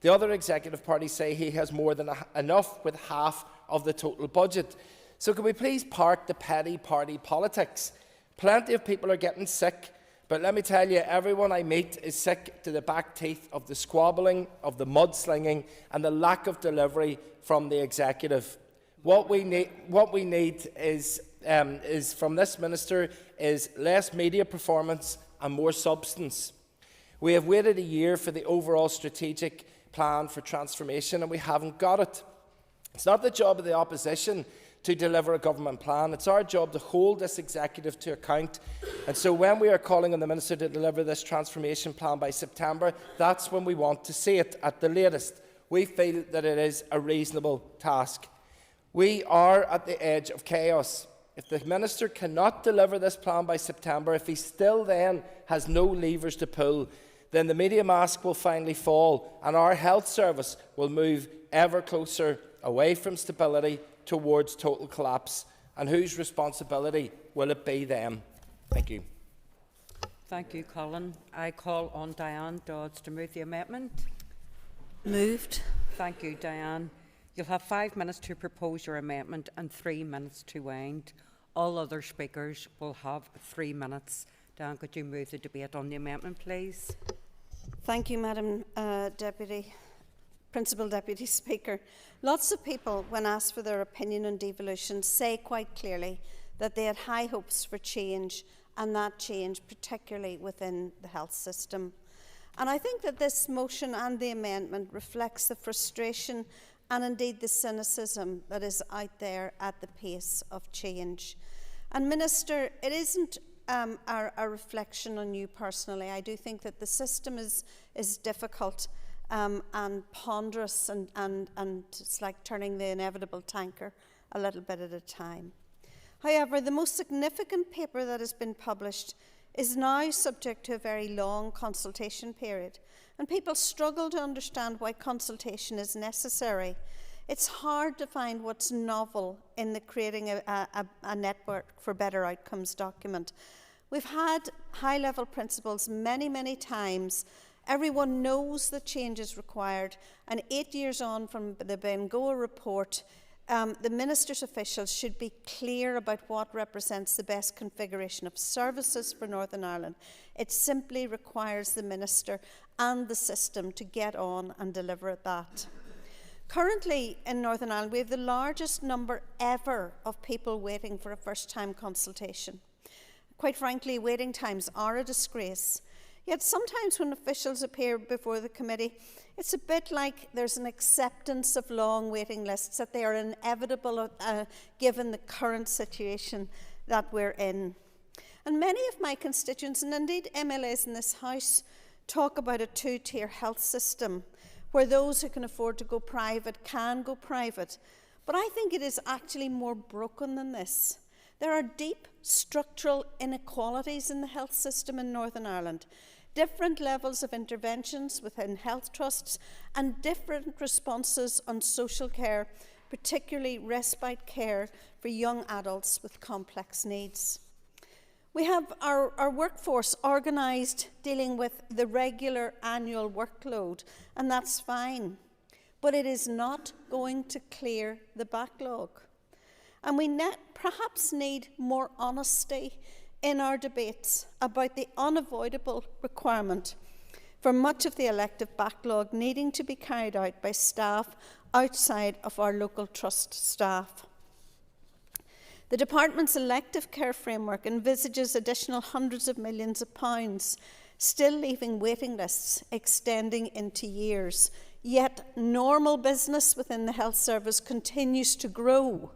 The other executive parties say he has more than enough, with half of the total budget. So can we please park the petty party politics? Plenty of people are getting sick, but let me tell you, everyone I meet is sick to the back teeth of the squabbling, of the mudslinging and the lack of delivery from the executive. What we need is from this minister is less media performance and more substance. We have waited a year for the overall strategic plan for transformation, and we haven't got it. It's not the job of the opposition to deliver a government plan. It's our job to hold this executive to account. And so when we are calling on the Minister to deliver this transformation plan by September, that's when we want to see it at the latest. We feel that it is a reasonable task. We are at the edge of chaos. If the Minister cannot deliver this plan by September, if he still then has no levers to pull, then the media mask will finally fall and our health service will move ever closer away from stability towards total collapse. And whose responsibility will it be then? Thank you. Thank you, Colin. I call on Diane Dodds to move the amendment. Moved. Thank you, Diane. You'll have 5 minutes to propose your amendment and 3 minutes to wind. All other speakers will have 3 minutes. Dan, could you move the debate on the amendment, please? Thank you, Madam Principal Deputy Speaker. Lots of people, when asked for their opinion on devolution, say quite clearly that they had high hopes for change, and that change particularly within the health system. And I think that this motion and the amendment reflects the frustration and indeed the cynicism that is out there at the pace of change. And Minister, it isn't a reflection on you personally. I do think that the system is difficult and ponderous, and it's like turning the inevitable tanker a little bit at a time. However, the most significant paper that has been published is now subject to a very long consultation period, and people struggle to understand why consultation is necessary. It's hard to find what's novel in the creating a network for better outcomes document. We've had high-level principles many, many times. Everyone knows that change is required, and 8 years on from the Bengoa report, the Minister's officials should be clear about what represents the best configuration of services for Northern Ireland. It simply requires the Minister and the system to get on and deliver that. Currently in Northern Ireland, we have the largest number ever of people waiting for a first-time consultation. Quite frankly, waiting times are a disgrace. Yet sometimes when officials appear before the committee, it's a bit like there's an acceptance of long waiting lists, that they are inevitable given the current situation that we're in. And many of my constituents, and indeed MLAs in this House, talk about a two-tier health system where those who can afford to go private can go private. But I think it is actually more broken than this. There are deep structural inequalities in the health system in Northern Ireland, different levels of interventions within health trusts, and different responses on social care, particularly respite care for young adults with complex needs. We have our workforce organised dealing with the regular annual workload, and that's fine, but it is not going to clear the backlog. And we perhaps need more honesty in our debates about the unavoidable requirement for much of the elective backlog needing to be carried out by staff outside of our local trust staff. The Department's elective care framework envisages additional hundreds of millions of pounds, still leaving waiting lists extending into years. Yet normal business within the health service continues to grow.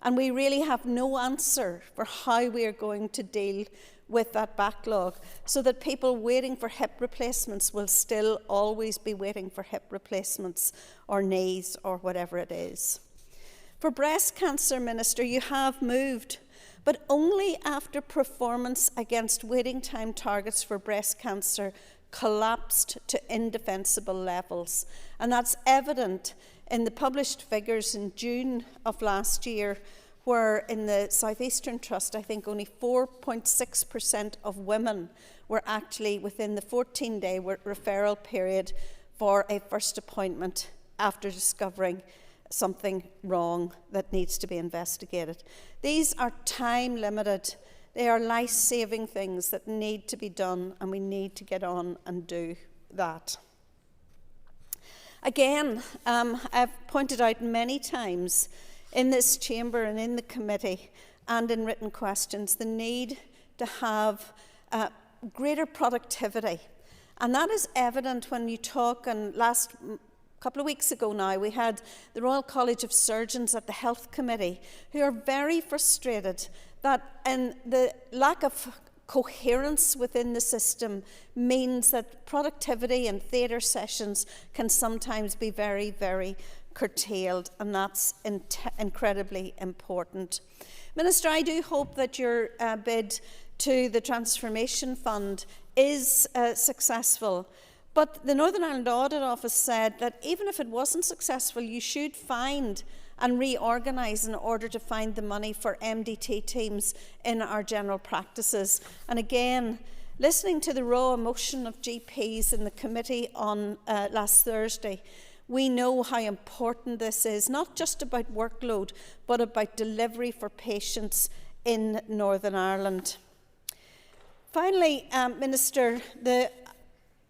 And we really have no answer for how we are going to deal with that backlog, so that people waiting for hip replacements will still always be waiting for hip replacements or knees or whatever it is. For breast cancer, Minister, you have moved, but only after performance against waiting time targets for breast cancer collapsed to indefensible levels. And that's evident in the published figures in June of last year, where in the South Eastern Trust, I think only 4.6% of women were actually within the 14-day referral period for a first appointment after discovering something wrong that needs to be investigated. These are time-limited. They are life-saving things that need to be done, and we need to get on and do that. Again, I've pointed out many times in this chamber and in the committee and in written questions the need to have greater productivity. And that is evident when you talk, and last couple of weeks ago now, we had the Royal College of Surgeons at the Health Committee, who are very frustrated that in the lack of coherence within the system means that productivity and theatre sessions can sometimes be very, very curtailed, and that's incredibly important. Minister, I do hope that your bid to the Transformation Fund is successful. But the Northern Ireland Audit Office said that even if it wasn't successful, you should find and reorganise in order to find the money for MDT teams in our general practices. And again, listening to the raw emotion of GPs in the committee on last Thursday, we know how important this is, not just about workload, but about delivery for patients in Northern Ireland. Finally, Minister, the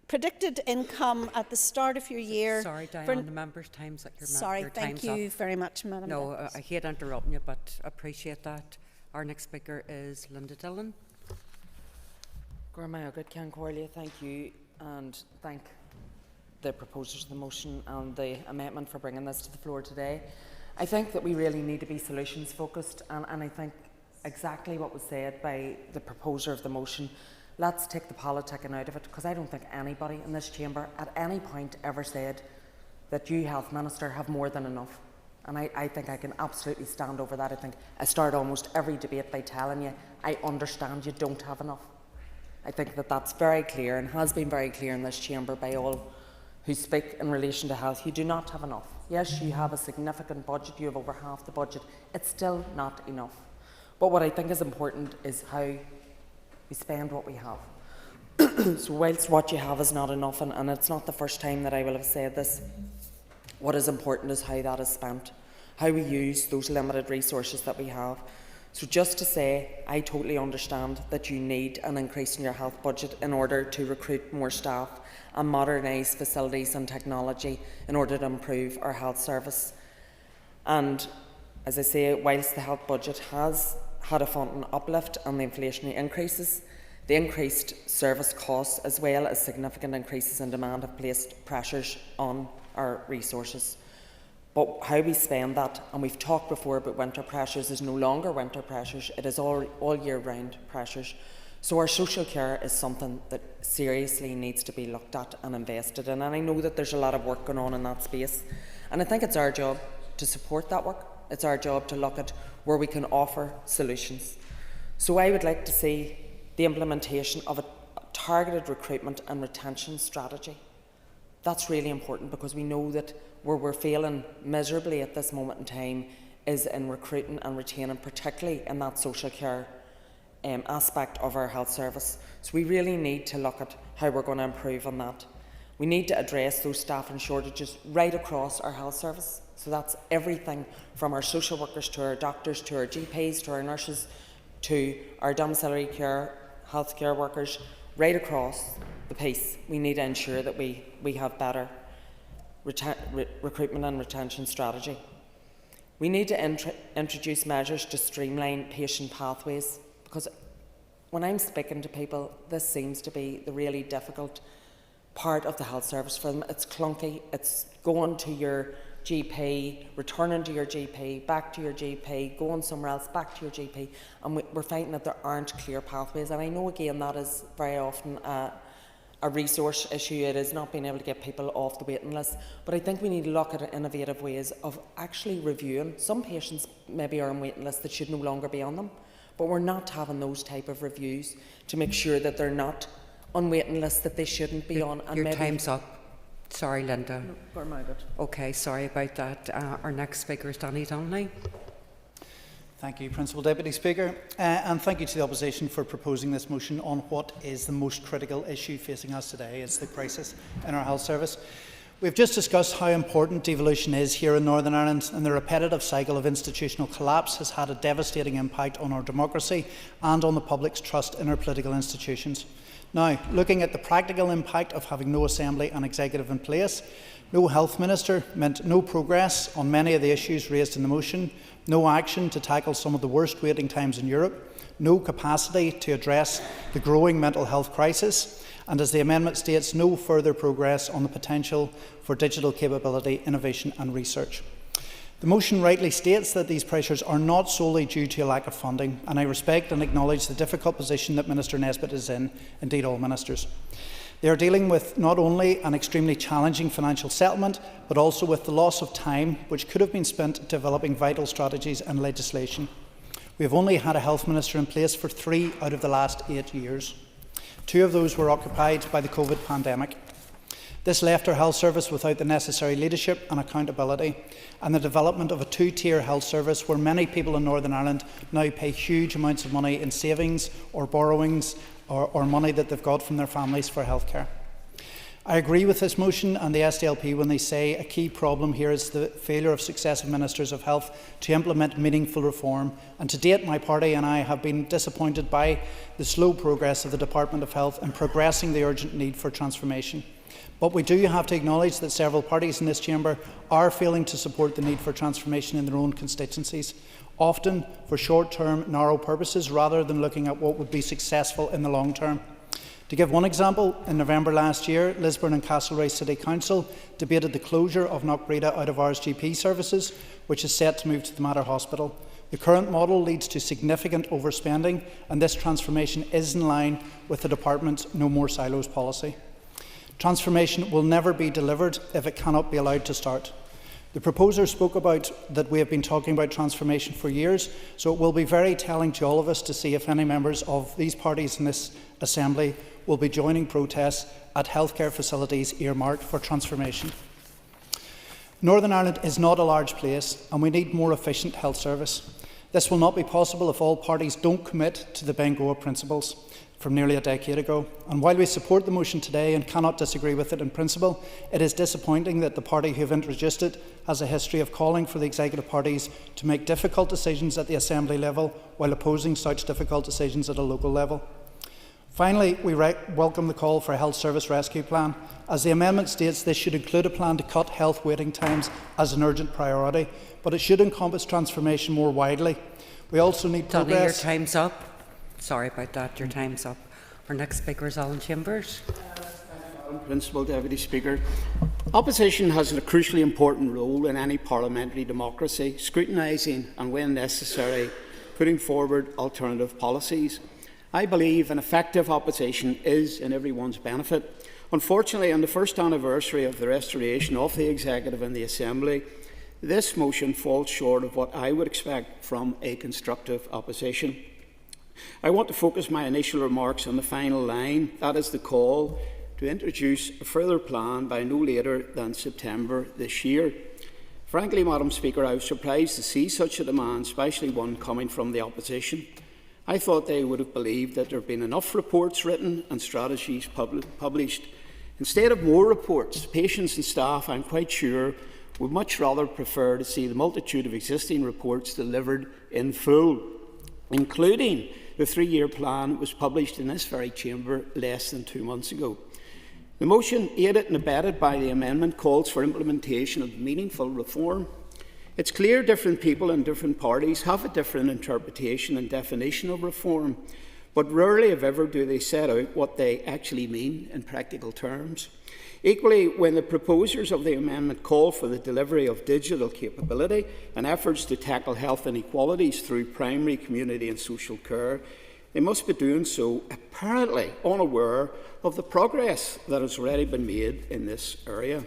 predicted income at the start of your year... Sorry, Diane, the members' time's at your Sorry, thank you very much, Madam No, I hate interrupting you, but appreciate that. Our next speaker is Linda Dillon. Gormayogat Can Corlea, thank you, and thank the proposers of the motion and the amendment for bringing this to the floor today. I think that we really need to be solutions focused, and I think exactly what was said by the proposer of the motion. Let's take the politicking out of it, because I don't think anybody in this chamber at any point ever said that you, Health Minister, have more than enough. And I think I can absolutely stand over that. I think I start almost every debate by telling you, I understand you don't have enough. I think that that's very clear and has been very clear in this chamber by all who speak in relation to health. You do not have enough. Yes, you have a significant budget, you have over half the budget. It's still not enough. But what I think is important is how we spend what we have. So whilst what you have is not enough, and it's not the first time that I will have said this, what is important is how that is spent, how we use those limited resources that we have. So just to say, I totally understand that you need an increase in your health budget in order to recruit more staff and modernise facilities and technology in order to improve our health service. And as I say, whilst the health budget has had a funding uplift and the inflationary increases, the increased service costs as well as significant increases in demand have placed pressures on our resources. But how we spend that, and we've talked before about winter pressures, is no longer winter pressures, it is all year round pressures. So our social care is something that seriously needs to be looked at and invested in, and I know that there's a lot of work going on in that space, and I think it's our job to support that work. It's our job to look at where we can offer solutions. So I would like to see the implementation of a targeted recruitment and retention strategy. That's really important, because we know that where we're failing miserably at this moment in time is in recruiting and retaining, particularly in that social care aspect of our health service. So we really need to look at how we're going to improve on that. We need to address those staffing shortages right across our health service. So that's everything from our social workers to our doctors to our GPs to our nurses to our domiciliary care, healthcare workers, right across the piece. We need to ensure that we have better recruitment and retention strategy. We need to introduce measures to streamline patient pathways, because when I'm speaking to people, this seems to be the really difficult part of the health service for them. It's clunky, it's going to your GP, returning to your GP, back to your GP, going somewhere else, back to your GP, and we're finding that there aren't clear pathways. And I know, again, that is very often a resource issue. It is not being able to get people off the waiting list. But I think we need to look at innovative ways of actually reviewing. Some patients maybe are on waiting lists that should no longer be on them, but we're not having those type of reviews to make sure that they're not on waiting lists that they shouldn't be on. And your maybe time's up. Sorry, Linda. No, okay, sorry about that. Our next speaker is Danny Donnelly. Thank you, Principal Deputy Speaker, and thank you to the Opposition for proposing this motion on what is the most critical issue facing us today. It's the crisis in our health service. We've just discussed how important devolution is here in Northern Ireland, and the repetitive cycle of institutional collapse has had a devastating impact on our democracy and on the public's trust in our political institutions. Now, looking at the practical impact of having no Assembly and Executive in place, no Health Minister meant no progress on many of the issues raised in the motion, no action to tackle some of the worst waiting times in Europe, no capacity to address the growing mental health crisis, and as the amendment states, no further progress on the potential for digital capability, innovation and research. The motion rightly states that these pressures are not solely due to a lack of funding, and I respect and acknowledge the difficult position that Minister Nesbitt is in, indeed all ministers. They are dealing with not only an extremely challenging financial settlement, but also with the loss of time which could have been spent developing vital strategies and legislation. We have only had a Health Minister in place for 3 out of the last 8 years. 2 of those were occupied by the COVID pandemic. This left our health service without the necessary leadership and accountability, and the development of a 2-tier health service where many people in Northern Ireland now pay huge amounts of money in savings or borrowings or money that they've got from their families for healthcare. I agree with this motion and the SDLP when they say a key problem here is the failure of successive Ministers of Health to implement meaningful reform, and to date my party and I have been disappointed by the slow progress of the Department of Health in progressing the urgent need for transformation. But we do have to acknowledge that several parties in this chamber are failing to support the need for transformation in their own constituencies, often for short-term, narrow purposes rather than looking at what would be successful in the long term. To give one example, in November last year, Lisburn and Castlereagh City Council debated the closure of Knockbreda out of hours GP services, which is set to move to the Mater Hospital. The current model leads to significant overspending, and this transformation is in line with the Department's No More Silos policy. Transformation will never be delivered if it cannot be allowed to start. The proposer spoke about that we have been talking about transformation for years, so it will be very telling to all of us to see if any members of these parties in this Assembly will be joining protests at healthcare facilities earmarked for transformation. Northern Ireland is not a large place, and we need more efficient health service. This will not be possible if all parties don't commit to the Bengoa principles from nearly a decade ago. And while we support the motion today and cannot disagree with it in principle, it is disappointing that the party who have introduced it has a history of calling for the executive parties to make difficult decisions at the Assembly level while opposing such difficult decisions at a local level. Finally, we welcome the call for a health service rescue plan. As the amendment states, this should include a plan to cut health waiting times as an urgent priority, but it should encompass transformation more widely. We also need progress. Donny, your time's up. Sorry about that, your time's up. Our next speaker is Alan Chambers. Principal Deputy Speaker. Opposition has a crucially important role in any parliamentary democracy, scrutinising and, when necessary, putting forward alternative policies. I believe an effective opposition is in everyone's benefit. Unfortunately, on the first anniversary of the restoration of the Executive and the Assembly, this motion falls short of what I would expect from a constructive opposition. I want to focus my initial remarks on the final line, that is the call to introduce a further plan by no later than September this year. Frankly, Madam Speaker, I was surprised to see such a demand, especially one coming from the opposition. I thought they would have believed that there have been enough reports written and strategies published. Instead of more reports, patients and staff, I'm quite sure, would much rather prefer to see the multitude of existing reports delivered in full, including the 3-year plan that was published in this very chamber less than 2 months ago. The motion, aided and abetted by the amendment, calls for implementation of meaningful reform. It's clear different people in different parties have a different interpretation and definition of reform, but rarely, if ever, do they set out what they actually mean in practical terms. Equally, when the proposers of the amendment call for the delivery of digital capability and efforts to tackle health inequalities through primary, community and social care, they must be doing so apparently unaware of the progress that has already been made in this area.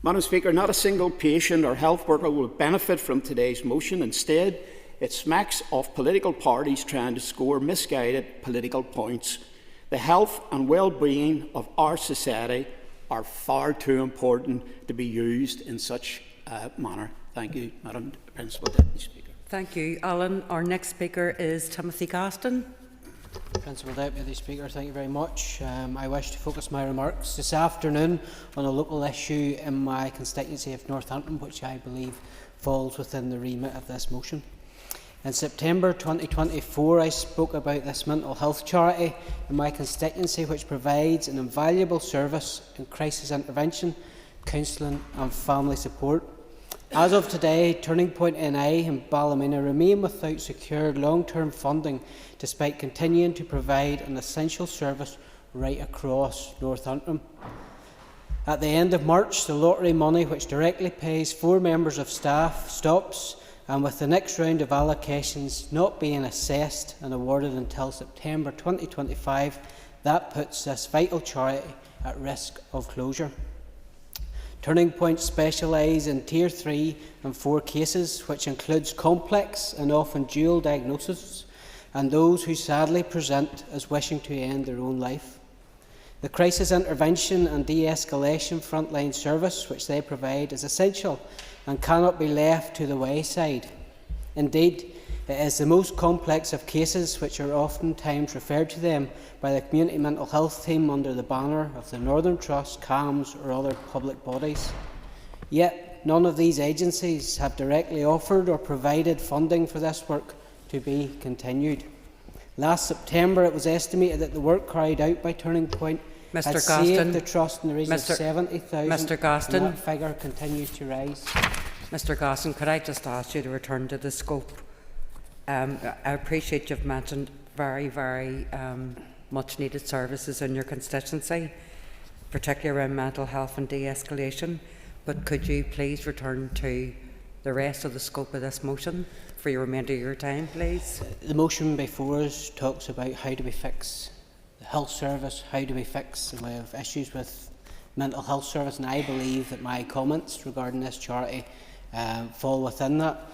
Madam Speaker, not a single patient or health worker will benefit from today's motion. Instead, it smacks of political parties trying to score misguided political points. The health and well-being of our society are far too important to be used in such a manner. Thank you, Madam Principal Deputy Speaker. Thank you, Alan. Our next speaker is Timothy Gaston. Principal Deputy Speaker, thank you very much. I wish to focus my remarks this afternoon on a local issue in my constituency of Northampton, which I believe falls within the remit of this motion. In September 2024, I spoke about this mental health charity in my constituency, which provides an invaluable service in crisis intervention, counselling and family support. As of today, Turning Point NI and Ballymena remain without secured long-term funding, despite continuing to provide an essential service right across Northampton. At the end of March, the lottery money, which directly pays 4 members of staff, stops, and with the next round of allocations not being assessed and awarded until September 2025, that puts this vital charity at risk of closure. Turning Point specialise in Tier 3 and 4 cases, which includes complex and often dual diagnoses, and those who sadly present as wishing to end their own life. The crisis intervention and de-escalation frontline service which they provide is essential and cannot be left to the wayside. Indeed, it is the most complex of cases which are oftentimes referred to them by the Community Mental Health Team under the banner of the Northern Trust, CAMHS or other public bodies. Yet, none of these agencies have directly offered or provided funding for this work to be continued. Last September, it was estimated that the work carried out by Turning Point had saved the Trust in the region of 70,000, Mr. Gaston, and that figure continues to rise. Mr. Gaston, could I just ask you to return to the scope? I appreciate you've mentioned very much needed services in your constituency, particularly around mental health and de-escalation. But could you please return to the rest of the scope of this motion for your remainder of your time, please? The motion before us talks about how do we fix the health service, how do we fix the way of issues with mental health service, and I believe that my comments regarding this charity fall within that.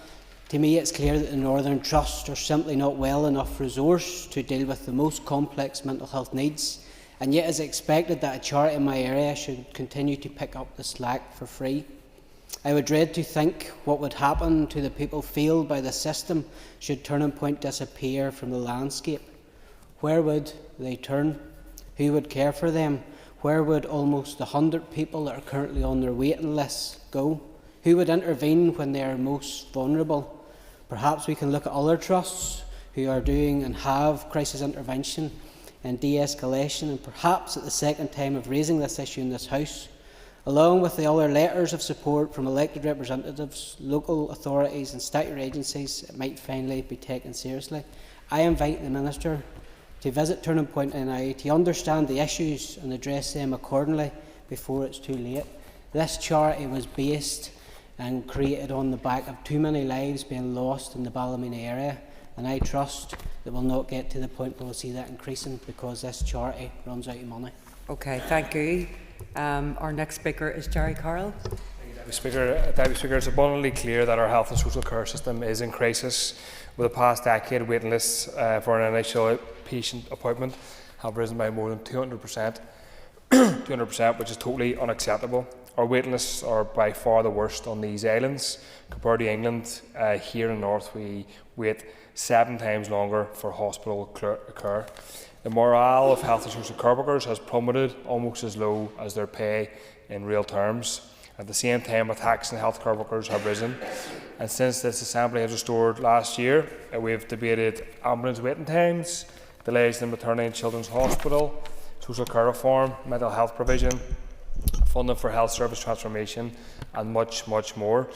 To me, it's clear that the Northern Trust are simply not well enough resourced to deal with the most complex mental health needs, and yet it's expected that a charity in my area should continue to pick up the slack for free. I would dread to think what would happen to the people failed by the system should Turning Point disappear from the landscape. Where would they turn? Who would care for them? Where would almost 100 people that are currently on their waiting lists go? Who would intervene when they are most vulnerable? Perhaps we can look at other trusts who are doing and have crisis intervention and de-escalation, and perhaps at the second time of raising this issue in this House, along with the other letters of support from elected representatives, local authorities and statutory agencies, it might finally be taken seriously. I invite the Minister to visit Turning Point NI to understand the issues and address them accordingly before it's too late. This charity was based and created on the back of too many lives being lost in the Ballymena area, and I trust that we'll not get to the point where we'll see that increasing because this charity runs out of money. Okay, thank you. Our next speaker is Jerry Carroll. Deputy Speaker, it's abundantly clear that our health and social care system is in crisis. Over the past decade, waiting lists for an initial patient appointment have risen by more than 200%, 200%, which is totally unacceptable. Our waiting lists are by far the worst on these islands. Compared to England, here in the north we wait 7 times longer for hospital care. The morale of health and social care workers has plummeted almost as low as their pay in real terms. At the same time, attacks on health care workers have risen. And since this Assembly has restored last year, we have debated ambulance waiting times, delays in maternity and children's hospital, social care reform, mental health provision, funding for health service transformation, and much, much more.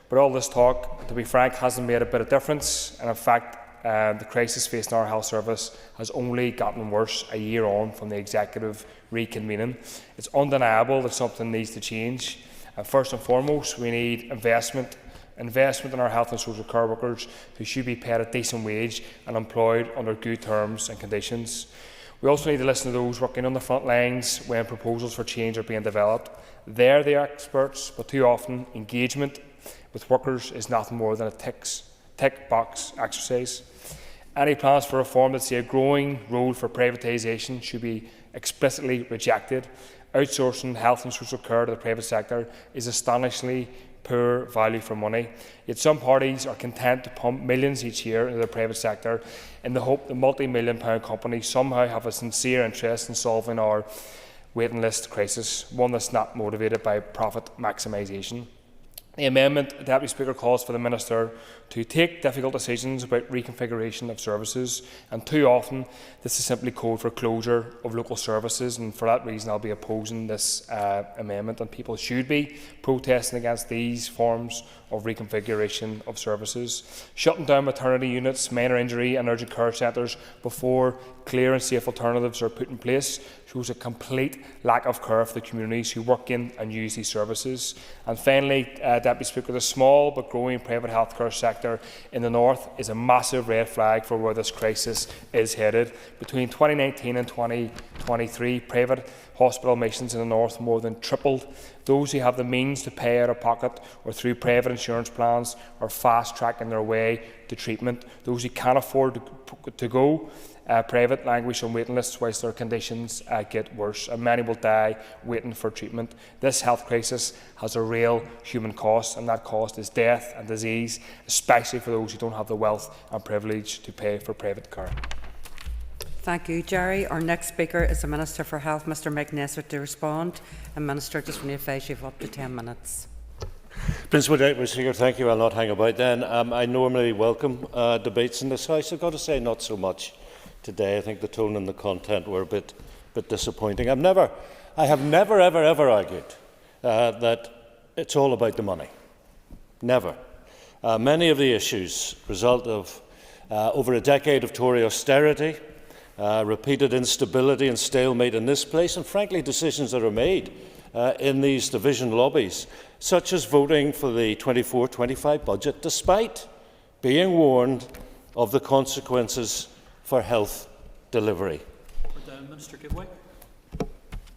But all this talk, to be frank, hasn't made a bit of difference. And in fact, the crisis facing our health service has only gotten worse a year on from the executive reconvening. It's undeniable that something needs to change. And first and foremost, we need investment in our health and social care workers who should be paid a decent wage and employed under good terms and conditions. We also need to listen to those working on the front lines when proposals for change are being developed. They're the experts, but too often engagement with workers is nothing more than a tick box exercise. Any plans for reform that see a growing role for privatisation should be explicitly rejected. Outsourcing health and social care to the private sector is astonishingly poor value for money. Yet some parties are content to pump millions each year into the private sector in the hope that multi-million-pound companies somehow have a sincere interest in solving our waiting list crisis, one that's not motivated by profit maximisation. The amendment, Deputy Speaker, calls for the Minister to take difficult decisions about reconfiguration of services, and too often this is simply code for closure of local services, and for that reason I'll be opposing this amendment, and people should be protesting against these forms of reconfiguration of services. Shutting down maternity units, minor injury and urgent care centres before clear and safe alternatives are put in place shows a complete lack of care for the communities who work in and use these services. And finally, Deputy Speaker, the small but growing private healthcare sector in the north is a massive red flag for where this crisis is headed. Between 2019 and 2023, private hospital admissions in the north more than tripled. Those who have the means to pay out of pocket or through private insurance plans are fast-tracking their way to treatment. Those who can't afford to go private languish on waiting lists whilst their conditions get worse, and many will die waiting for treatment. This health crisis has a real human cost, and that cost is death and disease, especially for those who don't have the wealth and privilege to pay for private care. Thank you, Jerry. Our next speaker is the Minister for Health, Mr Mike Nesbitt, to respond. And Minister, just want to advise you have up to 10 minutes. Principal Deputy Speaker, thank you. I'll not hang about then. I normally welcome debates in this House. I've got to say, not so much today. I think the tone and the content were a bit disappointing. I have never, ever argued that it's all about the money. Never. Many of the issues result of over a decade of Tory austerity, repeated instability and stalemate in this place, and frankly decisions that are made in these division lobbies, such as voting for the 24-25 budget despite being warned of the consequences for health delivery. Minister Giveaway.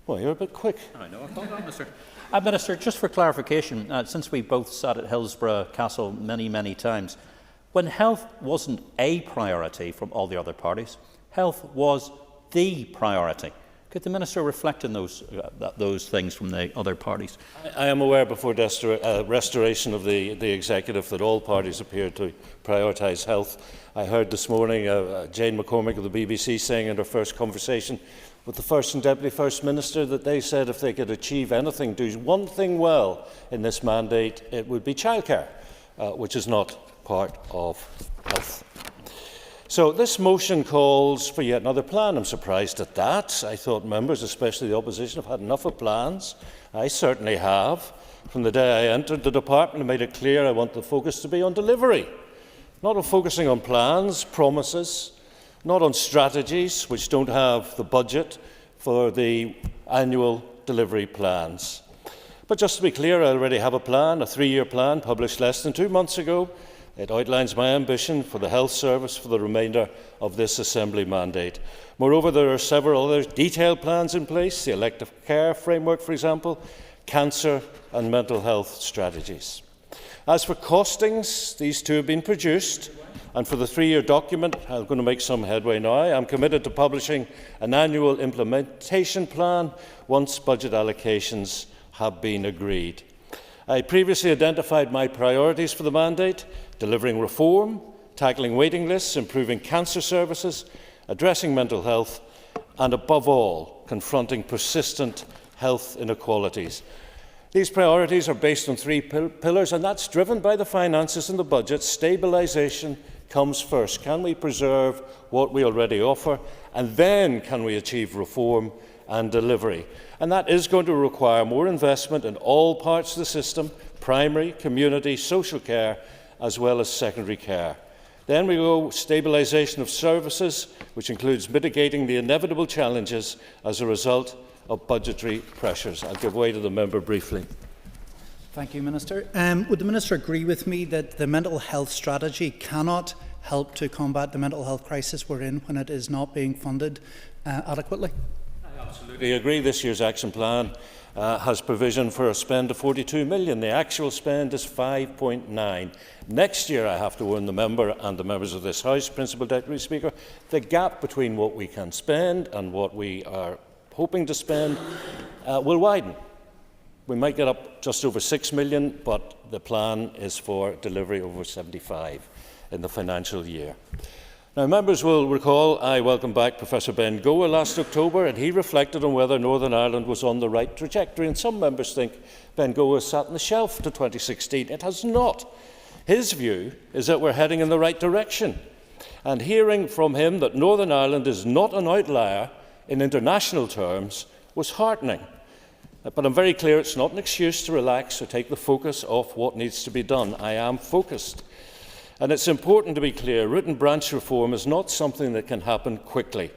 Well, you're a bit quick. I know. Hold on, Minister. Minister, just for clarification, since we both sat at Hillsborough Castle many times, when health wasn't a priority from all the other parties, health was the priority. Could the Minister reflect on those things from the other parties? I am aware before restoration of the executive that all parties appeared to prioritise health. I heard this morning Jane McCormick of the BBC saying in her first conversation with the First and Deputy First Minister that they said if they could achieve anything, do one thing well in this mandate, it would be childcare, which is not part of health. So this motion calls for yet another plan. I'm surprised at that. I thought members, especially the opposition, have had enough of plans. I certainly have. From the day I entered the department, I made it clear I want the focus to be on delivery, not on focusing on plans, promises, not on strategies which don't have the budget for the annual delivery plans. But just to be clear, I already have a plan, a 3-year plan published less than 2 months ago. It outlines my ambition for the health service for the remainder of this Assembly mandate. Moreover, there are several other detailed plans in place, the elective care framework, for example, cancer and mental health strategies. As for costings, these two have been produced, and for the 3-year document, I'm going to make some headway now. I'm committed to publishing an annual implementation plan once budget allocations have been agreed. I previously identified my priorities for the mandate: delivering reform, tackling waiting lists, improving cancer services, addressing mental health, and above all, confronting persistent health inequalities. These priorities are based on 3 pillars, and that's driven by the finances and the budget. Stabilisation comes first. Can we preserve what we already offer? And then can we achieve reform and delivery? And that is going to require more investment in all parts of the system: primary, community, social care, as well as secondary care. Then we go stabilisation of services, which includes mitigating the inevitable challenges as a result of budgetary pressures. I'll give way to the member briefly. Thank you, Minister. Would the Minister agree with me that the mental health strategy cannot help to combat the mental health crisis we're in when it is not being funded adequately? I absolutely agree. This year's action plan has provision for a spend of 42 million. The actual spend is 5.9. Next year, I have to warn the member and the members of this House, Principal Deputy Speaker, the gap between what we can spend and what we are hoping to spend will widen. We might get up just over 6 million, but the plan is for delivery over 75 in the financial year. Now, members will recall I welcomed back Professor Ben Goa last October, and he reflected on whether Northern Ireland was on the right trajectory. And some members think Ben Goa sat on the shelf to 2016. It has not. His view is that we're heading in the right direction. And hearing from him that Northern Ireland is not an outlier in international terms was heartening. But I'm very clear it's not an excuse to relax or take the focus off what needs to be done. I am focused. And it's important to be clear, root and branch reform is not something that can happen quickly.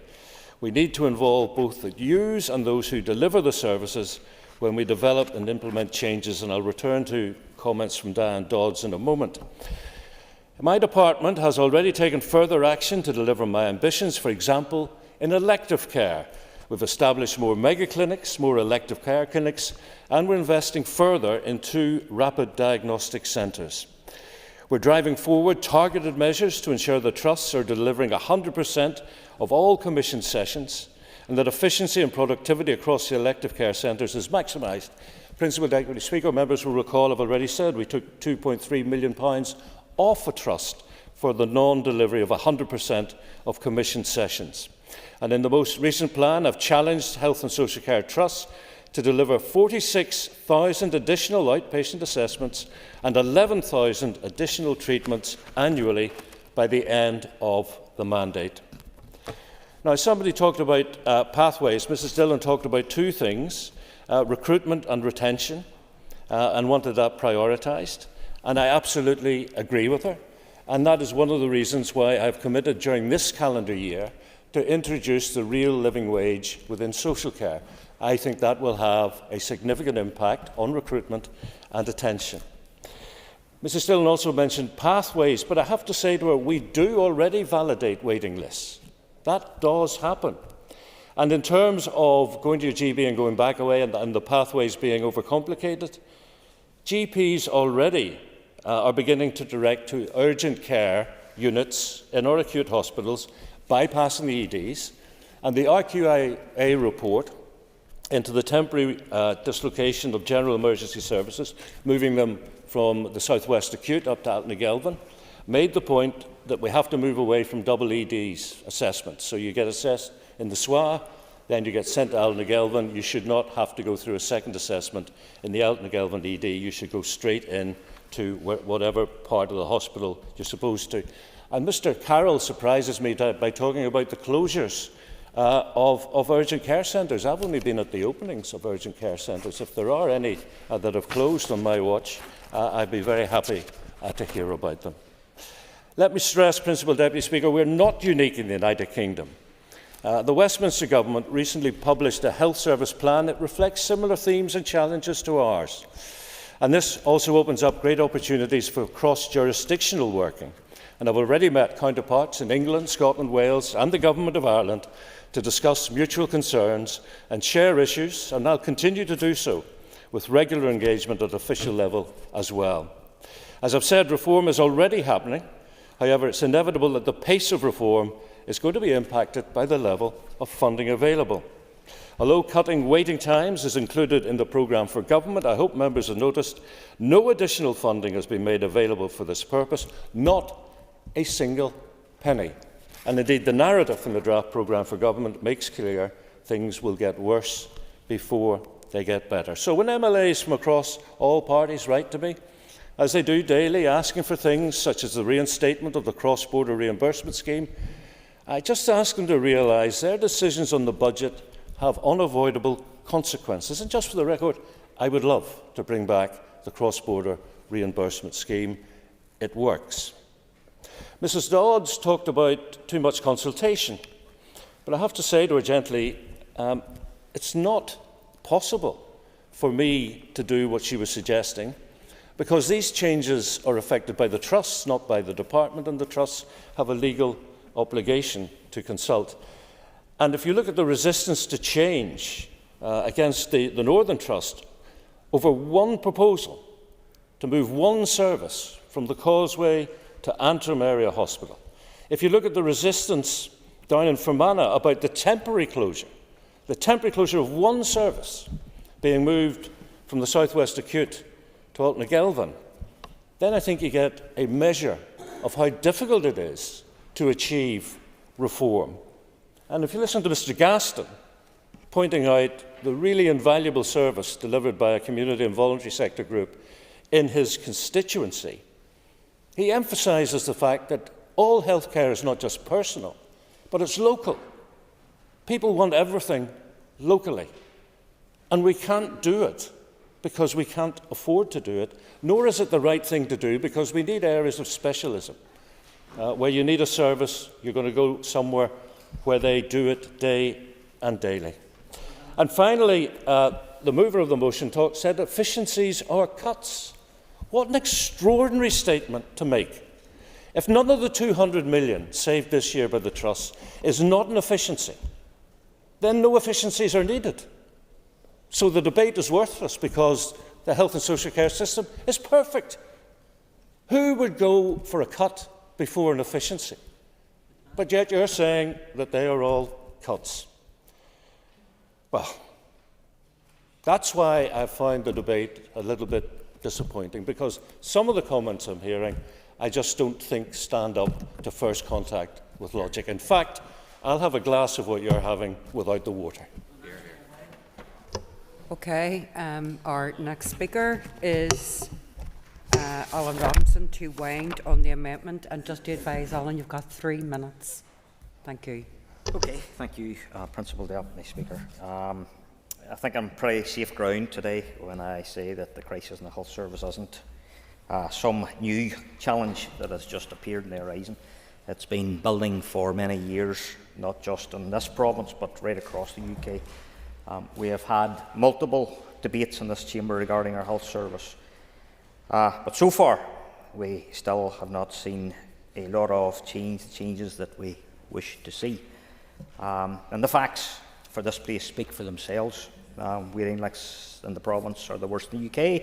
We need to involve both the yous and those who deliver the services when we develop and implement changes, and I'll return to comments from Diane Dodds in a moment. My department has already taken further action to deliver my ambitions, for example, in elective care. We've established more mega clinics, more elective care clinics, and we're investing further in 2 rapid diagnostic centres. We're driving forward targeted measures to ensure the trusts are delivering 100% of all commissioned sessions and that efficiency and productivity across the elective care centres is maximised. Principal Deputy Speaker, members will recall I've already said we took £2.3 million off a trust for the non-delivery of 100% of commissioned sessions. And in the most recent plan, I've challenged health and social care trusts to deliver 46,000 additional outpatient assessments and 11,000 additional treatments annually by the end of the mandate. Now, somebody talked about pathways. Mrs Dillon talked about 2 things, recruitment and retention, and wanted that prioritised. And I absolutely agree with her. And that is one of the reasons why I've committed during this calendar year to introduce the real living wage within social care. I think that will have a significant impact on recruitment and attention. Mrs Dillon also mentioned pathways, but I have to say to her, we do already validate waiting lists. That does happen. And in terms of going to your GP and going back away and the pathways being overcomplicated, GPs already are beginning to direct to urgent care units in our acute hospitals, bypassing the EDs, and the RQIA report into the temporary dislocation of general emergency services, moving them from the South West Acute up to Altnagelvin, made the point that we have to move away from double EDs assessments. So you get assessed in the SWA, then you get sent to Altnagelvin. You should not have to go through a second assessment in the Altnagelvin ED. You should go straight in to whatever part of the hospital you're supposed to. And Mr Carroll surprises me by talking about the closures of urgent care centres. I've only been at the openings of urgent care centres. If there are any that have closed on my watch, I'd be very happy to hear about them. Let me stress, Principal Deputy Speaker, we're not unique in the United Kingdom. The Westminster Government recently published a health service plan that reflects similar themes and challenges to ours. And this also opens up great opportunities for cross-jurisdictional working. And I've already met counterparts in England, Scotland, Wales and the Government of Ireland to discuss mutual concerns and share issues, and I'll continue to do so with regular engagement at official level as well. As I've said, reform is already happening. However, it's inevitable that the pace of reform is going to be impacted by the level of funding available. Although cutting waiting times is included in the programme for government, I hope members have noticed no additional funding has been made available for this purpose, not a single penny. And indeed, the narrative in the draft programme for government makes clear things will get worse before they get better. So when MLAs from across all parties write to me, as they do daily, asking for things such as the reinstatement of the cross-border reimbursement scheme, I just ask them to realise their decisions on the budget have unavoidable consequences. And just for the record, I would love to bring back the cross-border reimbursement scheme. It works. Mrs Dodds talked about too much consultation, but I have to say to her gently, it's not possible for me to do what she was suggesting, because these changes are affected by the trusts, not by the department, and the trusts have a legal obligation to consult. And if you look at the resistance to change against the Northern Trust over one proposal to move one service from the Causeway to Antrim Area Hospital, if you look at the resistance down in Fermanagh about the temporary closure of one service being moved from the South West Acute to Altnagelvin, then I think you get a measure of how difficult it is to achieve reform. And if you listen to Mr Gaston pointing out the really invaluable service delivered by a community and voluntary sector group in his constituency, he emphasises the fact that all healthcare is not just personal, but it's local. People want everything locally. And we can't do it because we can't afford to do it, nor is it the right thing to do because we need areas of specialism. Where you need a service, you're going to go somewhere where they do it day and daily. And finally, the mover of the motion said efficiencies are cuts. What an extraordinary statement to make. If none of the 200 million saved this year by the Trust is not an efficiency, then no efficiencies are needed. So the debate is worthless because the health and social care system is perfect. Who would go for a cut before an efficiency? But yet you're saying that they are all cuts. Well, that's why I find the debate a little bit disappointing, because some of the comments I'm hearing I just don't think stand up to first contact with logic. In fact, I'll have a glass of what you're having without the water. Okay, our next speaker is Alan Robinson to wind on the amendment. And just to advise, Alan, you've got 3 minutes. Thank you. Okay, thank you, Principal Deputy Speaker. I think I'm pretty safe ground today when I say that the crisis in the health service isn't some new challenge that has just appeared in the horizon. It's been building for many years, not just in this province, but right across the UK. We have had multiple debates in this chamber regarding our health service. But so far, we still have not seen a lot of changes that we wish to see. And the facts for this place speak for themselves. Waiting lists in the province are the worst in the UK.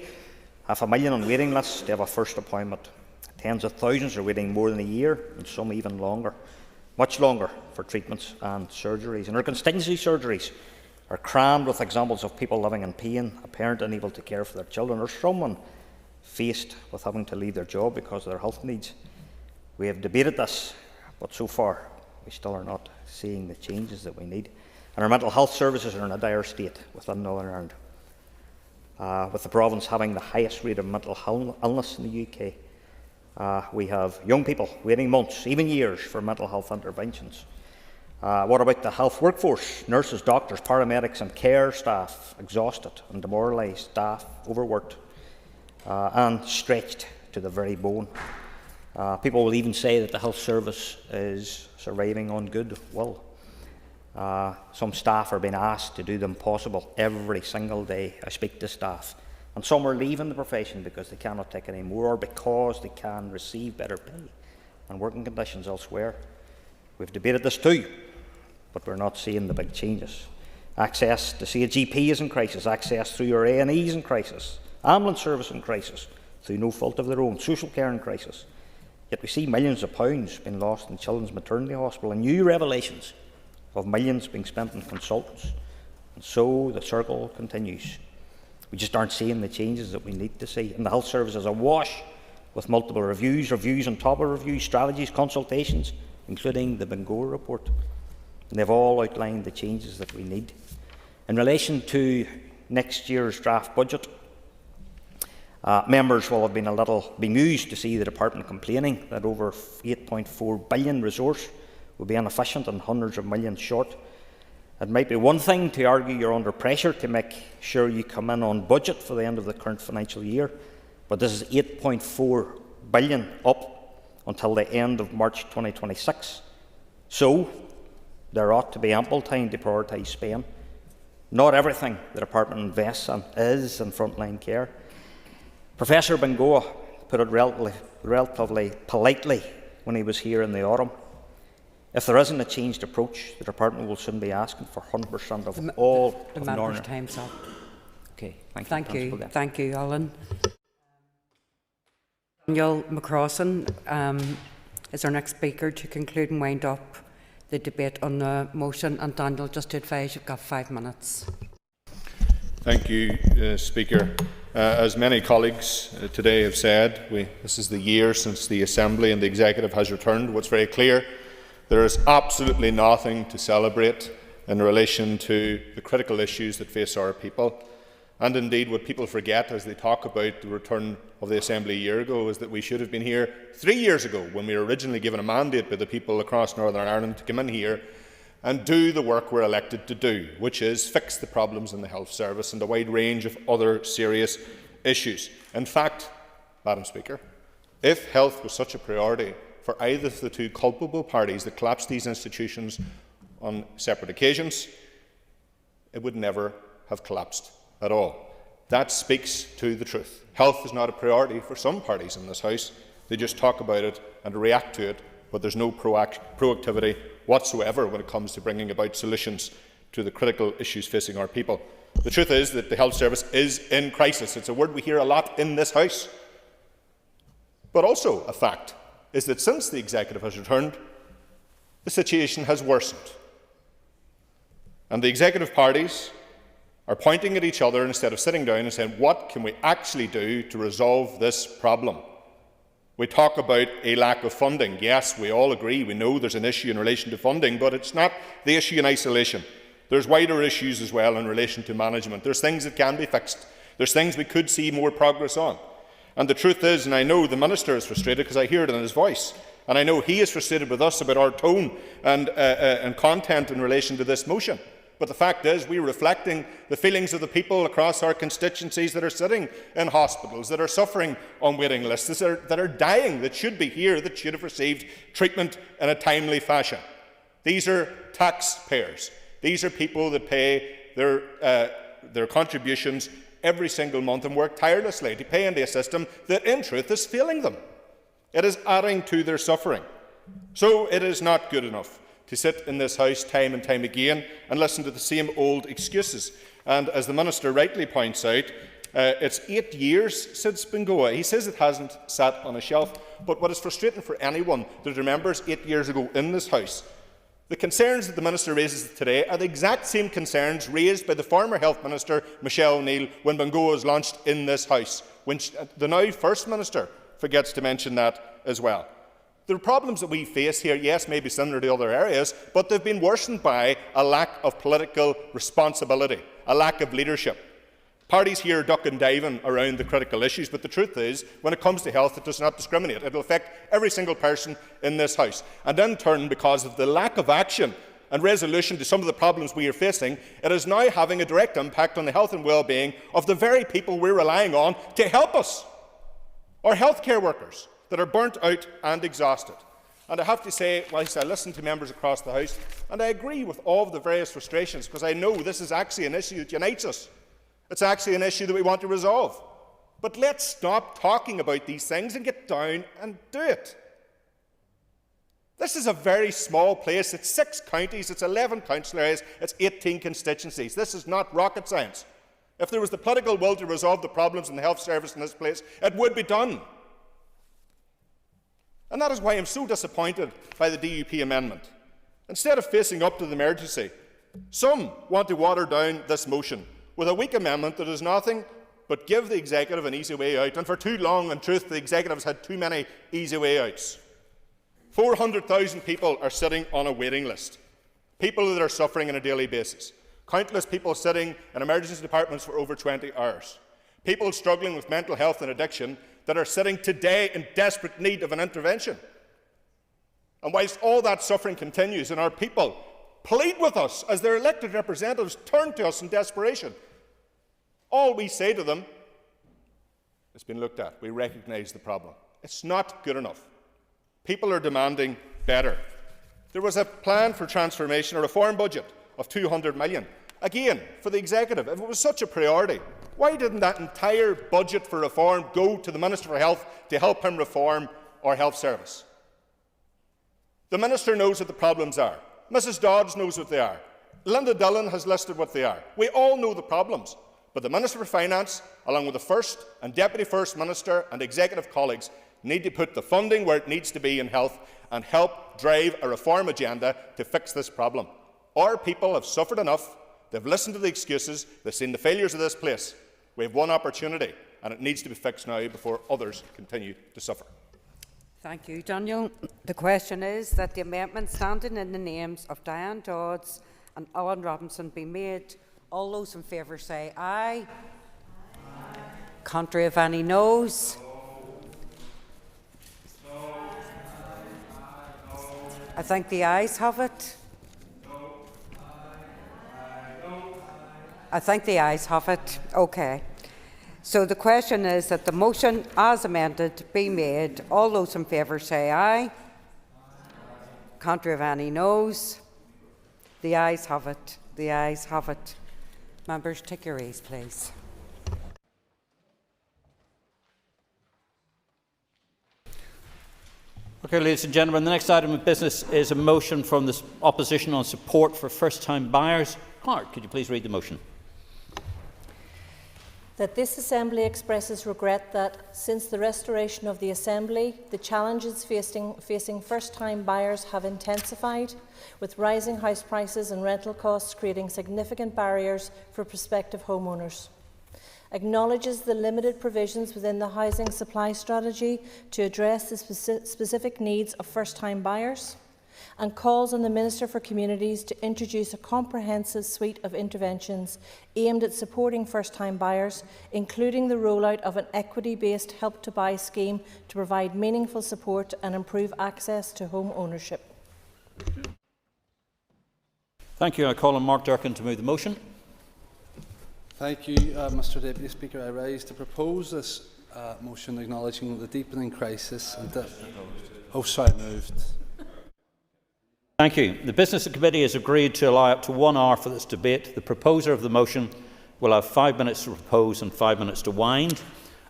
500,000 on waiting lists to have a first appointment. Tens of thousands are waiting more than a year, and some even longer, much longer, for treatments and surgeries. And our constituency surgeries are crammed with examples of people living in pain, a parent unable to care for their children, or someone faced with having to leave their job because of their health needs. We have debated this, but so far we still are not seeing the changes that we need. And our mental health services are in a dire state within Northern Ireland, with the province having the highest rate of mental illness in the UK. We have young people waiting months, even years, for mental health interventions. What about the health workforce? Nurses, doctors, paramedics and care staff exhausted and demoralised, staff overworked and stretched to the very bone. People will even say that the health service is surviving on goodwill. Some staff are being asked to do the impossible every single day. I speak to staff. And some are leaving the profession because they cannot take any more, or because they can receive better pay and working conditions elsewhere. We've debated this too, but we're not seeing the big changes. Access to see a GP is in crisis. Access through your A&E is in crisis. Ambulance service in crisis, through no fault of their own. Social care in crisis. Yet we see millions of pounds being lost in Children's Maternity Hospital, and new revelations of millions being spent on consultants. And so the circle continues. We just aren't seeing the changes that we need to see. And the health service is awash with multiple reviews on top of reviews, strategies, consultations, including the Bangor report. And they've all outlined the changes that we need. In relation to next year's draft budget, members will have been a little bemused to see the department complaining that over £8.4 billion resource will be inefficient and hundreds of millions short. It might be one thing to argue you're under pressure to make sure you come in on budget for the end of the current financial year, but this is £8.4 billion up until the end of March 2026. So there ought to be ample time to prioritise spend. Not everything the department invests in is in frontline care. Professor Bengoa put it relatively politely when he was here in the autumn. If there isn't a changed approach, the department will soon be asking for 100% of all the of member's time's up. Okay, Thank you, Alan. Daniel McCrossan is our next speaker to conclude and wind up the debate on the motion. And Daniel, just to advise, you've got 5 minutes. Thank you, Speaker. As many colleagues today have said, this is the year since the Assembly and the Executive has returned. What's very clear, there is absolutely nothing to celebrate in relation to the critical issues that face our people. And indeed, what people forget as they talk about the return of the Assembly a year ago is that we should have been here 3 years ago, when we were originally given a mandate by the people across Northern Ireland to come in here and do the work we're elected to do, which is fix the problems in the health service and a wide range of other serious issues. In fact, Madam Speaker, if health was such a priority for either of the two culpable parties that collapsed these institutions on separate occasions, it would never have collapsed at all. That speaks to the truth. Health is not a priority for some parties in this House. They just talk about it and react to it, but there's no proactivity whatsoever when it comes to bringing about solutions to the critical issues facing our people. The truth is that the health service is in crisis. It's a word we hear a lot in this House. But also a fact is that since the Executive has returned, the situation has worsened. And the Executive parties are pointing at each other instead of sitting down and saying, what can we actually do to resolve this problem? We talk about a lack of funding. Yes, we all agree. We know there's an issue in relation to funding, but it's not the issue in isolation. There's wider issues as well in relation to management. There's things that can be fixed. There's things we could see more progress on. And the truth is, and I know the Minister is frustrated because I hear it in his voice, and I know he is frustrated with us about our tone and content in relation to this motion. But the fact is, we're reflecting the feelings of the people across our constituencies that are sitting in hospitals, that are suffering on waiting lists, that are dying, that should be here, that should have received treatment in a timely fashion. These are taxpayers. These are people that pay their contributions every single month and work tirelessly to pay into a system that, in truth, is failing them. It is adding to their suffering. So it is not good enough to sit in this House time and time again and listen to the same old excuses. And as the Minister rightly points out, it's 8 years since Bengoa. He says it hasn't sat on a shelf, but what is frustrating for anyone that remembers 8 years ago in this House, the concerns that the Minister raises today are the exact same concerns raised by the former Health Minister, Michelle O'Neill, when Bengoa was launched in this House, when the now First Minister forgets to mention that as well. The problems that we face here, yes, may be similar to other areas, but they've been worsened by a lack of political responsibility, a lack of leadership. Parties here are duck and diving around the critical issues, but the truth is, when it comes to health, it does not discriminate. It will affect every single person in this House. And in turn, because of the lack of action and resolution to some of the problems we are facing, it is now having a direct impact on the health and well-being of the very people we're relying on to help us, our healthcare workers, that are burnt out and exhausted. And I have to say, whilst I listen to members across the House, and I agree with all of the various frustrations, because I know this is actually an issue that unites us. It's actually an issue that we want to resolve. But let's stop talking about these things and get down and do it. This is a very small place. It's 6 counties, it's 11 council areas, it's 18 constituencies. This is not rocket science. If there was the political will to resolve the problems in the health service in this place, it would be done. And that is why I'm so disappointed by the DUP amendment. Instead of facing up to the emergency, some want to water down this motion with a weak amendment that does nothing but give the Executive an easy way out. And for too long, in truth, the Executive has had too many easy way outs. 400,000 people are sitting on a waiting list. People that are suffering on a daily basis. Countless people sitting in emergency departments for over 20 hours. People struggling with mental health and addiction that are sitting today in desperate need of an intervention. And whilst all that suffering continues and our people plead with us as their elected representatives turn to us in desperation, all we say to them, it's been looked at. We recognise the problem. It's not good enough. People are demanding better. There was a plan for transformation, a reform budget of 200 million. Again, for the Executive, if it was such a priority, why didn't that entire budget for reform go to the Minister for Health to help him reform our health service? The Minister knows what the problems are. Mrs Dodds knows what they are. Linda Dillon has listed what they are. We all know the problems. But the Minister for Finance, along with the First and Deputy First Minister and Executive colleagues, need to put the funding where it needs to be in health and help drive a reform agenda to fix this problem. Our people have suffered enough. They've listened to the excuses. They've seen the failures of this place. We have one opportunity, and it needs to be fixed now before others continue to suffer. Thank you, Daniel. The question is that the amendment standing in the names of Diane Dodds and Alan Robinson be made. All those in favour say aye. Aye. Contrary of any noes? No. I think the ayes have it. I think the ayes have it. Okay. So the question is that the motion as amended be made. All those in favour say aye. Contrary of any noes? The ayes have it. The ayes have it. Members, take your ease, please. Okay, ladies and gentlemen, the next item of business is a motion from the opposition on support for first-time buyers. Clark, could you please read the motion? That this Assembly expresses regret that, since the restoration of the Assembly, the challenges facing first-time buyers have intensified, with rising house prices and rental costs creating significant barriers for prospective homeowners. Acknowledges the limited provisions within the housing supply strategy to address the specific needs of first-time buyers, and calls on the Minister for Communities to introduce a comprehensive suite of interventions aimed at supporting first-time buyers, including the rollout of an equity-based Help to Buy scheme to provide meaningful support and improve access to home ownership. Thank you. I call on Mark Durkin to move the motion. Thank you, Mr Deputy Speaker. I rise to propose this motion acknowledging the deepening crisis and moved. Thank you. The Business Committee has agreed to allow up to 1 hour for this debate. The proposer of the motion will have 5 minutes to propose and 5 minutes to wind.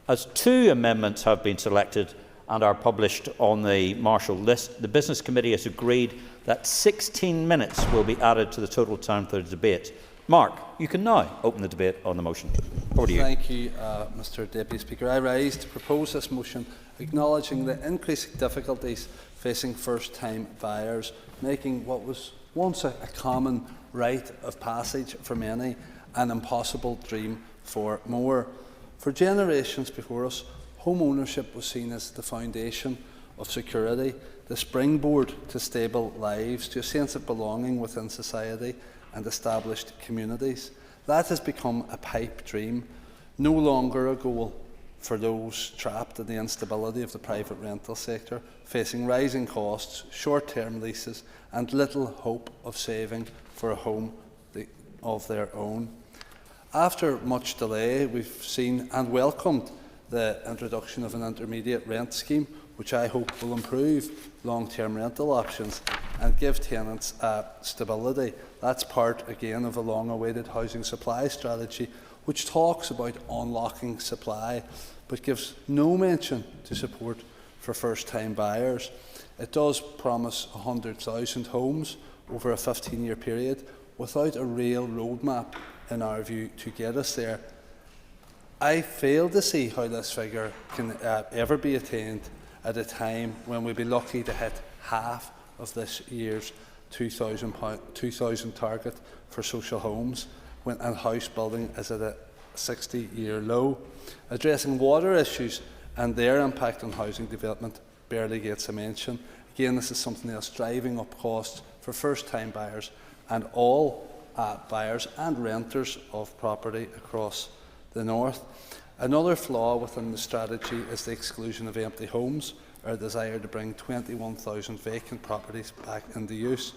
As 2 amendments have been selected and are published on the Marshall list, the Business Committee has agreed that 16 minutes will be added to the total time for the debate. Mark, you can now open the debate on the motion. Over to you. Thank you, Mr Deputy Speaker. I rise to propose this motion acknowledging the increasing difficulties facing first-time buyers, making what was once a common rite of passage for many an impossible dream for more. For generations before us, home ownership was seen as the foundation of security, the springboard to stable lives, to a sense of belonging within society and established communities. That has become a pipe dream, no longer a goal for those trapped in the instability of the private rental sector, facing rising costs, short-term leases and little hope of saving for a home of their own. After much delay, we've seen and welcomed the introduction of an intermediate rent scheme, which I hope will improve long-term rental options and give tenants stability. That's part, again, of a long-awaited housing supply strategy, which talks about unlocking supply, but gives no mention to support for first-time buyers. It does promise 100,000 homes over a 15-year period without a real roadmap, in our view, to get us there. I fail to see how this figure can ever be attained at a time when we'll be lucky to hit half of this year's 2,000 target for social homes, and house building is at a 60-year low. Addressing water issues and their impact on housing development barely gets a mention. Again, this is something else driving up costs for first-time buyers and all buyers and renters of property across the north. Another flaw within the strategy is the exclusion of empty homes, or desire to bring 21,000 vacant properties back into use.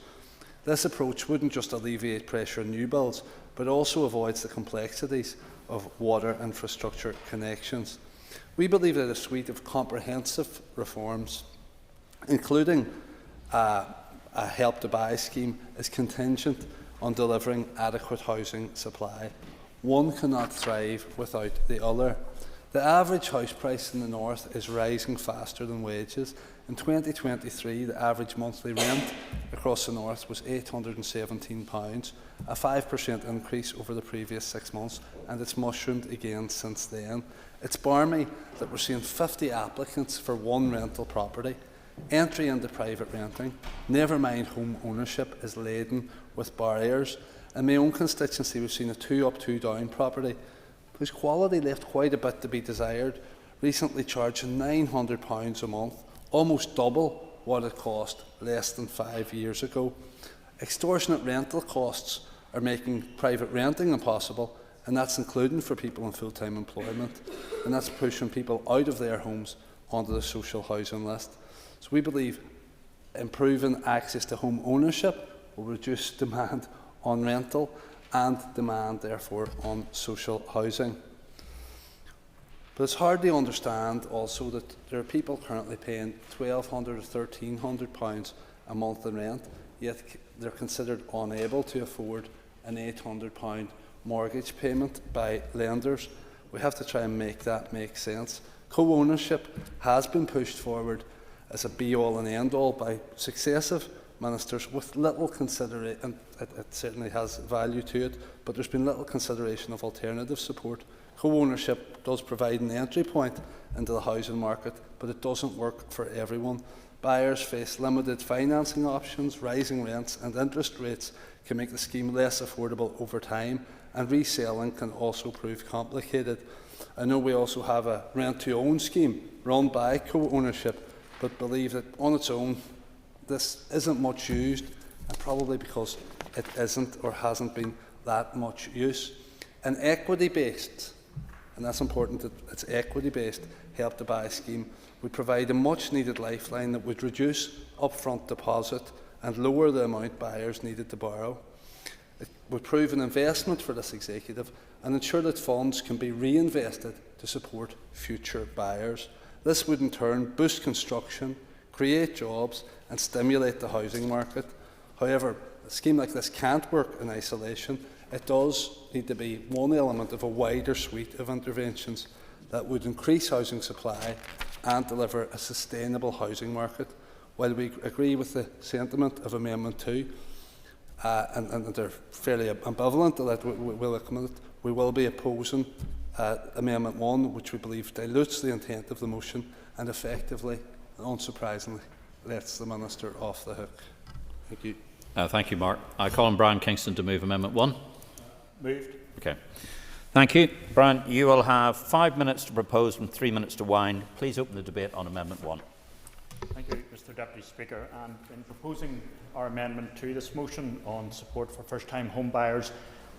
This approach wouldn't just alleviate pressure on new builds, but also avoids the complexities of water infrastructure connections. We believe that a suite of comprehensive reforms, including a Help to Buy scheme, is contingent on delivering adequate housing supply. One cannot thrive without the other. The average house price in the north is rising faster than wages. In 2023, the average monthly rent across the north was £817, a 5% increase over the previous 6 months, and it's mushroomed again since then. It's barmy that we're seeing 50 applicants for one rental property. Entry into private renting, never mind home ownership, is laden with barriers. In my own constituency, we've seen a 2-up, 2-down property whose quality left quite a bit to be desired, recently charging £900 a month, almost double what it cost less than 5 years ago. Extortionate rental costs are making private renting impossible, and that's including for people in full-time employment, and that's pushing people out of their homes onto the social housing list. So we believe improving access to home ownership will reduce demand on rental and demand, therefore, on social housing. But it's hard to understand also that there are people currently paying £1,200 or £1,300 a month in rent, yet they're considered unable to afford an £800 mortgage payment by lenders. We have to try and make that make sense. Co-ownership has been pushed forward as a be-all and end-all by successive ministers with little consideration. It certainly has value to it, but there's been little consideration of alternative support. Co-ownership does provide an entry point into the housing market, but it doesn't work for everyone. Buyers face limited financing options, rising rents and interest rates can make the scheme less affordable over time, and reselling can also prove complicated. I know we also have a rent-to-own scheme run by co-ownership, but believe that on its own this isn't much used, and probably because it isn't or hasn't been that much use. An equity-based, and that's important that it's equity-based, Help to Buy scheme would provide a much-needed lifeline that would reduce upfront deposit and lower the amount buyers needed to borrow. It would prove an investment for this executive and ensure that funds can be reinvested to support future buyers. This would in turn boost construction, create jobs and stimulate the housing market. However, a scheme like this can't work in isolation. It does need to be one element of a wider suite of interventions that would increase housing supply and deliver a sustainable housing market. While we agree with the sentiment of Amendment 2, and they're fairly ambivalent that we will recommend it, we will be opposing Amendment 1, which we believe dilutes the intent of the motion and effectively, unsurprisingly, lets the Minister off the hook. Thank you. Thank you, Mark. I call on Brian Kingston to move Amendment 1. Moved. Okay. Thank you. Brian, you will have 5 minutes to propose and 3 minutes to wind. Please open the debate on Amendment 1. Thank you, Mr Deputy Speaker. And in proposing our amendment to this motion on support for first-time home buyers,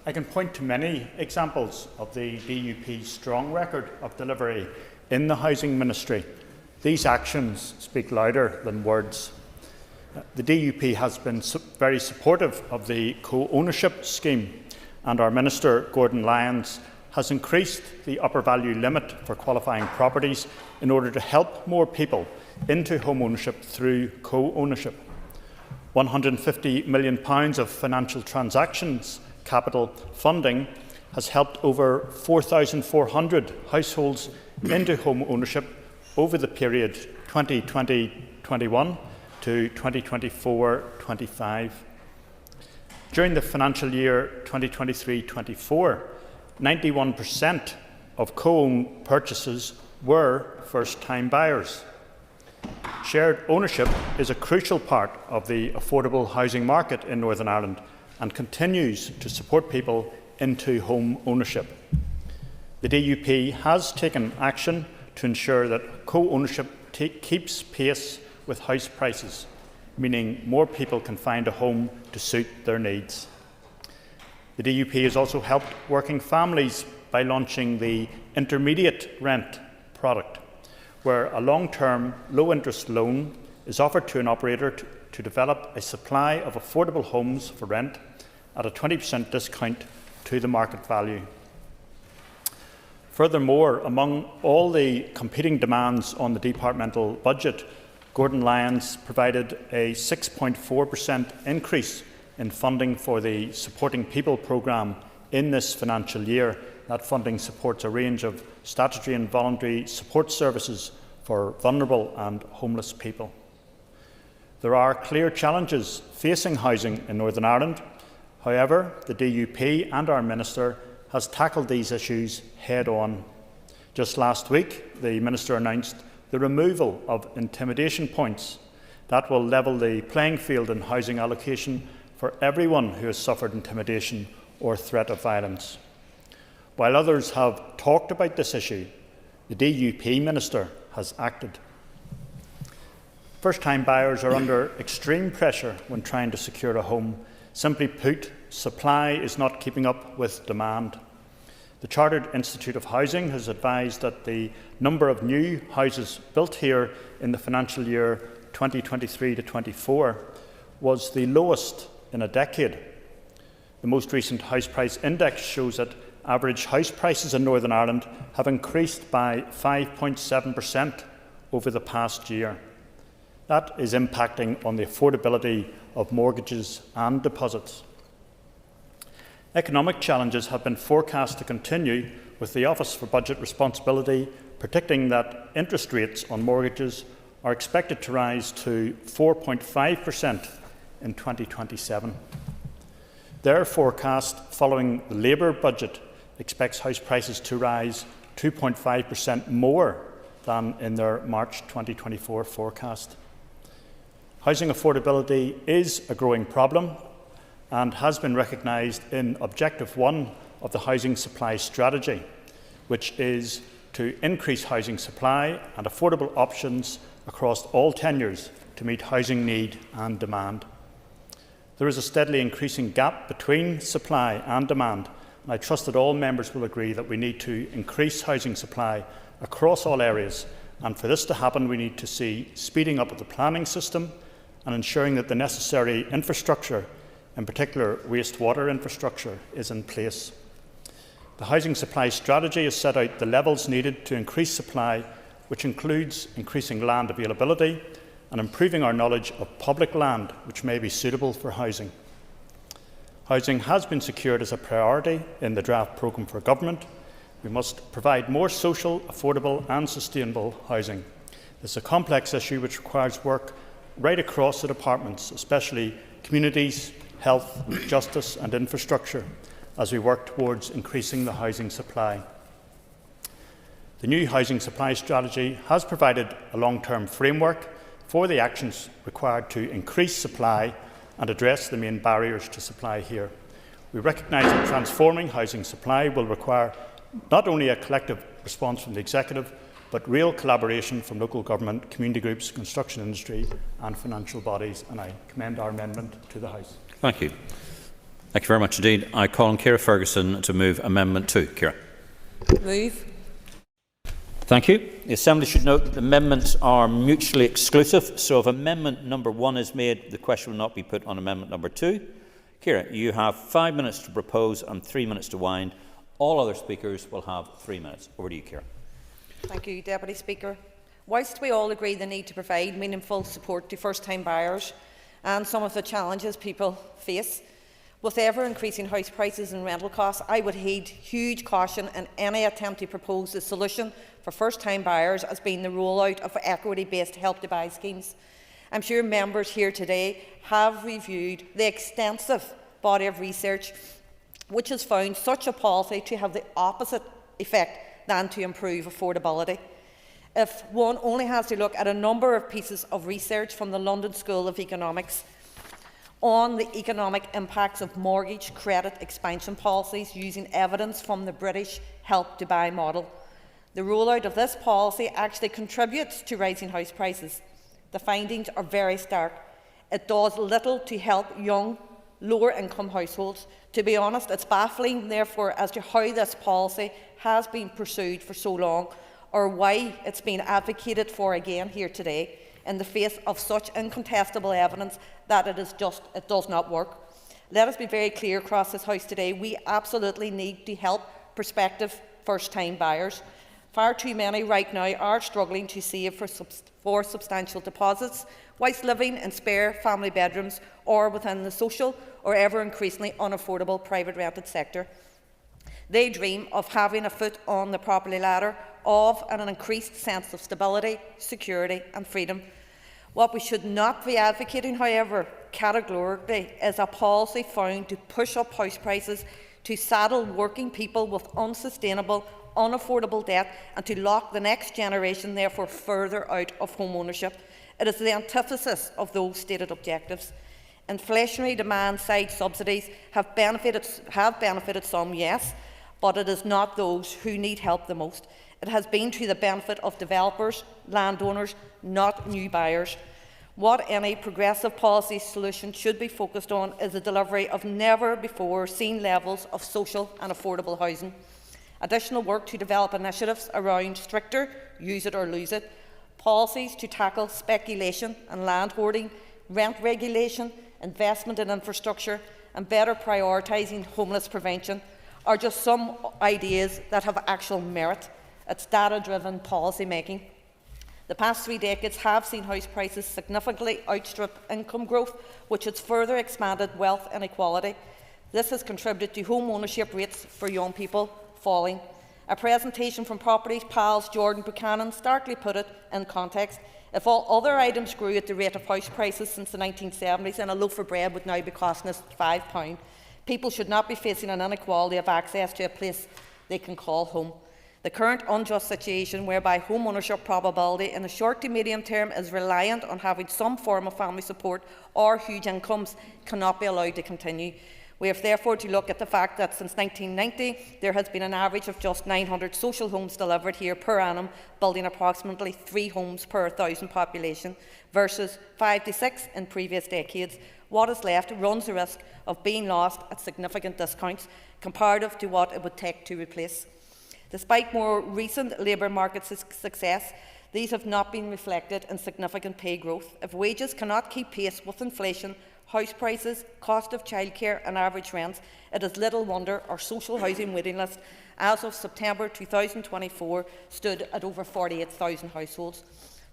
I can point to many examples of the DUP's strong record of delivery in the Housing Ministry. These actions speak louder than words. The DUP has been very supportive of the co-ownership scheme, and our Minister, Gordon Lyons, has increased the upper value limit for qualifying properties in order to help more people into home ownership through co-ownership. £150 million of financial transactions capital funding has helped over 4,400 households into home ownership over the period 2020-21 to 2024-25. During the financial year 2023-24, 91% of co-owned purchases were first-time buyers. Shared ownership is a crucial part of the affordable housing market in Northern Ireland and continues to support people into home ownership. The DUP has taken action to ensure that co-ownership keeps pace with house prices, meaning more people can find a home to suit their needs. The DUP has also helped working families by launching the intermediate rent product, where a long-term, low-interest loan is offered to an operator to develop a supply of affordable homes for rent at a 20% discount to the market value. Furthermore, among all the competing demands on the departmental budget, Gordon Lyons provided a 6.4% increase in funding for the Supporting People programme in this financial year. That funding supports a range of statutory and voluntary support services for vulnerable and homeless people. There are clear challenges facing housing in Northern Ireland. However, the DUP and our Minister has tackled these issues head-on. Just last week, the Minister announced the removal of intimidation points that will level the playing field in housing allocation for everyone who has suffered intimidation or threat of violence. While others have talked about this issue, the DUP Minister has acted. First-time buyers are under extreme pressure when trying to secure a home. Simply put, supply is not keeping up with demand. The Chartered Institute of Housing has advised that the number of new houses built here in the financial year 2023-24 was the lowest in a decade. The most recent House Price Index shows that average house prices in Northern Ireland have increased by 5.7% over the past year. That is impacting on the affordability of mortgages and deposits. Economic challenges have been forecast to continue, with the Office for Budget Responsibility predicting that interest rates on mortgages are expected to rise to 4.5% in 2027. Their forecast following the Labour budget expects house prices to rise 2.5% more than in their March 2024 forecast. Housing affordability is a growing problem and has been recognised in Objective 1 of the Housing Supply Strategy, which is to increase housing supply and affordable options across all tenures to meet housing need and demand. There is a steadily increasing gap between supply and demand, and I trust that all members will agree that we need to increase housing supply across all areas, and for this to happen we need to see speeding up of the planning system and ensuring that the necessary infrastructure in particular wastewater infrastructure, is in place. The housing supply strategy has set out the levels needed to increase supply, which includes increasing land availability and improving our knowledge of public land which may be suitable for housing. Housing has been secured as a priority in the draft programme for government. We must provide more social, affordable and sustainable housing. This is a complex issue which requires work right across the departments, especially communities, health, justice and infrastructure, as we work towards increasing the housing supply. The new housing supply strategy has provided a long-term framework for the actions required to increase supply and address the main barriers to supply here. We recognise that transforming housing supply will require not only a collective response from the Executive, but real collaboration from local government, community groups, construction industry and financial bodies, and I commend our amendment to the House. Thank you. Thank you very much indeed. I call on Ciara Ferguson to move Amendment 2. Ciara. Move. Thank you. The Assembly should note that the amendments are mutually exclusive, so if Amendment number 1 is made, the question will not be put on Amendment number 2. Ciara, you have 5 minutes to propose and 3 minutes to wind. All other speakers will have 3 minutes. Over to you, Ciara. Thank you, Deputy Speaker. Whilst we all agree the need to provide meaningful support to first-time buyers and some of the challenges people face, with ever-increasing house prices and rental costs, I would heed huge caution in any attempt to propose a solution for first-time buyers as being the rollout of equity-based Help to Buy schemes. I'm sure members here today have reviewed the extensive body of research which has found such a policy to have the opposite effect than to improve affordability. If one only has to look at a number of pieces of research from the London School of Economics on the economic impacts of mortgage credit expansion policies using evidence from the British Help to Buy model, the rollout of this policy actually contributes to rising house prices. The findings are very stark. It does little to help young, lower-income households. To be honest, it's baffling, therefore, as to how this policy has been pursued for so long, or why it's been advocated for again here today, in the face of such incontestable evidence that it does not work. Let us be very clear across this House today, we absolutely need to help prospective first-time buyers. Far too many right now are struggling to save for substantial deposits, whilst living in spare family bedrooms or within the social or ever increasingly unaffordable private rented sector. They dream of having a foot on the property ladder of an increased sense of stability, security and freedom. What we should not be advocating, however, categorically, is a policy found to push up house prices, to saddle working people with unsustainable, unaffordable debt and to lock the next generation, therefore, further out of home ownership. It is the antithesis of those stated objectives. Inflationary demand-side subsidies have benefited some, yes, but it is not those who need help the most. It has been to the benefit of developers, landowners, not new buyers. What any progressive policy solution should be focused on is the delivery of never-before-seen levels of social and affordable housing. Additional work to develop initiatives around stricter use it or lose it, policies to tackle speculation and land hoarding, rent regulation, investment in infrastructure and better prioritising homeless prevention are just some ideas that have actual merit. It's data-driven policy making. The past 3 decades have seen house prices significantly outstrip income growth, which has further expanded wealth inequality. This has contributed to home ownership rates for young people falling. A presentation from Properties Pals Jordan Buchanan starkly put it in context. If all other items grew at the rate of house prices since the 1970s, then a loaf of bread would now be costing us £5. People should not be facing an inequality of access to a place they can call home. The current unjust situation whereby home ownership probability in the short to medium term is reliant on having some form of family support or huge incomes cannot be allowed to continue. We have therefore to look at the fact that since 1990 there has been an average of just 900 social homes delivered here per annum, building approximately 3 homes per 1,000 population versus 5 to 6 in previous decades. What is left runs the risk of being lost at significant discounts comparative to what it would take to replace. Despite more recent labour market success, these have not been reflected in significant pay growth. If wages cannot keep pace with inflation, house prices, cost of childcare and average rents, it is little wonder our social housing waiting list as of September 2024 stood at over 48,000 households.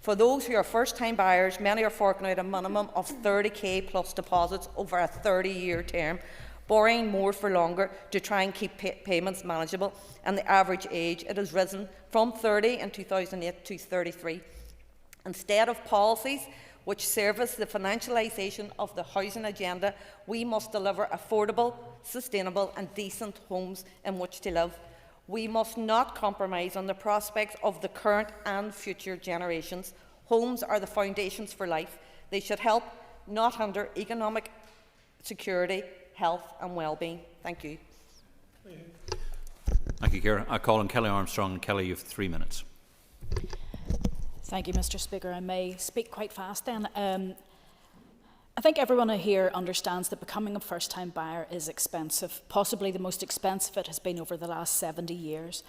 For those who are first-time buyers, many are forking out a minimum of 30k plus deposits over a 30-year term, borrowing more for longer to try and keep payments manageable, and the average age it has risen from 30 in 2008 to 33. Instead of policies which service the financialisation of the housing agenda, we must deliver affordable, sustainable and decent homes in which to live. We must not compromise on the prospects of the current and future generations. Homes are the foundations for life. They should help, not hinder, economic security, health and well-being. Thank you. Thank you, Ciara. I call on Kelly Armstrong. Kelly, you have 3 minutes. Thank you, Mr. Speaker. I may speak quite fast then. I think everyone here understands that becoming a first-time buyer is expensive. Possibly the most expensive it has been over the last 70 years.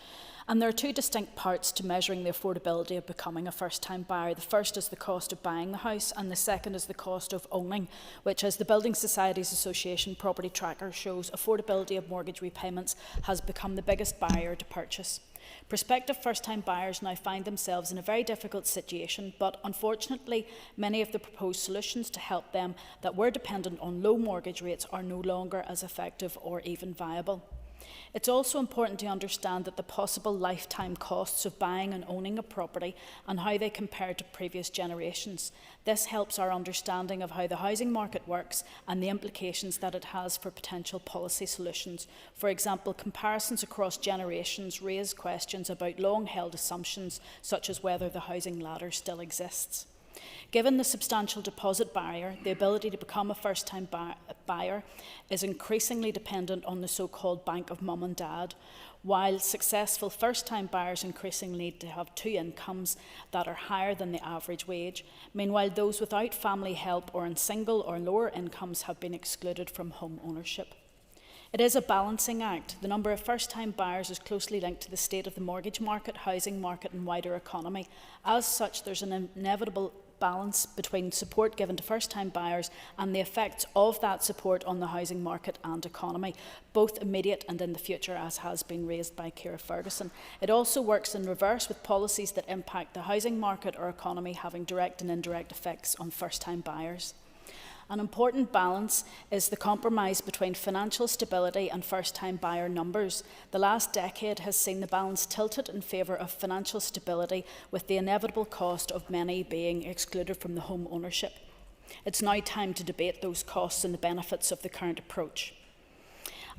And there are two distinct parts to measuring the affordability of becoming a first-time buyer. The first is the cost of buying the house, and the second is the cost of owning, which, as the Building Societies Association Property Tracker shows, affordability of mortgage repayments has become the biggest barrier to purchase. Prospective first-time buyers now find themselves in a very difficult situation, but unfortunately, many of the proposed solutions to help them that were dependent on low mortgage rates are no longer as effective or even viable. It's also important to understand that the possible lifetime costs of buying and owning a property and how they compare to previous generations. This helps our understanding of how the housing market works and the implications that it has for potential policy solutions. For example, comparisons across generations raise questions about long-held assumptions, such as whether the housing ladder still exists. Given the substantial deposit barrier, the ability to become a first-time buyer is increasingly dependent on the so-called bank of mum and dad, while successful first-time buyers increasingly need to have two incomes that are higher than the average wage. Meanwhile, those without family help or in single or lower incomes have been excluded from home ownership. It is a balancing act. The number of first-time buyers is closely linked to the state of the mortgage market, housing market and wider economy. As such, there's an inevitable balance between support given to first-time buyers and the effects of that support on the housing market and economy, both immediate and in the future, as has been raised by Ciara Ferguson. It also works in reverse, with policies that impact the housing market or economy having direct and indirect effects on first-time buyers. An important balance is the compromise between financial stability and first-time buyer numbers. The last decade has seen the balance tilted in favour of financial stability, with the inevitable cost of many being excluded from the home ownership. It's now time to debate those costs and the benefits of the current approach.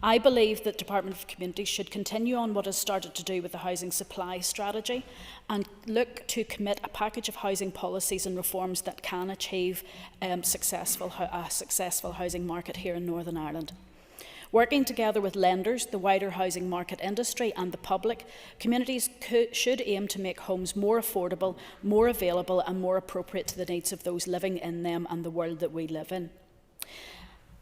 I believe that Department of Communities should continue on what has started to do with the housing supply strategy and look to commit a package of housing policies and reforms that can achieve a successful housing market here in Northern Ireland. Working together with lenders, the wider housing market industry and the public, communities should aim to make homes more affordable, more available and more appropriate to the needs of those living in them and the world that we live in.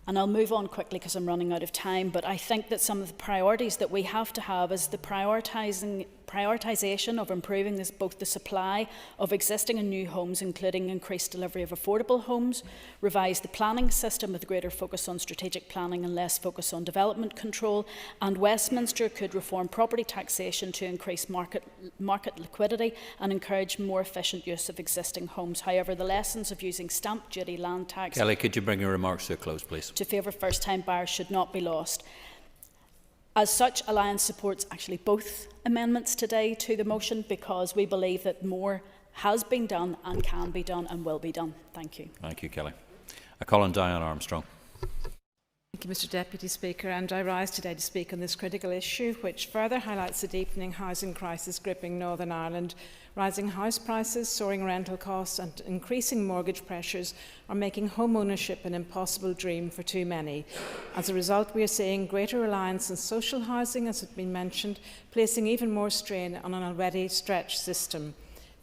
And I'll move on quickly because I'm running out of time, but I think that some of the priorities that we have to have is the prioritisation of improving both the supply of existing and new homes, including increased delivery of affordable homes, revise the planning system with greater focus on strategic planning and less focus on development control, and Westminster could reform property taxation to increase market liquidity and encourage more efficient use of existing homes. However, the lessons of using stamp duty, land tax... Kelly, could you bring your remarks to a close, please? ...to favour first-time buyers should not be lost. As such, Alliance supports actually both amendments today to the motion because we believe that more has been done and can be done and will be done. Thank you. Thank you, Kelly. I call on Diane Armstrong. Thank you, Mr Deputy Speaker, and I rise today to speak on this critical issue, which further highlights the deepening housing crisis gripping Northern Ireland. Rising house prices, soaring rental costs and increasing mortgage pressures are making home ownership an impossible dream for too many. As a result, we are seeing greater reliance on social housing, as has been mentioned, placing even more strain on an already stretched system.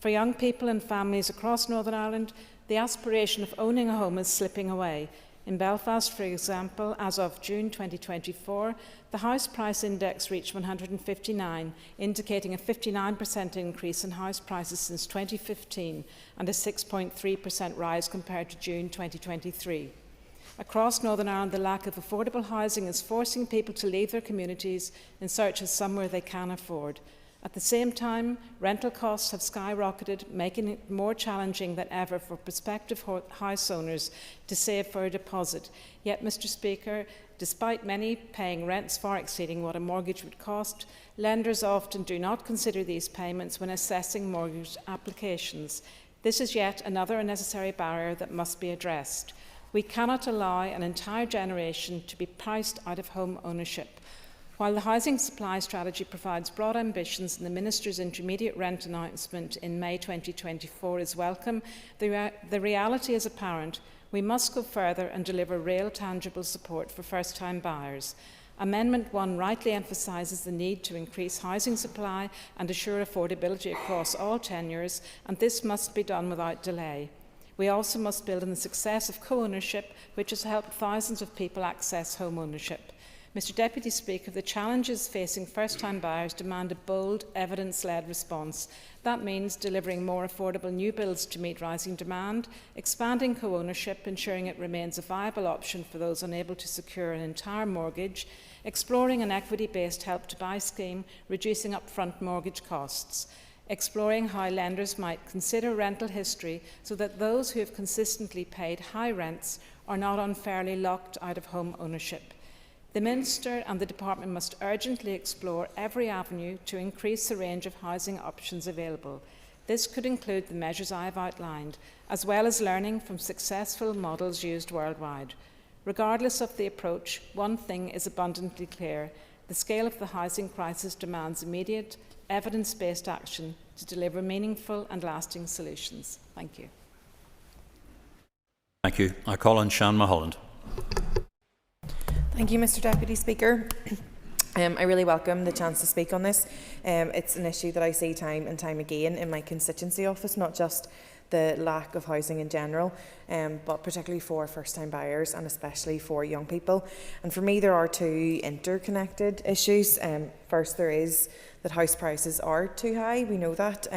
For young people and families across Northern Ireland, the aspiration of owning a home is slipping away. In Belfast, for example, as of June 2024, the house price index reached 159, indicating a 59% increase in house prices since 2015 and a 6.3% rise compared to June 2023. Across Northern Ireland, the lack of affordable housing is forcing people to leave their communities in search of somewhere they can afford. At the same time, rental costs have skyrocketed, making it more challenging than ever for prospective house owners to save for a deposit. Yet, Mr. Speaker, despite many paying rents far exceeding what a mortgage would cost, lenders often do not consider these payments when assessing mortgage applications. This is yet another unnecessary barrier that must be addressed. We cannot allow an entire generation to be priced out of home ownership. While the housing supply strategy provides broad ambitions and the Minister's intermediate rent announcement in May 2024 is welcome, the reality is apparent. We must go further and deliver real, tangible support for first-time buyers. Amendment 1 rightly emphasises the need to increase housing supply and assure affordability across all tenures, and this must be done without delay. We also must build on the success of co-ownership, which has helped thousands of people access home ownership. Mr. Deputy Speaker, the challenges facing first-time buyers demand a bold, evidence-led response. That means delivering more affordable new builds to meet rising demand, expanding co-ownership, ensuring it remains a viable option for those unable to secure an entire mortgage, exploring an equity-based Help to Buy scheme, reducing upfront mortgage costs, exploring how lenders might consider rental history so that those who have consistently paid high rents are not unfairly locked out of home ownership. The Minister and the Department must urgently explore every avenue to increase the range of housing options available. This could include the measures I have outlined, as well as learning from successful models used worldwide. Regardless of the approach, one thing is abundantly clear. The scale of the housing crisis demands immediate, evidence-based action to deliver meaningful and lasting solutions. Thank you. Thank you. I call on Sean Mulholland. Thank you, Mr. Deputy Speaker. I really welcome the chance to speak on this. It's an issue that I see time and time again in my constituency office, not just the lack of housing in general, but particularly for first-time buyers and especially for young people. And for me, there are two interconnected issues. First, there is that house prices are too high. We know that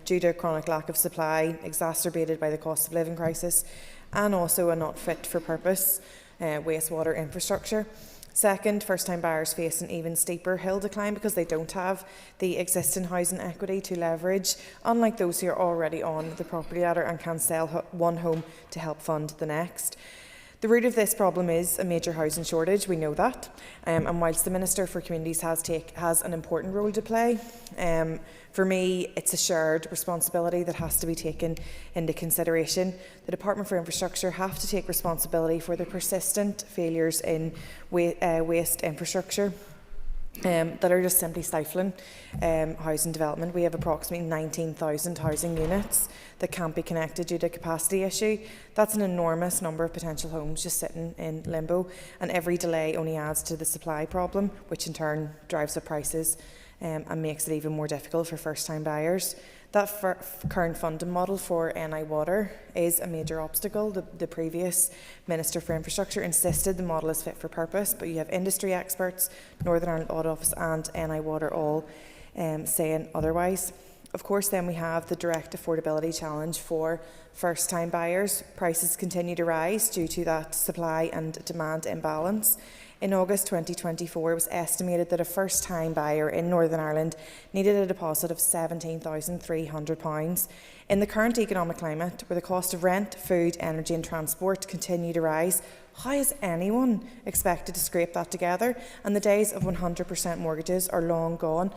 due to a chronic lack of supply, exacerbated by the cost of living crisis, and also a not fit for purpose wastewater infrastructure. Second, first-time buyers face an even steeper hill decline because they don't have the existing housing equity to leverage, unlike those who are already on the property ladder and can sell one home to help fund the next. The root of this problem is a major housing shortage, we know that, and whilst the Minister for Communities has an important role to play, for me it's a shared responsibility that has to be taken into consideration. The Department for Infrastructure have to take responsibility for the persistent failures in waste infrastructure that are just simply stifling housing development. We have approximately 19,000 housing units that can't be connected due to capacity issue. That's an enormous number of potential homes just sitting in limbo, and every delay only adds to the supply problem, which in turn drives up prices and makes it even more difficult for first-time buyers. That current funding model for NI Water is a major obstacle. The previous Minister for Infrastructure insisted the model is fit for purpose, but you have industry experts, Northern Ireland Audit Office and NI Water all saying otherwise. Of course, then we have the direct affordability challenge for first-time buyers. Prices continue to rise due to that supply and demand imbalance. In August 2024, it was estimated that a first-time buyer in Northern Ireland needed a deposit of £17,300. In the current economic climate, where the cost of rent, food, energy and transport continue to rise, how is anyone expected to scrape that together? And the days of 100% mortgages are long gone.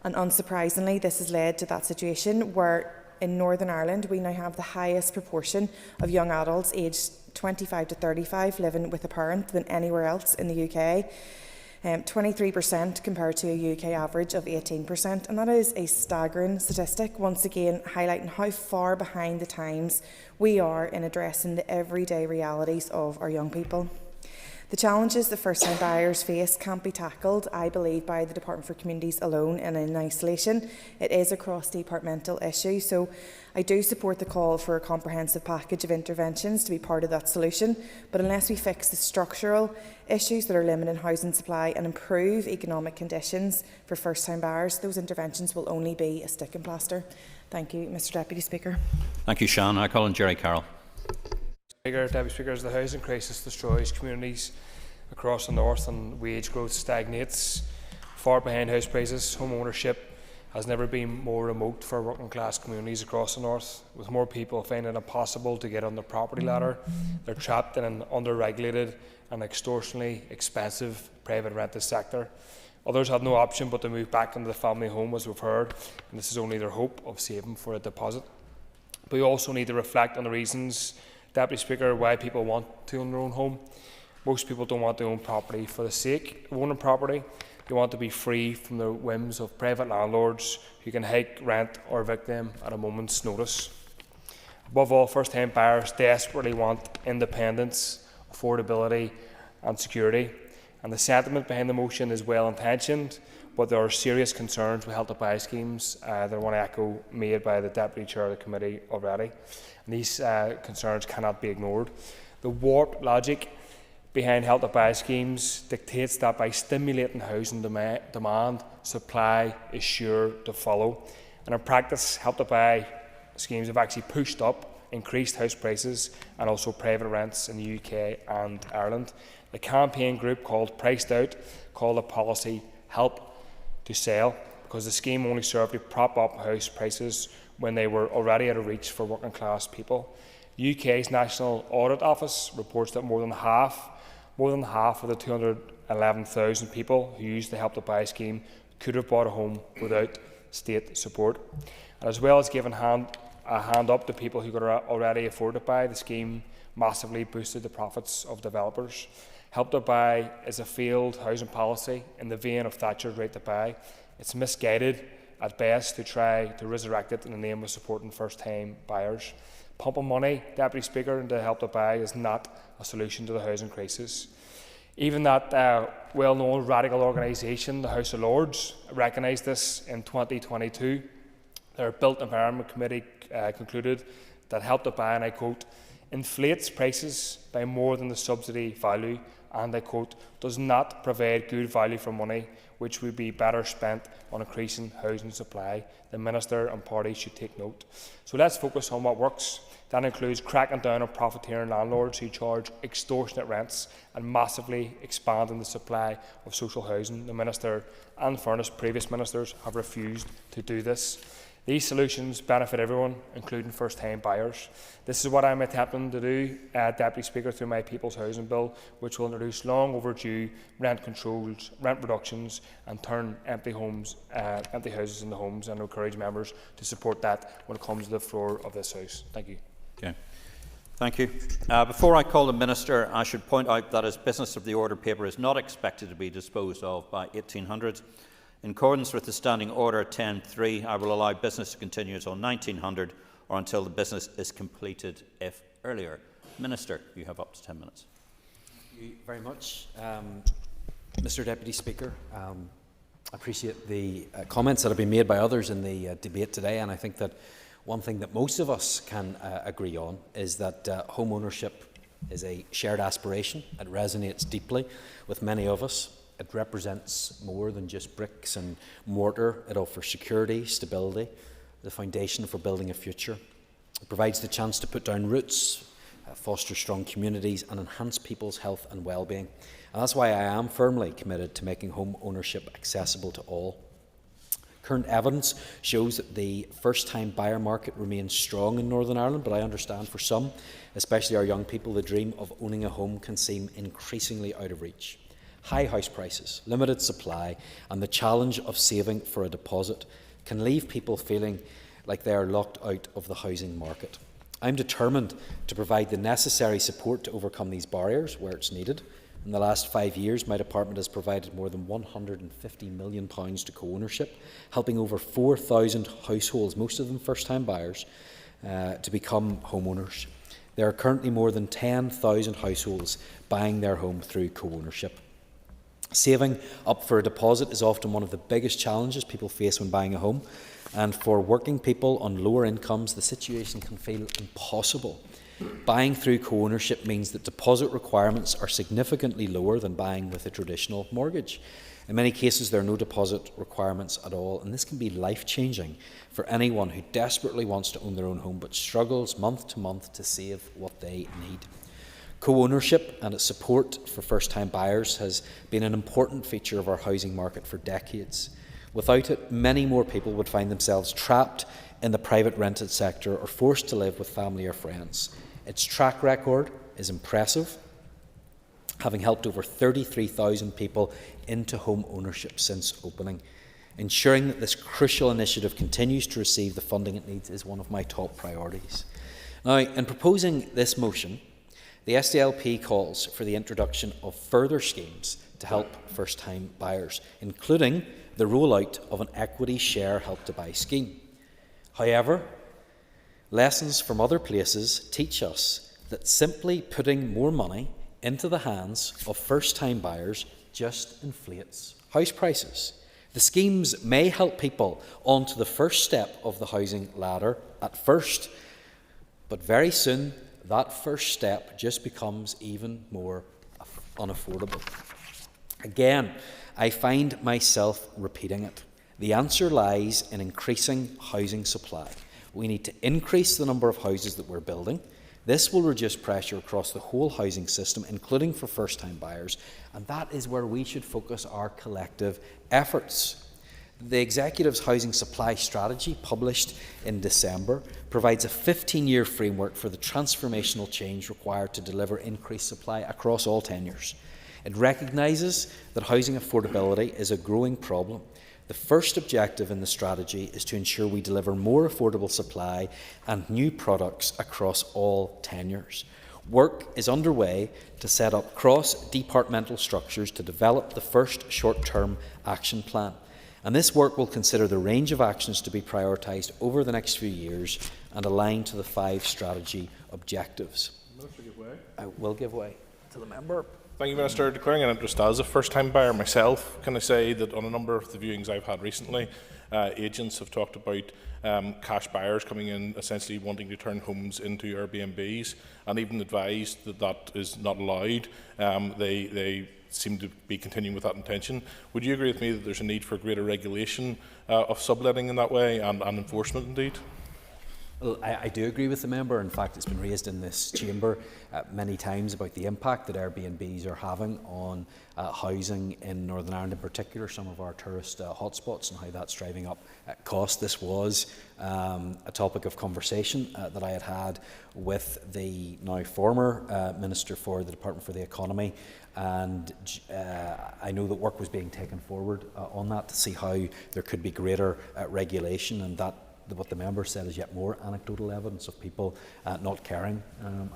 And unsurprisingly, this has led to that situation where in Northern Ireland we now have the highest proportion of young adults aged 25 to 35 living with a parent than anywhere else in the UK. 23% compared to a UK average of 18%, and that is a staggering statistic, once again highlighting how far behind the times we are in addressing the everyday realities of our young people. The challenges that first-time buyers face can't be tackled, I believe, by the Department for Communities alone and in isolation. It is a cross-departmental issue, so I do support the call for a comprehensive package of interventions to be part of that solution, but unless we fix the structural issues that are limiting housing supply and improve economic conditions for first-time buyers, those interventions will only be a stick and plaster. Thank you, Mr. Deputy Speaker. Thank you, Sean. I call on Jerry Carroll. Deputy Speaker, as the housing crisis destroys communities across the north and wage growth stagnates far behind house prices, home ownership has never been more remote for working class communities across the north. With more people finding it impossible to get on the property ladder, they're trapped in an under-regulated and extortionately expensive private rented sector. Others have no option but to move back into the family home, as we've heard, and this is only their hope of saving for a deposit. But we also need to reflect on the reasons, Deputy Speaker, why people want to own their own home. Most people don't want to own property for the sake of owning property. They want to be free from the whims of private landlords who can hike rent or evict them at a moment's notice. Above all, first-time buyers desperately want independence, affordability and security. And the sentiment behind the motion is well-intentioned, but there are serious concerns with Help to Buy schemes that I want to echo made by the Deputy Chair of the Committee already. And these concerns cannot be ignored. The warped logic behind Help to Buy schemes dictates that by stimulating housing demand, supply is sure to follow. And in practice, Help to Buy schemes have actually pushed up increased house prices and also private rents in the UK and Ireland. The campaign group called Priced Out called the policy Help to Sell, because the scheme only served to prop up house prices when they were already out of reach for working class people. The UK's National Audit Office reports that more than half of the 211,000 people who used the Help to Buy scheme could have bought a home without state support. And as well as giving a hand up to people who could already afford to buy, the scheme massively boosted the profits of developers. Help to Buy is a failed housing policy in the vein of Thatcher's Right to Buy. It's misguided at best to try to resurrect it in the name of supporting first-time buyers. Pumping money, Deputy Speaker, into Help to Buy is not a solution to the housing crisis. Even that well-known radical organisation, the House of Lords, recognised this in 2022. Their Built Environment Committee concluded that Help to Buy, and I quote, inflates prices by more than the subsidy value, and I quote, does not provide good value for money, which would be better spent on increasing housing supply. The Minister and party should take note. So let's focus on what works. That includes cracking down on profiteering landlords who charge extortionate rents and massively expanding the supply of social housing. The Minister and, in fairness, previous ministers have refused to do this. These solutions benefit everyone, including first-time buyers. This is what I'm attempting to do, Deputy Speaker, through my People's Housing Bill, which will introduce long overdue rent controls, rent reductions, and turn empty houses into homes, and encourage members to support that when it comes to the floor of this House. Thank you. Okay. Thank you. Before I call the Minister, I should point out that his business of the order paper is not expected to be disposed of by 1800. In accordance with the Standing Order 10.3, I will allow business to continue until 1900 or until the business is completed, if earlier. Minister, you have up to 10 minutes. Thank you very much. Mr Deputy Speaker, I appreciate the comments that have been made by others in the debate today, and I think that one thing that most of us can agree on is that home ownership is a shared aspiration. It resonates deeply with many of us. It represents more than just bricks and mortar. It offers security, stability, the foundation for building a future. It provides the chance to put down roots, foster strong communities and enhance people's health and well-being. And that's why I am firmly committed to making home ownership accessible to all. Current evidence shows that the first-time buyer market remains strong in Northern Ireland, but I understand for some, especially our young people, the dream of owning a home can seem increasingly out of reach. High house prices, limited supply, and the challenge of saving for a deposit can leave people feeling like they are locked out of the housing market. I'm determined to provide the necessary support to overcome these barriers where it's needed. In the last 5 years, my department has provided more than £150 million to co-ownership, helping over 4,000 households, most of them first-time buyers, to become homeowners. There are currently more than 10,000 households buying their home through co-ownership. Saving up for a deposit is often one of the biggest challenges people face when buying a home, and for working people on lower incomes, the situation can feel impossible. Buying through co-ownership means that deposit requirements are significantly lower than buying with a traditional mortgage. In many cases, there are no deposit requirements at all, and this can be life-changing for anyone who desperately wants to own their own home but struggles month to month to save what they need. Co-ownership and its support for first-time buyers has been an important feature of our housing market for decades. Without it, many more people would find themselves trapped in the private rented sector or forced to live with family or friends. Its track record is impressive, having helped over 33,000 people into home ownership since opening. Ensuring that this crucial initiative continues to receive the funding it needs is one of my top priorities. Now, in proposing this motion, the SDLP calls for the introduction of further schemes to help first-time buyers, including the rollout of an equity share Help to Buy scheme. However, lessons from other places teach us that simply putting more money into the hands of first-time buyers just inflates house prices. The schemes may help people onto the first step of the housing ladder at first, but very soon that first step just becomes even more unaffordable. Again, I find myself repeating it. The answer lies in increasing housing supply. We need to increase the number of houses that we're building. This will reduce pressure across the whole housing system, including for first-time buyers, and that is where we should focus our collective efforts. The Executive's Housing Supply Strategy, published in December, provides a 15-year framework for the transformational change required to deliver increased supply across all tenures. It recognises that housing affordability is a growing problem. The first objective in the strategy is to ensure we deliver more affordable supply and new products across all tenures. Work is underway to set up cross-departmental structures to develop the first short-term action plan. And this work will consider the range of actions to be prioritised over the next few years and align to the 5 strategy objectives. I will give way to the member. Thank you, Minister. Declaring an interest as a first-time buyer myself, can I say that on a number of the viewings I've had recently, agents have talked about cash buyers coming in essentially wanting to turn homes into Airbnbs, and even advised that that is not allowed. They seem to be continuing with that intention. Would you agree with me that there's a need for greater regulation of subletting in that way and enforcement indeed? Well, I do agree with the member. In fact, it's been raised in this chamber many times about the impact that Airbnbs are having on housing in Northern Ireland in particular, some of our tourist hotspots, and how that's driving up cost. This was a topic of conversation that I had with the now former Minister for the Department for the Economy, and I know that work was being taken forward on that to see how there could be greater regulation, and that what the member said is yet more anecdotal evidence of people not caring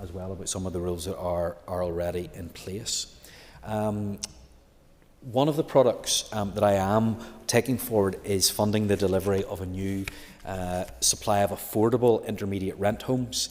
as well about some of the rules that are already in place. One of the products that I am taking forward is funding the delivery of a new supply of affordable intermediate rent homes,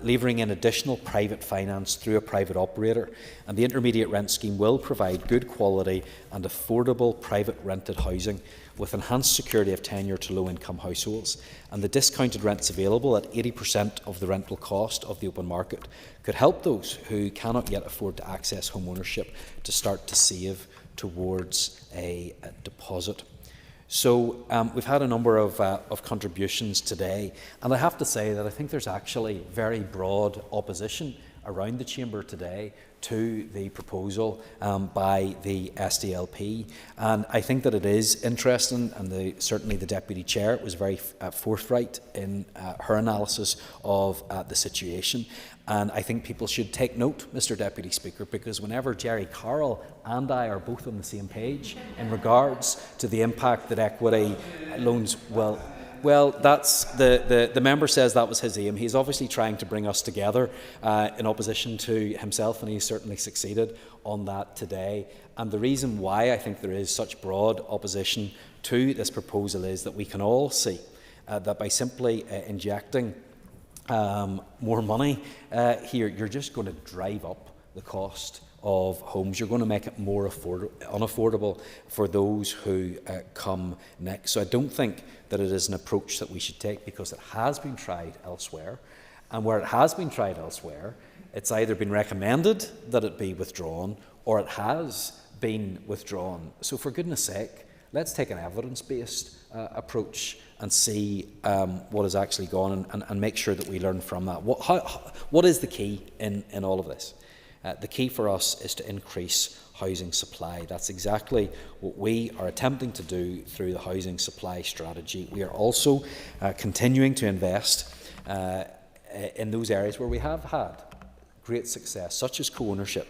levering in additional private finance through a private operator. And the intermediate rent scheme will provide good quality and affordable private rented housing with enhanced security of tenure to low-income households. And the discounted rents available at 80% of the rental cost of the open market could help those who cannot yet afford to access home ownership to start to save towards a deposit. So we've had a number of contributions today, and I have to say that I think there's actually very broad opposition around the chamber today to the proposal by the SDLP, and I think that it is interesting, and certainly the Deputy Chair was very forthright in her analysis of the situation. And I think people should take note, Mr Deputy Speaker, because whenever Jerry Carroll and I are both on the same page in regards to the impact that equity loans will... Well, that's the member says that was his aim. He's obviously trying to bring us together in opposition to himself, and he's certainly succeeded on that today. And the reason why I think there is such broad opposition to this proposal is that we can all see that by simply injecting more money here, you're just going to drive up the cost of homes. You're going to make it more unaffordable for those who come next. So I don't think that it is an approach that we should take, because it has been tried elsewhere. And where it has been tried elsewhere, it's either been recommended that it be withdrawn or it has been withdrawn. So for goodness sake, let's take an evidence-based approach and see what has actually gone and make sure that we learn from that. What is the key in all of this? The key for us is to increase housing supply. That's exactly what we are attempting to do through the housing supply strategy. We are also continuing to invest in those areas where we have had great success, such as co-ownership.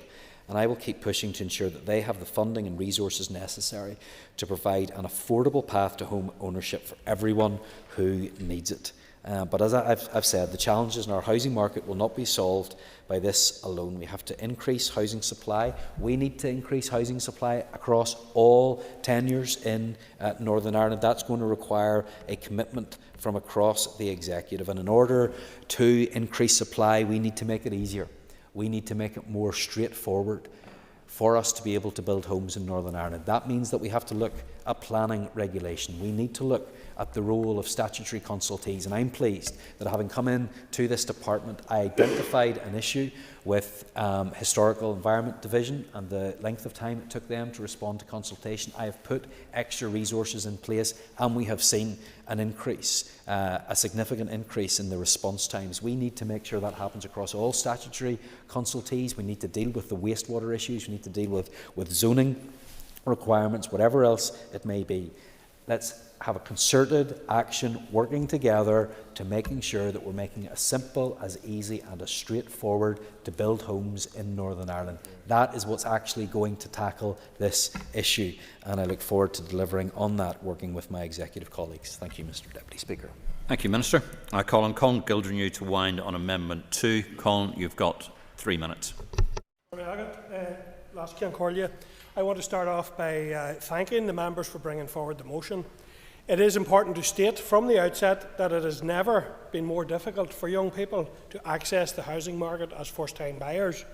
And I will keep pushing to ensure that they have the funding and resources necessary to provide an affordable path to home ownership for everyone who needs it. But as I've said, the challenges in our housing market will not be solved by this alone. We have to increase housing supply. We need to increase housing supply across all tenures in Northern Ireland. That's going to require a commitment from across the executive. And in order to increase supply, we need to make it easier. We need to make it more straightforward for us to be able to build homes in Northern Ireland. That means that we have to look at planning regulation. We need to look at the role of statutory consultees, and I'm pleased that having come in to this department, I identified an issue with Historical Environment Division and the length of time it took them to respond to consultation. I have put extra resources in place, and we have seen an increase, a significant increase in the response times. We need to make sure that happens across all statutory consultees. We need to deal with the wastewater issues. We need to deal with zoning requirements, whatever else it may be. Let's have a concerted action working together to making sure that we're making it as simple, as easy and as straightforward to build homes in Northern Ireland. That is what's actually going to tackle this issue, and I look forward to delivering on that, working with my executive colleagues. Thank you, Mr Deputy Speaker. Thank you, Minister. I call on Colin Gildernew to wind on Amendment 2. Colin, you've got 3 minutes. I want to start off by thanking the members for bringing forward the motion. It is important to state from the outset that it has never been more difficult for young people to access the housing market as first-time buyers.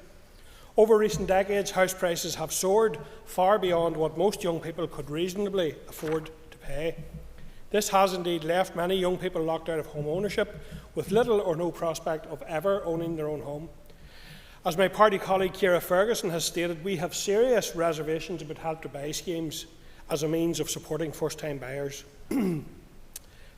Over recent decades, house prices have soared far beyond what most young people could reasonably afford to pay. This has indeed left many young people locked out of home ownership, with little or no prospect of ever owning their own home. As my party colleague Ciara Ferguson has stated, we have serious reservations about Help to Buy schemes as a means of supporting first-time buyers.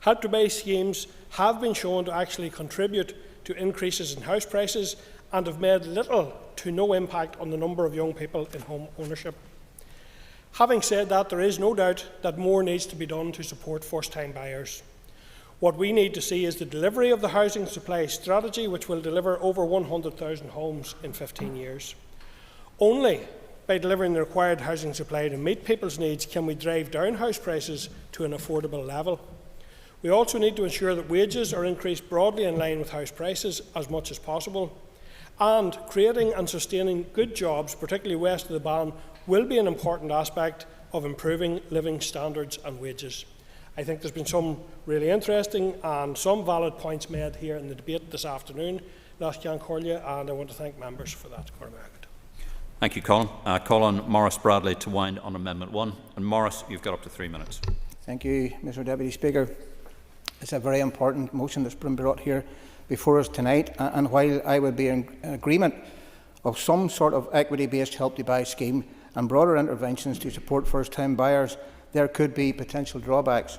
Help to Buy schemes have been shown to actually contribute to increases in house prices and have made little to no impact on the number of young people in home ownership. Having said that, there is no doubt that more needs to be done to support first-time buyers. What we need to see is the delivery of the housing supply strategy, which will deliver over 100,000 homes in 15 years. Only by delivering the required housing supply to meet people's needs can we drive down house prices to an affordable level. We also need to ensure that wages are increased broadly in line with house prices as much as possible. And creating and sustaining good jobs, particularly west of the Bann, will be an important aspect of improving living standards and wages. I think there's been some really interesting and some valid points made here in the debate this afternoon, Lascian Corlia, and I want to thank members for that. Thank you, Colin. Call on Maurice Bradley to wind on Amendment 1. And Maurice, you've got up to 3 minutes. Thank you, Mr Deputy Speaker. It's a very important motion that's been brought here before us tonight, and while I would be in agreement of some sort of equity-based Help to Buy scheme and broader interventions to support first-time buyers, there could be potential drawbacks.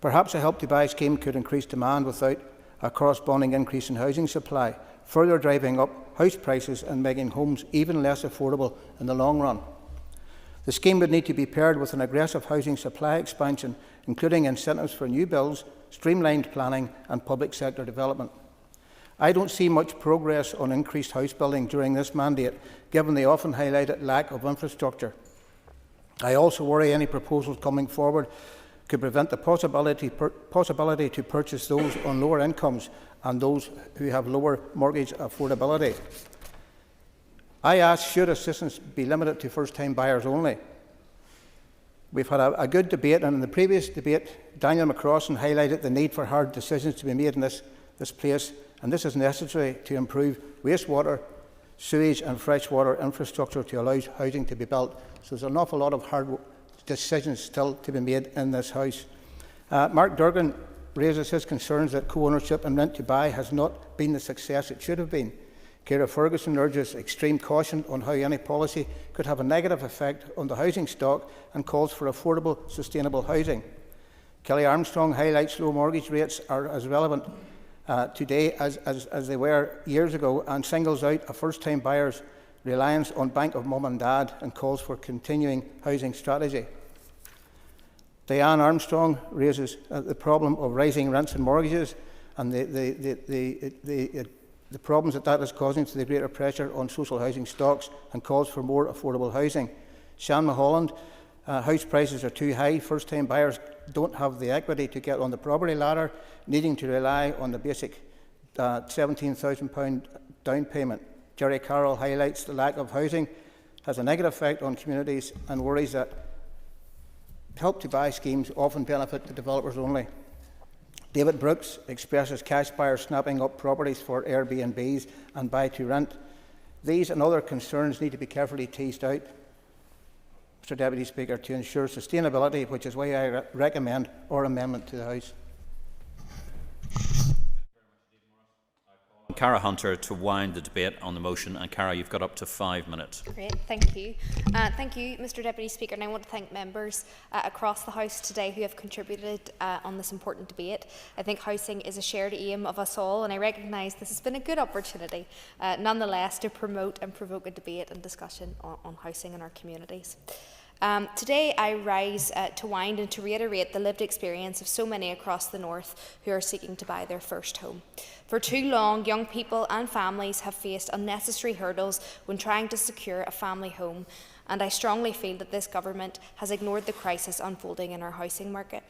Perhaps a Help to Buy scheme could increase demand without a corresponding increase in housing supply, further driving up house prices and making homes even less affordable in the long run. The scheme would need to be paired with an aggressive housing supply expansion, including incentives for new builds, streamlined planning and public sector development. I don't see much progress on increased house building during this mandate, given the often highlighted lack of infrastructure. I also worry any proposals coming forward could prevent the possibility to purchase those on lower incomes and those who have lower mortgage affordability. I ask, should assistance be limited to first-time buyers only? We've had a good debate, and in the previous debate, Daniel McCrossan highlighted the need for hard decisions to be made in this place, and this is necessary to improve wastewater, sewage and freshwater infrastructure to allow housing to be built. So there's an awful lot of hard decisions still to be made in this House. Mark Durgan raises his concerns that co-ownership and rent to buy has not been the success it should have been. Ciara Ferguson urges extreme caution on how any policy could have a negative effect on the housing stock and calls for affordable, sustainable housing. Kelly Armstrong highlights low mortgage rates are as relevant today as they were years ago, and singles out a first-time buyer's reliance on bank of mum and dad and calls for continuing housing strategy. Diane Armstrong raises the problem of rising rents and mortgages and the problems that is causing to the greater pressure on social housing stocks and calls for more affordable housing. Shan Mulholland, house prices are too high. First-time buyers don't have the equity to get on the property ladder, needing to rely on the basic £17,000 down payment. Jerry Carroll highlights the lack of housing has a negative effect on communities and worries that Help to Buy schemes often benefit the developers only. David Brooks expresses cash buyers snapping up properties for Airbnbs and buy to rent. These and other concerns need to be carefully teased out, Mr Deputy Speaker, to ensure sustainability, which is why I recommend our amendment to the House. Cara Hunter to wind the debate on the motion. And Cara, you've got up to 5 minutes. Great, thank you. Thank you, Mr Deputy Speaker, and I want to thank members across the House today who have contributed on this important debate. I think housing is a shared aim of us all, and I recognise this has been a good opportunity, nonetheless, to promote and provoke a debate and discussion on housing in our communities. Today I rise to wind and to reiterate the lived experience of so many across the North who are seeking to buy their first home. For too long, young people and families have faced unnecessary hurdles when trying to secure a family home, and I strongly feel that this government has ignored the crisis unfolding in our housing market.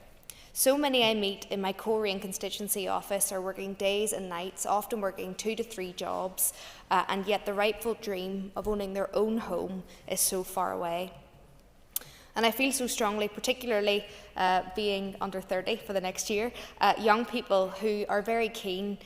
So many I meet in my Coleraine constituency office are working days and nights, often working 2 to 3 jobs, and yet the rightful dream of owning their own home is so far away. And I feel so strongly, particularly being under 30 for the next year, young people who are very keen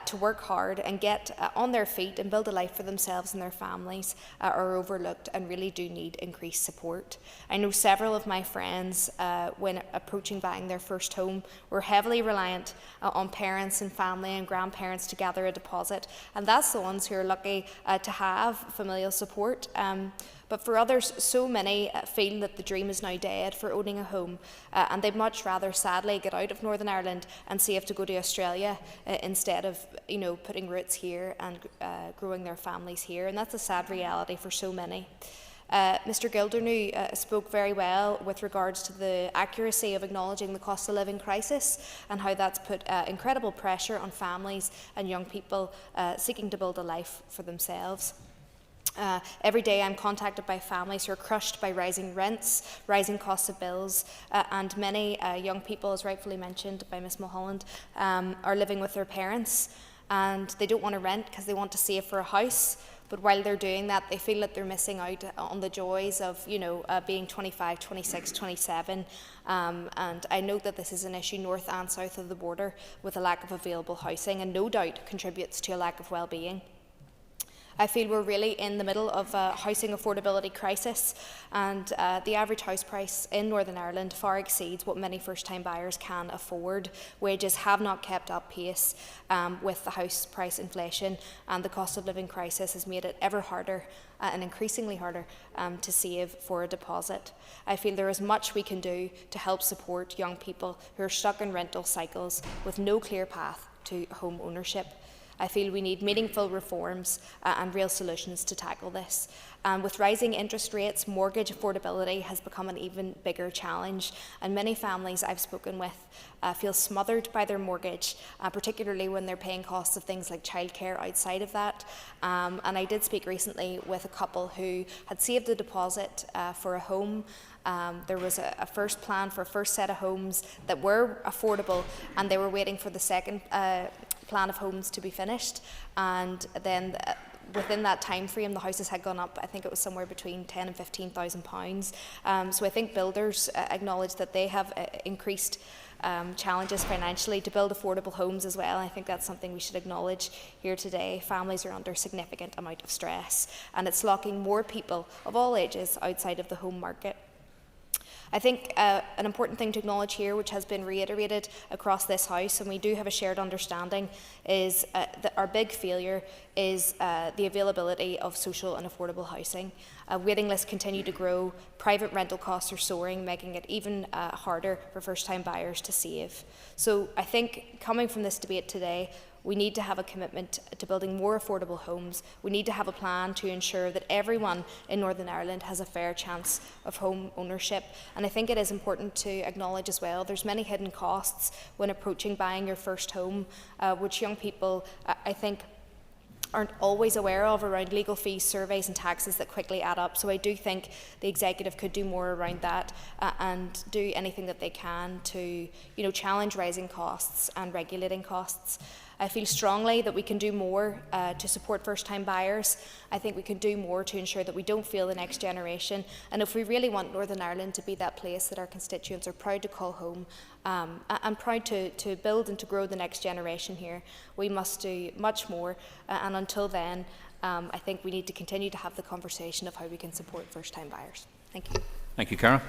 to work hard and get on their feet and build a life for themselves and their families are overlooked and really do need increased support. I know several of my friends, when approaching buying their first home, were heavily reliant on parents and family and grandparents to gather a deposit, and that's the ones who are lucky to have familial support. But for others, so many feel that the dream is now dead for owning a home, and they'd much rather, sadly, get out of Northern Ireland and save to go to Australia instead of, putting roots here and growing their families here. And that's a sad reality for so many. Mr Gildernew spoke very well with regards to the accuracy of acknowledging the cost of living crisis and how that's put incredible pressure on families and young people seeking to build a life for themselves. Every day I'm contacted by families who are crushed by rising rents, rising costs of bills, and many young people, as rightfully mentioned by Ms Mulholland, are living with their parents, and they don't want to rent because they want to save for a house. But while they're doing that, they feel that they're missing out on the joys of, being 25, 26, 27. And I know that this is an issue north and south of the border with a lack of available housing, and no doubt contributes to a lack of well-being. I feel we're really in the middle of a housing affordability crisis, and the average house price in Northern Ireland far exceeds what many first-time buyers can afford. Wages have not kept up pace with the house price inflation, and the cost of living crisis has made it ever harder and increasingly harder to save for a deposit. I feel there is much we can do to help support young people who are stuck in rental cycles with no clear path to home ownership. I feel we need meaningful reforms and real solutions to tackle this. With rising interest rates, mortgage affordability has become an even bigger challenge, and many families I've spoken with feel smothered by their mortgage, particularly when they're paying costs of things like childcare outside of that. And I did speak recently with a couple who had saved a deposit for a home. There was a first plan for a first set of homes that were affordable, and they were waiting for the second plan of homes to be finished, and then within that time frame the houses had gone up. I think it was somewhere between £10,000 and £15,000. So I think builders acknowledge that they have increased challenges financially to build affordable homes as well. I think that's something we should acknowledge here today. Families are under a significant amount of stress, and it's locking more people of all ages outside of the home market. I think an important thing to acknowledge here, which has been reiterated across this House, and we do have a shared understanding, is that our big failure is the availability of social and affordable housing. Waiting lists continue to grow, private rental costs are soaring, making it even harder for first-time buyers to save. So I think coming from this debate today, we need to have a commitment to building more affordable homes. We need to have a plan to ensure that everyone in Northern Ireland has a fair chance of home ownership. And I think it is important to acknowledge as well, there's many hidden costs when approaching buying your first home, which young people, I think, aren't always aware of, around legal fees, surveys and taxes that quickly add up. So I do think the Executive could do more around that and do anything that they can to challenge rising costs and regulating costs. I feel strongly that we can do more to support first-time buyers. I think we can do more to ensure that we don't fail the next generation. And if we really want Northern Ireland to be that place that our constituents are proud to call home and proud to build and to grow the next generation here, we must do much more. And until then, I think we need to continue to have the conversation of how we can support first-time buyers. Thank you. Thank you, Cara.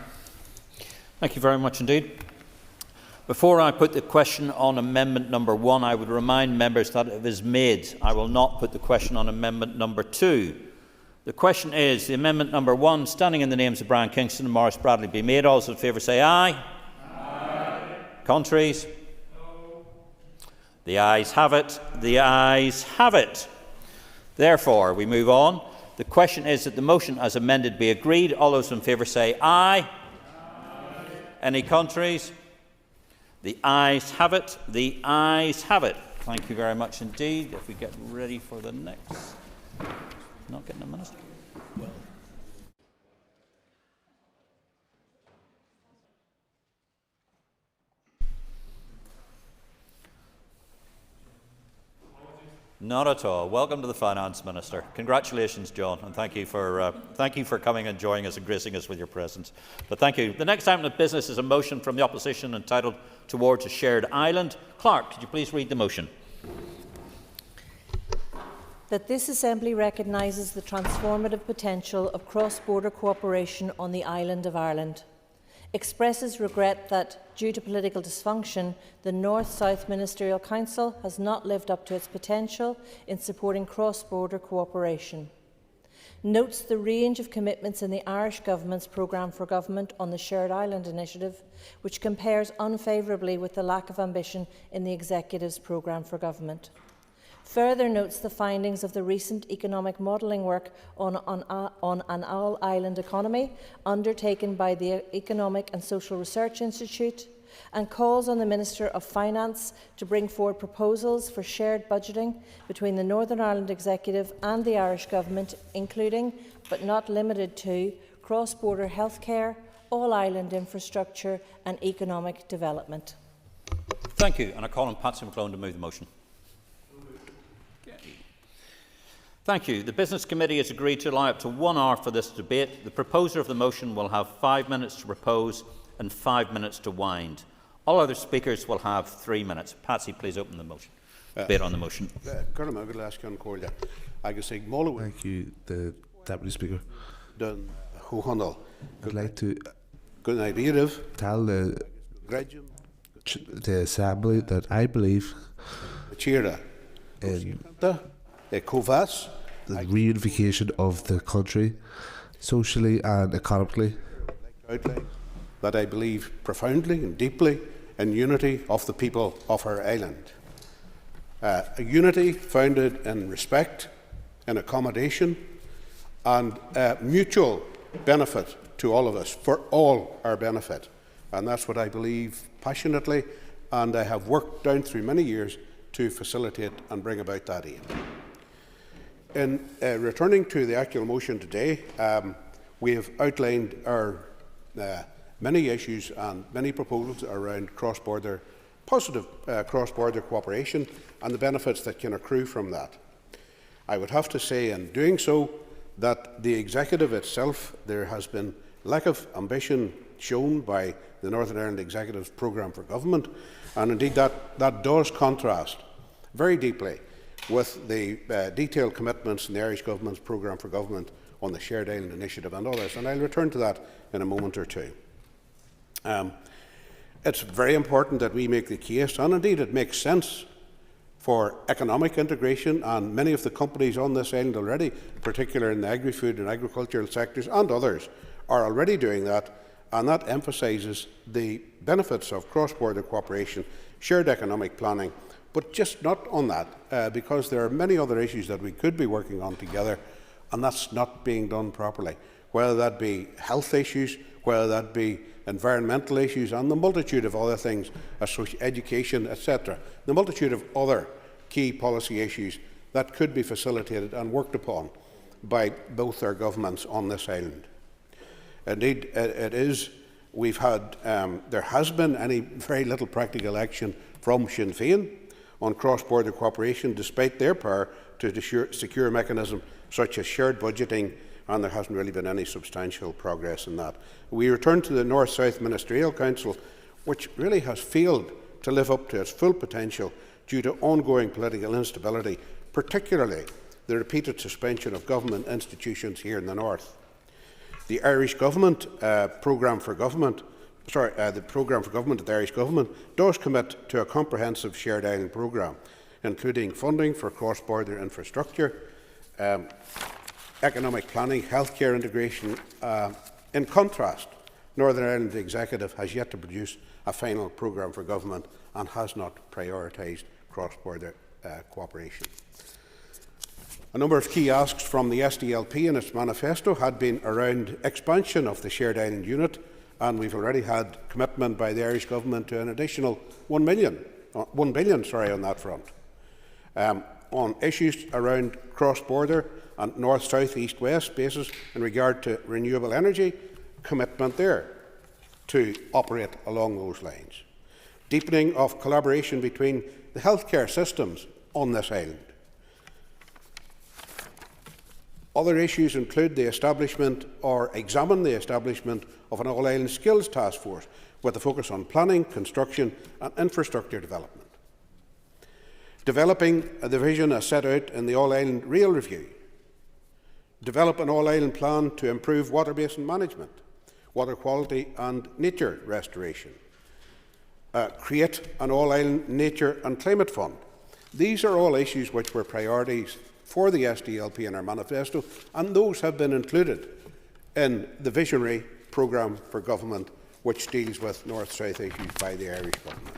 Thank you very much indeed. Before I put the question on amendment number 1, I would remind members that if it is made, I will not put the question on amendment number 2. The question is, the amendment number 1, standing in the names of Brian Kingston and Maurice Bradley, be made. All those in favour say aye. Aye. Contraries? No. The ayes have it. The ayes have it. Therefore, we move on. The question is that the motion as amended be agreed. All those in favour say aye. Aye. Any contraries? The ayes have it. The ayes have it. Thank you very much indeed. If we get ready for the next. Not getting a minister. Well. Not at all. Welcome to the Finance Minister. Congratulations, John, and thank you for coming and joining us and gracing us with your presence. But thank you. The next item of business is a motion from the opposition entitled Towards a Shared Island. Clerk, could you please read the motion? That this Assembly recognises the transformative potential of cross-border cooperation on the island of Ireland. Expresses regret that, due to political dysfunction, the North-South Ministerial Council has not lived up to its potential in supporting cross-border cooperation. Notes the range of commitments in the Irish Government's Programme for Government on the Shared Island Initiative, which compares unfavourably with the lack of ambition in the Executive's Programme for Government. Further notes the findings of the recent economic modelling work on an all-island economy undertaken by the Economic and Social Research Institute, and calls on the Minister of Finance to bring forward proposals for shared budgeting between the Northern Ireland Executive and the Irish Government, including, but not limited to, cross-border healthcare, all-island infrastructure and economic development. Thank you. And I call on Patsy McClone to move the motion. Thank you. The Business Committee has agreed to allow up to 1 hour for this debate. The proposer of the motion will have 5 minutes to propose and 5 minutes to wind. All other speakers will have 3 minutes. Patsy, please open the motion. Debate on the motion. Thank you, the Deputy Speaker. I'd like to tell the Assembly that I believe in the reunification of the country, socially and economically. That I believe profoundly and deeply in unity of the people of our island. A unity founded in respect, in accommodation and mutual benefit to all of us, for all our benefit. And that's what I believe passionately, and I have worked down through many years to facilitate and bring about that aim. In returning to the actual motion today, we have outlined our many issues and many proposals around cross-border, positive cross-border cooperation and the benefits that can accrue from that. I would have to say in doing so that the Executive itself, there has been lack of ambition shown by the Northern Ireland Executive's Programme for Government, and indeed that does contrast very deeply with the detailed commitments in the Irish Government's Programme for Government on the Shared Island Initiative and others, and I'll return to that in a moment or two. It's very important that we make the case, and indeed it makes sense, for economic integration, and many of the companies on this island already, particularly in the agri-food and agricultural sectors and others, are already doing that, and that emphasises the benefits of cross-border cooperation, shared economic planning, but just not on that, because there are many other issues that we could be working on together, and that's not being done properly, whether that be health issues, whether that be environmental issues, and the multitude of other things, education, etc., the multitude of other key policy issues that could be facilitated and worked upon by both our governments on this island. Indeed, it is. We've had, there has been very little practical action from Sinn Féin on cross-border cooperation, despite their power to secure mechanisms such as shared budgeting, and there hasn't really been any substantial progress in that. We return to the North-South Ministerial Council, which really has failed to live up to its full potential due to ongoing political instability, particularly the repeated suspension of government institutions here in the North. The Irish Government programme for government, the programme for government of the Irish Government does commit to a comprehensive shared island programme, including funding for cross-border infrastructure, economic planning, healthcare integration. In contrast, Northern Ireland's executive has yet to produce a final programme for government and has not prioritised cross-border cooperation. A number of key asks from the SDLP in its manifesto had been around expansion of the shared island unit, and we've already had commitment by the Irish Government to an additional £1 billion on that front. On issues around cross-border and north, south, east, west bases in regard to renewable energy, commitment there to operate along those lines. Deepening of collaboration between the healthcare systems on this island. Other issues include the establishment or examine the establishment of an all-island skills task force with a focus on planning, construction and infrastructure development. Developing the vision as set out in the All-Island Rail Review. Develop an all-island plan to improve water basin management, water quality and nature restoration. Create an all-island nature and climate fund. These are all issues which were priorities for the SDLP in our manifesto, and those have been included in the visionary programme for government which deals with north-south issues by the Irish Government.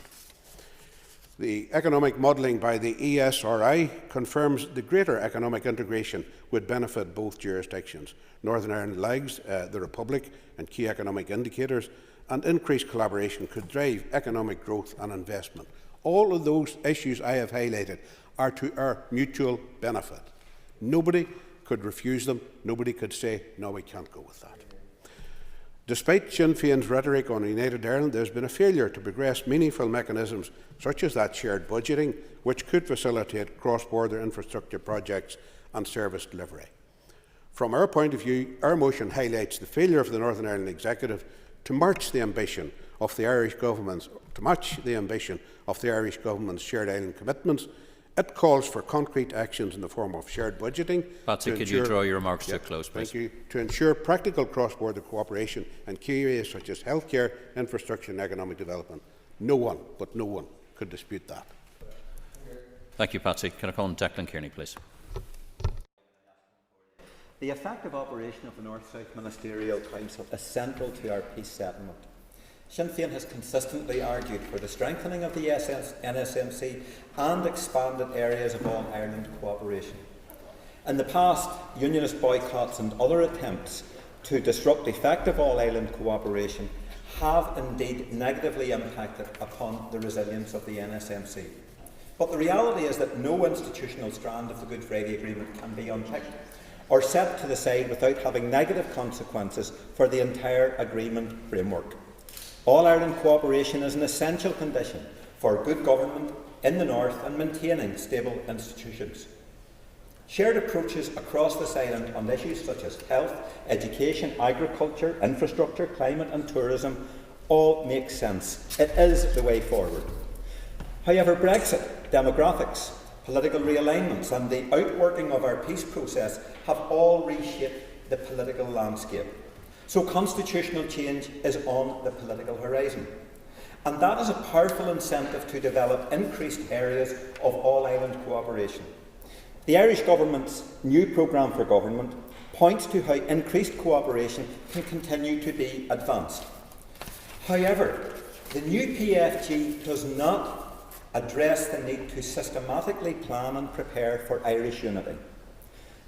The economic modelling by the ESRI confirms the greater economic integration would benefit both jurisdictions. Northern Ireland lags the Republic and key economic indicators, and increased collaboration could drive economic growth and investment. All of those issues I have highlighted are to our mutual benefit. Nobody could refuse them. Nobody could say, no, we can't go with that. Despite Sinn Féin's rhetoric on United Ireland, there has been a failure to progress meaningful mechanisms such as that shared budgeting, which could facilitate cross-border infrastructure projects and service delivery. From our point of view, our motion highlights the failure of the Northern Ireland Executive to match the ambition of the Irish Government's shared island commitments. It calls for concrete actions in the form of shared budgeting. Patsy, could you draw your remarks to a close, please? Thank you. To ensure practical cross-border cooperation in key areas such as healthcare, infrastructure and economic development. No one, but no one, could dispute that. Thank you, Patsy. Can I call on Declan Kearney, please? The effective operation of the North-South Ministerial Council is central to our peace settlement. Sinn Féin has consistently argued for the strengthening of the NSMC and expanded areas of all-Ireland cooperation. In the past, unionist boycotts and other attempts to disrupt effective all-Ireland cooperation have indeed negatively impacted upon the resilience of the NSMC. But the reality is that no institutional strand of the Good Friday Agreement can be unpicked or set to the side without having negative consequences for the entire agreement framework. All-Ireland cooperation is an essential condition for good government in the North and maintaining stable institutions. Shared approaches across this island on issues such as health, education, agriculture, infrastructure, climate and tourism all make sense. It is the way forward. However, Brexit, demographics, political realignments and the outworking of our peace process have all reshaped the political landscape. So constitutional change is on the political horizon. And that is a powerful incentive to develop increased areas of all-island cooperation. The Irish Government's new programme for government points to how increased cooperation can continue to be advanced. However, the new PFG does not address the need to systematically plan and prepare for Irish unity.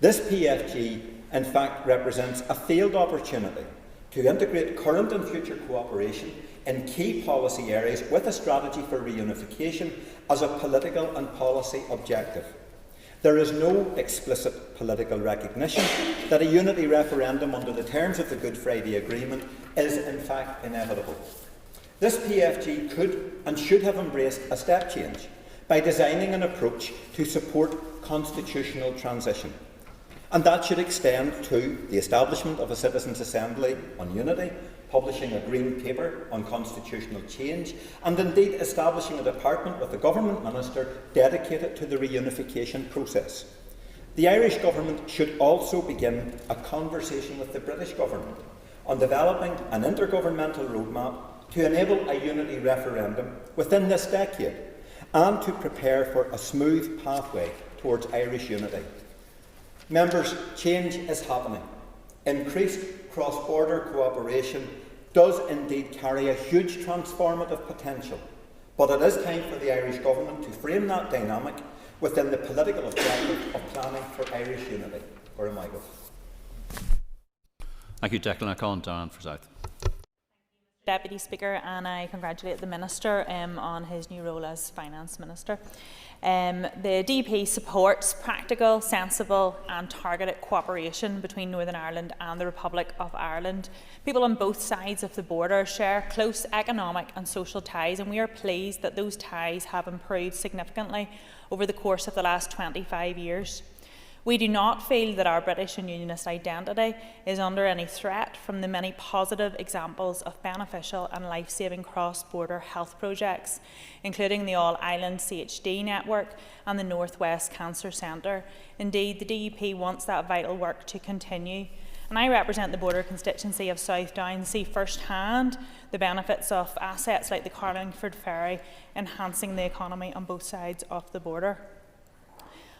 This PFG, in fact, represents a failed opportunity to integrate current and future cooperation in key policy areas with a strategy for reunification as a political and policy objective. There is no explicit political recognition that a unity referendum under the terms of the Good Friday Agreement is in fact inevitable. This PFG could and should have embraced a step change by designing an approach to support constitutional transition. And that should extend to the establishment of a Citizens' Assembly on unity, publishing a green paper on constitutional change, and indeed establishing a department with a government minister dedicated to the reunification process. The Irish Government should also begin a conversation with the British Government on developing an intergovernmental roadmap to enable a unity referendum within this decade and to prepare for a smooth pathway towards Irish unity. Members, change is happening. Increased cross-border cooperation does indeed carry a huge transformative potential, but it is time for the Irish Government to frame that dynamic within the political objective of planning for Irish unity. Or am I good? Thank you, Declan. I call on Darren Forsyth. Deputy Speaker, and I congratulate the Minister on his new role as Finance Minister. The DUP supports practical, sensible and targeted cooperation between Northern Ireland and the Republic of Ireland. People on both sides of the border share close economic and social ties, and we are pleased that those ties have improved significantly over the course of the last 25 years. We do not feel that our British and Unionist identity is under any threat from the many positive examples of beneficial and life-saving cross-border health projects, including the All-Ireland CHD network and the North West Cancer Centre. Indeed, the DUP wants that vital work to continue. And I represent the border constituency of South Down and see first-hand the benefits of assets like the Carlingford Ferry enhancing the economy on both sides of the border.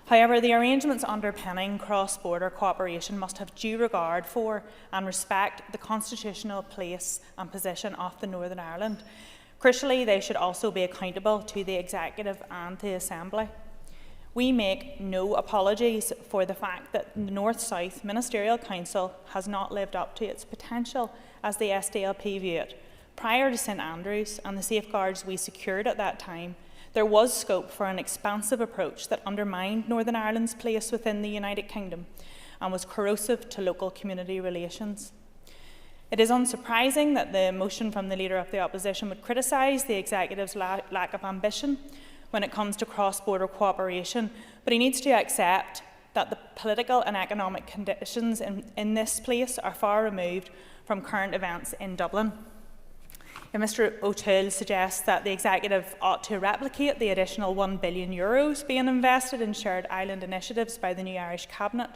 However, the arrangements underpinning cross-border cooperation must have due regard for and respect the constitutional place and position of the Northern Ireland. Crucially, they should also be accountable to the Executive and the Assembly. We make no apologies for the fact that the North-South Ministerial Council has not lived up to its potential as the SDLP view it. Prior to St Andrews and the safeguards we secured at that time, there was scope for an expansive approach that undermined Northern Ireland's place within the United Kingdom and was corrosive to local community relations. It is unsurprising that the motion from the Leader of the Opposition would criticise the Executive's lack of ambition when it comes to cross-border cooperation, but he needs to accept that the political and economic conditions in this place are far removed from current events in Dublin. Mr O'Toole suggests that the Executive ought to replicate the additional €1 billion being invested in shared island initiatives by the new Irish Cabinet.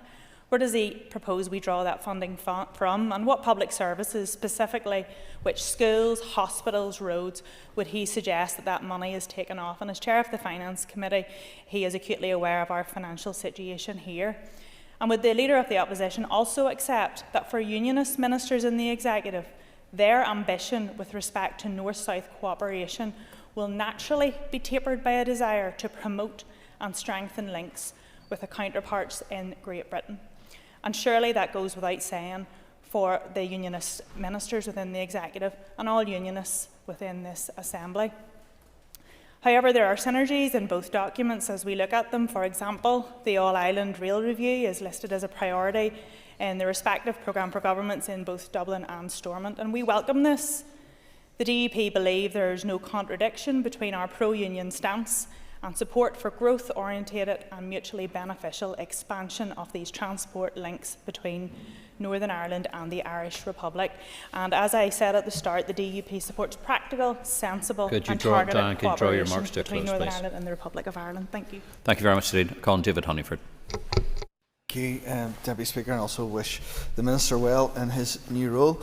Where does he propose we draw that funding from, and what public services, specifically which schools, hospitals, roads, would he suggest that money is taken off? And as Chair of the Finance Committee, he is acutely aware of our financial situation here. And would the Leader of the Opposition also accept that for Unionist ministers in the Executive, their ambition with respect to North-South cooperation will naturally be tapered by a desire to promote and strengthen links with the counterparts in Great Britain? And surely that goes without saying for the Unionist ministers within the Executive and all Unionists within this Assembly. However, there are synergies in both documents as we look at them. For example, the All-Ireland Rail Review is listed as a priority in the respective programme for governments in both Dublin and Stormont, and we welcome this. The DUP believe there is no contradiction between our pro-union stance and support for growth-orientated and mutually beneficial expansion of these transport links between Northern Ireland and the Irish Republic. And as I said at the start, the DUP supports practical, sensible and targeted cooperation between Northern Ireland and the Republic of Ireland. Thank you. Thank you very much indeed. Colin David Honeyford. Thank you, Deputy Speaker, and also wish the Minister well in his new role.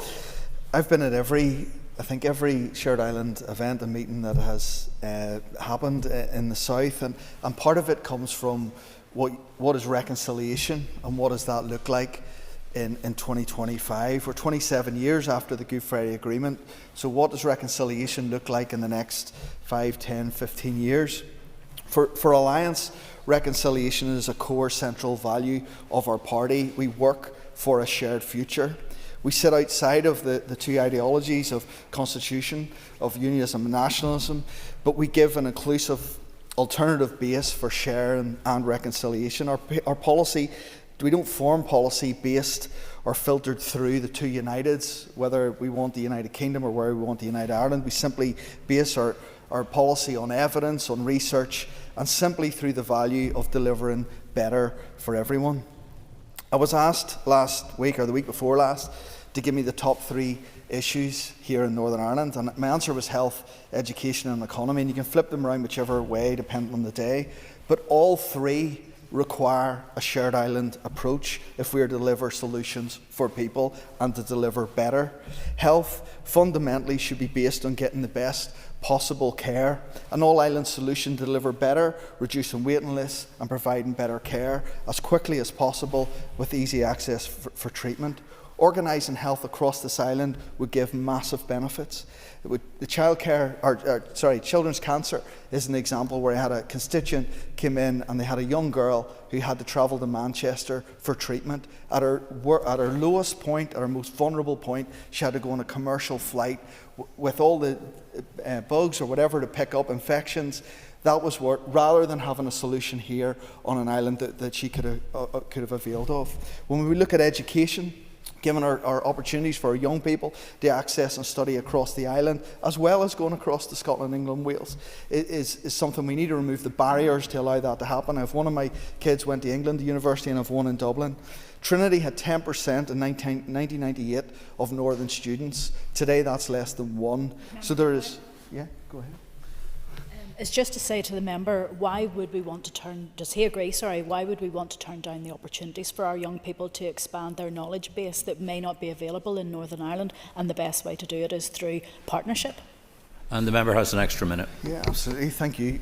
I've been at every Shared Island event and meeting that has happened in the South, and part of it comes from what is reconciliation and what does that look like in 2025. We're 27 years after the Good Friday Agreement, so what does reconciliation look like in the next 5, 10, 15 years? For Alliance, reconciliation is a core central value of our party. We work for a shared future. We sit outside of the two ideologies of constitution, of unionism and nationalism, but we give an inclusive alternative base for share and reconciliation. Our policy, we don't form policy based or filtered through the two Uniteds, whether we want the United Kingdom or where we want the United Ireland. We simply base our policy on evidence, on research, and simply through the value of delivering better for everyone. I was asked last week, or the week before last, to give me the top 3 issues here in Northern Ireland, and my answer was health, education and economy, and you can flip them around whichever way depending on the day, but all 3 require a shared island approach if we are to deliver solutions for people and to deliver better. Health fundamentally should be based on getting the best possible care, an all-island solution to deliver better, reducing waiting lists and providing better care as quickly as possible with easy access for treatment. Organising health across this island would give massive benefits. Children's cancer is an example where I had a constituent came in and they had a young girl who had to travel to Manchester for treatment. At her lowest point, at her most vulnerable point, she had to go on a commercial flight with all the bugs or whatever to pick up infections. That was what, rather than having a solution here on an island that she could have availed of. When we look at education, given our opportunities for our young people to access and study across the island, as well as going across to Scotland, England, Wales, is something we need to remove the barriers to allow that to happen. If one of my kids went to England University and I've one in Dublin, Trinity had 10% in 1998 of Northern students. Today that's less than 1. So there is, yeah, go ahead. It's just to say to the member, why would we want to does he agree, why would we want to turn down the opportunities for our young people to expand their knowledge base that may not be available in Northern Ireland, and the best way to do it is through partnership? And the member has an extra minute. Yeah, absolutely. Thank you.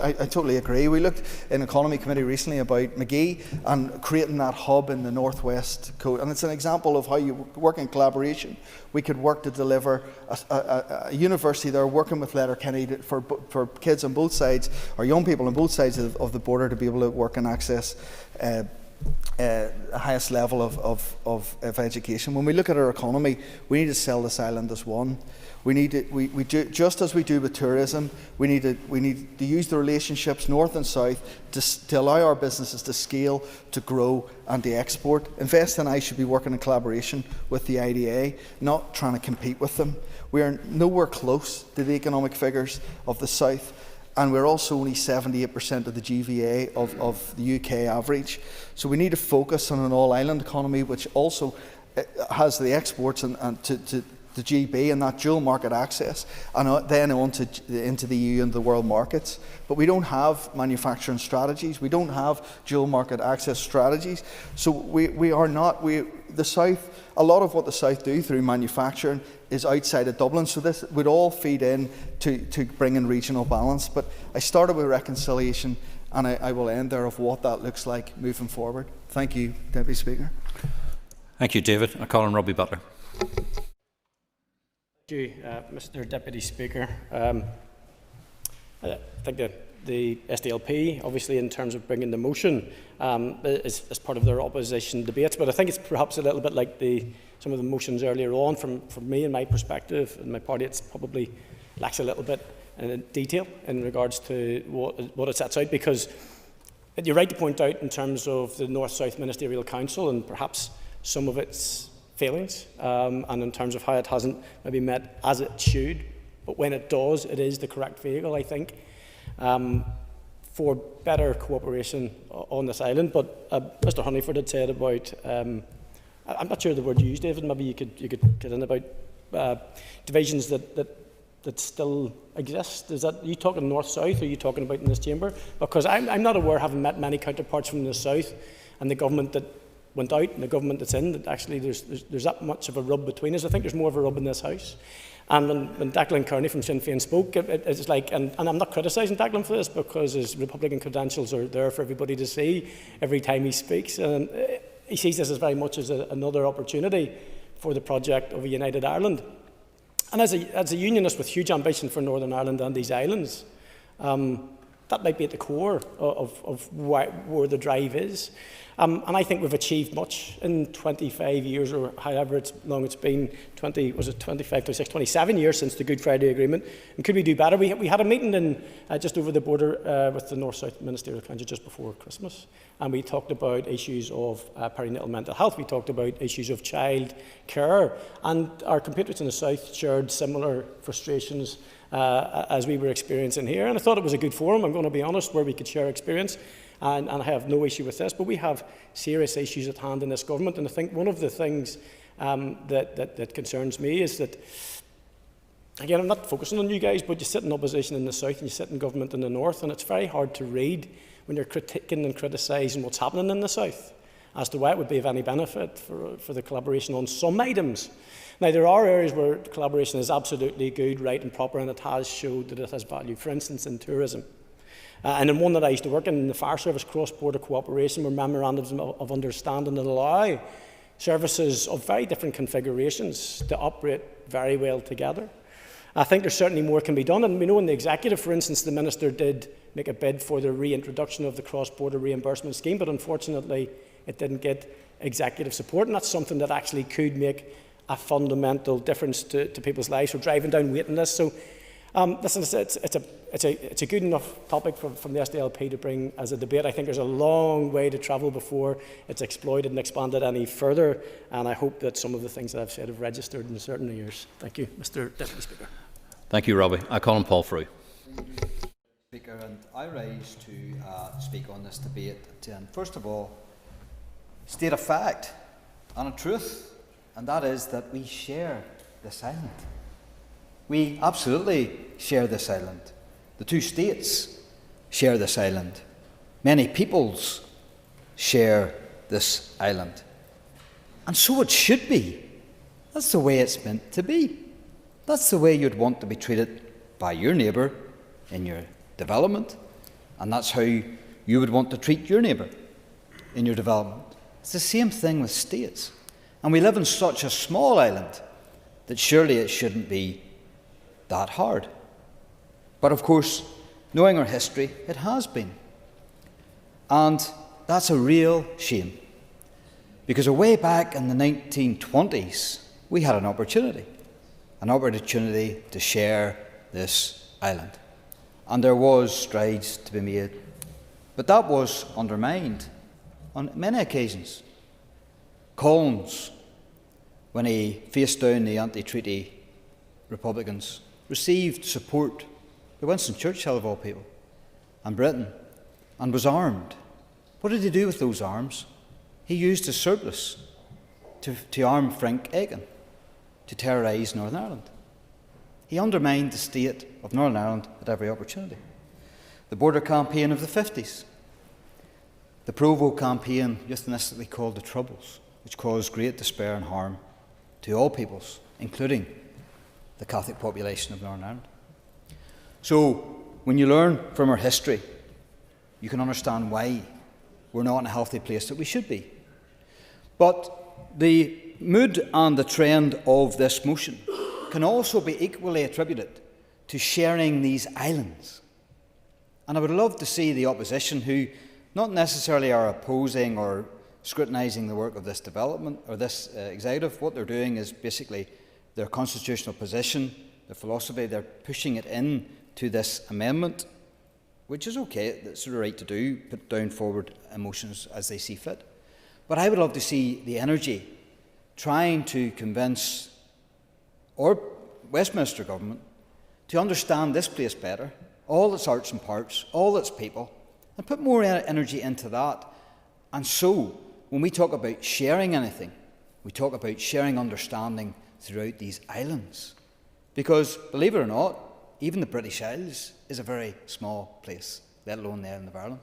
I totally agree. We looked in Economy Committee recently about Magee and creating that hub in the Northwest Coast. And it's an example of how you work in collaboration. We could work to deliver a university there working with Letterkenny for kids on both sides, or young people on both sides of the border, to be able to work and access the highest level of education. When we look at our economy, we need to sell this island as one. We need to, just as we do with tourism, we need to use the relationships north and south to allow our businesses to scale, to grow and to export. Invest and I should be working in collaboration with the IDA, not trying to compete with them. We are nowhere close to the economic figures of the south, and we're also only 78% of the GVA of the UK average. So we need to focus on an all-island economy which also has the exports and to the GB and that dual market access, and then into the EU and the world markets. But we don't have manufacturing strategies. We don't have dual market access strategies. So the South, a lot of what the South do through manufacturing is outside of Dublin. So this would all feed in to bring in regional balance. But I started with reconciliation, and I will end there of what that looks like moving forward. Thank you, Deputy Speaker. Thank you, David. I call on Robbie Butler. Thank you, Mr. Deputy Speaker. I think that the SDLP, obviously in terms of bringing the motion, is part of their opposition debates, but I think it's perhaps a little bit like some of the motions earlier on. From me and my perspective and my party, it's probably lacks a little bit in detail in regards to what it sets out, because you're right to point out in terms of the North-South Ministerial Council and perhaps some of its failings, and in terms of how it hasn't maybe met as it should, but when it does, it is the correct vehicle, I think, for better cooperation on this island. But Mr. Honeyford had said about, I'm not sure the word used, David, maybe you could get in about divisions that still exist. Are you talking north-south, or are you talking about in this chamber? Because I'm not aware, having met many counterparts from the south, and the government that went out and the government that's in, that actually there's that much of a rub between us. I think there's more of a rub in this House. And when Declan Kearney from Sinn Féin spoke, it's like, and I'm not criticising Declan for this because his Republican credentials are there for everybody to see every time he speaks. And he sees this as very much as another opportunity for the project of a united Ireland. And as a unionist with huge ambition for Northern Ireland and these islands, that might be at the core of where the drive is. And I think we've achieved much in 25 years, or however long it's been, 25, 26, 27 years since the Good Friday Agreement. And could we do better? We had a meeting in, just over the border with the North-South Ministerial Council just before Christmas. And we talked about issues of perinatal mental health. We talked about issues of child care. And our compatriots in the South shared similar frustrations as we were experiencing here. And I thought it was a good forum, I'm going to be honest, where we could share experience. And I have no issue with this, but we have serious issues at hand in this government. And I think one of the things that concerns me is that, again, I'm not focusing on you guys, but you sit in opposition in the South and you sit in government in the North, and it's very hard to read when you're critiquing and criticising what's happening in the South as to why it would be of any benefit for the collaboration on some items. Now, there are areas where collaboration is absolutely good, right and proper, and it has showed that it has value. For instance, in tourism. And in one that I used to work in the fire service, cross-border cooperation, where memorandums of understanding that allow services of very different configurations to operate very well together. I think there's certainly more can be done. And we know in the executive, for instance, the Minister did make a bid for the reintroduction of the cross-border reimbursement scheme, but unfortunately it didn't get executive support, and that's something that actually could make a fundamental difference to people's lives. We're driving down waiting lists. So listen, it's a good enough topic from the SDLP to bring as a debate. I think there's a long way to travel before it's exploited and expanded any further, and I hope that some of the things that I've said have registered in certain years. Thank you, Mr. Deputy Speaker. Thank you, Robbie. I call on Paul Frew. Speaker, and I rise to speak on this debate. And first of all, state a fact and a truth, and that is that we share this island. We absolutely share this island. The two states share this island. Many peoples share this island. And so it should be. That's the way it's meant to be. That's the way you'd want to be treated by your neighbour in your development, and that's how you would want to treat your neighbour in your development. It's the same thing with states. And we live in such a small island that surely it shouldn't be that hard. But of course, knowing our history, it has been. And that's a real shame. Because way back in the 1920s, we had an opportunity to share this island. And there was strides to be made. But that was undermined on many occasions. Collins, when he faced down the anti-treaty Republicans, received support by Winston Churchill, of all people, and Britain, and was armed. What did he do with those arms? He used his surplus to arm Frank Aiken, to terrorise Northern Ireland. He undermined the state of Northern Ireland at every opportunity. The border campaign of the 50s, the Provo campaign, euphemistically called the Troubles, which caused great despair and harm to all peoples, including the Catholic population of Northern Ireland. So, when you learn from our history, you can understand why we're not in a healthy place that we should be. But the mood and the trend of this motion can also be equally attributed to sharing these islands. And I would love to see the opposition, who not necessarily are opposing or scrutinising the work of this development or this executive. What they're doing is basically their constitutional position, their philosophy. They're pushing it in to this amendment, which is okay. That's the right to do, put down forward emotions as they see fit. But I would love to see the energy trying to convince our Westminster government to understand this place better, all its arts and parts, all its people, and put more energy into that. And so, when we talk about sharing anything, we talk about sharing understanding throughout these islands. Because, believe it or not, even the British Isles is a very small place, let alone the island of Ireland.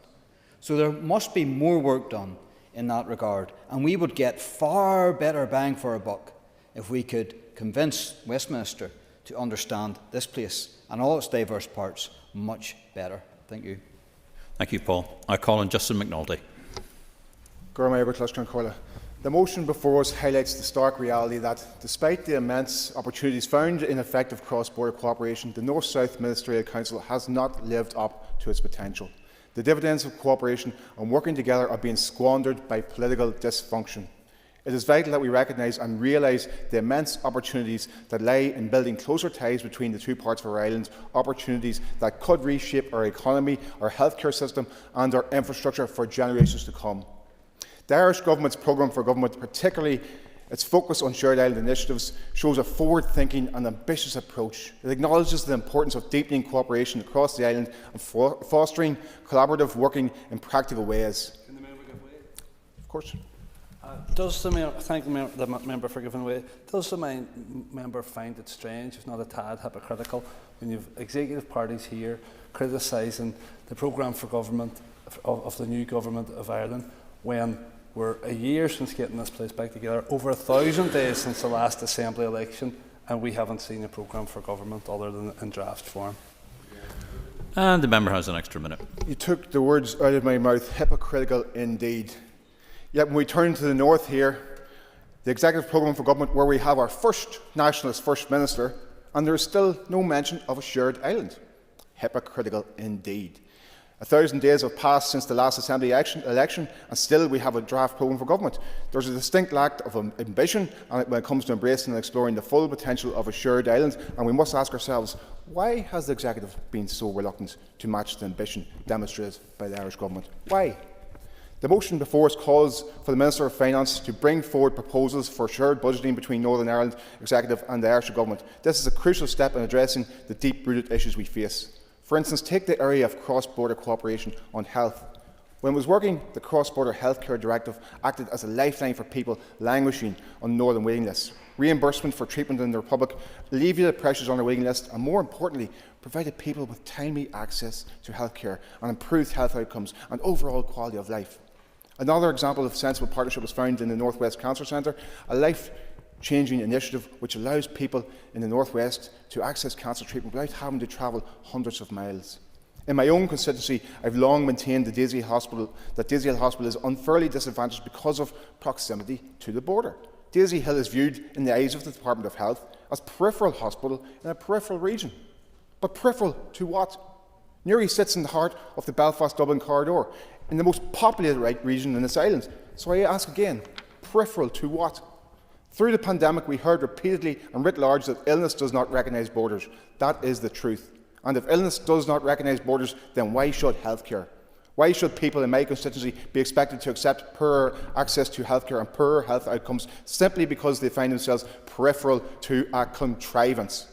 So there must be more work done in that regard, and we would get far better bang for our buck if we could convince Westminster to understand this place and all its diverse parts much better. Thank you. Thank you, Paul. I call on Justin McNulty. The motion before us highlights the stark reality that, despite the immense opportunities found in effective cross-border cooperation, the North-South Ministerial Council has not lived up to its potential. The dividends of cooperation and working together are being squandered by political dysfunction. It is vital that we recognise and realise the immense opportunities that lie in building closer ties between the two parts of our island, opportunities that could reshape our economy, our healthcare system and our infrastructure for generations to come. The Irish Government's programme for government, particularly its focus on shared island initiatives, shows a forward-thinking and ambitious approach. It acknowledges the importance of deepening cooperation across the island and fostering collaborative working in practical ways. Can the member give way? Of course. Thank the member for giving way. Does the member find it strange, if not a tad hypocritical, when you have executive parties here criticising the programme for government of the new government of Ireland, when we're a year since getting this place back together, over 1,000 days since the last Assembly election, and we haven't seen a programme for government other than in draft form? And the member has an extra minute. You took the words out of my mouth. Hypocritical indeed. Yet when we turn to the north here, the executive programme for government, where we have our first nationalist First Minister, and there is still no mention of a shared island. Hypocritical indeed. 1,000 days have passed since the last Assembly election, and still we have a draft programme for government. There's a distinct lack of ambition when it comes to embracing and exploring the full potential of a shared island, and we must ask ourselves, why has the executive been so reluctant to match the ambition demonstrated by the Irish Government? Why? The motion before us calls for the Minister of Finance to bring forward proposals for shared budgeting between Northern Ireland Executive and the Irish Government. This is a crucial step in addressing the deep-rooted issues we face. For instance, take the area of cross-border cooperation on health. When it was working, the Cross-Border Healthcare Directive acted as a lifeline for people languishing on northern waiting lists. Reimbursement for treatment in the Republic alleviated pressures on their waiting list and, more importantly, provided people with timely access to healthcare and improved health outcomes and overall quality of life. Another example of sensible partnership was found in the North West Cancer Centre, a life-changing initiative which allows people in the North West to access cancer treatment without having to travel hundreds of miles. In my own constituency, I've long maintained that Daisy Hill Hospital is unfairly disadvantaged because of proximity to the border. Daisy Hill is viewed in the eyes of the Department of Health as a peripheral hospital in a peripheral region. But peripheral to what? Newry sits in the heart of the Belfast-Dublin corridor, in the most populated region in this island. So I ask again, peripheral to what? Through the pandemic, we heard repeatedly and writ large that illness does not recognise borders. That is the truth. And if illness does not recognise borders, then why should healthcare? Why should people in my constituency be expected to accept poorer access to healthcare and poorer health outcomes simply because they find themselves peripheral to a contrivance?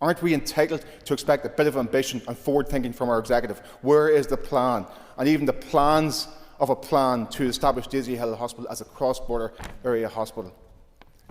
Aren't we entitled to expect a bit of ambition and forward-thinking from our executive? Where is the plan? And even the plans of a plan to establish Daisy Hill Hospital as a cross-border area hospital.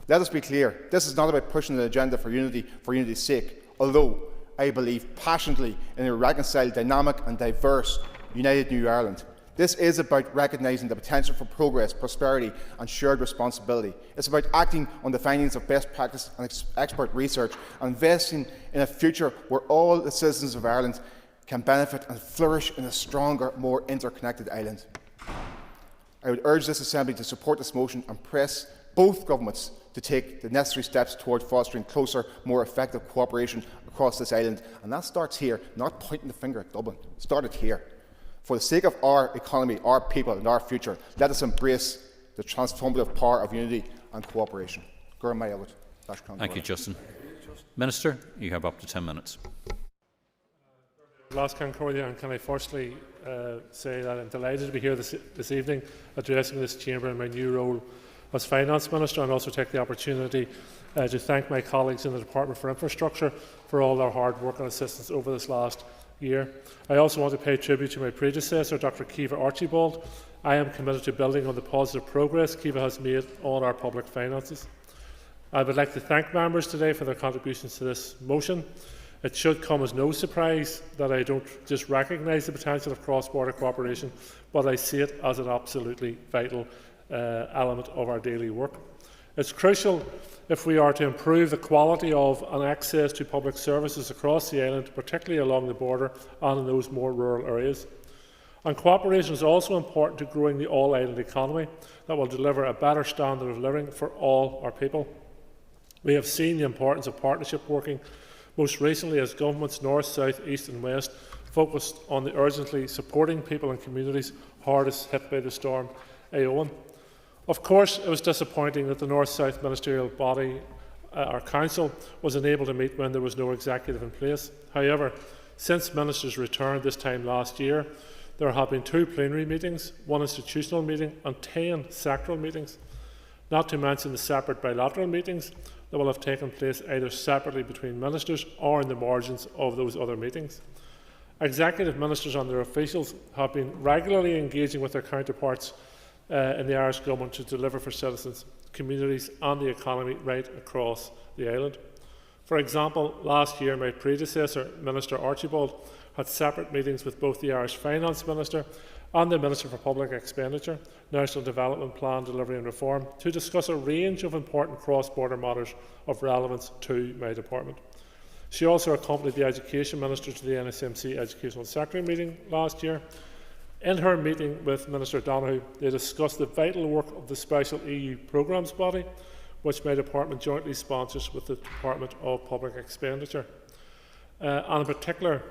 Let us be clear, this is not about pushing an agenda for unity's sake, although I believe passionately in a reconciled, dynamic and diverse United New Ireland. This is about recognising the potential for progress, prosperity and shared responsibility. It's about acting on the findings of best practice and expert research and investing in a future where all the citizens of Ireland can benefit and flourish in a stronger, more interconnected island. I would urge this Assembly to support this motion and press both governments to take the necessary steps towards fostering closer, more effective cooperation across this island. And that starts here, not pointing the finger at Dublin. Start it here. For the sake of our economy, our people and our future, let us embrace the transformative power of unity and cooperation. Thank you, Justin. Minister, you have up to 10 minutes. Last Concordia, and can I firstly say that I'm delighted to be here this evening addressing this chamber in my new role as Finance Minister, and also take the opportunity to thank my colleagues in the Department for Infrastructure for all their hard work and assistance over this last year. I also want to pay tribute to my predecessor, Dr. Caoimhe Archibald. I am committed to building on the positive progress Caoimhe has made on our public finances. I would like to thank members today for their contributions to this motion. It should come as no surprise that I don't just recognise the potential of cross-border cooperation, but I see it as an absolutely vital element of our daily work. It's crucial if we are to improve the quality of and access to public services across the island, particularly along the border and in those more rural areas. And cooperation is also important to growing the all-island economy that will deliver a better standard of living for all our people. We have seen the importance of partnership working, most recently as governments north, south, east and west focused on the urgently supporting people and communities hardest hit by the storm Éowyn. Of course, it was disappointing that the North-South Ministerial Body, our Council, was unable to meet when there was no executive in place. However, since Ministers returned this time last year, there have been 2 plenary meetings, 1 institutional meeting and 10 sectoral meetings, not to mention the separate bilateral meetings that will have taken place either separately between ministers or in the margins of those other meetings. Executive ministers and their officials have been regularly engaging with their counterparts in the Irish Government to deliver for citizens, communities and the economy right across the island. For example, last year my predecessor, Minister Archibald, had separate meetings with both the Irish Finance Minister and the Minister for Public Expenditure, National Development Plan Delivery and Reform, to discuss a range of important cross-border matters of relevance to my department. She also accompanied the Education Minister to the NSMC Educational Secretary meeting last year. In her meeting with Minister Donoghue, they discussed the vital work of the Special EU Programmes Body, which my department jointly sponsors with the Department of Public Expenditure, and in particular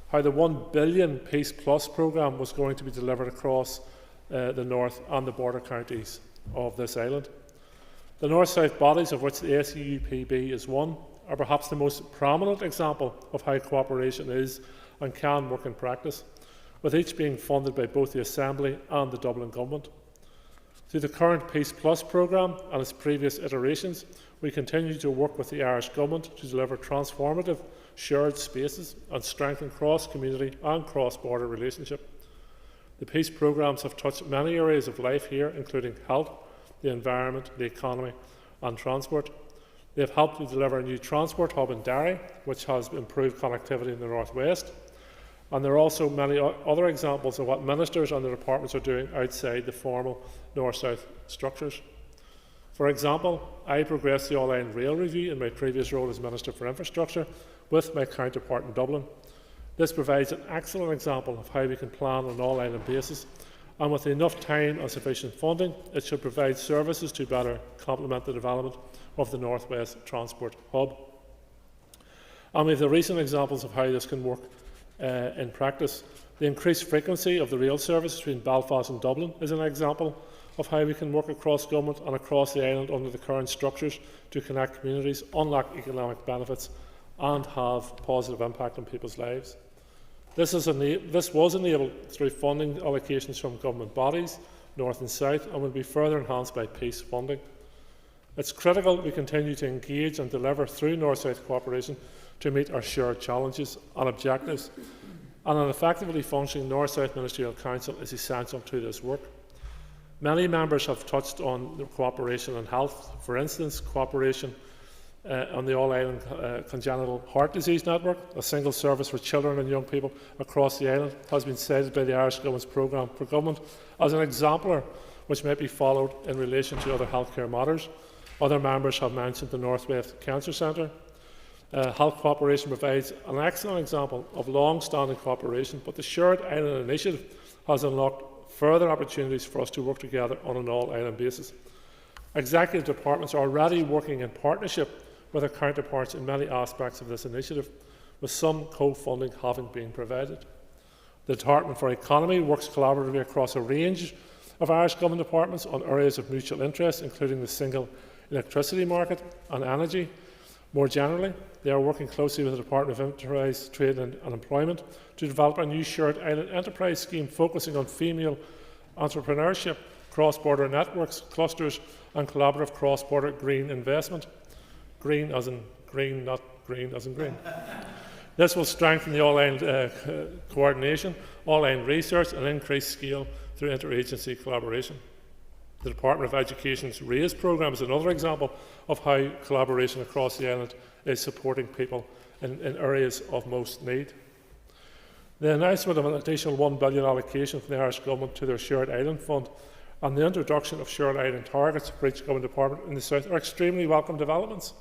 how the £1 billion Peace Plus programme was going to be delivered across the north and the border counties of this island. The North-South bodies, of which the SEUPB is one, are perhaps the most prominent example of how cooperation is and can work in practice, with each being funded by both the Assembly and the Dublin Government. Through the current Peace Plus programme and its previous iterations, we continue to work with the Irish Government to deliver transformative shared spaces and strengthen cross-community and cross-border relationship. The peace programmes have touched many areas of life here, including health, the environment, the economy and transport. They have helped to deliver a new transport hub in Derry, which has improved connectivity in the North West. And there are also many other examples of what ministers and their departments are doing outside the formal North-South structures. For example, I progressed the All-Island Rail Review in my previous role as Minister for Infrastructure with my counterpart in Dublin. This provides an excellent example of how we can plan on an all-island basis, and with enough time and sufficient funding, it should provide services to better complement the development of the North West Transport Hub. And we have the recent examples of how this can work in practice. The increased frequency of the rail service between Belfast and Dublin is an example of how we can work across government and across the island under the current structures to connect communities, unlock economic benefits and have positive impact on people's lives. This was enabled through funding allocations from government bodies, north and south, and will be further enhanced by peace funding. It's critical we continue to engage and deliver through North-South cooperation to meet our shared challenges and objectives, and an effectively functioning North-South Ministerial Council is essential to this work. Many members have touched on the cooperation in health. For instance, cooperation on the All-Island Congenital Heart Disease Network, a single service for children and young people across the island, has been cited by the Irish Government's programme for government as an exemplar which might be followed in relation to other healthcare matters. Other members have mentioned the North West Cancer Centre. Health cooperation provides an excellent example of long-standing cooperation, but the Shared Island Initiative has unlocked further opportunities for us to work together on an all-island basis. Executive departments are already working in partnership with their counterparts in many aspects of this initiative, with some co-funding having been provided. The Department for Economy works collaboratively across a range of Irish Government departments on areas of mutual interest, including the single electricity market and energy. More generally, they are working closely with the Department of Enterprise, Trade and Employment to develop a new shared island enterprise scheme focusing on female entrepreneurship, cross-border networks, clusters and collaborative cross-border green investment. Green as in green, not green as in green. This will strengthen the all-island coordination, all-island research and increase scale through interagency collaboration. The Department of Education's RAISE programme is another example of how collaboration across the island is supporting people in areas of most need. The announcement of an additional £1 billion allocation from the Irish Government to their Shared Island Fund and the introduction of shared island targets for each government department in the south are extremely welcome developments.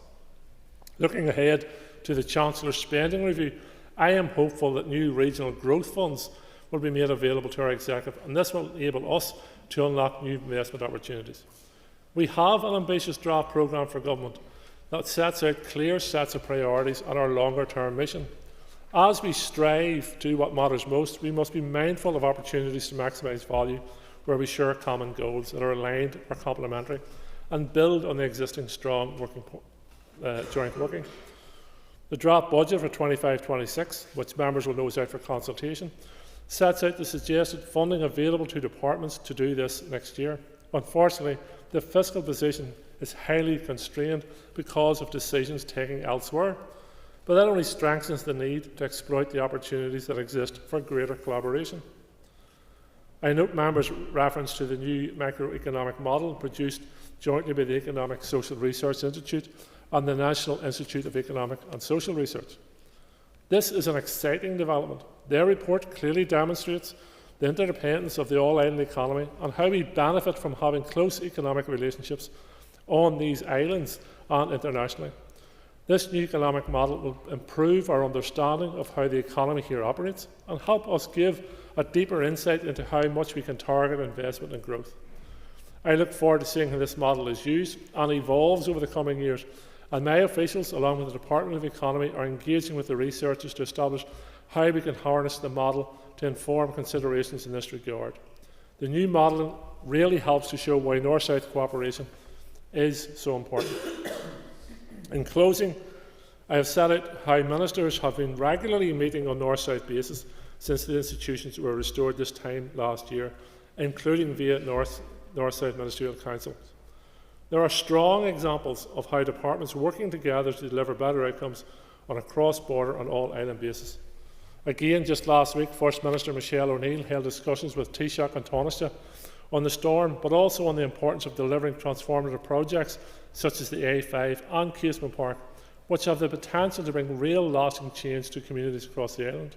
Looking ahead to the Chancellor's spending review, I am hopeful that new regional growth funds will be made available to our executive, and this will enable us to unlock new investment opportunities. We have an ambitious draft programme for government that sets out clear sets of priorities and our longer-term mission. As we strive to do what matters most, we must be mindful of opportunities to maximise value where we share common goals that are aligned or complementary, and build on the existing strong joint working. The draft budget for 25-26, which members will know is out for consultation, sets out the suggested funding available to departments to do this next year. Unfortunately, the fiscal position is highly constrained because of decisions taken elsewhere, but that only strengthens the need to exploit the opportunities that exist for greater collaboration. I note members' reference to the new macroeconomic model produced jointly by the Economic Social Research Institute and the National Institute of Economic and Social Research. This is an exciting development. Their report clearly demonstrates the interdependence of the all-island economy and how we benefit from having close economic relationships on these islands and internationally. This new economic model will improve our understanding of how the economy here operates and help us give a deeper insight into how much we can target investment and growth. I look forward to seeing how this model is used and evolves over the coming years, and my officials, along with the Department of Economy, are engaging with the researchers to establish how we can harness the model to inform considerations in this regard. The new modelling really helps to show why North-South cooperation is so important. In closing, I have set out how ministers have been regularly meeting on North-South basis since the institutions were restored this time last year, including via North-South Ministerial Councils. There are strong examples of how departments working together to deliver better outcomes on a cross-border and all-island basis. Again, just last week, First Minister Michelle O'Neill held discussions with Taoiseach and Taoiseach on the storm, but also on the importance of delivering transformative projects such as the A5 and Casement Park, which have the potential to bring real lasting change to communities across the island.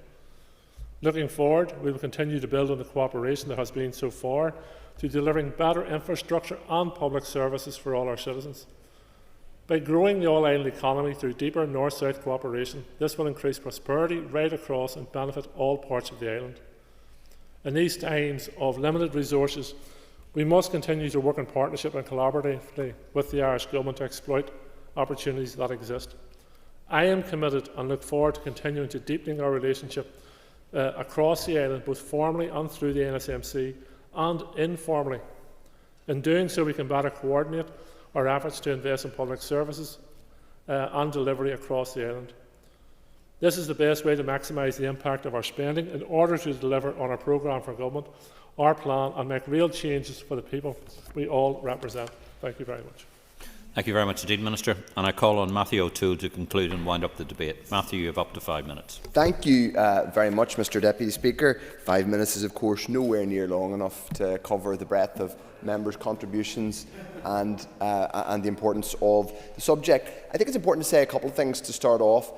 Looking forward, we will continue to build on the cooperation there has been so far to delivering better infrastructure and public services for all our citizens. By growing the all-island economy through deeper North-South cooperation, this will increase prosperity right across and benefit all parts of the island. In these times of limited resources, we must continue to work in partnership and collaboratively with the Irish Government to exploit opportunities that exist. I am committed and look forward to continuing to deepening our relationship across the island, both formally and through the NSMC, and informally. In doing so, we can better coordinate our efforts to invest in public services and delivery across the island. This is the best way to maximise the impact of our spending in order to deliver on our programme for government, our plan, and make real changes for the people we all represent. Thank you very much. Thank you very much indeed, Minister. And I call on Matthew O'Toole to conclude and wind up the debate. Matthew, you have up to 5 minutes. Thank you very much, Mr Deputy Speaker. 5 minutes is, of course, nowhere near long enough to cover the breadth of members' contributions and the importance of the subject. I think it's important to say a couple of things to start off.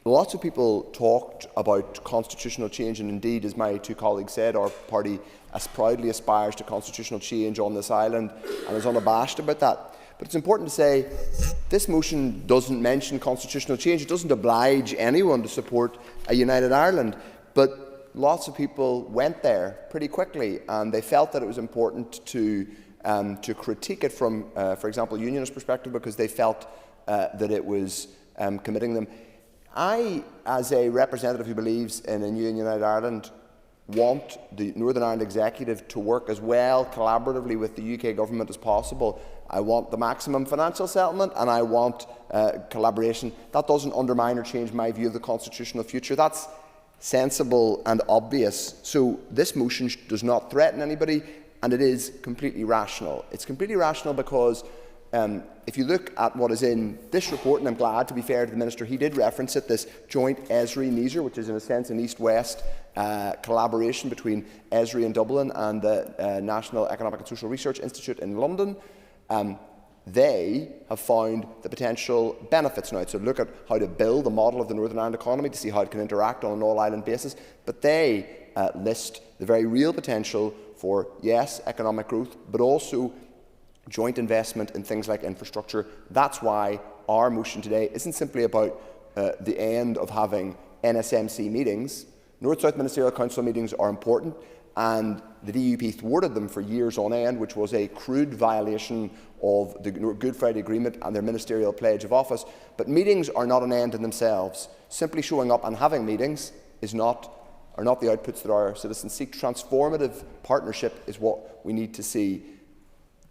Lots of people talked about constitutional change, and indeed, as my two colleagues said, our party as proudly aspires to constitutional change on this island and is unabashed about that. But it's important to say this motion doesn't mention constitutional change. It doesn't oblige anyone to support a united Ireland. But lots of people went there pretty quickly, and they felt that it was important to critique it from, for example, a unionist perspective, because they felt that it was committing them. I, as a representative who believes in a new and united Ireland, want the Northern Ireland Executive to work as well collaboratively with the UK Government as possible. I want the maximum financial settlement, and I want collaboration. That doesn't undermine or change my view of the constitutional future. That's sensible and obvious. So this motion does not threaten anybody, and it is completely rational. It's completely rational because if you look at what is in this report, and I'm glad, to be fair to the Minister, he did reference it, this joint ESRI-NISR, which is in a sense an east-west collaboration between ESRI in Dublin and the National Economic and Social Research Institute in London. They have found the potential benefits now to look at how to build the model of the Northern Ireland economy, to see how it can interact on an all-island basis, but they list the very real potential for, yes, economic growth, but also joint investment in things like infrastructure. That's why our motion today isn't simply about the end of having NSMC meetings. North-South Ministerial Council meetings are important, and the DUP thwarted them for years on end, which was a crude violation of the Good Friday Agreement and their ministerial pledge of office. But meetings are not an end in themselves. Simply showing up and having meetings are not the outputs that our citizens seek. Transformative partnership is what we need to see,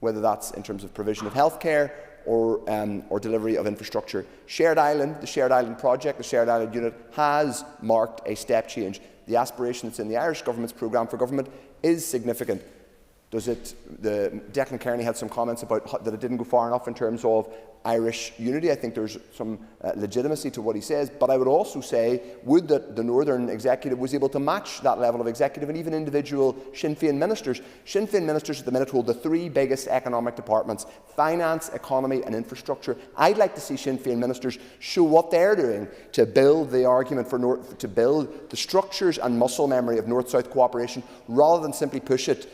whether that's in terms of provision of healthcare or delivery of infrastructure. Shared Island, the Shared Island project, the Shared Island unit has marked a step change. The aspiration that's in the Irish Government's programme for government is significant. Declan Kearney had some comments about that it didn't go far enough in terms of Irish unity. I think there's some legitimacy to what he says, but I would also say, would that the Northern Executive was able to match that level of executive and even individual Sinn Féin ministers. Sinn Féin ministers at the minute hold the three biggest economic departments: finance, economy and infrastructure. I'd like to see Sinn Féin ministers show what they're doing to build the argument for to build the structures and muscle memory of North-South cooperation, rather than simply push it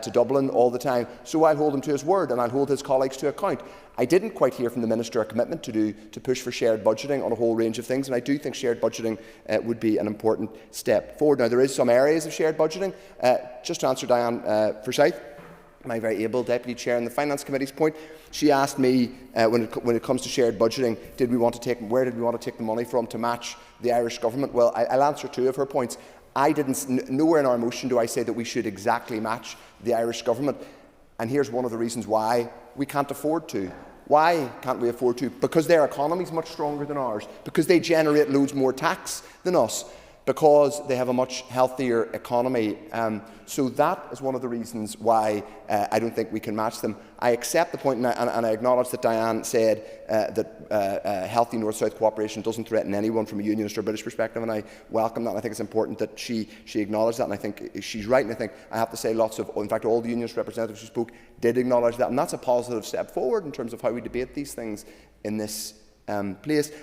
to Dublin all the time. So I'll hold him to his word, and I'll hold his colleagues to account. I didn't quite hear from the Minister a commitment to push for shared budgeting on a whole range of things, and I do think shared budgeting would be an important step forward. Now, there is some areas of shared budgeting. Just to answer Diane Forsyth, my very able Deputy Chair in the Finance Committee's point, she asked me when it comes to shared budgeting, where did we want to take the money from to match the Irish Government? Well, I'll answer two of her points. Nowhere in our motion do I say that we should exactly match the Irish Government, and here's one of the reasons why we can't afford to. Why can't we afford to? Because their economy is much stronger than ours, because they generate loads more tax than us, because they have a much healthier economy. So that is one of the reasons why I don't think we can match them. I accept the point, and I acknowledge that Diane said that healthy North-South cooperation doesn't threaten anyone from a Unionist or British perspective, and I welcome that. And I think it's important that she acknowledged that, and I think she's right. And I think I have to say in fact, all the Unionist representatives who spoke did acknowledge that, and that's a positive step forward in terms of how we debate these things in this place.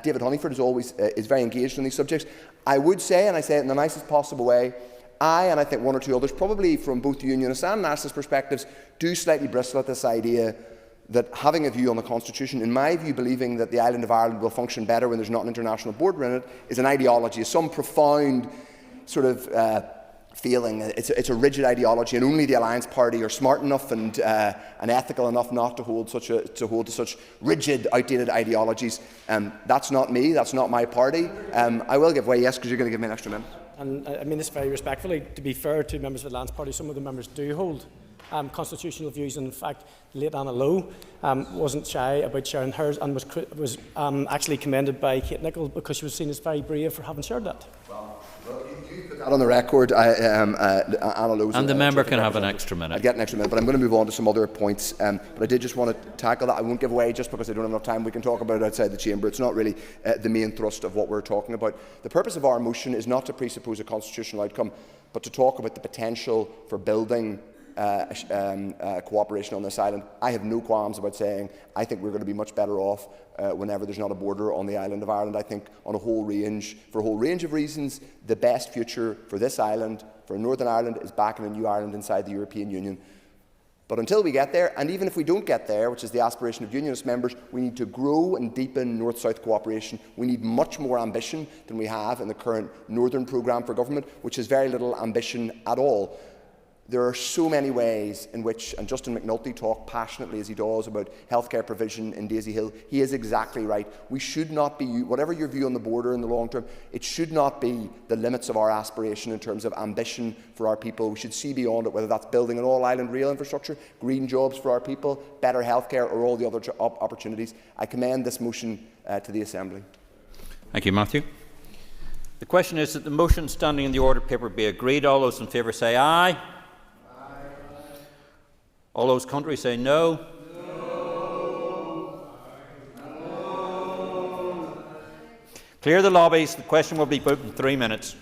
David Honeyford, as always, is very engaged in these subjects. I would say, and I say it in the nicest possible way, and I think one or two others, probably from both the Unionist and Nationalist perspectives, do slightly bristle at this idea that having a view on the Constitution, in my view, believing that the island of Ireland will function better when there's not an international border in it, is an ideology, is some profound sort of feeling. It's a rigid ideology, and only the Alliance Party are smart enough and ethical enough not to hold to such rigid, outdated ideologies. That's not me. That's not my party. I will give way, yes, because you're going to give me an extra minute. And I mean this very respectfully. To be fair to members of the Alliance Party, some of the members do hold constitutional views, and in fact, the late Anna Lowe wasn't shy about sharing hers, and was actually commended by Kate Nicholl because she was seen as very brave for having shared that. Well, you put that on the record. Anna Lowe's and the member can have an extra minute. I'd get an extra minute, but I'm going to move on to some other points. But I did just want to tackle that. I won't give away just because I don't have enough time. We can talk about it outside the chamber. It's not really the main thrust of what we're talking about. The purpose of our motion is not to presuppose a constitutional outcome, but to talk about the potential for building cooperation on this island. I have no qualms about saying I think we're going to be much better off whenever there's not a border on the island of Ireland. I think for a whole range of reasons, the best future for this island, for Northern Ireland, is back in a new Ireland inside the European Union. But until we get there, and even if we don't get there, which is the aspiration of Unionist members, we need to grow and deepen North-South cooperation. We need much more ambition than we have in the current Northern Programme for Government, which has very little ambition at all. There are so many ways in which, and Justin McNulty talked passionately as he does about healthcare provision in Daisy Hill. He is exactly right. We should not be, whatever your view on the border in the long term, it should not be the limits of our aspiration in terms of ambition for our people. We should see beyond it, whether that's building an all-island rail infrastructure, green jobs for our people, better healthcare, or all the other opportunities. I commend this motion to the Assembly. Thank you, Matthew. The question is that the motion standing in the order paper be agreed. All those in favour say aye. All those contrary say no. No. No. Clear the lobbies. The question will be put in 3 minutes.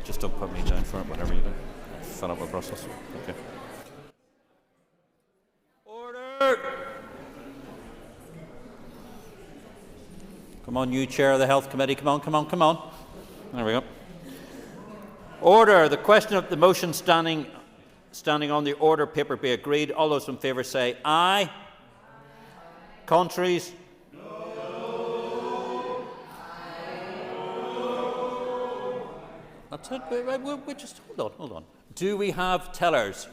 Just don't put me down for it, whatever you do. I'm fed up with Brussels. Okay. Order! Come on, you chair of the Health Committee. Come on, come on, come on. There we go. Order. The question of the motion standing on the order paper be agreed. All those in favour say aye. Contraries? No. That's it. We just hold on. Do we have tellers?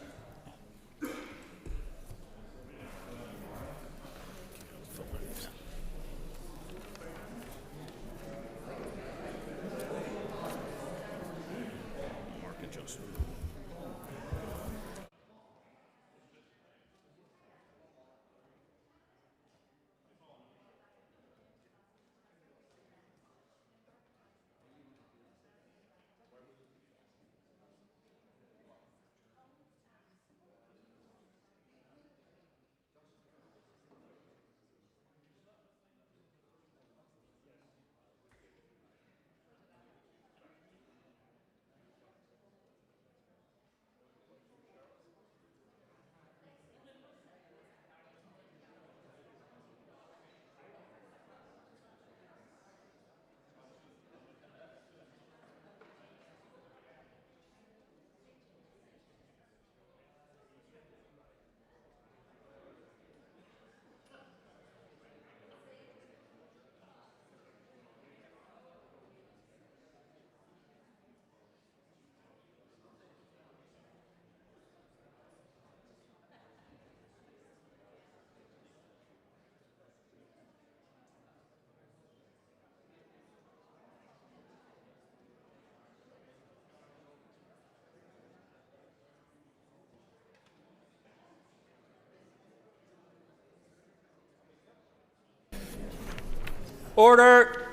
Order.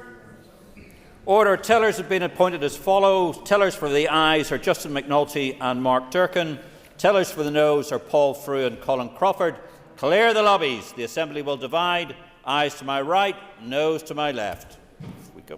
Order. Tellers have been appointed as follows. Tellers for the ayes are Justin McNulty and Mark Durkin. Tellers for the noes are Paul Frew and Colin Crawford. Clear the lobbies. The Assembly will divide. Ayes to my right, noes to my left. Off we go.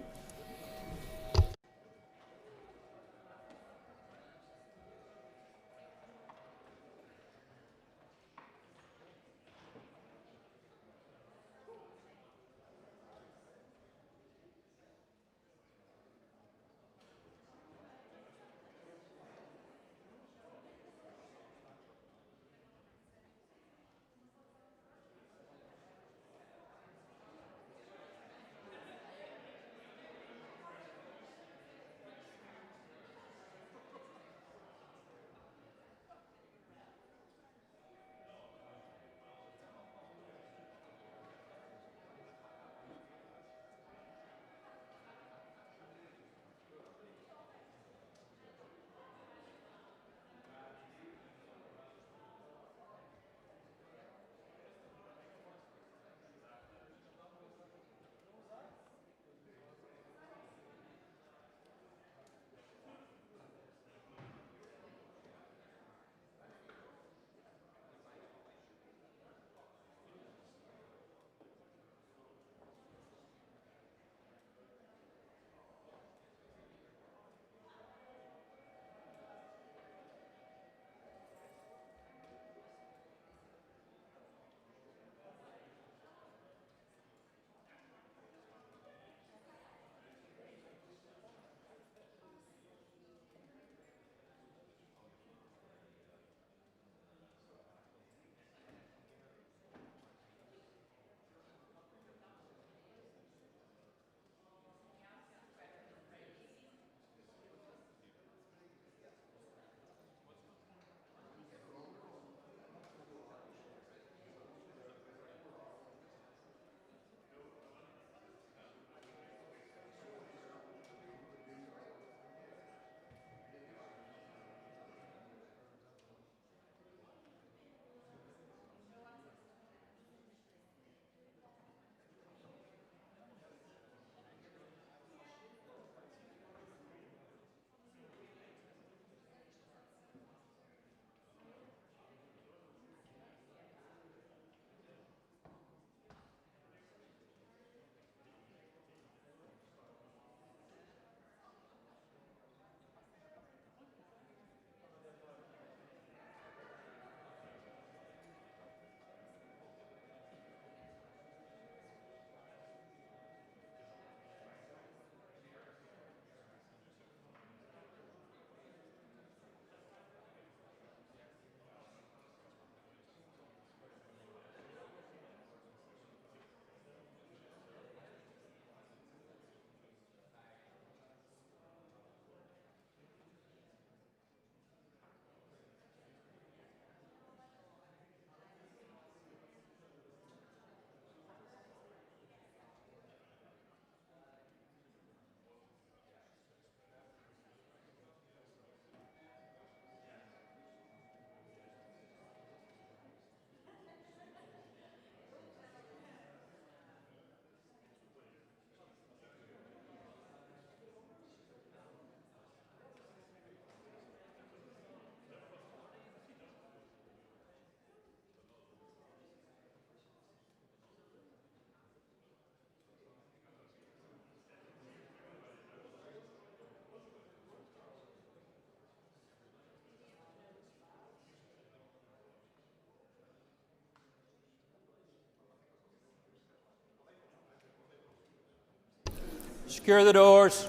Secure the doors.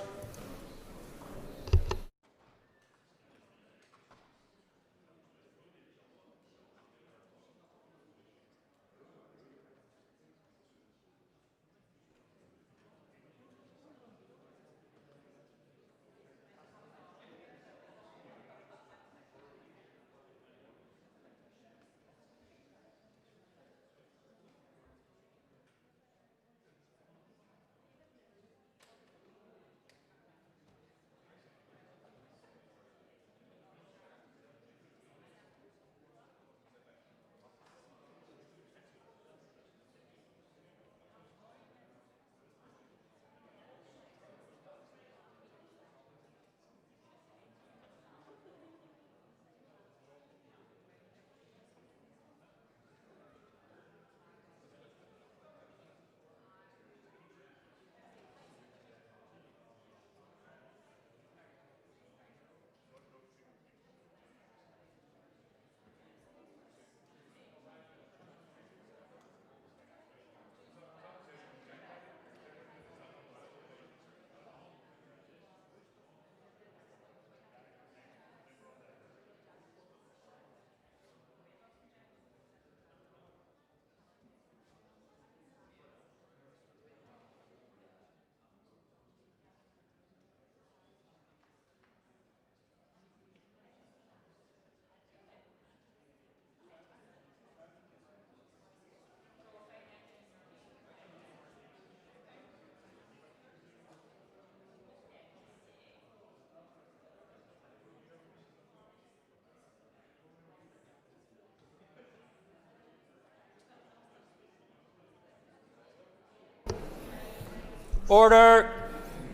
Order.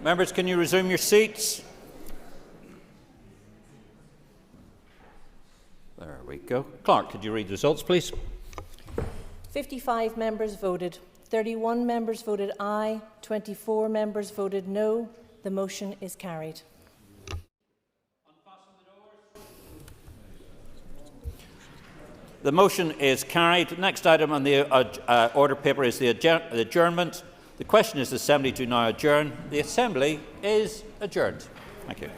Members, can you resume your seats? There we go. Clerk, could you read the results, please? 55 members voted. 31 members voted aye. 24 members voted no. The motion is carried. The motion is carried. Next item on the order paper is the adjournment. The question is the Assembly to now adjourn. The Assembly is adjourned. Thank you.